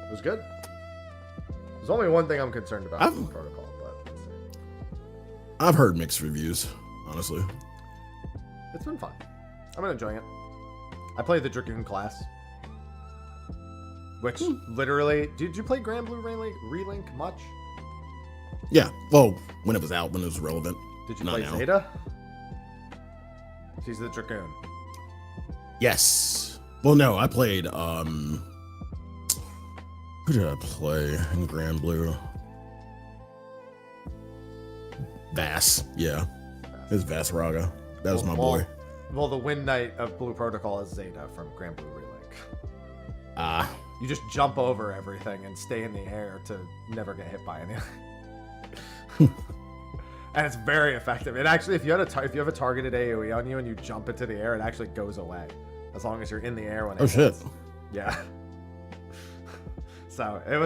It was good. There's only one thing I'm concerned about Blue Protocol, but
I've heard mixed reviews, honestly.
It's been fun. I've been enjoying it. I played the Dragoon class. Which literally, did you play Grand Blue Relink much?
Yeah, well, when it was out, when it was relevant.
Did you play Zeta? She's the Dragoon.
Yes. Well, no, I played, who did I play in Grand Blue? It was Vass Raga. That was my boy.
Well, the Wind Knight of Blue Protocol is Zeta from Grand Blue Relink. You just jump over everything and stay in the air to never get hit by anything. And it's very effective. It actually, if you have a targeted AoE on you and you jump into the air, it actually goes away as long as you're in the air when it hits.
Shit.
Yeah. So it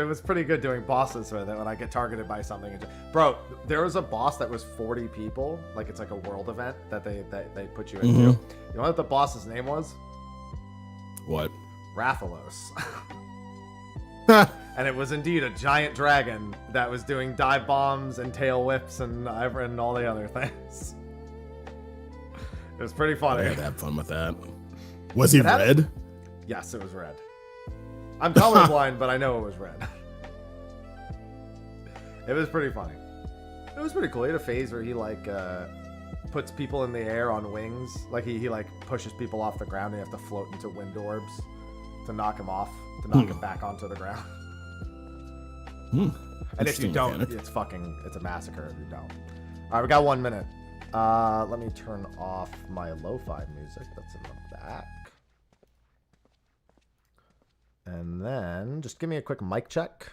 was pretty good doing bosses with it when I get targeted by something. Bro, there was a boss that was 40 people. Like it's like a world event that they put you into. You know what the boss's name was?
What?
Rathalos. And it was indeed a giant dragon that was doing dive bombs and tail whips and all the other things. It was pretty funny.
I had to have fun with that. Was he red?
Yes, it was red. I'm colorblind, but I know it was red. It was pretty funny. It was pretty cool. He had a phase where he like puts people in the air on wings. Like he like pushes people off the ground and you have to float into wind orbs to knock him off, to knock him back onto the ground. And if you don't, it's a massacre if you don't. All right, we got 1 minute. Let me turn off my lo-fi music that's in the back. And then just give me a quick mic check.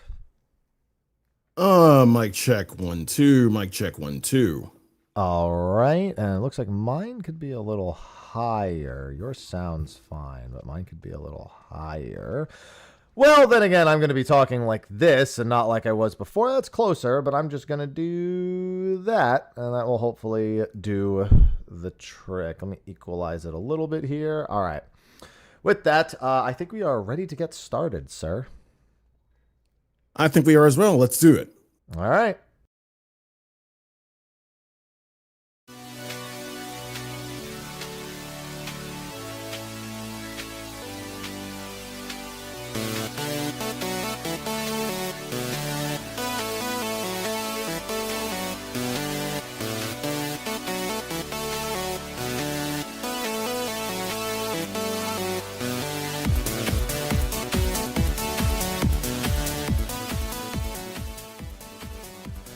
Mic check 1 2. Mic check 1 2.
All right, and it looks like mine could be a little higher. Yours sounds fine, but mine could be a little higher. Well, then again, I'm going to be talking like this and not like I was before. That's closer, but I'm just going to do that, and that will hopefully do the trick. Let me equalize it a little bit here. All right. With that, I think we are ready to get started, sir.
I think we are as well. Let's do it.
All right.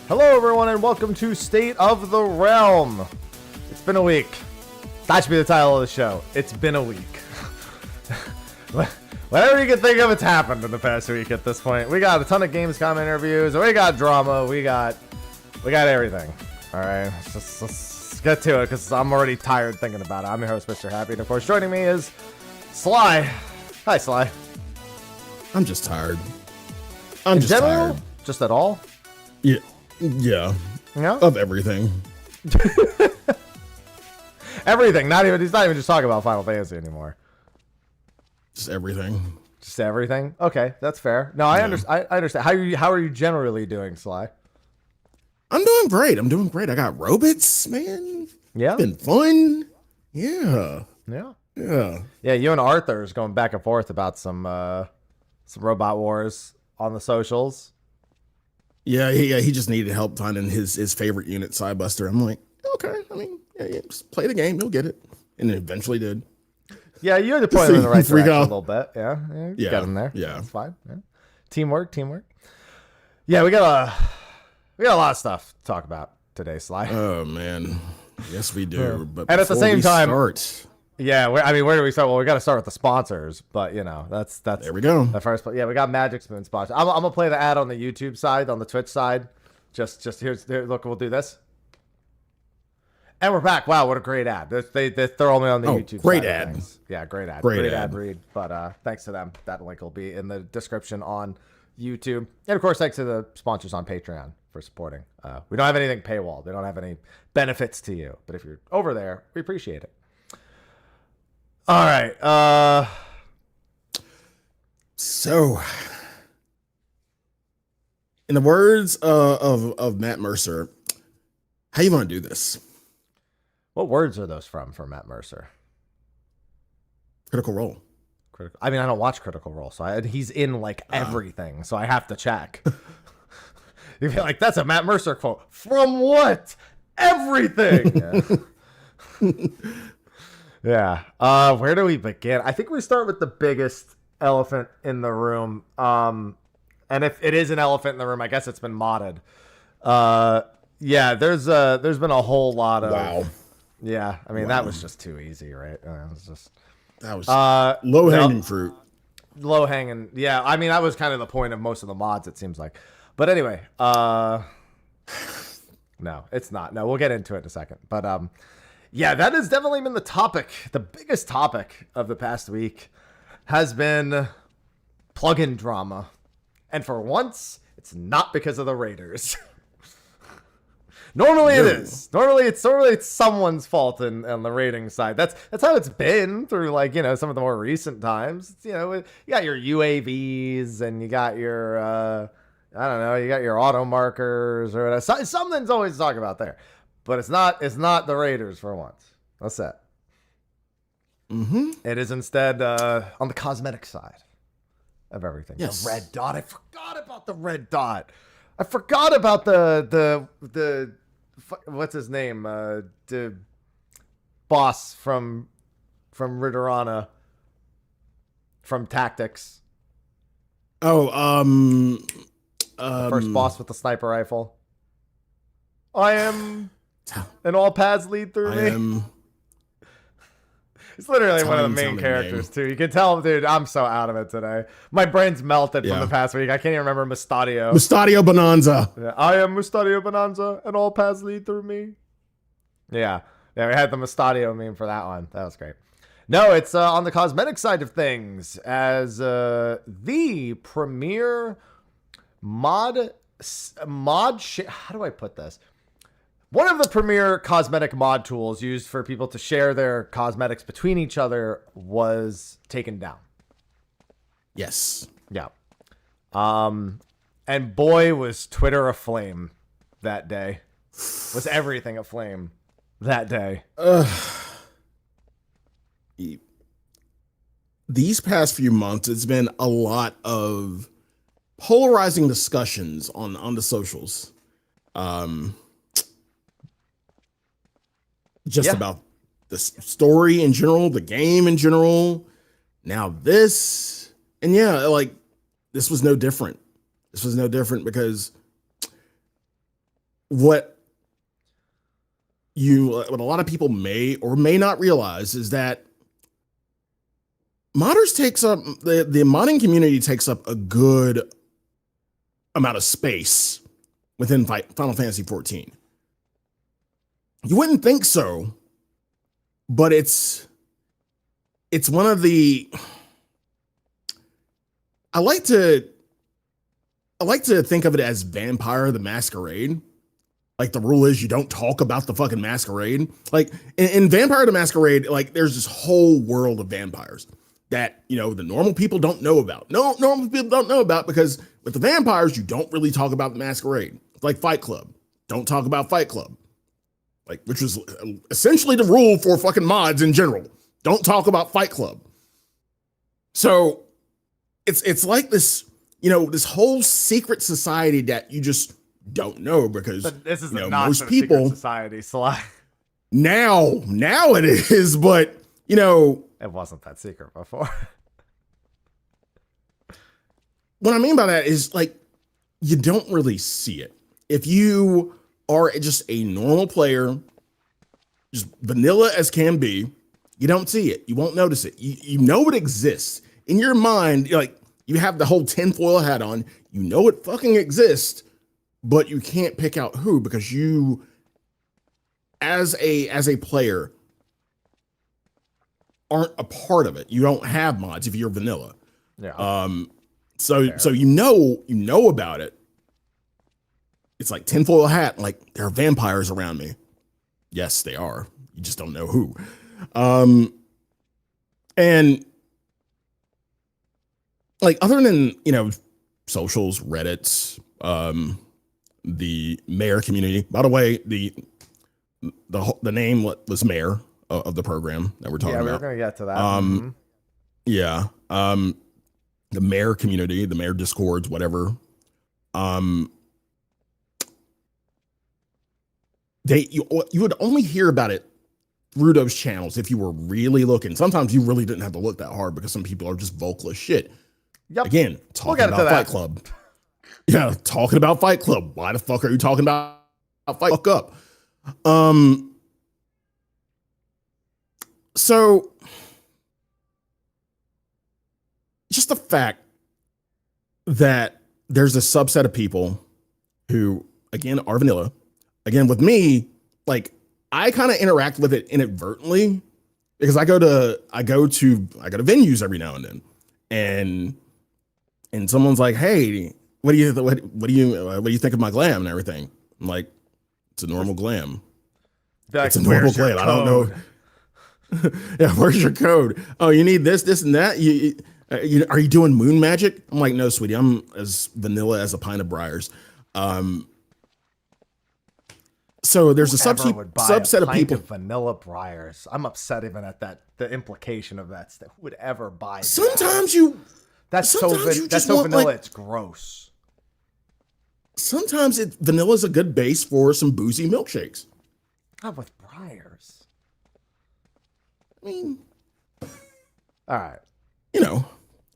Hello, everyone, and welcome to State of the Realm. It's been a week. That should be the title of the show. It's been a week. Whatever you can think of, it's happened in the past week at this point. We got a ton of Gamescom interviews. We got drama. We got everything. All right, let's get to it because I'm already tired thinking about it. I'm your host, Mr. Happy, and of course, joining me is Sly. Hi, Sly.
I'm just tired. I'm just tired.
Just at all?
Yeah. Yeah. Of everything.
Everything. He's not even just talking about Final Fantasy anymore.
Just everything.
Just everything. Okay, that's fair. No, I understand. I understand. How are you generally doing, Sly?
I'm doing great. I got robots, man.
Yeah.
It's been fun. Yeah.
Yeah.
Yeah.
Yeah. You and Arthur is going back and forth about some robot wars on the socials.
Yeah, he just needed help finding his favorite unit, Psybuster. I'm like, okay, I mean, yeah, just play the game, you'll get it. And it eventually did.
Yeah, you had to point him in the right direction a little bit. Yeah, got him there.
Yeah,
that's fine. Yeah. Teamwork. Yeah, we got a lot of stuff to talk about today, Sly.
Oh man, yes we do.
Yeah.
But
and at the same time,
yeah,
where do we start? Well, we got to start with the sponsors, but that's
there we go.
The first, yeah, we got Magic Spoon sponsor. I'm gonna play the ad on the YouTube side, on the Twitch side. Just here, look, we'll do this, and we're back. Wow, what a great ad! They throw me on the YouTube.
Great
side
ad.
Of things. Yeah, great ad.
Great
ad read. But thanks to them. That link will be in the description on YouTube, and of course, thanks to the sponsors on Patreon for supporting. We don't have anything paywall. They don't have any benefits to you, but if you're over there, we appreciate it. All right.
So, in the words of Matt Mercer, how you want to do this?
What words are those from for Matt Mercer?
Critical Role.
I mean, I don't watch Critical Role, so he's in like everything, so I have to check. You'd be like, that's a Matt Mercer quote. From what? Everything. Yeah. Where do we begin? I think we start with the biggest elephant in the room. And if it is an elephant in the room, I guess it's been modded. Yeah, there's been a whole lot of.
Wow.
Yeah, I mean that was just too easy, right?
That was low hanging fruit.
Low hanging. Yeah, I mean that was kind of the point of most of the mods, it seems like. But anyway, no, it's not. No, we'll get into it in a second. But yeah, that has definitely been the topic. The biggest topic of the past week has been plug-in drama. And for once, it's not because of the Raiders. Normally it is. Normally it's someone's fault on the rating side. That's how it's been through, like, you know, some of the more recent times. It's, you know, you got your UAVs and you got your I don't know, you got your auto markers or whatever. Something's always to talk about there. But it's not the Raiders for once. That's it. It is instead on the cosmetic side of everything.
Yes.
The red dot. I forgot about the red dot. I forgot about the what's his name? The boss from Ridorana from Tactics.
Oh,
The first boss with the sniper rifle. I am, and all paths lead through me. It's literally one of the main characters too. You can tell, dude, I'm so out of it today. My brain's melted from the past week. I can't even remember Mustadio.
Mustadio Bonanza.
Yeah, I am Mustadio Bonanza, and all paths lead through me. Yeah, we had the Mustadio meme for that one. That was great. No, it's on the cosmetic side of things, as the premier how do I put this? One of the premier cosmetic mod tools used for people to share their cosmetics between each other was taken down.
Yes.
Yeah. And boy, was Twitter aflame that day. Was everything aflame that day.
These past few months, it's been a lot of polarizing discussions on the socials. Just about the story in general, the game in general. Now this, and like this was no different. This was no different because what a lot of people may or may not realize is that modders takes up the modding community takes up a good amount of space within Final Fantasy 14. You wouldn't think so, but it's one of the. I like to think of it as Vampire the Masquerade. Like, the rule is you don't talk about the fucking masquerade. Like in Vampire the Masquerade, like there's this whole world of vampires that, you know, the normal people don't know about. No, normal people don't know about because with the vampires, you don't really talk about the masquerade. It's like Fight Club. Don't talk about Fight Club. Like, which was essentially the rule for fucking mods in general. Don't talk about Fight Club. So it's like this, you know, this whole secret society that you just don't know because
but this is
not
most people society. So
now it is, but you know,
it wasn't that secret before.
What I mean by that is, like, you don't really see it. If you are just a normal player, just vanilla as can be, you don't see it. You won't notice it. You know it exists. In your mind, like, you have the whole tinfoil hat on. You know it fucking exists, but you can't pick out who because you, as a player, aren't a part of it. You don't have mods if you're vanilla.
Yeah.
So you know about it. It's like tinfoil hat. Like, there are vampires around me. Yes, they are. You just don't know who. And like, other than, you know, socials, Reddits, the mayor community. By the way, the name was mayor of the program that we're talking about.
Yeah, we're gonna get to that.
Yeah. The mayor community, the mayor discords, whatever. You would only hear about it through those channels if you were really looking. Sometimes you really didn't have to look that hard because some people are just vocal as shit.
Yep.
Again, talking about Fight Club. Yeah, talking about Fight Club. Why the fuck are you talking about Fight Fuck up? So just the fact that there's a subset of people who, again, are vanilla. Again, with me, like, I kind of interact with it inadvertently because I go to venues every now and then, and and someone's like, "Hey, what do you think of my glam and everything?" I'm like, "It's a normal glam.
Like,
It's a normal
where's your
glam. I don't know."
code?
Yeah, where's your code? Oh, you need this, and that. Are you doing moon magic? I'm like, no, sweetie. I'm as vanilla as a pint of Briars. So there's a
Whoever would buy
subset
a
of
pint
people.
of vanilla Briars. I'm upset even at that. The implication of that. Who would ever buy that?
Sometimes you
That's
sometimes
so
you
that's
just
so
want,
vanilla.
like-
It's gross.
Sometimes vanilla is a good base for some boozy milkshakes.
Not with Briars.
I mean,
All right.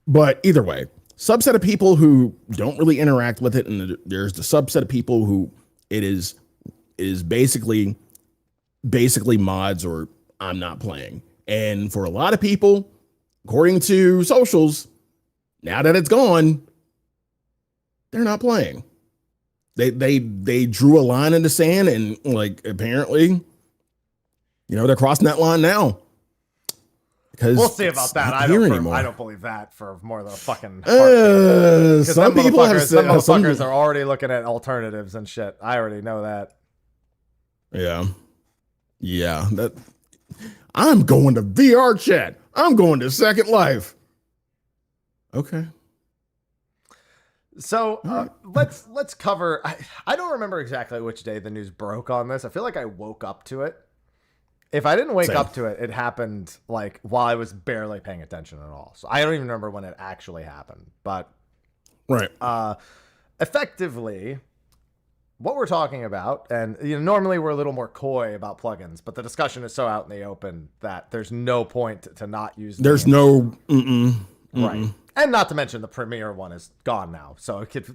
But either way, subset of people who don't really interact with it, and there's the subset of people who it is basically mods or I'm not playing. And for a lot of people, according to socials, now that it's gone, they're not playing. They drew a line in the sand, and like apparently, they're crossing that line now. Because
We'll see about that. I don't believe that for more than a fucking
some people have
some
said
motherfuckers are already looking at alternatives and shit. I already know that.
Yeah. That I'm going to VR chat. I'm going to Second Life. Okay.
So let's cover. I don't remember exactly which day the news broke on this. I feel like I woke up to it. If I didn't wake
Same.
up to it, it happened like while I was barely paying attention at all. So I don't even remember when it actually happened. But
Right.
effectively, what we're talking about, and normally we're a little more coy about plugins, but the discussion is so out in the open that there's no point to not use them.
There's no
right. And not to mention the Premiere one is gone now. So it could,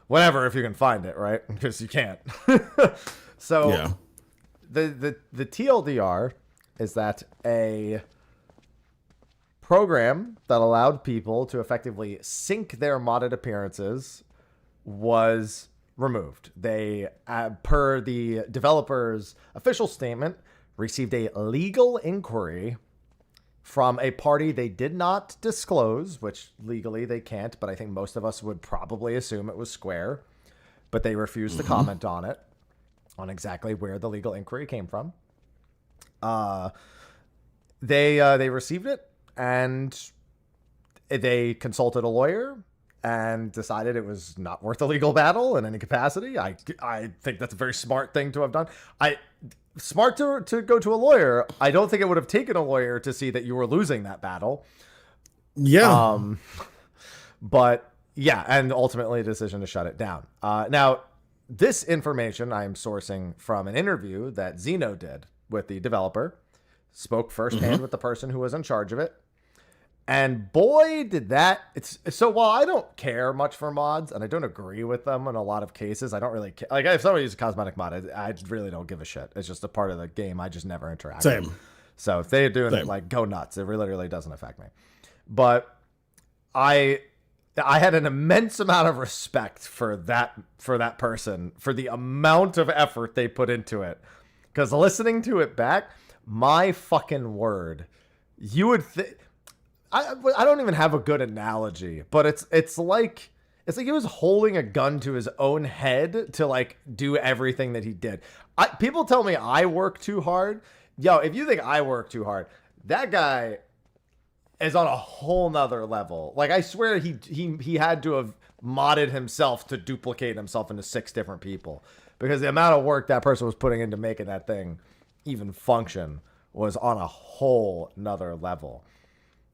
whatever if you can find it, right? Because you can't. So
Yeah.
The TLDR is that a program that allowed people to effectively sync their modded appearances was removed. They, per the developer's official statement, received a legal inquiry from a party they did not disclose, which legally they can't, but I think most of us would probably assume it was Square, but they refused to comment on it, on exactly where the legal inquiry came from. They received it, and they consulted a lawyer and decided it was not worth a legal battle in any capacity. I think that's a very smart thing to have done. Smart to go to a lawyer. I don't think it would have taken a lawyer to see that you were losing that battle.
Yeah.
But yeah, and ultimately a decision to shut it down. Now, this information I'm sourcing from an interview that Zeno did with the developer, spoke firsthand with the person who was in charge of it. And boy, did that. So while I don't care much for mods, and I don't agree with them in a lot of cases, I don't really care. Like, if somebody uses a cosmetic mod, I really don't give a shit. It's just a part of the game. I just never interact with.
Same.
So if they're doing it, like, go nuts. It really doesn't affect me. But I had an immense amount of respect for that person, for the amount of effort they put into it. Because listening to it back, my fucking word, you would think. I don't even have a good analogy, but it's like he was holding a gun to his own head to like do everything that he did. People tell me I work too hard. Yo, if you think I work too hard, that guy is on a whole nother level. Like, I swear he had to have modded himself to duplicate himself into 6 different people, because the amount of work that person was putting into making that thing even function was on a whole nother level.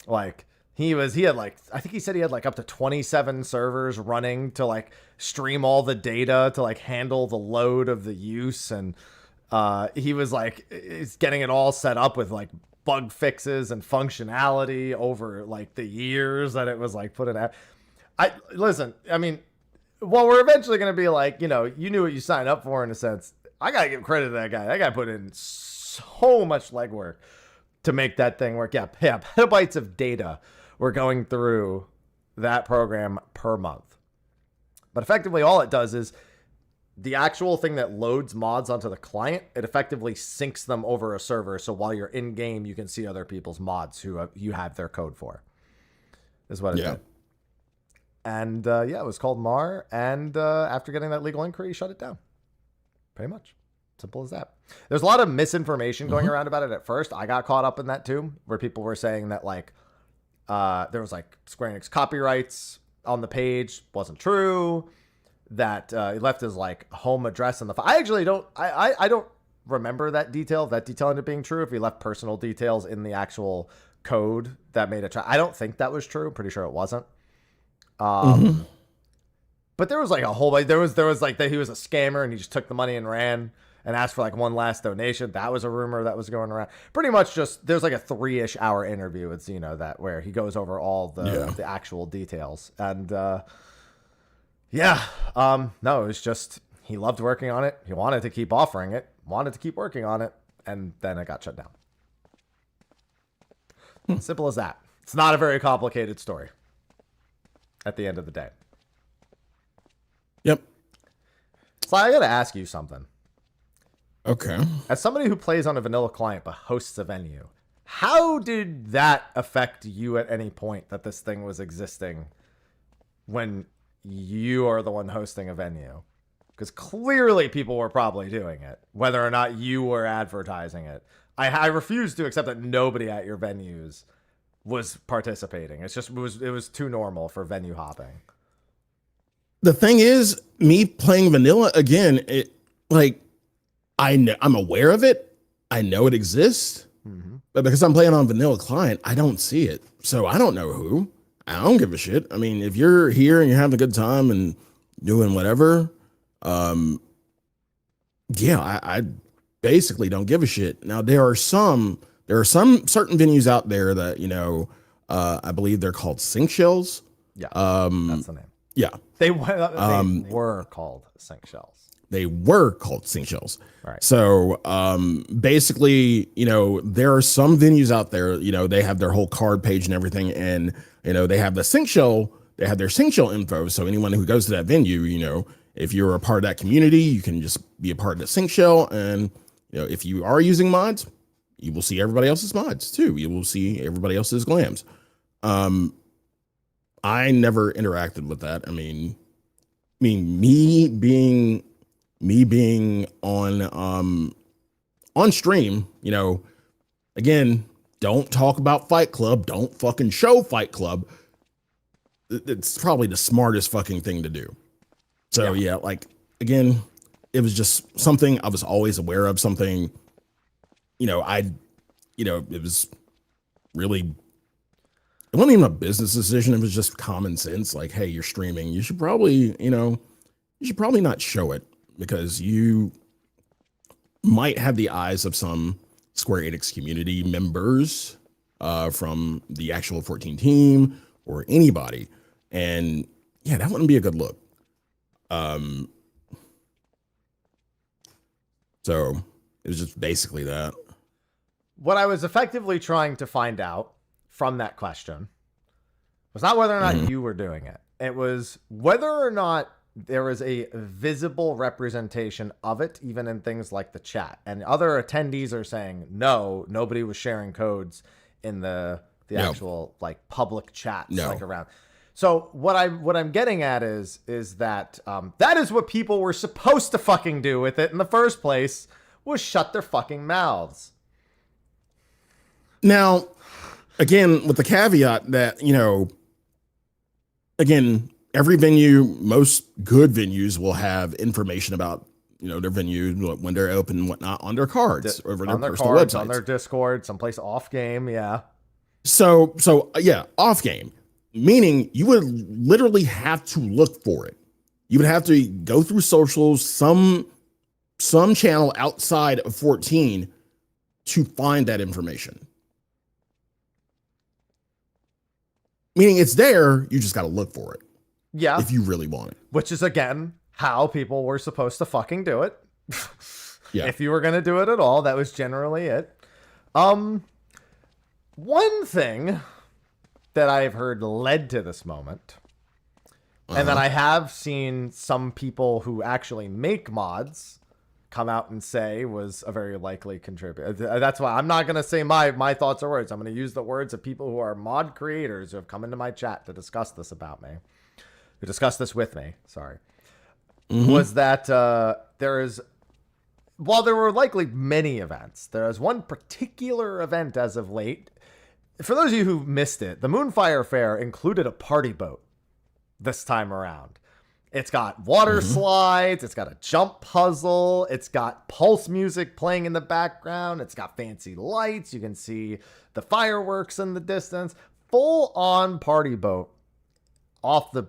Like, he had like, I think he said he had like up to 27 servers running to like stream all the data to like handle the load of the use. And he was like, he's getting it all set up with like bug fixes and functionality over like the years that it was like put in. Listen, I mean, well, we're eventually going to be like, you knew what you signed up for in a sense. I got to give credit to that guy. That guy put in so much legwork to make that thing work. Yeah, petabytes of data were going through that program per month. But effectively, all it does is the actual thing that loads mods onto the client, it effectively syncs them over a server. So while you're in game, you can see other people's mods who you have their code for. Is what it did. And yeah, it was called Mar. And after getting that legal inquiry, shut it down. Pretty much. Simple as that. There's a lot of misinformation going around about it at first. I got caught up in that too, where people were saying that like there was like Square Enix copyrights on the page. Wasn't true. That he left his like home address in the I actually don't I don't remember that detail ended up being true, if he left personal details in the actual code that made it I don't think that was true. I'm pretty sure it wasn't. But there was like a whole there was like that he was a scammer and he just took the money and ran and asked for like one last donation. That was a rumor that was going around. Pretty much just there's like a 3-ish hour interview with Zeno that where he goes over all the actual details. And no, it was just he loved working on it. He wanted to keep offering it, wanted to keep working on it, and then it got shut down. Simple as that. It's not a very complicated story at the end of the day.
Yep.
So I got to ask you something.
Okay.
As somebody who plays on a vanilla client but hosts a venue, how did that affect you at any point that this thing was existing when you are the one hosting a venue? Because clearly people were probably doing it, whether or not you were advertising it. I refuse to accept that nobody at your venues was participating. It's just it was too normal for venue hopping.
The thing is, me playing vanilla again, it like I'm aware of it. I know it exists, but because I'm playing on vanilla client, I don't see it. So I don't know who. I don't give a shit. I mean, if you're here and you're having a good time and doing whatever, I basically don't give a shit. Now there are some certain venues out there that, you know, I believe they're called sink shells.
Yeah. That's the name.
Yeah.
They were called sink shells.
They were called sink shells.
Right.
So basically, you know, there are some venues out there, you know, they have their whole card page and everything. And, you know, they have the sink shell, they have their sink shell info. So anyone who goes to that venue, you know, if you're a part of that community, you can just be a part of the sink shell. And, you know, if you are using mods, you will see everybody else's mods too. You will see everybody else's glams. I never interacted with that. I mean, me being on stream, you know, again, don't talk about Fight Club. Don't fucking show Fight Club. It's probably the smartest fucking thing to do. So yeah, like again, it was just something I was always aware of. Something, you know, it was really. It wasn't even a business decision. It was just common sense. Like, hey, you're streaming. You should probably not show it because you might have the eyes of some Square Enix community members from the actual 14 team or anybody. And yeah, that wouldn't be a good look. So it was just basically that.
What I was effectively trying to find out from that question was not whether or not you were doing it. It was whether or not there was a visible representation of it, even in things like the chat. And other attendees are saying, no, nobody was sharing codes in the actual like public chats like around. So what I'm getting at is that that is what people were supposed to fucking do with it in the first place, was shut their fucking mouths.
Now, again, with the caveat that, you know, again, every venue, most good venues will have information about, you know, their venue, when they're open and whatnot on their cards, over their personal websites.
On their Discord, someplace off game, yeah.
So yeah, off game, meaning you would literally have to look for it. You would have to go through socials, some channel outside of 14 to find that information. Meaning it's there, you just got to look for it.
Yeah.
If you really want it.
Which is, again, how people were supposed to fucking do it.
Yeah.
If you were going to do it at all, that was generally it. One thing that I've heard led to this moment, and that I have seen some people who actually make mods come out and say was a very likely contributor. That's why I'm not going to say my thoughts or words. I'm going to use the words of people who are mod creators who have come into my chat to discuss this about me. who discussed this with me, was that while there were likely many events, there was one particular event as of late. For those of you who missed it, the Moonfire Fair included a party boat this time around. It's got water slides. It's got a jump puzzle. It's got pulse music playing in the background. It's got fancy lights. You can see the fireworks in the distance. Full on party boat off the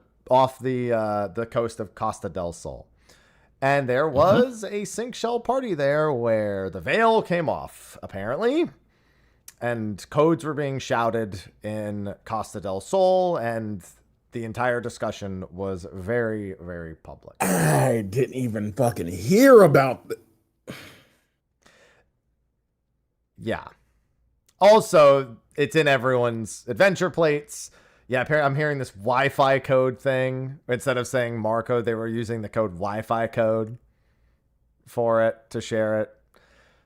coast of Costa del Sol. And there was a sink shell party there where the veil came off, apparently. And codes were being shouted in Costa del Sol, and the entire discussion was very, very public.
I didn't even fucking hear about
Yeah. Also, it's in everyone's adventure plates. Yeah, apparently I'm hearing this Wi-Fi code thing. Instead of saying Marco, they were using the code Wi-Fi code for it to share it.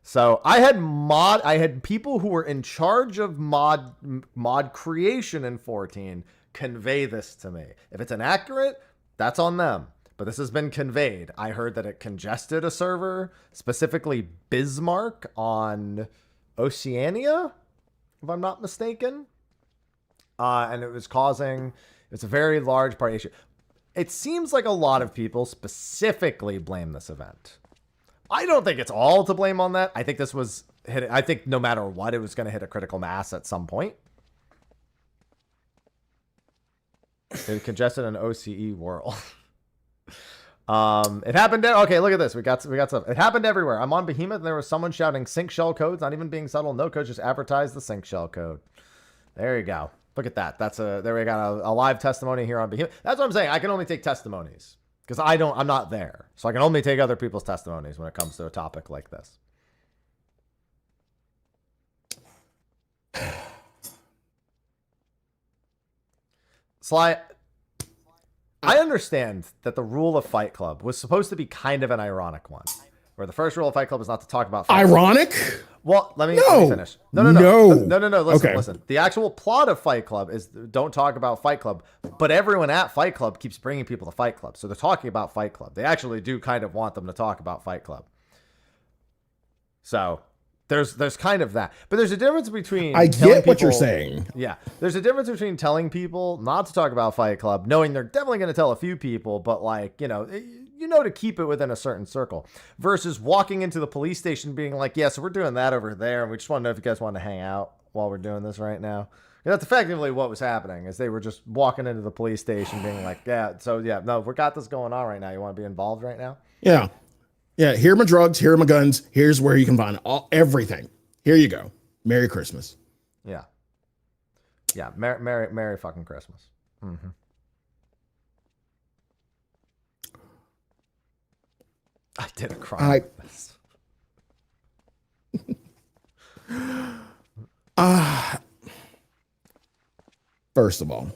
So I had people who were in charge of mod creation in 14 convey this to me. If it's inaccurate, that's on them. But this has been conveyed. I heard that it congested a server, specifically Bismarck on Oceania, if I'm not mistaken. And it's a very large party issue. It seems like a lot of people specifically blame this event. I don't think it's all to blame on that. I think this was hit. I think no matter what, it was going to hit a critical mass at some point. It congested an OCE world. It happened there. Okay, look at this. We got some. It happened everywhere. I'm on Behemoth and there was someone shouting sync shell codes, not even being subtle. No code, just advertise the sync shell code. There you go. Look at that. There we got a live testimony here on Behemoth. That's what I'm saying. I can only take testimonies because I'm not there. So I can only take other people's testimonies when it comes to a topic like this. Sly, I understand that the rule of Fight Club was supposed to be kind of an ironic one, where the first rule of Fight Club is not to talk about Fight
ironic.
Club. Well, let me finish. No. Listen. The actual plot of Fight Club is don't talk about Fight Club, but everyone at Fight Club keeps bringing people to Fight Club, so they're talking about Fight Club. They actually do kind of want them to talk about Fight Club. So there's kind of that, but there's a difference between.
I get what you're saying.
Yeah, there's a difference between telling people not to talk about Fight Club, knowing they're definitely going to tell a few people, but like to keep it within a certain circle, versus walking into the police station being like, yeah, so we're doing that over there, and we just want to know if you guys want to hang out while we're doing this right now. And that's effectively what was happening, is they were just walking into the police station being like, we got this going on right now. You want to be involved right now?
Yeah. Yeah, here are my drugs, here are my guns, here's where you can find everything. Here you go. Merry Christmas.
Yeah. Yeah, Merry fucking Christmas. Mm-hmm. I did a crime with this.
First of all,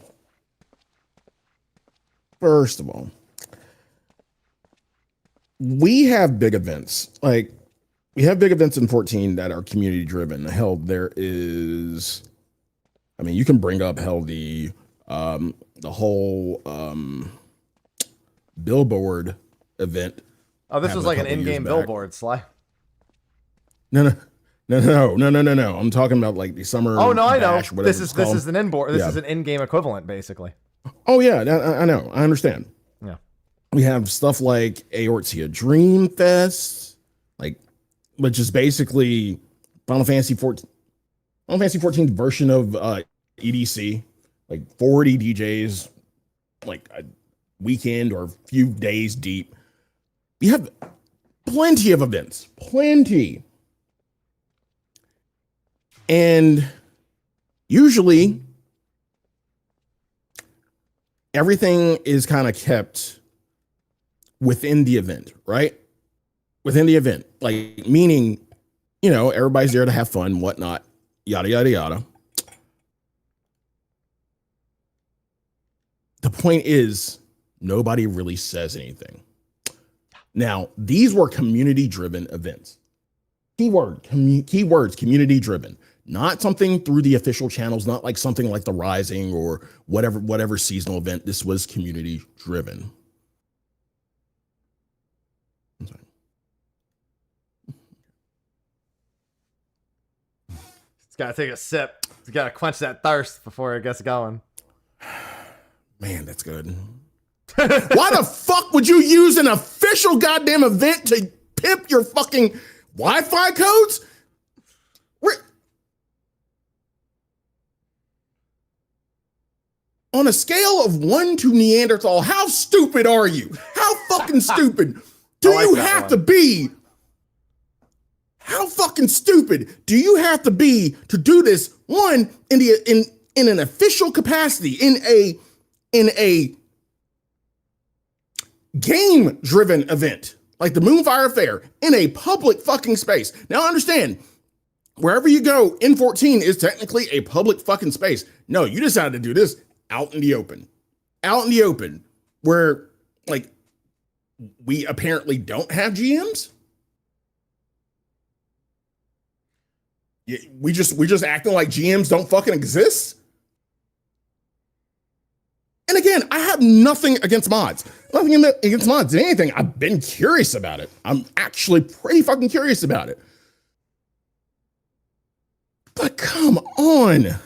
we have big events. Like, we have big events in 14 that are community driven. Hell, there is, I mean, you can bring up the whole billboard event.
Oh, this was like an in-game billboard, Sly.
No. I'm talking about like the summer.
Oh no, I know.
Bash,
this is an inboard. This is an in-game equivalent, basically.
Oh yeah, I know. I understand.
Yeah.
We have stuff like Aortia Dream Fest, which is basically Final Fantasy 14's version of EDC, like 40 DJs, like a weekend or a few days deep. We have plenty of events, plenty. And usually everything is kind of kept within the event, right? Within the event, like, meaning, everybody's there to have fun, whatnot, yada, yada, yada. The point is, nobody really says anything. Now, these were community-driven events. Keywords, community-driven. not something through the official channels, not like something like the Rising or whatever seasonal event. This was community driven.
He's got to take a sip. He's got to quench that thirst before it gets going.
Man, that's good. Why the fuck would you use an official goddamn event to pimp your fucking Wi-Fi codes? On a scale of 1 to Neanderthal, how stupid are you? How fucking stupid do you have to be? How fucking stupid do you have to be to do this? One, in an official capacity, in a game-driven event like the Moonfire Fair, in a public fucking space. Now understand, wherever you go, N14 is technically a public fucking space. No, you decided to do this out in the open, where like we apparently don't have GMs. We just acting like GMs don't fucking exist. And again, I have nothing against mods. Nothing against mods. If anything, I've been curious about it. I'm actually pretty fucking curious about it. But come on.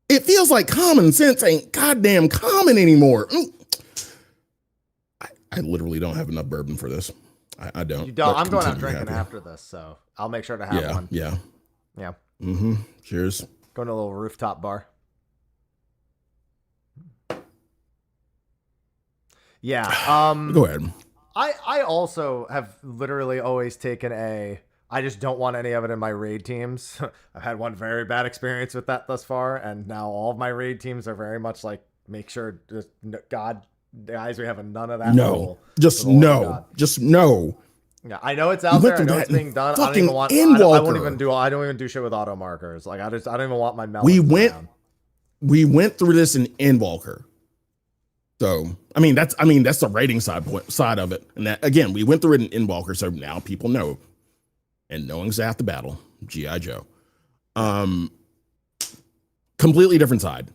It feels like common sense ain't goddamn common anymore. I literally don't have enough bourbon for this. I don't.
You don't. I'm going out drinking after this, so I'll make sure to have one.
Yeah.
Mm-hmm.
Cheers.
Going to a little rooftop bar. Yeah.
Go ahead.
I also have literally always taken I just don't want any of it in my raid teams. I've had one very bad experience with that thus far, and now all of my raid teams are very much like, make sure, just, God, guys, we have none of that.
No, just no.
Yeah, I know it's out there. I know it's being done. I don't even want. I don't even do shit with auto markers. Like I don't even want my melons.
We went through this in Endwalker. So I mean that's the rating side of it, and that again we went through it in Endwalker, so now people know. And knowing's half the battle, G.I. Joe. Completely different side.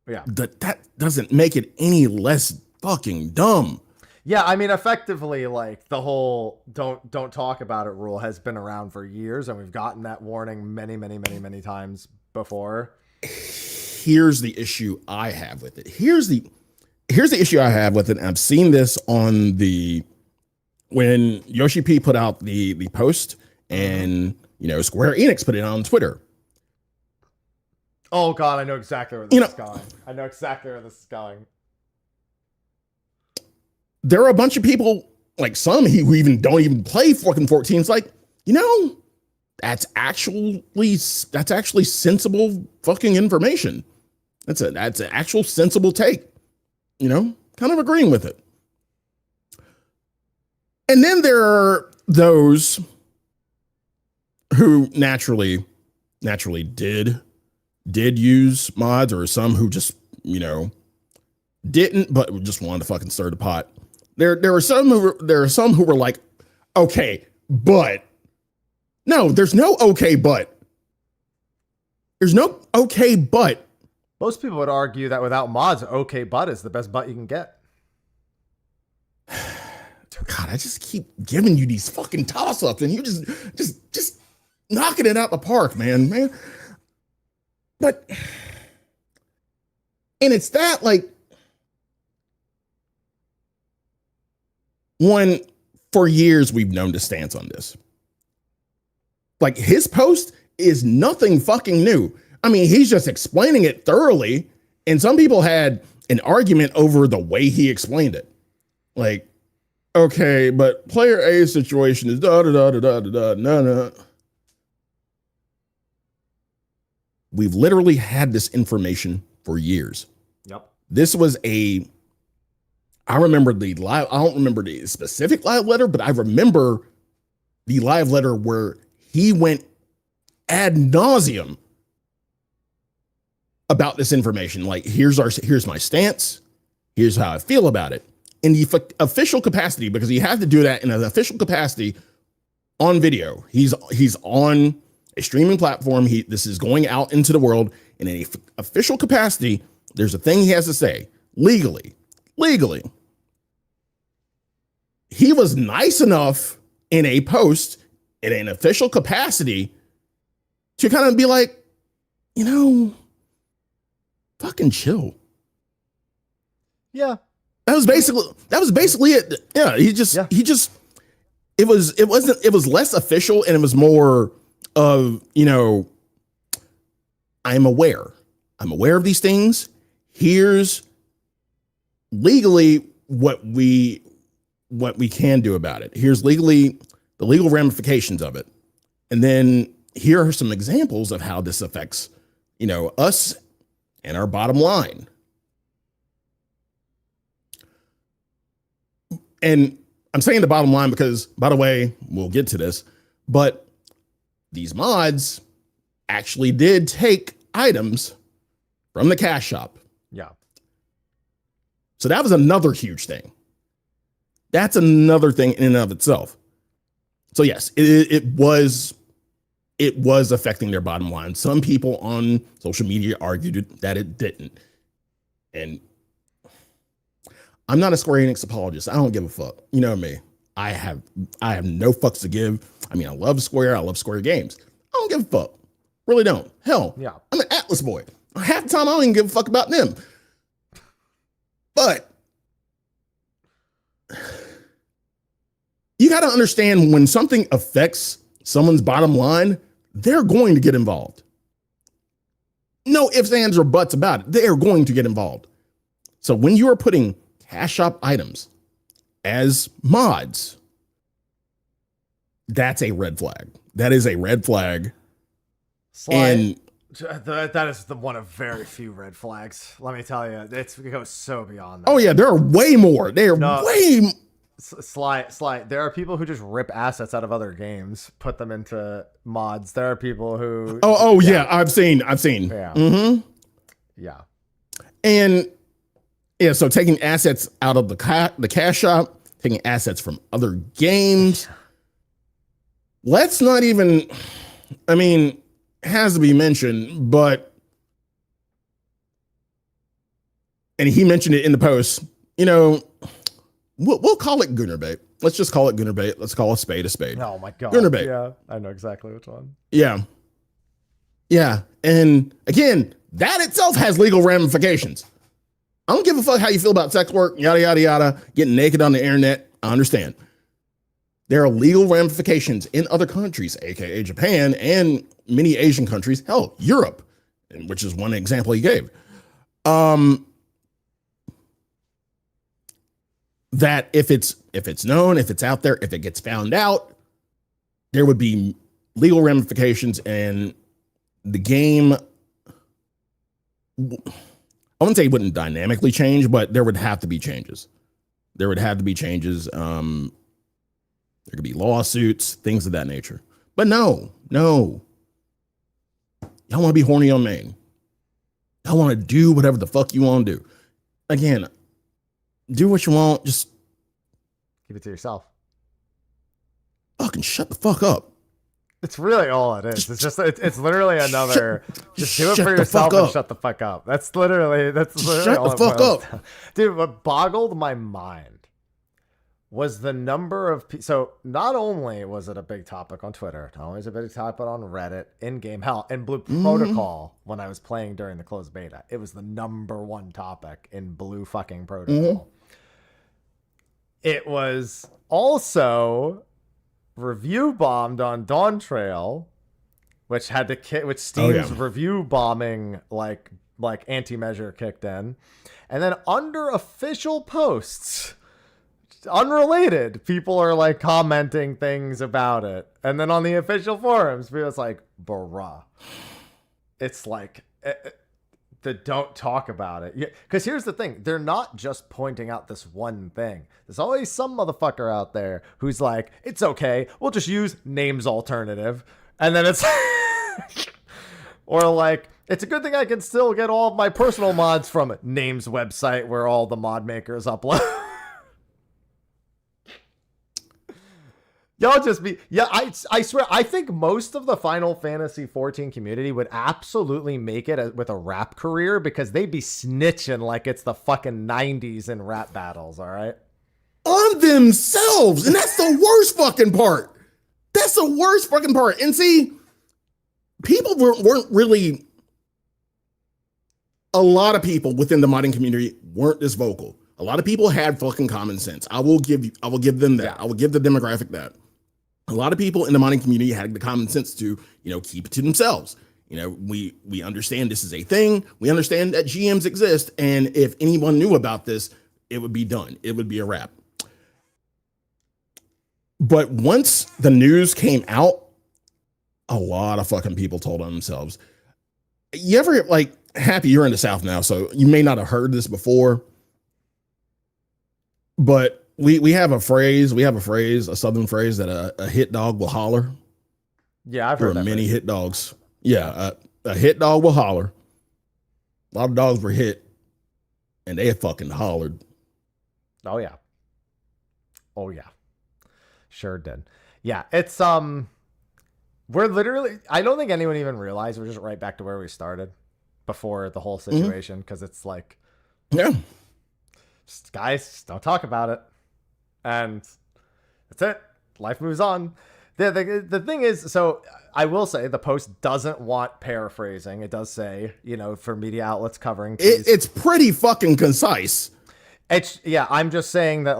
Yeah.
That doesn't make it any less fucking dumb.
Yeah, I mean, effectively, like the whole don't talk about it rule has been around for years, and we've gotten that warning many times before.
Here's the issue I have with it. Here's the issue I have with it. And I've seen this on when Yoshi P put out the post. And, Square Enix put it on Twitter.
Oh, God, I know exactly where this is going.
There are a bunch of people, like some who even don't even play fucking 14. It's like, that's actually sensible fucking information. That's an actual sensible take. Kind of agreeing with it. And then there are those who naturally did use mods, or some who just, didn't, but just wanted to fucking stir the pot. There are some who were like, okay, but no, there's no okay, but there's no okay, but
most people would argue that without mods, okay, but is the best butt you can get.
God, I just keep giving you these fucking toss-ups, and you just knocking it out the park, man. But, and it's that, like, one, for years we've known the stance on this. Like, his post is nothing fucking new. I mean, he's just explaining it thoroughly, and some people had an argument over the way he explained it. Like, okay, but player A's situation is no. We've literally had this information for years.
Yep.
This was I remember the live, I don't remember the specific live letter, but I remember the live letter where he went ad nauseum about this information. Like, here's my stance. Here's how I feel about it. In the official capacity, because he had to do that in an official capacity on video. He's on a streaming platform. This is going out into the world in an official capacity. There's a thing he has to say legally. He was nice enough in a post in an official capacity to kind of be like, fucking chill.
Yeah.
That was basically it. Yeah, it was less official and it was more of, I'm aware of these things. Here's legally what we can do about it. Here's legally the legal ramifications of it. And then here are some examples of how this affects, us and our bottom line. And I'm saying the bottom line because, by the way, we'll get to this, but these mods actually did take items from the cash shop.
Yeah.
So that was another huge thing. That's another thing in and of itself. So yes, it was affecting their bottom line. Some people on social media argued that it didn't. And I'm not a Square Enix apologist. I don't give a fuck. You know me. I have no fucks to give. I mean, I love Square. I love Square games. I don't give a fuck. Really don't. Hell,
yeah.
I'm an Atlas boy. Half the time I don't even give a fuck about them. But you got to understand when something affects someone's bottom line, they're going to get involved. No ifs, ands, or buts about it. They're going to get involved. So when you are putting cash shop items as mods, that's a red flag. That is a red flag. And
that is one of very few red flags. Let me tell you, it goes so beyond that.
Oh yeah, there are way more.
Sly. There are people who just rip assets out of other games, put them into mods. There are people who.
Yeah, I've seen. Yeah. Mm-hmm.
Yeah.
And yeah, so taking assets out of the cash shop, taking assets from other games. Let's not even. I mean, has to be mentioned, but. And he mentioned it in the post. We'll call it Gunner bait. Let's just call it Gunner bait. Let's call a spade a spade.
Oh my god.
Gunner bait.
Yeah, I know exactly which one.
Yeah. Yeah. And again, that itself has legal ramifications. I don't give a fuck how you feel about sex work, yada, yada, yada, getting naked on the internet. I understand. There are legal ramifications in other countries, aka Japan and many Asian countries. Hell, Europe, which is one example he gave. That if it's known, if it's out there, if it gets found out, there would be legal ramifications, and the game, I wouldn't say it wouldn't dynamically change, but there would have to be changes. There could be lawsuits, things of that nature. But no. Y'all want to be horny on main. Y'all want to do whatever the fuck you want to do. Again, do what you want. Just
keep it to yourself.
Fucking shut the fuck up.
It's really all it is. It's literally another. Just do it for yourself and shut the fuck up. That's literally
shut
all
the fuck up,
dude. What boggled my mind was the number of so not only was it a big topic on Twitter, not only was it a big topic on Reddit, in-game, hell, in Blue Protocol when I was playing during the closed beta. It was the number one topic in Blue fucking Protocol. It was also review bombed on Dawn Trail, which Steam's review bombing like anti-measure kicked in. And then under official posts, unrelated, people are like commenting things about it. And then on the official forums, people's like, bruh. It's like, don't talk about it. Because here's the thing. They're not just pointing out this one thing. There's always some motherfucker out there who's like, it's okay. We'll just use names alternative. And then it's... or like, it's a good thing I can still get all of my personal mods from Name's website where all the mod makers upload. Y'all just be, yeah, I swear, I think most of the Final Fantasy 14 community would absolutely make it with a rap career because they'd be snitching like it's the fucking 90s in rap battles, all right?
On themselves. And that's the worst fucking part. That's the worst fucking part. And see, people weren't really, a lot of people within the modding community weren't this vocal. A lot of people had fucking common sense. I will give them that.
Yeah.
I will give the demographic that. A lot of people in the modding community had the common sense to, keep it to themselves. We understand this is a thing. We understand that GMs exist. And if anyone knew about this, it would be done. It would be a wrap. But once the news came out, a lot of fucking people told on themselves. You ever, Happy, you're in the South now, so you may not have heard this before. But we have a phrase, a Southern phrase that a hit dog will holler.
Yeah, I've
There
heard
are
that.
many hit dogs. Yeah, a hit dog will holler. A lot of dogs were hit, and they fucking hollered.
Oh yeah. Sure did. Yeah, it's we're literally, I don't think anyone even realized we're just right back to where we started before the whole situation, because it's like,
Yeah.
just, guys, just don't talk about it. And that's it. Life moves on. The thing is, so I will say the post doesn't want paraphrasing. It does say, for media outlets covering.
It's pretty fucking concise.
I'm just saying that,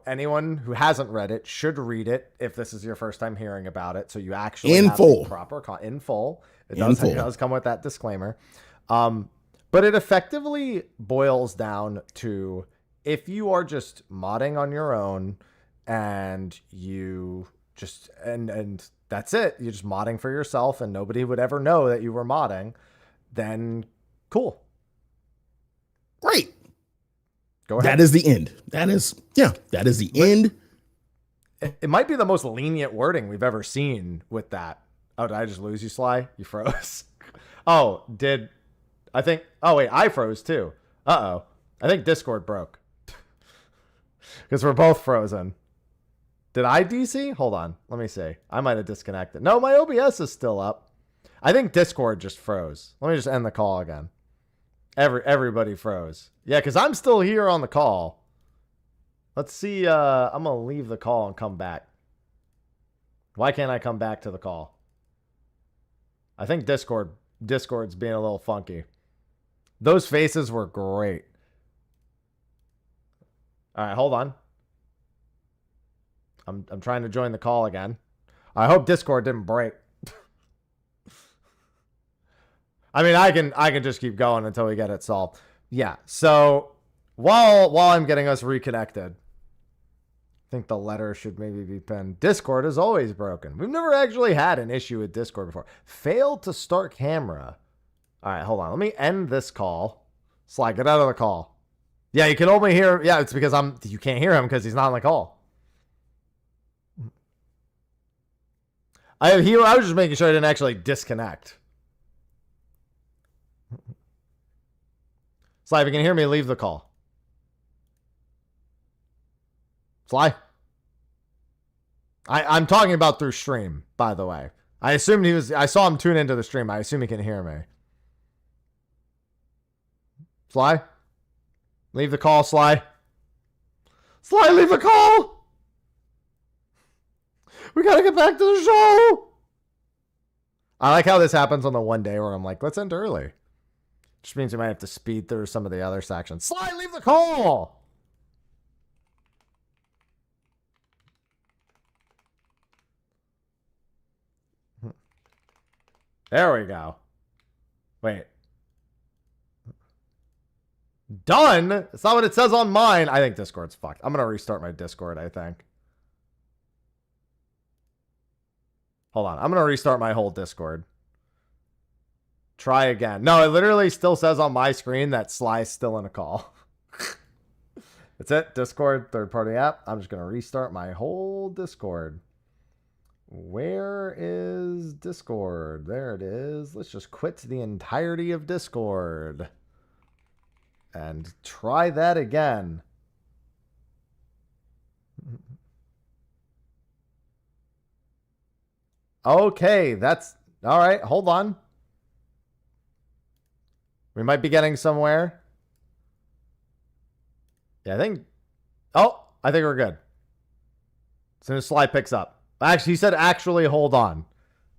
anyone who hasn't read it should read it if this is your first time hearing about it. So you actually
In
have
full.
the proper in full. It
In full.
does come with that disclaimer. But it effectively boils down to, if you are just modding on your own and you just, and that's it, you're just modding for yourself and nobody would ever know that you were modding, then cool.
Great.
Go ahead.
That is the end. That is the end.
It might be the most lenient wording we've ever seen with that. Oh, did I just lose you, Sly? You froze. Oh, I froze too. Uh-oh. I think Discord broke. Because we're both frozen. Did I DC? Hold on. Let me see. I might have disconnected. No, my OBS is still up. I think Discord just froze. Let me just end the call again. Everybody froze. Yeah, because I'm still here on the call. Let's see. I'm going to leave the call and come back. Why can't I come back to the call? I think Discord's being a little funky. Those faces were great. All right, hold on. I'm trying to join the call again. I hope Discord didn't break. I mean, I can just keep going until we get it solved. Yeah. So while I'm getting us reconnected, I think the letter should maybe be pinned. Discord is always broken. We've never actually had an issue with Discord before. Failed to start camera. All right, hold on. Let me end this call. Sly, get out of the call. Yeah, you can only hear. Yeah, it's because you can't hear him because he's not on the call. I was just making sure I didn't actually disconnect. Sly, if you can hear me, leave the call. Sly? I'm talking about through stream, by the way. I assumed I saw him tune into the stream. I assume he can hear me. Sly? Leave the call, Sly. Sly, leave the call! We gotta get back to the show! I like how this happens on the one day where I'm like, let's end early. Which means we might have to speed through some of the other sections. Sly, leave the call! There we go. Wait. Done? It's not what it says on mine. I think Discord's fucked. I'm going to restart my Discord, I think. Hold on. I'm going to restart my whole Discord. Try again. No, it literally still says on my screen that Sly's still in a call. That's it. Discord, third-party app. I'm just going to restart my whole Discord. Where is Discord? There it is. Let's just quit the entirety of Discord. And try that again. Okay, that's all right. Hold on. We might be getting somewhere. Yeah, I think we're good. As soon as Sly picks up. Actually, he said actually hold on.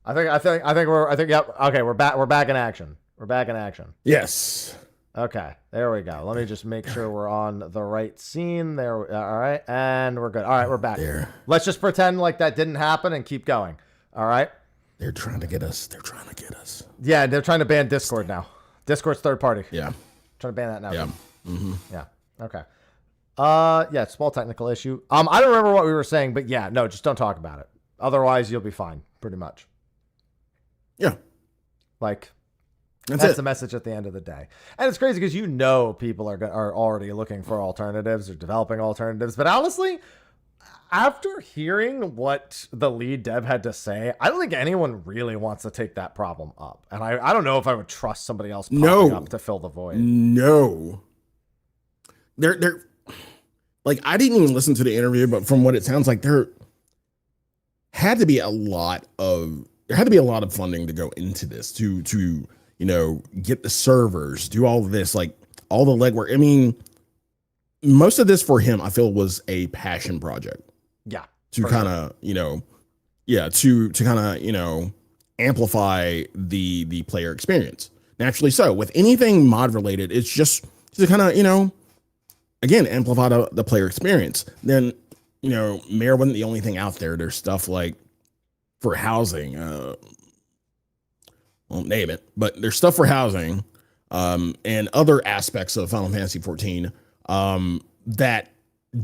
I think yep. Okay, we're back in action. We're back in action.
Yes.
Okay, there we go. Let me just make sure we're on the right scene. There, all right, and we're good. All right, we're back.
There.
Let's just pretend like that didn't happen and keep going. All right.
They're trying to get us.
Yeah, they're trying to ban Discord now. Discord's third party.
Yeah.
Trying to ban that now.
Yeah. Mm-hmm.
Yeah. Okay. Yeah, small technical issue. I don't remember what we were saying, but yeah, no, just don't talk about it. Otherwise, you'll be fine, pretty much.
Yeah.
Like,
that's
the message at the end of the day. And it's crazy because people are already looking for alternatives or developing alternatives. But honestly, after hearing what the lead dev had to say, I don't think anyone really wants to take that problem up. And I don't know if I would trust somebody else popping up to fill the void.
No. They're like, I didn't even listen to the interview, but from what it sounds like, there had to be a lot of funding to go into this to get the servers, do all of this, like all the legwork. I mean, most of this for him, I feel, was a passion project.
Yeah.
To kind of, to kind of, amplify the player experience. Naturally so. With anything mod related, it's just to kind of, again, amplify the player experience. Then, Mayor wasn't the only thing out there. There's stuff like for housing, won't name it, but there's stuff for housing, and other aspects of Final Fantasy 14, that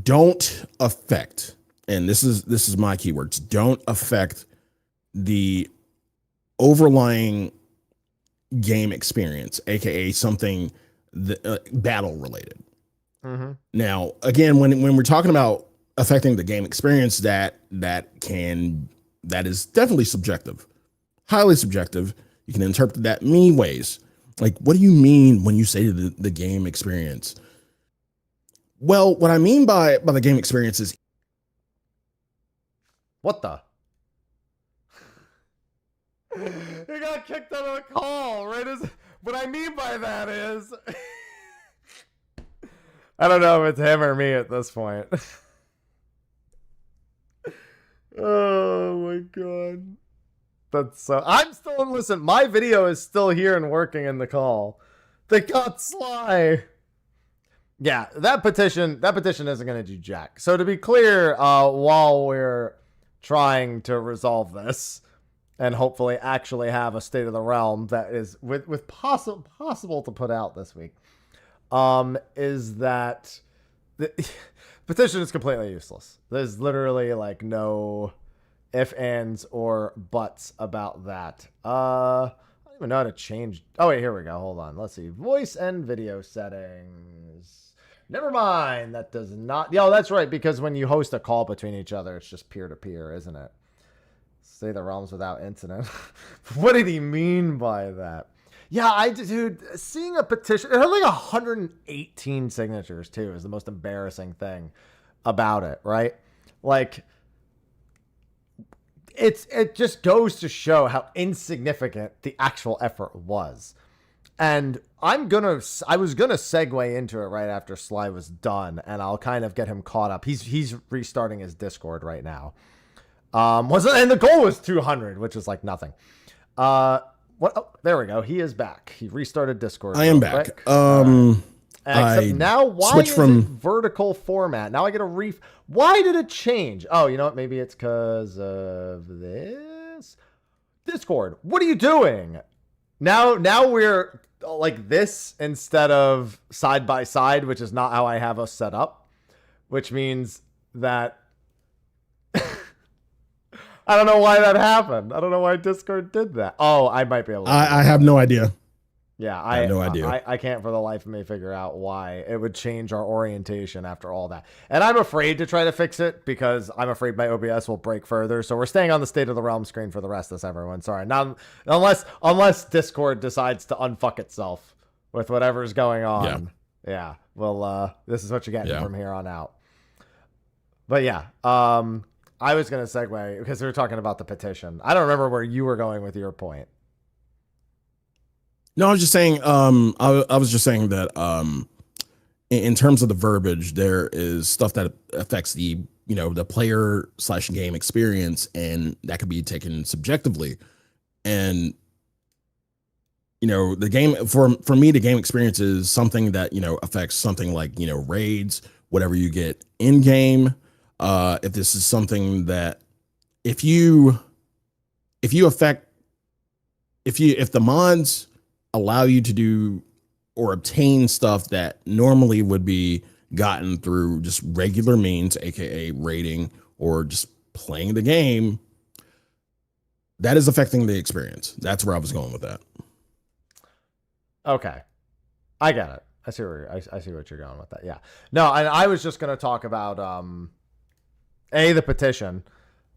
don't affect, and this is my keywords, don't affect the overlying game experience, aka something battle related. Mm-hmm. Now, again, when we're talking about affecting the game experience, that is definitely subjective, highly subjective. You can interpret that many ways. Like, what do you mean when you say the game experience? Well, what I mean by the game experience is,
what the? He got kicked out of the call, right? What I mean by that is, I don't know if it's him or me at this point. Oh my god. That's so. I'm still listen. My video is still here and working in the call. They got Sly. Yeah, that petition isn't going to do jack. So to be clear, while we're trying to resolve this and hopefully actually have a State of the Realm that is with possible to put out this week, is that the petition is completely useless. There's literally like no if, ands, or buts about that. I don't even know how to change. Oh, wait, here we go. Hold on. Let's see. Voice and video settings. Never mind. That does not. Yo, that's right. Because when you host a call between each other, it's just peer-to-peer, isn't it? Say the realms without incident. What did he mean by that? Yeah, dude, seeing a petition, it had like 118 signatures too, is the most embarrassing thing about it, right? Like, it just goes to show how insignificant the actual effort was. And I was gonna segue into it right after Sly was done, and I'll kind of get him caught up. He's restarting his Discord right now. And the goal was 200, which is like nothing. What? Oh, there we go. He is back. He restarted Discord.
I am back.
Except now, why is it vertical format? Now I get a Why did it change? Oh, you know what? Maybe it's because of this. Discord, what are you doing? Now we're like this instead of side by side, which is not how I have us set up. Which means that I don't know why that happened. I don't know why Discord did that. Oh, I might be able to.
I have no idea.
Yeah,
I have no idea.
I can't for the life of me figure out why it would change our orientation after all that. And I'm afraid to try to fix it because I'm afraid my OBS will break further. So we're staying on the State of the Realm screen for the rest of this, everyone. Sorry. Not unless Discord decides to unfuck itself with whatever's going on. Yeah. Well, this is what you're getting from here on out. But yeah, I was going to segue because we were talking about the petition. I don't remember where you were going with your point.
No, I was just saying. I was just saying that in terms of the verbiage, there is stuff that affects the the player / game experience, and that could be taken subjectively. And the game for me, the game experience is something that affects something like raids, whatever you get in game. If this is something that if the mods allow you to do or obtain stuff that normally would be gotten through just regular means, aka raiding or just playing the game, that is affecting the experience. That's where I was going with that.
Okay, I get it. I see what you're going with that. Yeah. No, and I was just going to talk about the petition.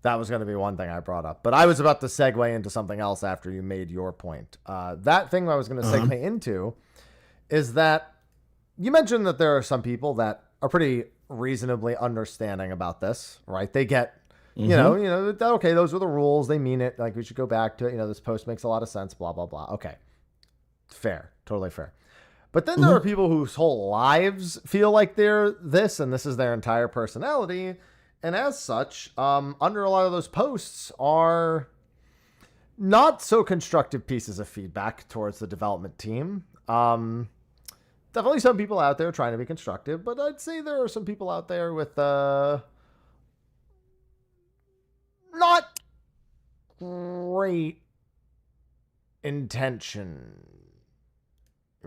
That was going to be one thing I brought up, but I was about to segue into something else after you made your point. That thing I was going to segue into is that you mentioned that there are some people that are pretty reasonably understanding about this, right? They get, okay, those are the rules. They mean it. Like, we should go back to it. This post makes a lot of sense, blah, blah, blah. Okay. Fair. Totally fair. But then there are people whose whole lives feel like they're this, and this is their entire personality. And as such, under a lot of those posts are not so constructive pieces of feedback towards the development team. Definitely some people out there trying to be constructive, but I'd say there are some people out there with not great intention.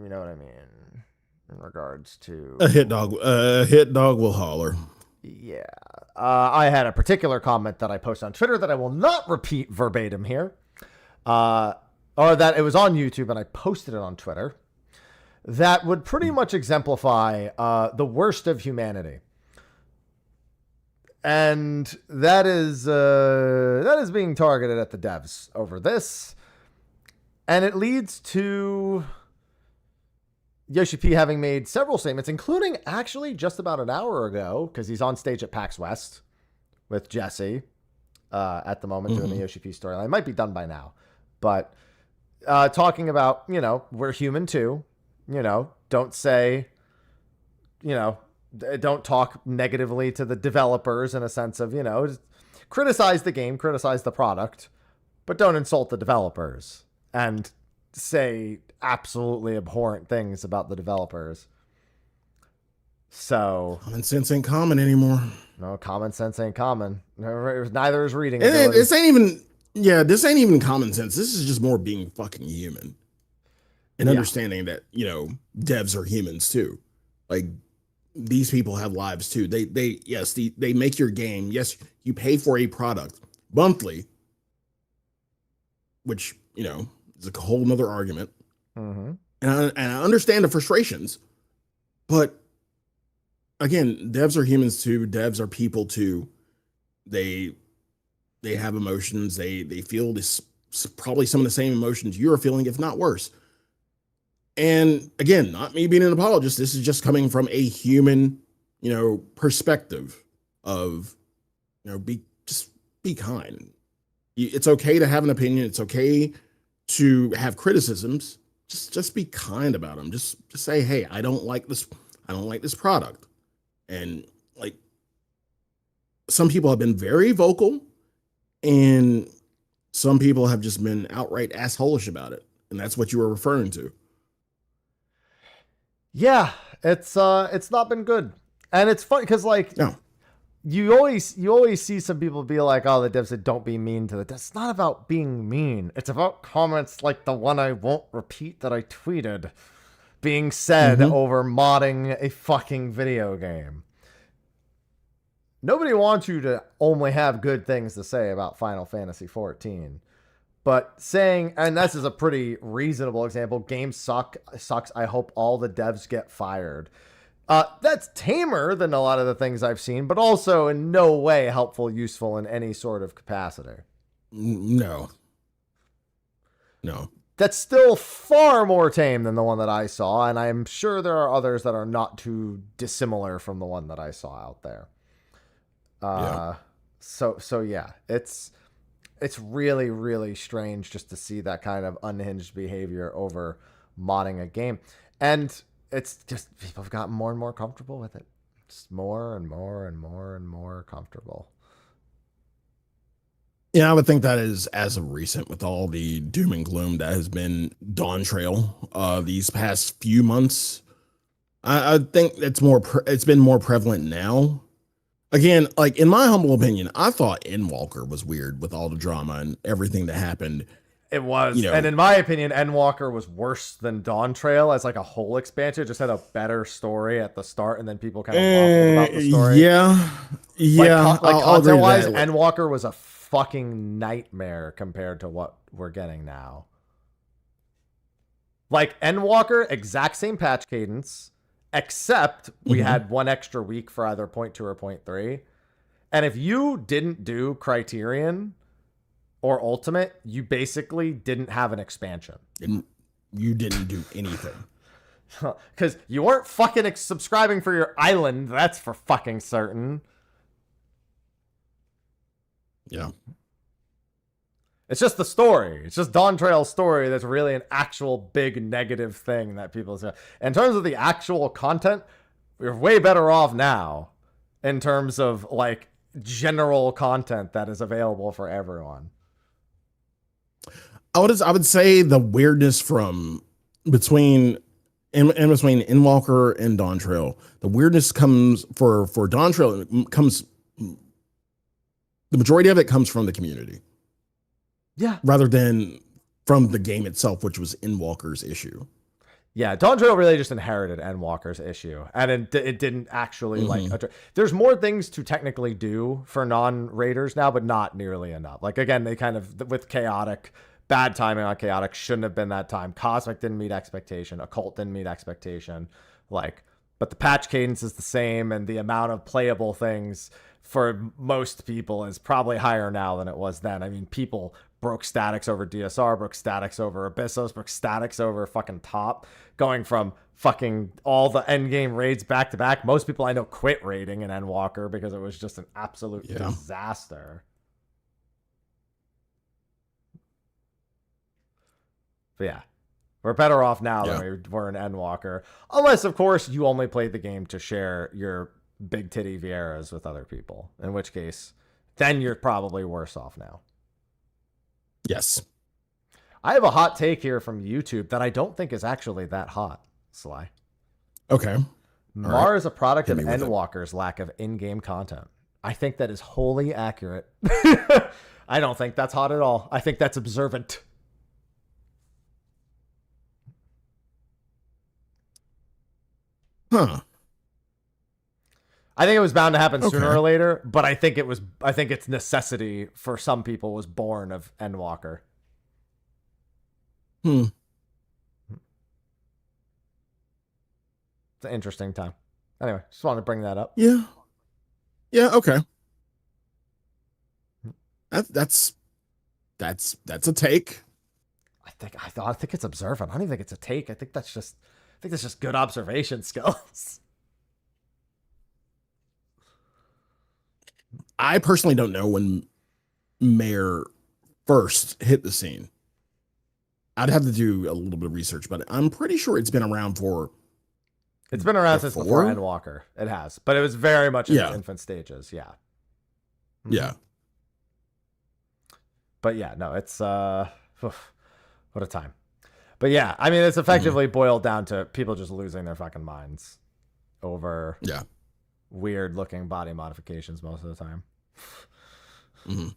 You know what I mean? In regards to
a hit dog will holler.
Yeah. I had a particular comment that I posted on Twitter that I will not repeat verbatim here. Or that it was on YouTube and I posted it on Twitter. That would pretty much exemplify the worst of humanity. And that is being targeted at the devs over this. And it leads to Yoshi P having made several statements, including actually just about an hour ago, because he's on stage at PAX West with Jesse at the moment doing the Yoshi P storyline. It might be done by now. But talking about, we're human too. Don't say, don't talk negatively to the developers in a sense of, criticize the game, criticize the product, but don't insult the developers and say absolutely abhorrent things about the developers. So
common sense ain't common anymore.
No, common sense ain't common. Neither is reading.
This ain't even common sense. This is just more being fucking human. And understanding that, devs are humans too. Like, these people have lives too. They make your game. Yes, you pay for a product monthly, which, is a whole nother argument. And I understand the frustrations, but again, devs are humans too. Devs are people too. They have emotions. They feel this, probably some of the same emotions you're feeling, if not worse. And again, not me being an apologist. This is just coming from a human, perspective of, be kind. It's okay to have an opinion. It's okay to have criticisms. Just be kind about them. Just say, hey, I don't like this. I don't like this product. And like, some people have been very vocal, and some people have just been outright assholish about it. And that's what you were referring to.
Yeah, it's not been good. And it's funny because you always see some people be like, oh, the devs said don't be mean to the devs. It's not about being mean. It's about comments like the one I won't repeat that I tweeted being said over modding a fucking video game. Nobody wants you to only have good things to say about Final Fantasy XIV. But saying, and this is a pretty reasonable example, games sucks. I hope all the devs get fired. That's tamer than a lot of the things I've seen, but also in no way helpful, useful in any sort of capacity.
No.
That's still far more tame than the one that I saw, and I'm sure there are others that are not too dissimilar from the one that I saw out there. So yeah, it's really, really strange just to see that kind of unhinged behavior over modding a game. And it's just people have gotten more and more comfortable with it. Just more and more and more and more comfortable.
Yeah, I would think that is as of recent with all the doom and gloom that has been Dawn Trail these past few months. I think it's been more prevalent now. Again, like in my humble opinion, I thought Endwalker was weird with all the drama and everything that happened.
It was.
You know,
And in my opinion, Endwalker was worse than Dawn Trail as like a whole expansion. It just had a better story at the start, and then people kind of waffled about the story.
Yeah. Yeah.
Like
I'll agree with
content-wise,
that.
Endwalker was a fucking nightmare compared to what we're getting now. Like Endwalker, exact same patch cadence, except we had one extra week for either 0.2 or 0.3. And if you didn't do Criterion or Ultimate, you basically didn't have an expansion.
You didn't do anything.
Because you weren't fucking subscribing for your island. That's for fucking certain.
Yeah.
It's just the story. It's just Dawn Trail's story that's really an actual big negative thing that people say. In terms of the actual content, we're way better off now in terms of like general content that is available for everyone.
I would say the weirdness from between Endwalker and Dawn Trail, the weirdness comes for Dawn Trail comes, the majority of it comes from the community.
Yeah.
Rather than from the game itself, which was Endwalker's issue.
Yeah, Dawn Trail really just inherited Endwalker's issue, and it didn't actually there's more things to technically do for non-raiders now, but not nearly enough. Like again, they kind of with Chaotic, bad timing on Chaotic, shouldn't have been that time. Cosmic didn't meet expectation. Occult didn't meet expectation. Like, but the patch cadence is the same, and the amount of playable things for most people is probably higher now than it was then. I mean, people broke statics over DSR, broke statics over Abyssos, broke statics over fucking top, going from fucking all the endgame raids back to back. Most people I know quit raiding in Endwalker because it was just an absolute disaster. But yeah, we're better off now than we were in Endwalker. Unless, of course, you only played the game to share your big titty Vieras with other people, in which case, then you're probably worse off now.
Yes.
I have a hot take here from YouTube that I don't think is actually that hot, Sly.
Okay.
Mar is a product of Endwalker's lack of in-game content. I think that is wholly accurate. I don't think that's hot at all. I think that's observant.
Huh.
I think it was bound to happen sooner or later, but I think its necessity for some people was born of Endwalker.
It's
an interesting time. Anyway, just wanted to bring that up.
Yeah. Yeah, okay. That's a take.
I think it's observant. I don't even think it's a take. I think that's just good observation skills.
I personally don't know when Mayor first hit the scene. I'd have to do a little bit of research, but I'm pretty sure it's been around for.
It's been around since before Endwalker. It has, but it was very much in its infant stages. Yeah.
Yeah.
But yeah, no, it's what a time. But yeah, I mean, it's effectively boiled down to people just losing their fucking minds over weird looking body modifications most of the time. I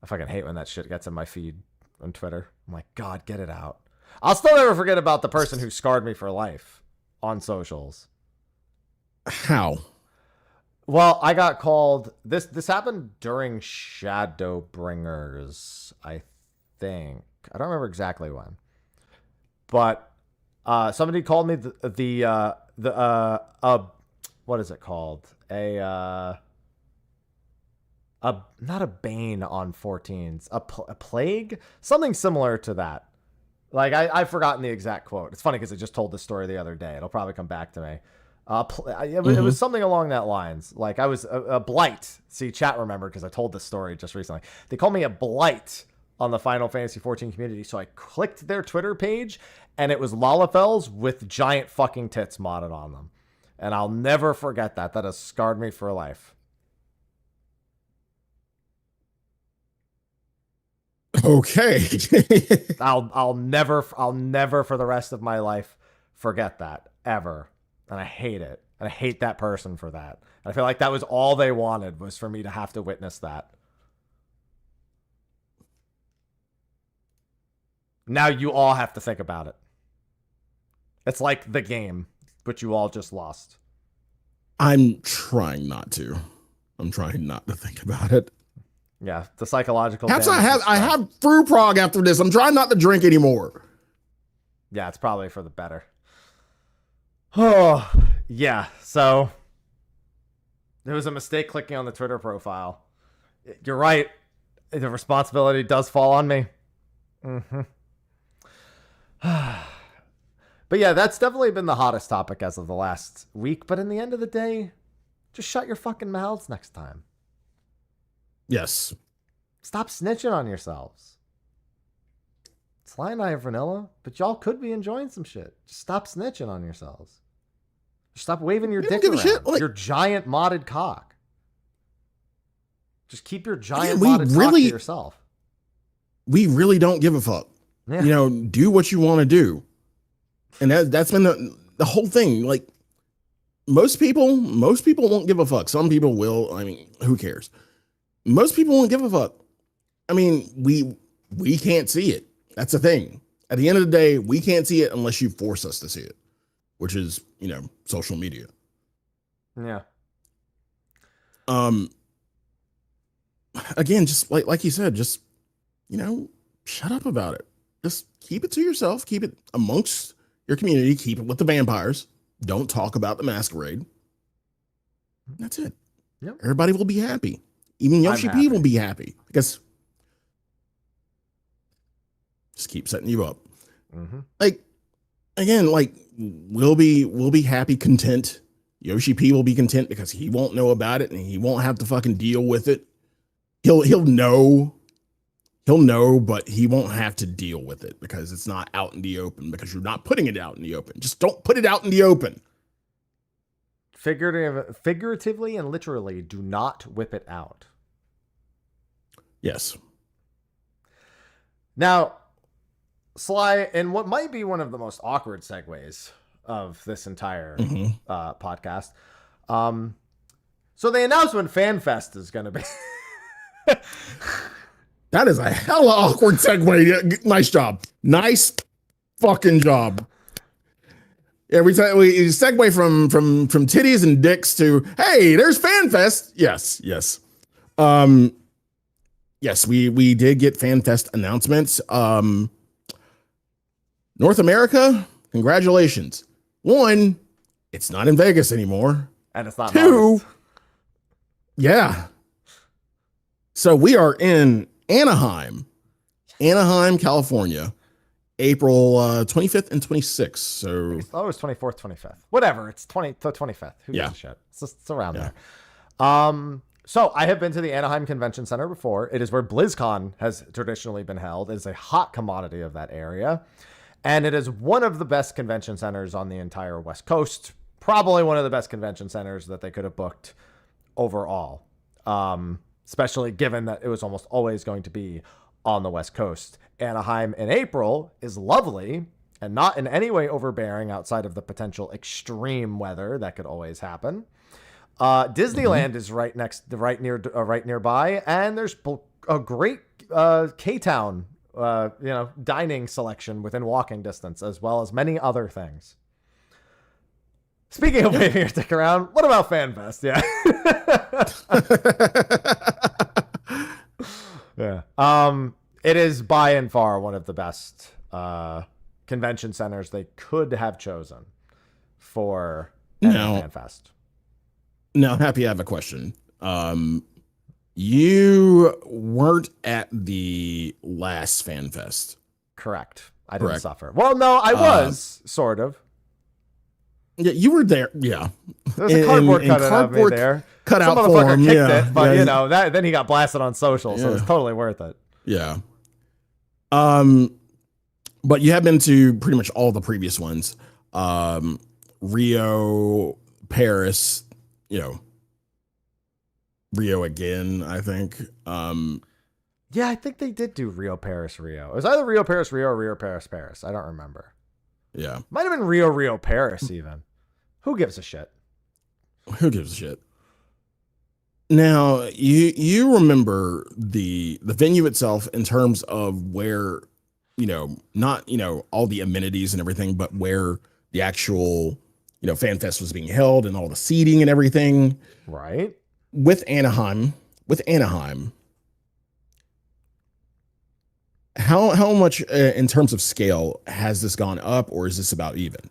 fucking hate when that shit gets in my feed on Twitter. I'm like, God, get it out. I'll still never forget about the person who scarred me for life on socials.
How?
Well, I got called. This happened during Shadowbringers, I think. I don't remember exactly when, but somebody called me the what is it called? Not a bane on 14s, a plague, something similar to that. Like I've forgotten the exact quote. It's funny because I just told this story the other day. It'll probably come back to me. It was something along that lines. Like I was a blight. See, chat remembered because I told this story just recently. They called me a blight on the Final Fantasy 14 community. So I clicked their Twitter page and it was Lalafels with giant fucking tits modded on them. And I'll never forget that. That has scarred me for life.
Okay.
I'll never for the rest of my life forget that ever. And I hate it. And I hate that person for that. And I feel like that was all they wanted, was for me to have to witness that. Now you all have to think about it. It's like the game, but you all just lost.
I'm trying not to. I'm trying not to think about it.
Yeah, the psychological.
Perhaps I have fruit prog after this. I'm trying not to drink anymore.
Yeah, it's probably for the better. Oh, yeah. So it was a mistake clicking on the Twitter profile. You're right. The responsibility does fall on me. But yeah, that's definitely been the hottest topic as of the last week. But in the end of the day, just shut your fucking mouths next time.
Yes.
Stop snitching on yourselves. Sly and I are vanilla, but y'all could be enjoying some shit. Just stop snitching on yourselves. Stop waving your dick around. Shit. Like, your giant modded cock. Just keep your giant modded cock to yourself.
We really don't give a fuck. Yeah. You know, do what you want to do. And that's been the whole thing. Like, most people won't give a fuck. Some people will. I mean, who cares? Most people won't give a fuck. I mean, we can't see it. That's the thing. At the end of the day, we can't see it unless you force us to see it, which is, you know, social media.
Yeah.
Again, just like you said, just, you know, shut up about it. Just keep it to yourself. Keep it amongst your community. Keep it with the vampires. Don't talk about the masquerade. That's it.
Yep.
Everybody will be happy. Even Yoshi P will be happy because just keep setting you up. Like, again, like we'll be happy, content. Yoshi P will be content because he won't know about it and he won't have to fucking deal with it. He'll know, but he won't have to deal with it because it's not out in the open, because you're not putting it out in the open. Just don't put it out in the open.
Figuratively and literally, do not whip it out.
Yes. Now,
Sly, in what might be one of the most awkward segues of this entire podcast, so they announced when FanFest is going to be.
That is a hella awkward segue. Nice job. Nice fucking job. Every time we segue from titties and dicks to, hey, there's FanFest. Yes. Yes, we did get FanFest announcements. North America, congratulations. 1, it's not in Vegas anymore.
And it's not
2, yeah. So we are in Anaheim, California, April 25th and 26th. So
it's 24th, 25th. Whatever. It's 25th. Who gives a shit? It's around there. So I have been to the Anaheim Convention Center before. It is where BlizzCon has traditionally been held. It is a hot commodity of that area. And it is one of the best convention centers on the entire West Coast. Probably one of the best convention centers that they could have booked overall. Especially given that it was almost always going to be on the West Coast. Anaheim in April is lovely and not in any way overbearing outside of the potential extreme weather that could always happen. Disneyland is right nearby, and there's a great K-Town dining selection within walking distance, as well as many other things. Speaking of waving your dick around, what about FanFest? Yeah. Yeah. It is by and far one of the best convention centers they could have chosen for FanFest.
Now, Happy, I have a question. You weren't at the last FanFest.
Correct. I didn't suffer. Well, no, I was, sort of.
Yeah, you were there. Yeah.
There's a cardboard cutout of me
cardboard
there.
cut
Some
out for
motherfucker
him.
kicked
Yeah.
it, but
yeah.
you know that. Then he got blasted on social, so
Yeah.
it's totally worth it.
Yeah. But you have been to pretty much all the previous ones. Rio, Paris, you know, Rio again, I think.
Yeah, I think they did do Rio, Paris, Rio. It was either Rio, Paris, Rio, or Rio, Paris, Paris. I don't remember.
Yeah.
Might have been Rio, Rio, Paris, even. Who gives a shit?
Who gives a shit? Now, you remember the venue itself in terms of where, you know, not, you know, all the amenities and everything, but where the actual, you know, fan fest was being held and all the seating and everything.
Right.
With Anaheim, how much in terms of scale has this gone up, or is this about even?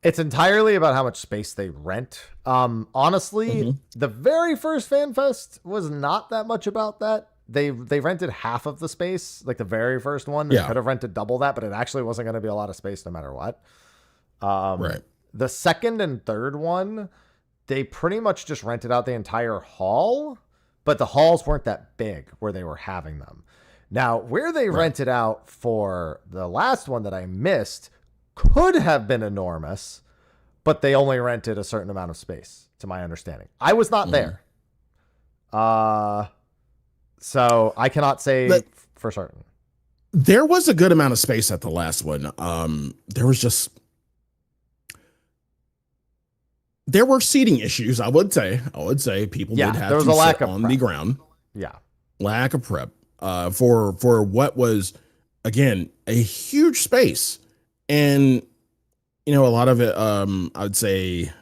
It's entirely about how much space they rent. Honestly, the very first Fan Fest was not that much about that. They rented half of the space, like the very first one. They could have rented double that, but it actually wasn't going to be a lot of space no matter what.
Right.
The second and third one, they pretty much just rented out the entire hall, but the halls weren't that big where they were having them. Now, where they rented out for the last one that I missed could have been enormous, but they only rented a certain amount of space, to my understanding. I was not there. So I cannot say for certain.
There was a good amount of space at the last one. There were seating issues. I would say people did have
there was
to
a lack
sit
of
on
prep.
the ground.
Yeah.
Lack of prep for what was, again, a huge space. And, you know, a lot of it, I would say,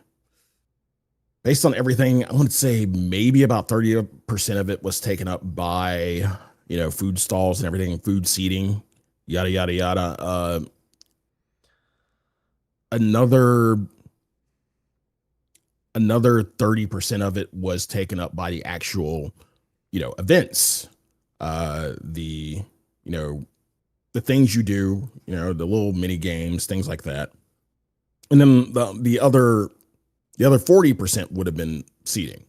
based on everything, I would say maybe about 30% of it was taken up by, you know, food stalls and everything, food seating, yada, yada, yada. Another 30% of it was taken up by the actual, you know, events, the things you do, you know, the little mini games, things like that. And then the other 40% would have been seating,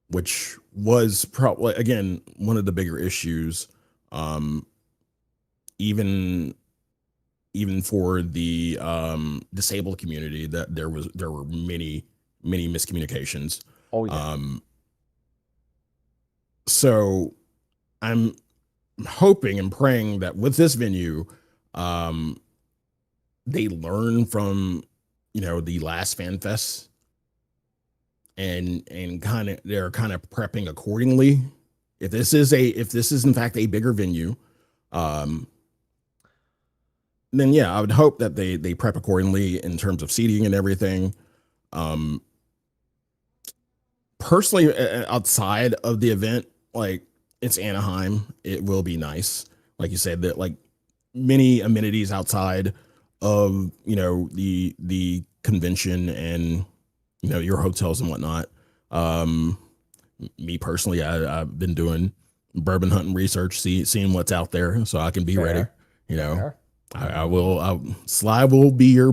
which was probably, again, one of the bigger issues. Even for the disabled community, that there were many miscommunications.
Oh yeah.
So I'm hoping and praying that with this venue, they learn from, you know, the last Fan Fest and they're kind of prepping accordingly. If this is in fact a bigger venue, then yeah, I would hope that they prep accordingly in terms of seating and everything. Personally, outside of the event, like, it's Anaheim, it will be nice, like you said, that like many amenities outside of, you know, the convention and, you know, your hotels and whatnot. Me personally, I've been doing bourbon hunting research, seeing what's out there, so I can be ready. You know, Sly will be your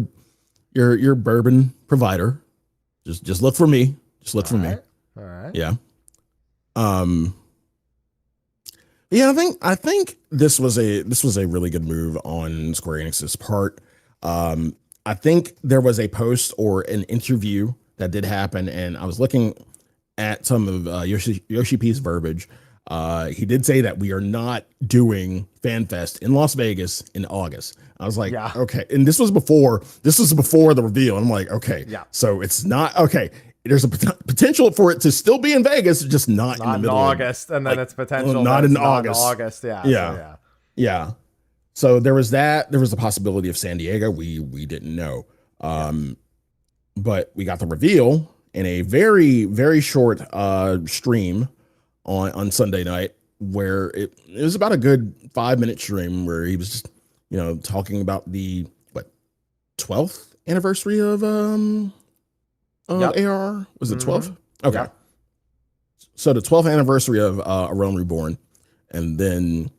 bourbon provider. Just look for me. Just look for me.
All right.
Yeah. Yeah, I think this was a really good move on Square Enix's part. I think there was a post or an interview that did happen, and I was looking at some of Yoshi P's verbiage. He did say that we are not doing FanFest in Las Vegas in August. I was like, okay. And this was before the reveal. I'm like, okay, so it's not okay. There's a potential for it to still be in Vegas, just not in the middle
of August, and then it's potential
not in August.
Yeah.
So there was that. There was the possibility of San Diego. We didn't know, but we got the reveal in a very, very short stream on Sunday night, where it was about a good 5-minute stream where he was just, you know, talking about the 12th anniversary of AR. Was it 12th? Okay. Yep. So the 12th anniversary of A Realm Reborn, and then,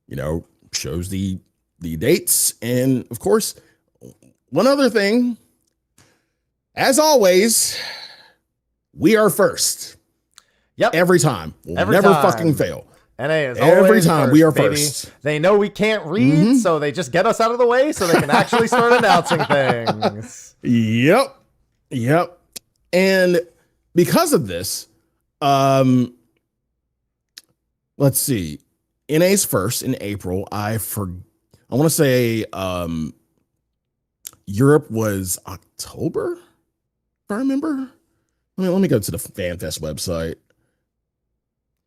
you know, shows the dates, and of course, one other thing. as always, we are first.
Yep.
Every time. We'll
Every
never
time.
fucking fail.
NA is
Every
always
time
first,
we are
baby.
first.
They know we can't read, so they just get us out of the way so they can actually start announcing things.
Yep. And because of this, let's see. NA's first in April. I want to say Europe was October, if I remember. Let me go to the FanFest website.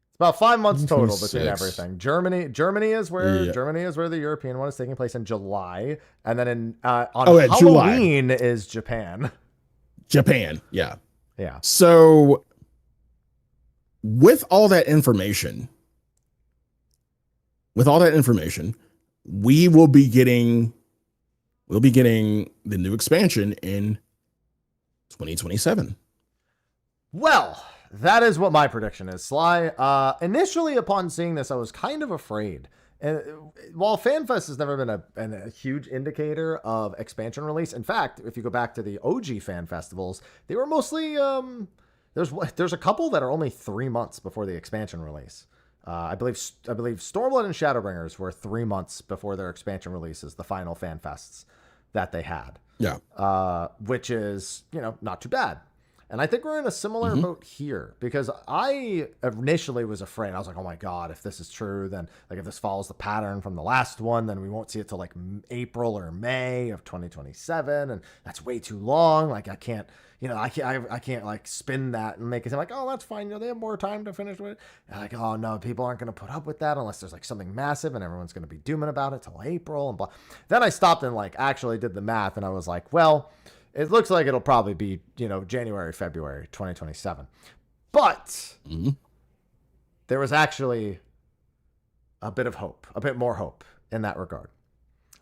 It's about 5 months total
26.
between everything. Germany is where the European one is taking place in July, and then on Halloween is Japan.
Japan, yeah.
Yeah.
So with all that information, we'll be getting the new expansion in 2027.
Well, that is what my prediction is, Sly. Initially, upon seeing this, I was kind of afraid. And while FanFest has never been a huge indicator of expansion release, in fact, if you go back to the OG fan festivals, they were mostly there's a couple that are only 3 months before the expansion release. I believe Stormblood and Shadowbringers were 3 months before their expansion releases, the final fan fests that they had.
Yeah.
Which is, not too bad. And I think we're in a similar boat here, because I initially was afraid. I was like, oh my God, if this is true, then like if this follows the pattern from the last one, then we won't see it till like April or May of 2027. And that's way too long. Like I can't like spin that and make it seem like, oh, that's fine. They have more time to finish with it. And like, oh no, people aren't going to put up with that unless there's like something massive and everyone's going to be dooming about it till April and blah. Then I stopped and like actually did the math and I was like, well, it looks like it'll probably be, January, February 2027. But there was actually a bit more hope in that regard.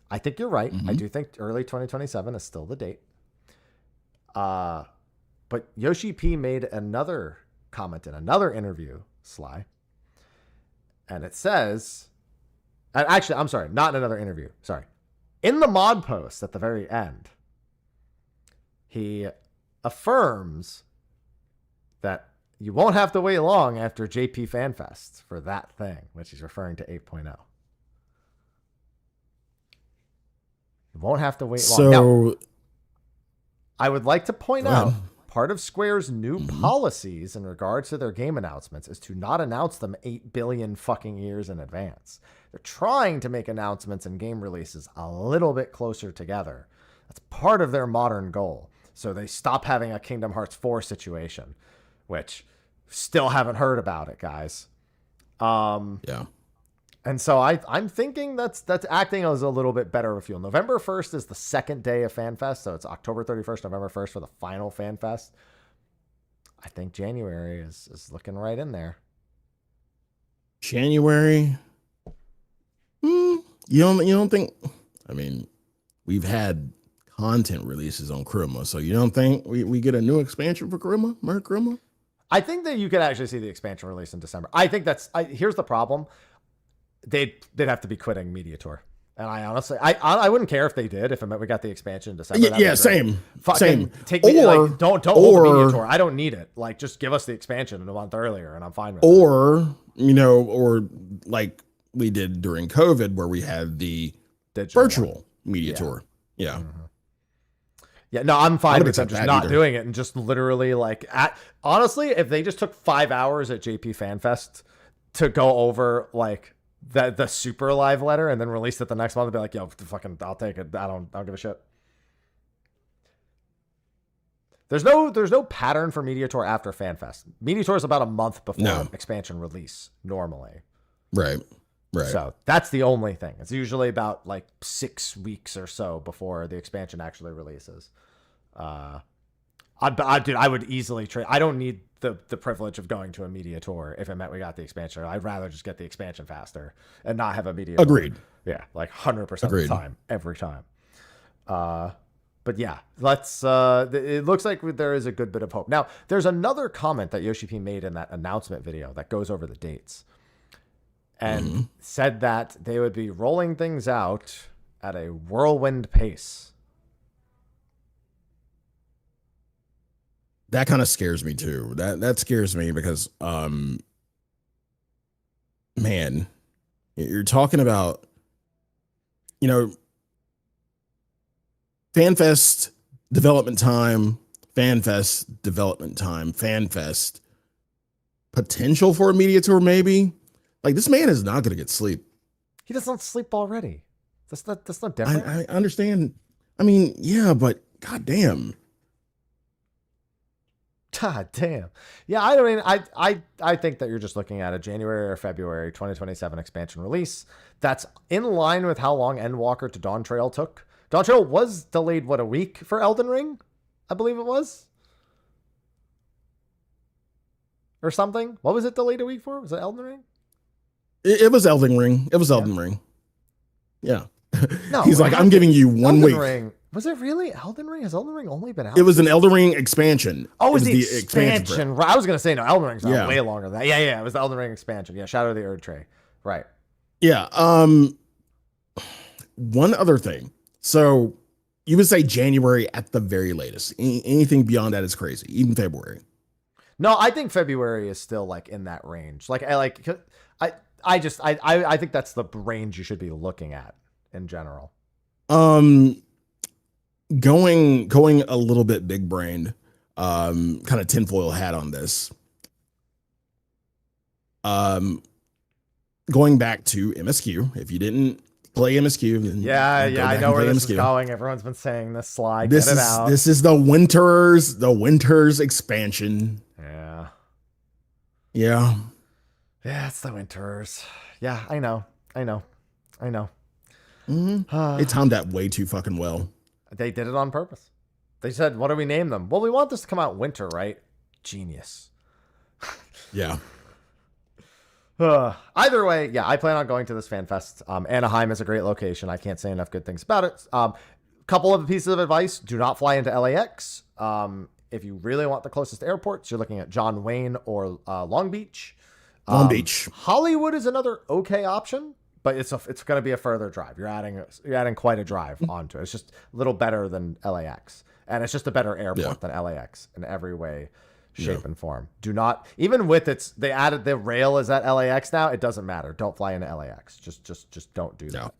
I think you're right. I do think early 2027 is still the date. But Yoshi P made another comment in another interview, Sly. And it says, actually, I'm sorry, not in another interview. Sorry. In the mod post at the very end, he affirms that you won't have to wait long after JP FanFest for that thing, which he's referring to 8.0. You won't have to wait long. Now, I would like to point out part of Square's new policies in regards to their game announcements is to not announce them 8 billion fucking years in advance. They're trying to make announcements and game releases a little bit closer together. That's part of their modern goal. So they stop having a Kingdom Hearts 4 situation, which still haven't heard about it, guys.
Yeah.
And so I'm thinking that's acting as a little bit better of a fuel. November 1st is the second day of FanFest, so it's October 31st, November 1st for the final FanFest. I think January is looking right in there.
January? You don't think? I mean, we've had content releases on Kuruma, so you don't think we get a new expansion for Kuruma? Kuruma?
I think that you could actually see the expansion release in December. I think here's the problem. They'd have to be quitting Media Tour. And I honestly, I wouldn't care if they did, if it meant we got the expansion in December.
Yeah, same.
Take me, like, don't hold the Media Tour. I don't need it. Like, just give us the expansion in a month earlier, and I'm fine with it.
Or like we did during COVID, where we had the virtual Media Tour. Yeah.
Mm-hmm. Yeah, no, I'm fine with them just not doing it and just literally honestly, if they just took 5 hours at JP FanFest to go over like the super live letter and then released it the next month and be like, yo, fucking, I'll take it. I don't give a shit. There's no pattern for Media Tour after FanFest. Media Tour is about a month before expansion release normally.
Right.
So that's the only thing. It's usually about like 6 weeks or so before the expansion actually releases. I would easily trade. I don't need the privilege of going to a Media Tour if it meant we got the expansion. I'd rather just get the expansion faster and not have a Media Tour.
Agreed.
Yeah, like 100% of the time, every time. But yeah, it looks like there is a good bit of hope. Now, there's another comment that Yoshi P made in that announcement video that goes over the dates. And said that they would be rolling things out at a whirlwind pace.
that kind of scares me too. That scares me because man, you're talking about, you know, FanFest development time, FanFest development time, FanFest potential for a media tour, maybe. Like, this man is not going to get sleep.
He doesn't sleep already. That's not different.
I understand. I mean, yeah, but goddamn.
God damn. Yeah, I think that you're just looking at a January or February 2027 expansion release. That's in line with how long Endwalker to Dawn Trail took. Dawn Trail was delayed, what, a week for Elden Ring? I believe it was. Or something. What was it delayed a week for? Was it Elden Ring?
It was Elden Ring. It was Elden Ring. Yeah.
No,
he's like, I'm giving you 1 week.
Ring. Was it really Elden Ring? Has Elden Ring only been out?
It was an Elden Ring expansion.
Oh, it was
the
expansion. Right. I was going to say, no, Elden Ring's
Yeah.
way longer than that. Yeah. It was the Elden Ring expansion. Yeah, Shadow of the Erd Tree. Right.
Yeah. One other thing. So you would say January at the very latest. Anything beyond that is crazy. Even February.
No, I think February is still like in that range. I think that's the range you should be looking at in general.
Going a little bit big brained, kind of tinfoil hat on this. Going back to MSQ, if you didn't play MSQ, then
I know where this is going. Everyone's been saying this slide.
This is the Winters expansion. Yeah.
Yeah, it's the Winters. Yeah, I know.
Mm-hmm. They timed that way too fucking well.
They did it on purpose. They said, what do we name them? Well, we want this to come out winter, right? Genius.
Yeah.
Either way, yeah, I plan on going to this fan fest. Anaheim is a great location. I can't say enough good things about it. Couple of pieces of advice. Do not fly into LAX. If you really want the closest airports, you're looking at John Wayne or Long Beach.
Long Beach.
Hollywood is another okay option, but it's going to be a further drive. You're adding quite a drive onto it. It's just a little better than LAX, and it's just a better airport than LAX in every way, shape, and form. Do not, even with they added the rail is at LAX now. It doesn't matter. Don't fly into LAX. Just don't do that.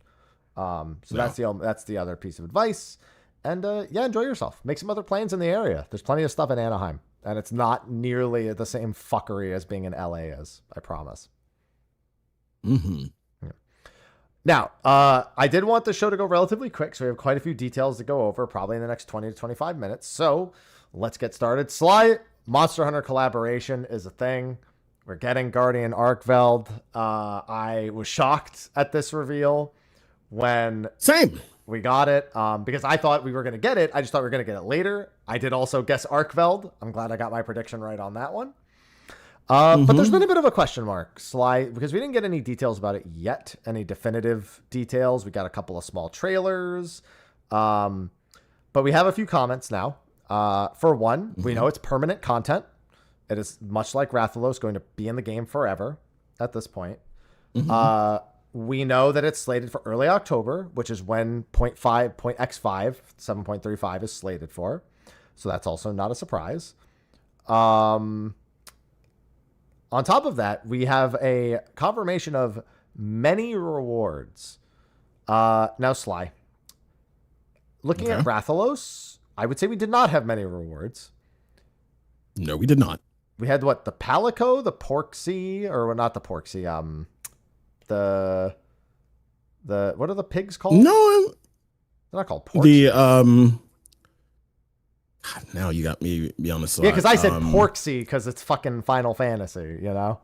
That's the other piece of advice. And enjoy yourself. Make some other plans in the area. There's plenty of stuff in Anaheim, and it's not nearly the same fuckery as being in LA is. I promise.
Mm-hmm.
Yeah. Now, I did want the show to go relatively quick, so we have quite a few details to go over, probably in the next 20 to 25 minutes. So let's get started. Sly Monster Hunter collaboration is a thing. We're getting Guardian Arkveld. I was shocked at this reveal when we got it, because I thought we were going to get it. I just thought we were going to get it later. I did also guess Arkveld. I'm glad I got my prediction right on that one. But there's been a bit of a question mark, Sly, because we didn't get any details about it yet, any definitive details. We got a couple of small trailers, but we have a few comments now. For one, we know it's permanent content. It is much like Rathalos, going to be in the game forever at this point. We know that it's slated for early October, which is when .5, .x5, 7.35 is slated for. So that's also not a surprise. On top of that, we have a confirmation of many rewards. Now, Sly, looking at Rathalos, I would say we did not have many rewards.
No, we did not.
We had what? The Palico, the Porksy, or not the Porksy, the what are the pigs called?
No,
they're not called Porksy.
God, now you got me on the spot.
Yeah, because I said Porksy because it's fucking Final Fantasy, you know.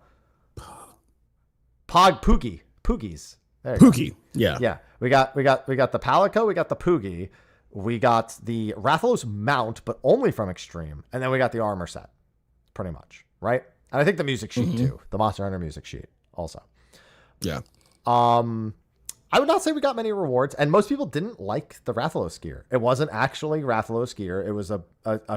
Poogies.
Poogie. Yeah.
Yeah. We got the Palico, we got the Poogie, we got the Rathalos mount, but only from Extreme, and then we got the armor set, pretty much, right? And I think the music sheet too, the Monster Hunter music sheet also.
Yeah.
I would not say we got many rewards, and most people didn't like the Rathalos gear. It wasn't actually Rathalos gear. It was a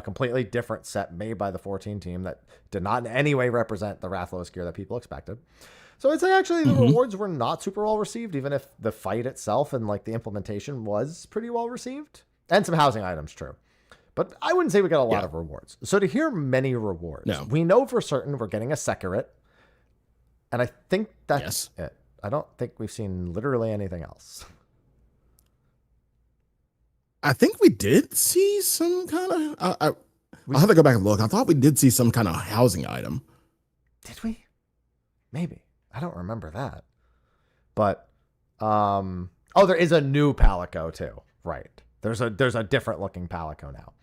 completely different set made by the 14 team that did not in any way represent the Rathalos gear that people expected. So I'd say actually the rewards were not super well received, even if the fight itself and like the implementation was pretty well received. And some housing items, true. But I wouldn't say we got a lot
Yeah.
of rewards. So to hear many rewards,
No.
we know for certain we're getting a Sekirit. And I think that's
Yes.
it. I don't think we've seen literally anything else.
I think we did see some kind of. I'll have to go back and look. I thought we did see some kind of housing item.
Did we? Maybe. I don't remember that. But there is a new Palico too. Right. There's a different looking Palico now.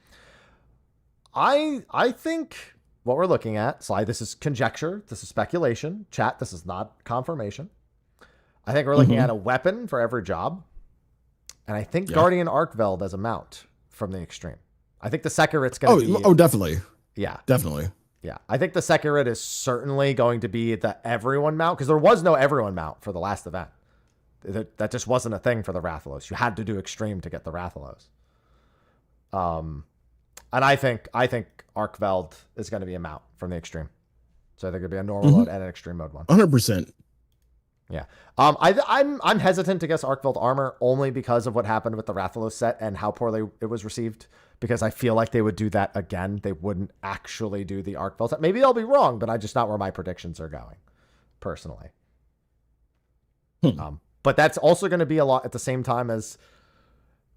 I think what we're looking at, Sly, this is conjecture, this is speculation. Chat, this is not confirmation. I think we're looking at a weapon for every job. And I think Guardian Arkveld as a mount from the extreme. I think the Sekirit's going to be...
Oh, definitely.
Yeah.
Definitely.
Yeah. I think the Sekirit is certainly going to be the everyone mount, because there was no everyone mount for the last event. That just wasn't a thing for the Rathalos. You had to do extreme to get the Rathalos. And I think Arkveld is going to be a mount from the extreme. So I think it'll be a normal mode and an extreme mode one.
100%.
Yeah. I'm hesitant to guess Arkveld armor only because of what happened with the Rathalos set and how poorly it was received. Because I feel like they would do that again. They wouldn't actually do the Arkveld set. Maybe I'll be wrong, but I'm just not where my predictions are going, personally. But that's also going to be a lot at the same time as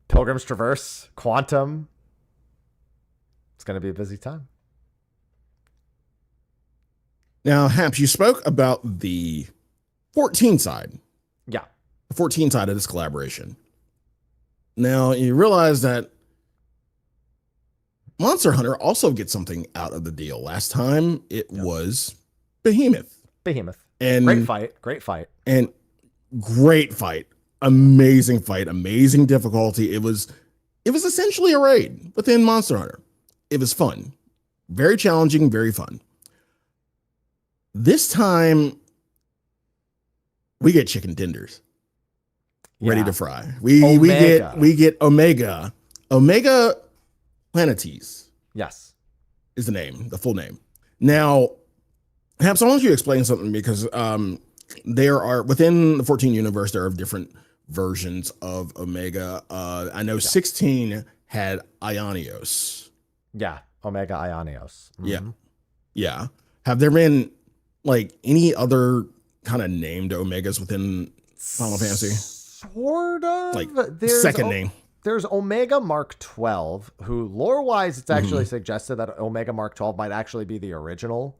Pilgrim's Traverse, Quantum. It's going to be a busy time.
Now, Haps, you spoke about the 14 side.
Yeah.
The 14 side of this collaboration. Now, you realize that Monster Hunter also gets something out of the deal. Last time it was Behemoth.
And great fight.
And great fight. Amazing fight. Amazing difficulty. It was essentially a raid within Monster Hunter. It was fun. Very challenging, very fun. This time we get chicken tenders ready to fry. We get Omega. Omega Planetes.
Yes.
Is the name, the full name. Now, perhaps I want you to explain something because there are within the 14 universe, there are different versions of Omega. I know 16 had Ionios.
Yeah. Omega Ionios. Mm-hmm.
Yeah. Have there been like any other kind of named Omegas within Final Fantasy?
Sort of.
Like second name.
There's Omega Mark 12, who lore-wise, it's actually suggested that Omega Mark 12 might actually be the original.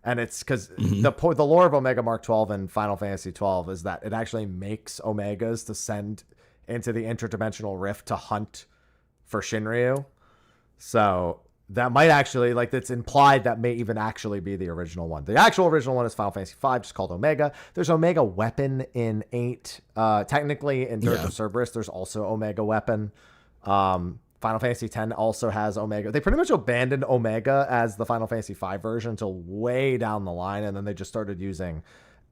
And it's because the lore of Omega Mark 12 in Final Fantasy 12 is that it actually makes Omegas to send into the interdimensional rift to hunt for Shinryu. So that might actually, like, it's implied that may even actually be the original one. The actual original one is Final Fantasy 5, just called Omega. There's Omega Weapon in 8. Technically, in Dirge of Cerberus, there's also Omega Weapon. Final Fantasy X also has Omega. They pretty much abandoned Omega as the Final Fantasy 5 version until way down the line, and then they just started using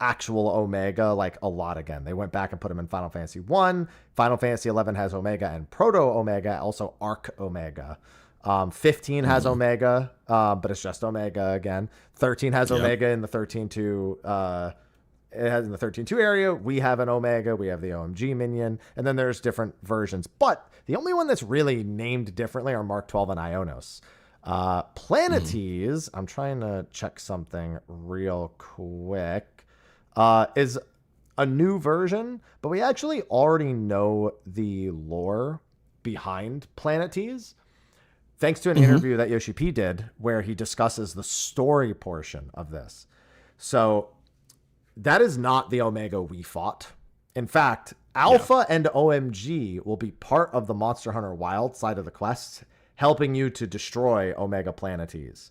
actual Omega like a lot again. They went back and put them in Final Fantasy 1. Final Fantasy 11 has Omega and Proto Omega, also Arc Omega. 15 has Omega, but it's just Omega again. 13 has Omega in the 13-2. It has in the 13-2 area. We have an Omega. We have the OMG minion, and then there's different versions. But the only one that's really named differently are Mark 12 and Ionos. Planetes, I'm trying to check something real quick, is a new version, but we actually already know the lore behind Planetes. Thanks to an interview that Yoshi P did where he discusses the story portion of this. So that is not the Omega we fought. In fact, Alpha and OMG will be part of the Monster Hunter Wild side of the quest, helping you to destroy Omega Planetes.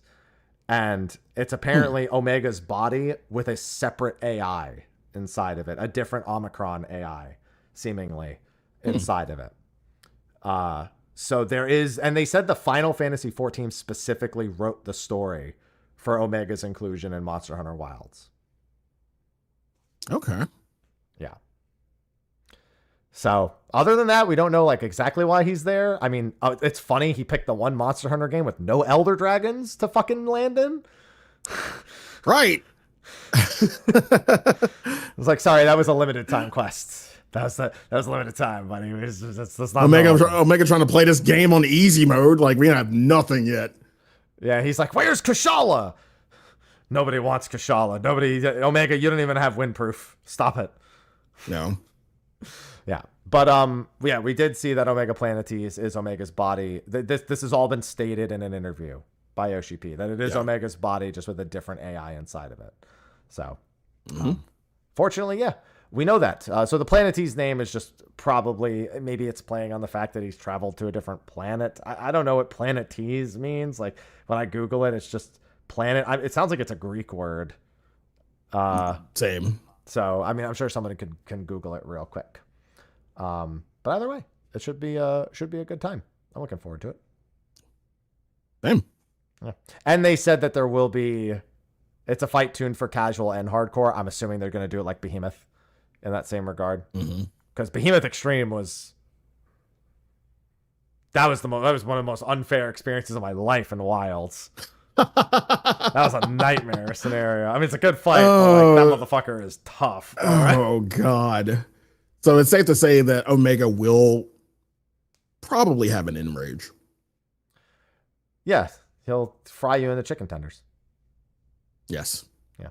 And it's apparently Omega's body with a separate AI inside of it, a different Omicron AI, seemingly, inside of it. So there is, and they said the Final Fantasy 14 specifically wrote the story for Omega's inclusion in Monster Hunter Wilds.
Okay.
Yeah. So other than that, we don't know like exactly why he's there. I mean, it's funny. He picked the one Monster Hunter game with no Elder Dragons to fucking land in.
Right.
I was like, sorry, that was a limited time quest. That was limited time, buddy. That's not
Omega trying to play this game on easy mode. Like, we have nothing yet.
Yeah, he's like, where's Kashala? Nobody wants Kashala. Omega, you don't even have windproof. Stop it.
No.
Yeah. But yeah, we did see that Omega Planetes is Omega's body. This has all been stated in an interview by Yoshi P, that it is Omega's body just with a different AI inside of it. So, fortunately, yeah, we know that. So the Planetes name is just probably, maybe it's playing on the fact that he's traveled to a different planet. I don't know what Planetes means. Like, when I Google it, it's just planet. It sounds like it's a Greek word.
Same.
So, I mean, I'm sure somebody can Google it real quick. But either way, it should be a good time. I'm looking forward to it.
Same.
Yeah. And they said that there will be, it's a fight tuned for casual and hardcore. I'm assuming they're going to do it like Behemoth in that same regard. Because Behemoth Extreme that was one of the most unfair experiences of my life in Wilds. That was a nightmare scenario. I mean, it's a good fight, but like, that motherfucker is tough.
Oh, God. So it's safe to say that Omega will probably have an enrage.
Yeah, he'll fry you in the chicken tenders.
Yes.
Yeah.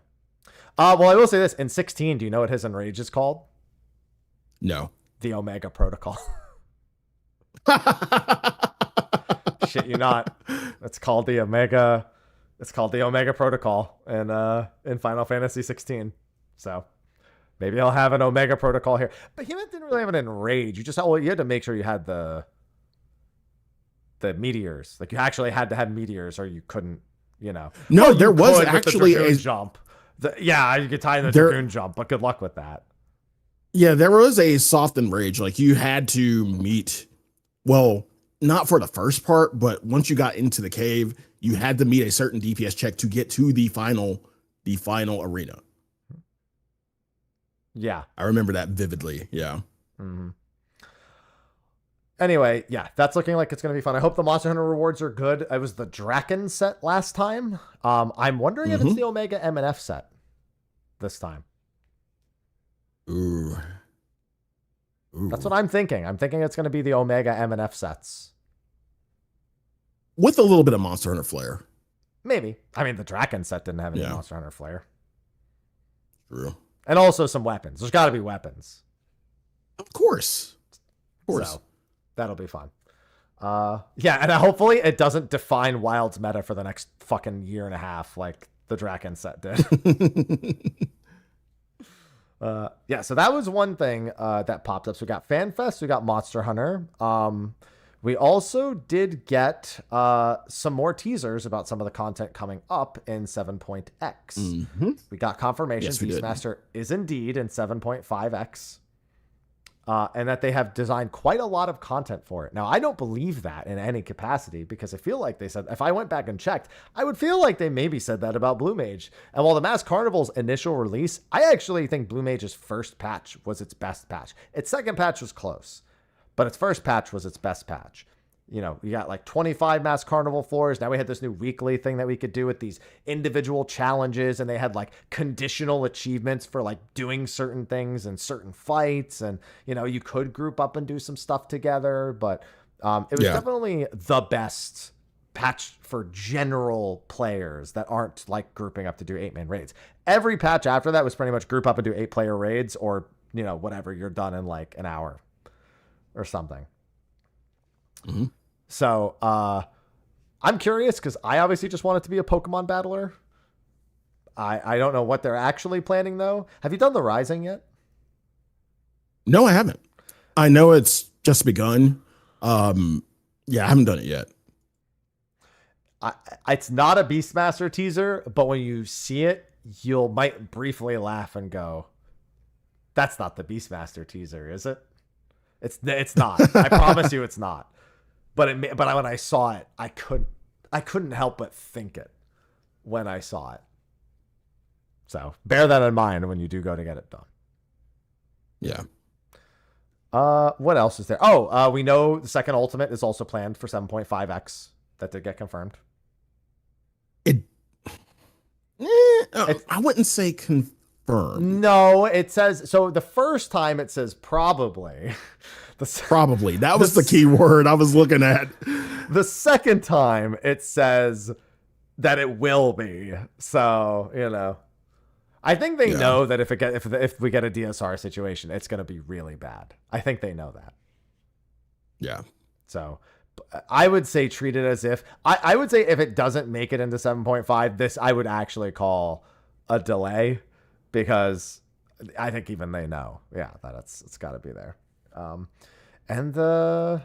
Well, I will say this. In 16, do you know what his enrage is called?
No.
The Omega Protocol. Shit you not. It's called the Omega. It's called the Omega Protocol in Final Fantasy 16. So maybe I'll have an Omega Protocol here. But he didn't really have an enrage. You had to make sure you had the meteors. Like, you actually had to have meteors, or you couldn't. No,
there was actually a
jump. You could tie in the Dragoon jump, but good luck with that.
Yeah, there was a soft enrage. Like, you had to meet, well, not for the first part, but once you got into the cave, you had to meet a certain DPS check to get to the final arena.
Yeah.
I remember that vividly. Yeah.
Mm-hmm. Anyway, yeah, that's looking like it's going to be fun. I hope the Monster Hunter rewards are good. It was the Draken set last time. I'm wondering if it's the Omega M&F set this time.
Ooh.
That's what I'm thinking. I'm thinking it's going to be the Omega M&F sets.
With a little bit of Monster Hunter flair.
Maybe. I mean, the Draken set didn't have any Monster Hunter flair.
True.
And also some weapons. There's got to be weapons.
Of course.
So, that'll be fun. Yeah, and hopefully it doesn't define Wild's meta for the next fucking year and a half like the Draken set did. Yeah, so that was one thing that popped up. So we got FanFest, we got Monster Hunter. We also did get some more teasers about some of the content coming up in 7.x. We got confirmation Beastmaster is indeed in 7.5x. And that they have designed quite a lot of content for it. Now, I don't believe that in any capacity, because I feel like they said, if I went back and checked, I would feel like they maybe said that about Blue Mage. And while the Masked Carnival's initial release, I actually think Blue Mage's first patch was its best patch. Its second patch was close, but its first patch was its best patch. You got like 25 Masked Carnival floors. Now we had this new weekly thing that we could do with these individual challenges, and they had like conditional achievements for like doing certain things and certain fights. And, you could group up and do some stuff together, but it was definitely the best patch for general players that aren't like grouping up to do 8-man raids. Every patch after that was pretty much group up and do 8-player raids, or, whatever, you're done in like an hour or something. So I'm curious, because I obviously just want it to be a Pokemon battler. I don't know what they're actually planning, though. Have you done the Rising yet?
No, I haven't. I know it's just begun. I haven't done it yet.
It's not a Beastmaster teaser, but when you see it, you might briefly laugh and go, that's not the Beastmaster teaser, is it? It's not. I promise you it's not. But when I saw it, I couldn't help but think it when I saw it. So bear that in mind when you do go to get it done.
Yeah.
What else is there? Oh, we know the second Ultimate is also planned for 7.5x. That did get confirmed.
I wouldn't say confirmed.
No, it says so. The first time it says probably.
Probably. That was the key word I was looking at.
The second time it says that it will be. So, you know, I think they know that if we get a DSR situation, it's going to be really bad. I think they know that.
Yeah.
So I would say treat it as if I would say if it doesn't make it into 7.5, this I would actually call a delay, because I think even they know, that it's got to be there. Those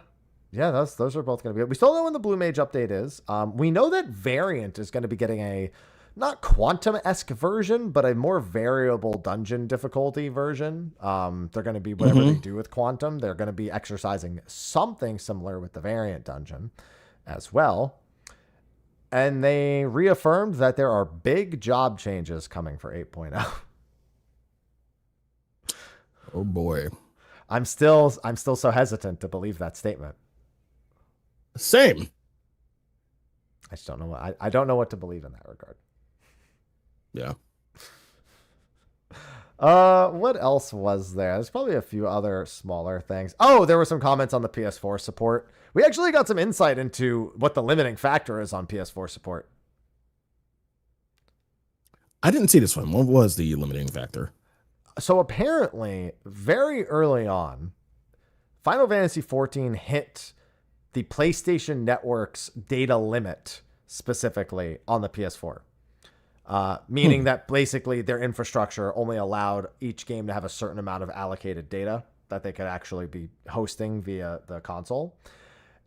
are both going to be good. We still know when the Blue Mage update is. We know that Variant is going to be getting a not quantum-esque version, but a more variable dungeon difficulty version. They're going to be whatever they do with quantum. They're going to be exercising something similar with the Variant dungeon as well. And they reaffirmed that there are big job changes coming for 8.0.
Oh boy.
I'm still so hesitant to believe that statement.
Same.
I just don't know I don't know what to believe in that regard.
Yeah.
What else was there? There's probably a few other smaller things. Oh, there were some comments on the PS4 support. We actually got some insight into what the limiting factor is on PS4 support.
I didn't see this one. What was the limiting factor?
So apparently, very early on, Final Fantasy XIV hit the PlayStation Network's data limit specifically on the PS4. Meaning that basically their infrastructure only allowed each game to have a certain amount of allocated data that they could actually be hosting via the console.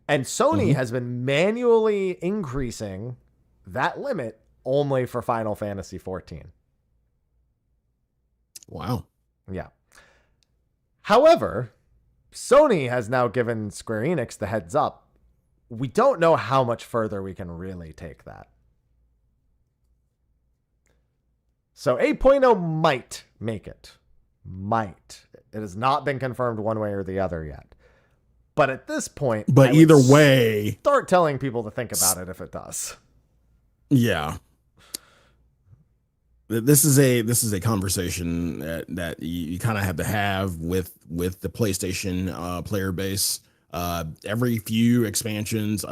And Sony has been manually increasing that limit only for Final Fantasy XIV.
Wow.
Yeah. However, Sony has now given Square Enix the heads up. We don't know how much further we can really take that. So 8.0 might make it. Might. It has not been confirmed one way or the other yet. But at this point,
but either way,
start telling people to think about it if it does.
Yeah. This is a conversation that you kind of have to have with the PlayStation player base. Every few expansions,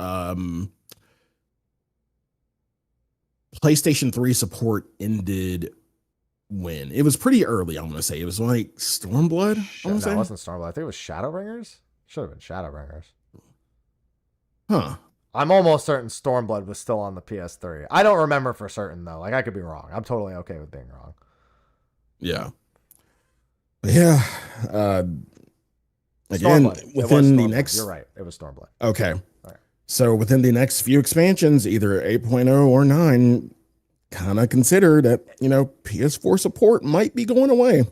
PlayStation 3 support ended when? It was pretty early, I want to say. It was like Stormblood,
No, it wasn't Stormblood. I think it was Shadowbringers. Should have been Shadowbringers.
Huh.
I'm almost certain Stormblood was still on the PS3. I don't remember for certain, though. Like, I could be wrong. I'm totally okay with being wrong.
Yeah. Yeah. Again, within the next...
You're right. It was Stormblood.
Okay. Right. So within the next few expansions, either 8.0 or 9, kind of consider that, PS4 support might be going away.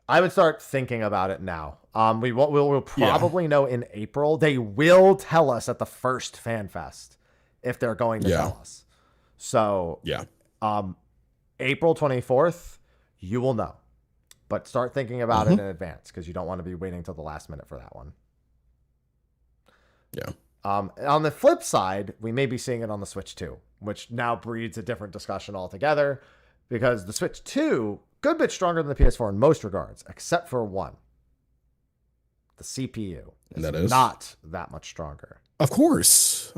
I would start thinking about it now. We'll probably know in April. They will tell us at the first Fan Fest if they're going to tell us. So April 24th, you will know. But start thinking about it in advance, because you don't want to be waiting till the last minute for that one.
Yeah.
On the flip side, we may be seeing it on the Switch 2, which now breeds a different discussion altogether, because the Switch 2, good bit stronger than the PS4 in most regards, except for one. The CPU is not that much stronger.
Of course.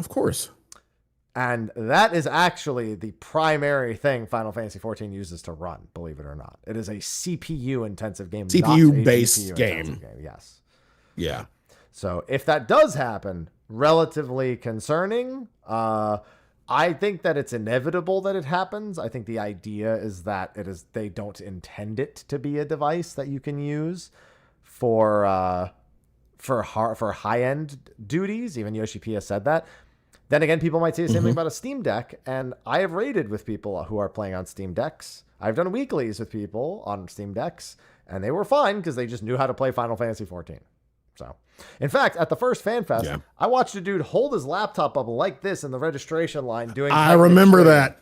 And that is actually the primary thing Final Fantasy XIV uses to run, believe it or not. It is a CPU-intensive game.
CPU-based game.
Yes.
Yeah.
So if that does happen, relatively concerning. I think that it's inevitable that it happens. I think the idea is that they don't intend it to be a device that you can use for high-end duties. Even Yoshi P has said that. Then again, people might say the same thing about a Steam Deck, and I have raided with people who are playing on Steam Decks. I've done weeklies with people on Steam Decks, and they were fine because they just knew how to play Final Fantasy XIV. So, in fact, at the first Fan Fest, I watched a dude hold his laptop up like this in the registration line doing...
I remember that.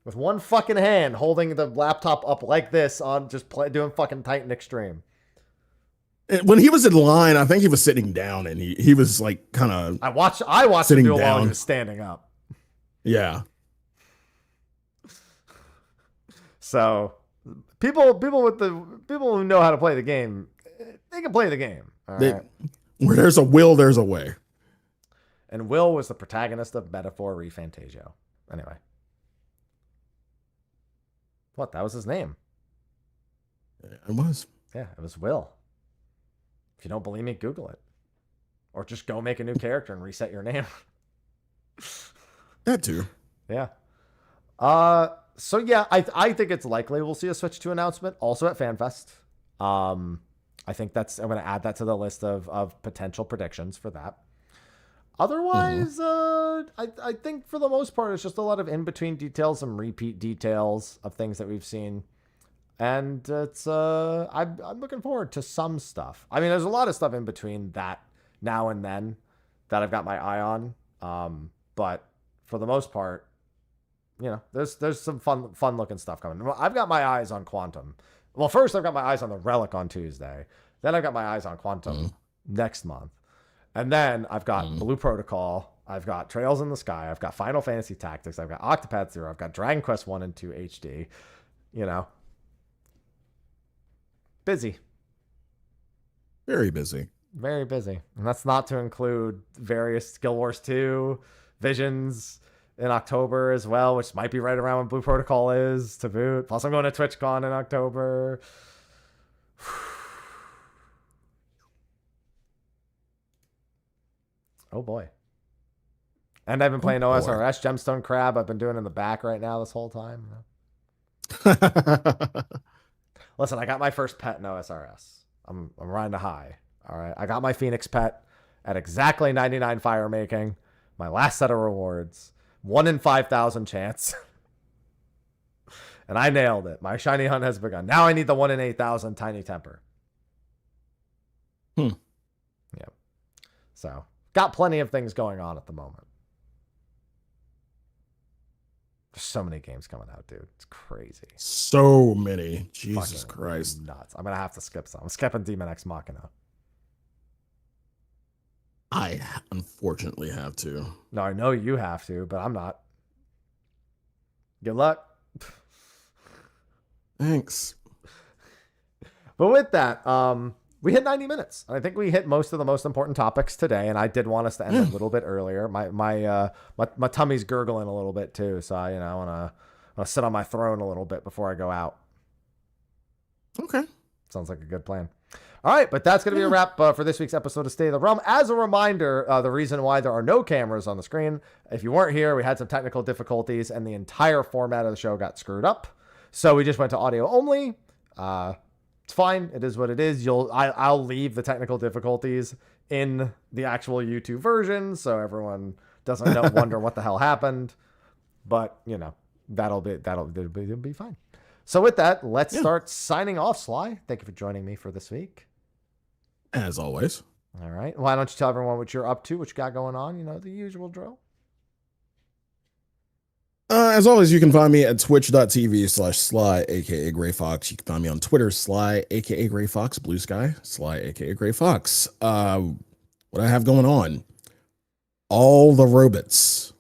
With one fucking hand holding the laptop up like this on just doing fucking Titan Extreme.
When he was in line, I think he was sitting down, and he was like kind of...
I watched him do it while he was standing up.
Yeah.
So people who know how to play the game, they can play the game. All right.
Where there's a will, there's a way.
And Will was the protagonist of Metaphor ReFantagio. Anyway. What? That was his name.
It was.
Yeah, it was Will. If you don't believe me, Google it. Or just go make a new character and reset your name.
That too.
Yeah. So yeah, I think it's likely we'll see a Switch 2 announcement also at FanFest. I think I'm going to add that to the list of potential predictions for that. Otherwise, I think for the most part, it's just a lot of in-between details and repeat details of things that we've seen. And it's I'm looking forward to some stuff. I mean, there's a lot of stuff in between that now and then that I've got my eye on. But for the most part, you know, there's some fun looking stuff coming. I've got my eyes on Quantum. Well, first I've got my eyes on the Relic on Tuesday. Then I've got my eyes on Quantum next month. And then I've got Blue Protocol. I've got Trails in the Sky. I've got Final Fantasy Tactics. I've got Octopath Zero. I've got Dragon Quest 1 and 2 HD. You know, busy.
Very busy.
Very busy. And that's not to include various Skill Wars 2, Visions in October as well, which might be right around when Blue Protocol is to boot. Plus, I'm going to TwitchCon in October. Oh boy. And I've been playing OSRS, Gemstone Crab. I've been doing in the back right now this whole time. Listen, I got my first pet in OSRS. I'm riding a high. All right. I got my Phoenix pet at exactly 99 fire making. My last set of rewards. 1 in 5,000 chance. And I nailed it. My shiny hunt has begun. Now I need the 1 in 8,000 tiny temper. Yeah. So got plenty of things going on at the moment. There's so many games coming out, dude. It's crazy.
So many. Jesus
Fucking
Christ.
Nuts. I'm going to have to skip some. I'm skipping Demon X Machina.
I unfortunately have to.
No, I know you have to, but I'm not. Good luck.
Thanks.
But with that, we hit 90 minutes. I think we hit most of the most important topics today, and I did want us to end a little bit earlier. My tummy's gurgling a little bit too, so I want to sit on my throne a little bit before I go out.
Okay.
Sounds like a good plan. All right, but that's going to be a wrap for this week's episode of State of the Realm. As a reminder, the reason why there are no cameras on the screen, if you weren't here, we had some technical difficulties, and the entire format of the show got screwed up. So we just went to audio only. It's fine. It is what it is. I'll leave the technical difficulties in the actual YouTube version, so everyone doesn't wonder what the hell happened. But you know, it'll be fine. So with that, let's start signing off. Sly, thank you for joining me for this week.
As always.
All right. Why don't you tell everyone what you're up to, what you got going on? You know, the usual drill.
As always, you can find me at twitch.tv/Sly, aka Gray Fox. You can find me on Twitter, Sly, aka Gray Fox, Bluesky, Sly, aka Gray Fox. What I have going on? All the robots,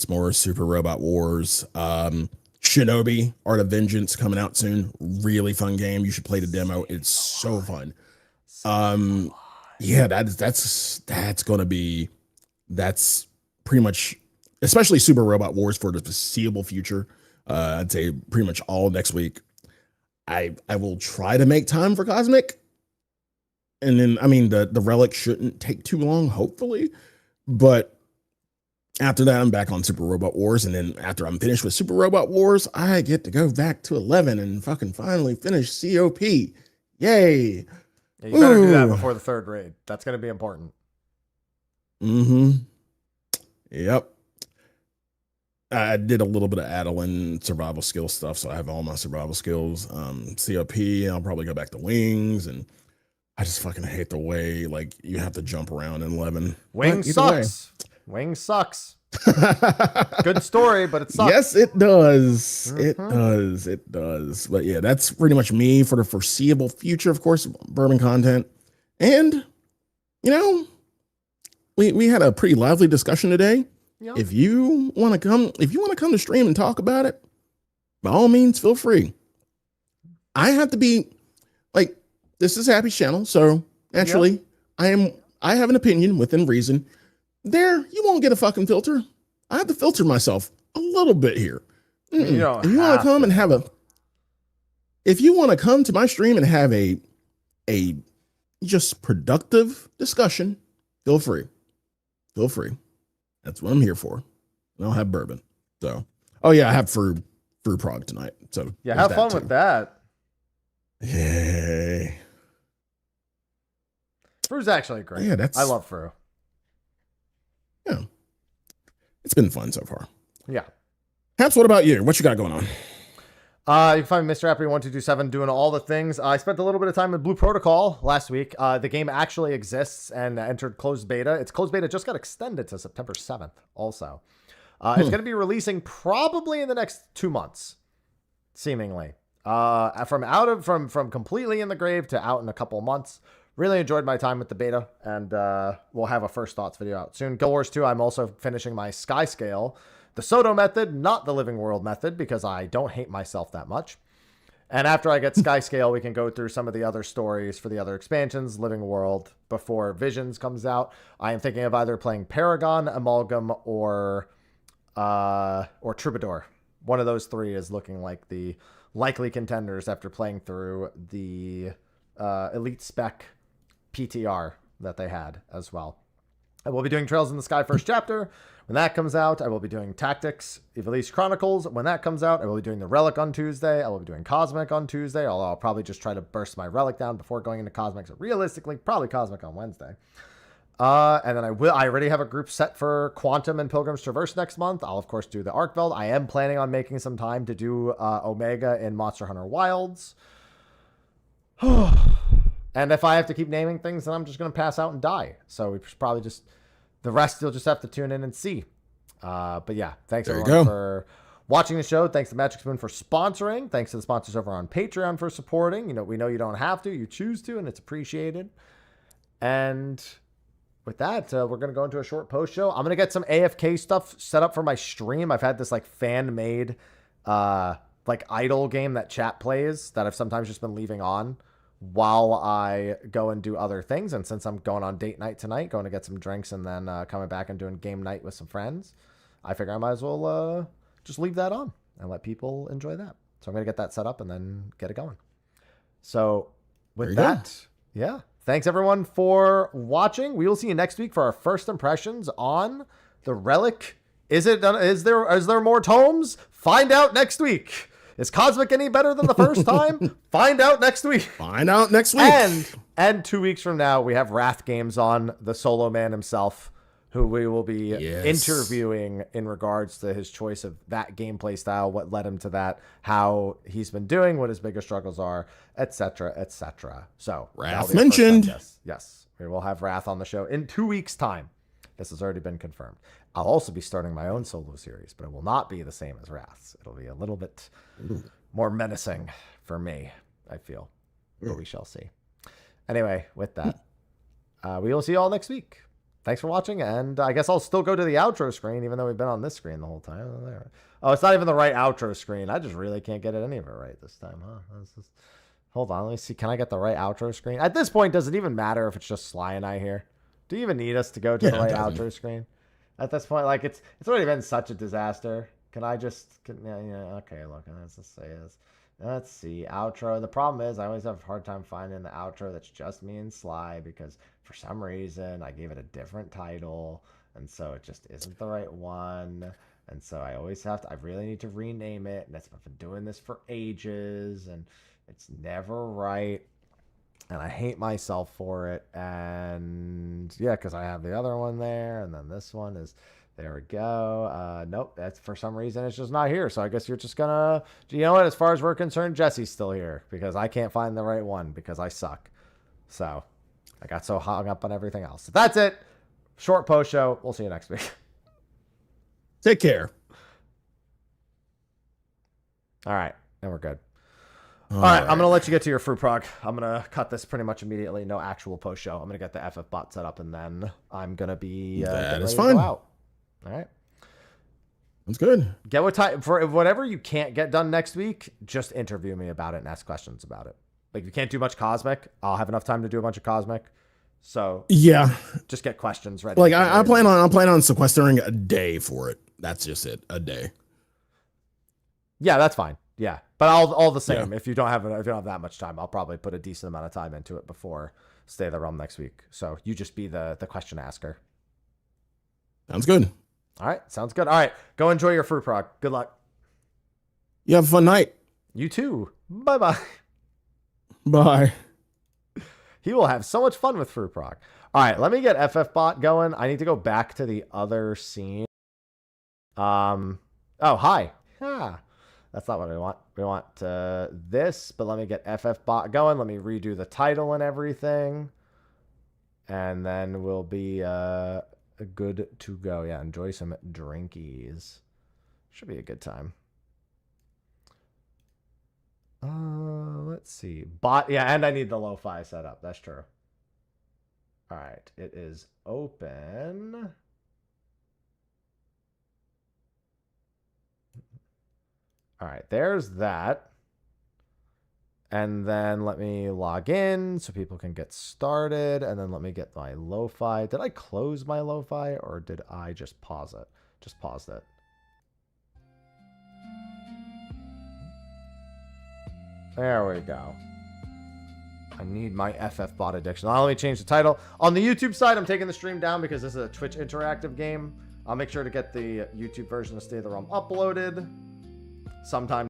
more Super Robot Wars. Shinobi, Art of Vengeance coming out soon. Really fun game. You should play the demo. It's so fun. Yeah, that's pretty much, especially Super Robot Wars for the foreseeable future. I'd say pretty much all next week. I will try to make time for Cosmic. And then, I mean, the Relic shouldn't take too long, hopefully. But after that, I'm back on Super Robot Wars. And then after I'm finished with Super Robot Wars, I get to go back to 11 and fucking finally finish COP. Yay.
Yeah, you better do that before the third raid. That's going to be important.
Yep. I did a little bit of Adeline survival skill stuff, so I have all my survival skills. COP, I'll probably go back to Wings, and I just fucking hate the way like you have to jump around in 11.
Wings sucks. Wings sucks. Good story, but it sucks.
Yes, it does. It does. But yeah, that's pretty much me for the foreseeable future. Of course, bourbon content, and you know, we had a pretty lively discussion today. Yep. If you want to come to stream and talk about it, by all means, feel free. I have to be like, this is Happy's channel, so naturally, I have an opinion within reason. There, you won't get a fucking filter. I have to filter myself a little bit here. If you want to come and have if you want to come to my stream and have a just productive discussion, feel free. Feel free. That's what I'm here for. And I'll have bourbon. So, oh yeah, I have fruit prog tonight. So
yeah, have fun with that.
Yay.
Fru's actually great.
Yeah,
I love Fru.
Yeah. It's been fun so far.
Yeah.
Haps, what about you? What you got going on?
You can find Mr. Happy1227 doing all the things. I spent a little bit of time with Blue Protocol last week. The game actually exists and entered closed beta. Its closed beta just got extended to September 7th also. It's going to be releasing probably in the next 2 months, seemingly. From completely in the grave to out in a couple of months. Really enjoyed my time with the beta, and we'll have a first thoughts video out soon. Guild Wars 2, I'm also finishing my Sky Scale. The Soto method, not the Living World method, because I don't hate myself that much. And after I get Sky Scale, we can go through some of the other stories for the other expansions, Living World, before Visions comes out. I am thinking of either playing Paragon, Amalgam, or Troubadour. One of those three is looking like the likely contenders after playing through the Elite Spec PTR that they had as well. I will be doing Trails in the Sky first chapter. When that comes out, I will be doing Tactics, Ivalice Chronicles. When that comes out, I will be doing the Relic on Tuesday. I will be doing Cosmic on Tuesday, although I'll probably just try to burst my Relic down before going into Cosmic. So realistically, probably Cosmic on Wednesday. And then I already have a group set for Quantum and Pilgrim's Traverse next month. I'll, of course, do the Arkveld. I am planning on making some time to do Omega in Monster Hunter Wilds. And if I have to keep naming things, then I'm just going to pass out and die. So we should probably just... The rest you'll just have to tune in and see. But yeah, thanks everyone for watching the show. Thanks to Magic Spoon for sponsoring. Thanks to the sponsors over on Patreon for supporting. We know you don't have to. You choose to, and it's appreciated. And with that, we're going to go into a short post show. I'm going to get some AFK stuff set up for my stream. I've had this like fan-made like idle game that chat plays that I've sometimes just been leaving on while I go and do other things. And since I'm going on date night tonight, going to get some drinks and then coming back and doing game night with some friends, I figure I might as well just leave that on and let people enjoy that. So I'm going to get that set up and then get it going. So with that, yeah, thanks everyone for watching. We will see you next week for our first impressions on the Relic. Is there more tomes? Find out next week. Is Cosmic any better than the first time? Find out next week.
Find out next week.
And 2 weeks from now, we have Wrath Games on, the solo man himself, who we will be interviewing in regards to his choice of that gameplay style, what led him to that, how he's been doing, what his bigger struggles are, etc., etc. So
Wrath mentioned.
Yes, we will have Wrath on the show in 2 weeks' time. This has already been confirmed. I'll also be starting my own solo series, but it will not be the same as Wrath's. It'll be a little bit more menacing for me, I feel. But we shall see. Anyway, with that, we will see you all next week. Thanks for watching, and I guess I'll still go to the outro screen, even though we've been on this screen the whole time. Oh, it's not even the right outro screen. I just really can't get any of it right this time, huh? Hold on, let me see. Can I get the right outro screen? At this point, does it even matter if it's just Sly and I here? Do you even need us to go to the right outro screen? At this point, like, it's already been such a disaster. Can I just... okay, look, let's just say this. Let's see, outro. The problem is I always have a hard time finding the outro that's just me and Sly because for some reason I gave it a different title, and so it just isn't the right one. And so I always have to... I really need to rename it, and I've been doing this for ages, and it's never right. And I hate myself for it. And yeah, because I have the other one there. And then this one is, there we go. Nope, that's for some reason it's just not here. So I guess you're just going to, you know what? As far as we're concerned, Jesse's still here because I can't find the right one because I suck. So I got so hung up on everything else. So that's it. Short post show. We'll see you next week.
Take care.
All right. And we're good. All right, I'm going to let you get to your fruit prog. I'm going to cut this pretty much immediately. No actual post show. I'm going to get the FF bot set up, and then I'm going to be
that is
fine.
fine.
Out. All right.
That's good.
Get what time for whatever you can't get done next week. Just interview me about it and ask questions about it. Like, you can't do much cosmic. I'll have enough time to do a bunch of cosmic. So
Yeah,
just get questions ready.
like I plan on sequestering a day for it. That's just it, a day.
Yeah, that's fine. Yeah, but all the same. If you don't have that much time, I'll probably put a decent amount of time into it before Stay of the Realm next week. So you just be the question asker.
Sounds good.
All right, sounds good. All right, go enjoy your fruit prog. Good luck.
You have a fun night.
You too. Bye bye.
Bye.
He will have so much fun with fruit prog. All right, let me get FF bot going. I need to go back to the other scene. Oh, hi. Yeah. That's not what we want. We want this, but let me get FF bot going. Let me redo the title and everything. And then we'll be good to go. Yeah, enjoy some drinkies. Should be a good time. Let's see. Bot, yeah, and I need the lo-fi set up. That's true. All right, it is open. All right, there's that. And then let me log in so people can get started. And then let me get my lo-fi. Did I close my lo-fi or did I just pause it? Just paused it. There we go. I need my FF bot addiction. I'll only change the title. On the YouTube side, I'm taking the stream down because this is a Twitch interactive game. I'll make sure to get the YouTube version of Stay of the Realm uploaded sometime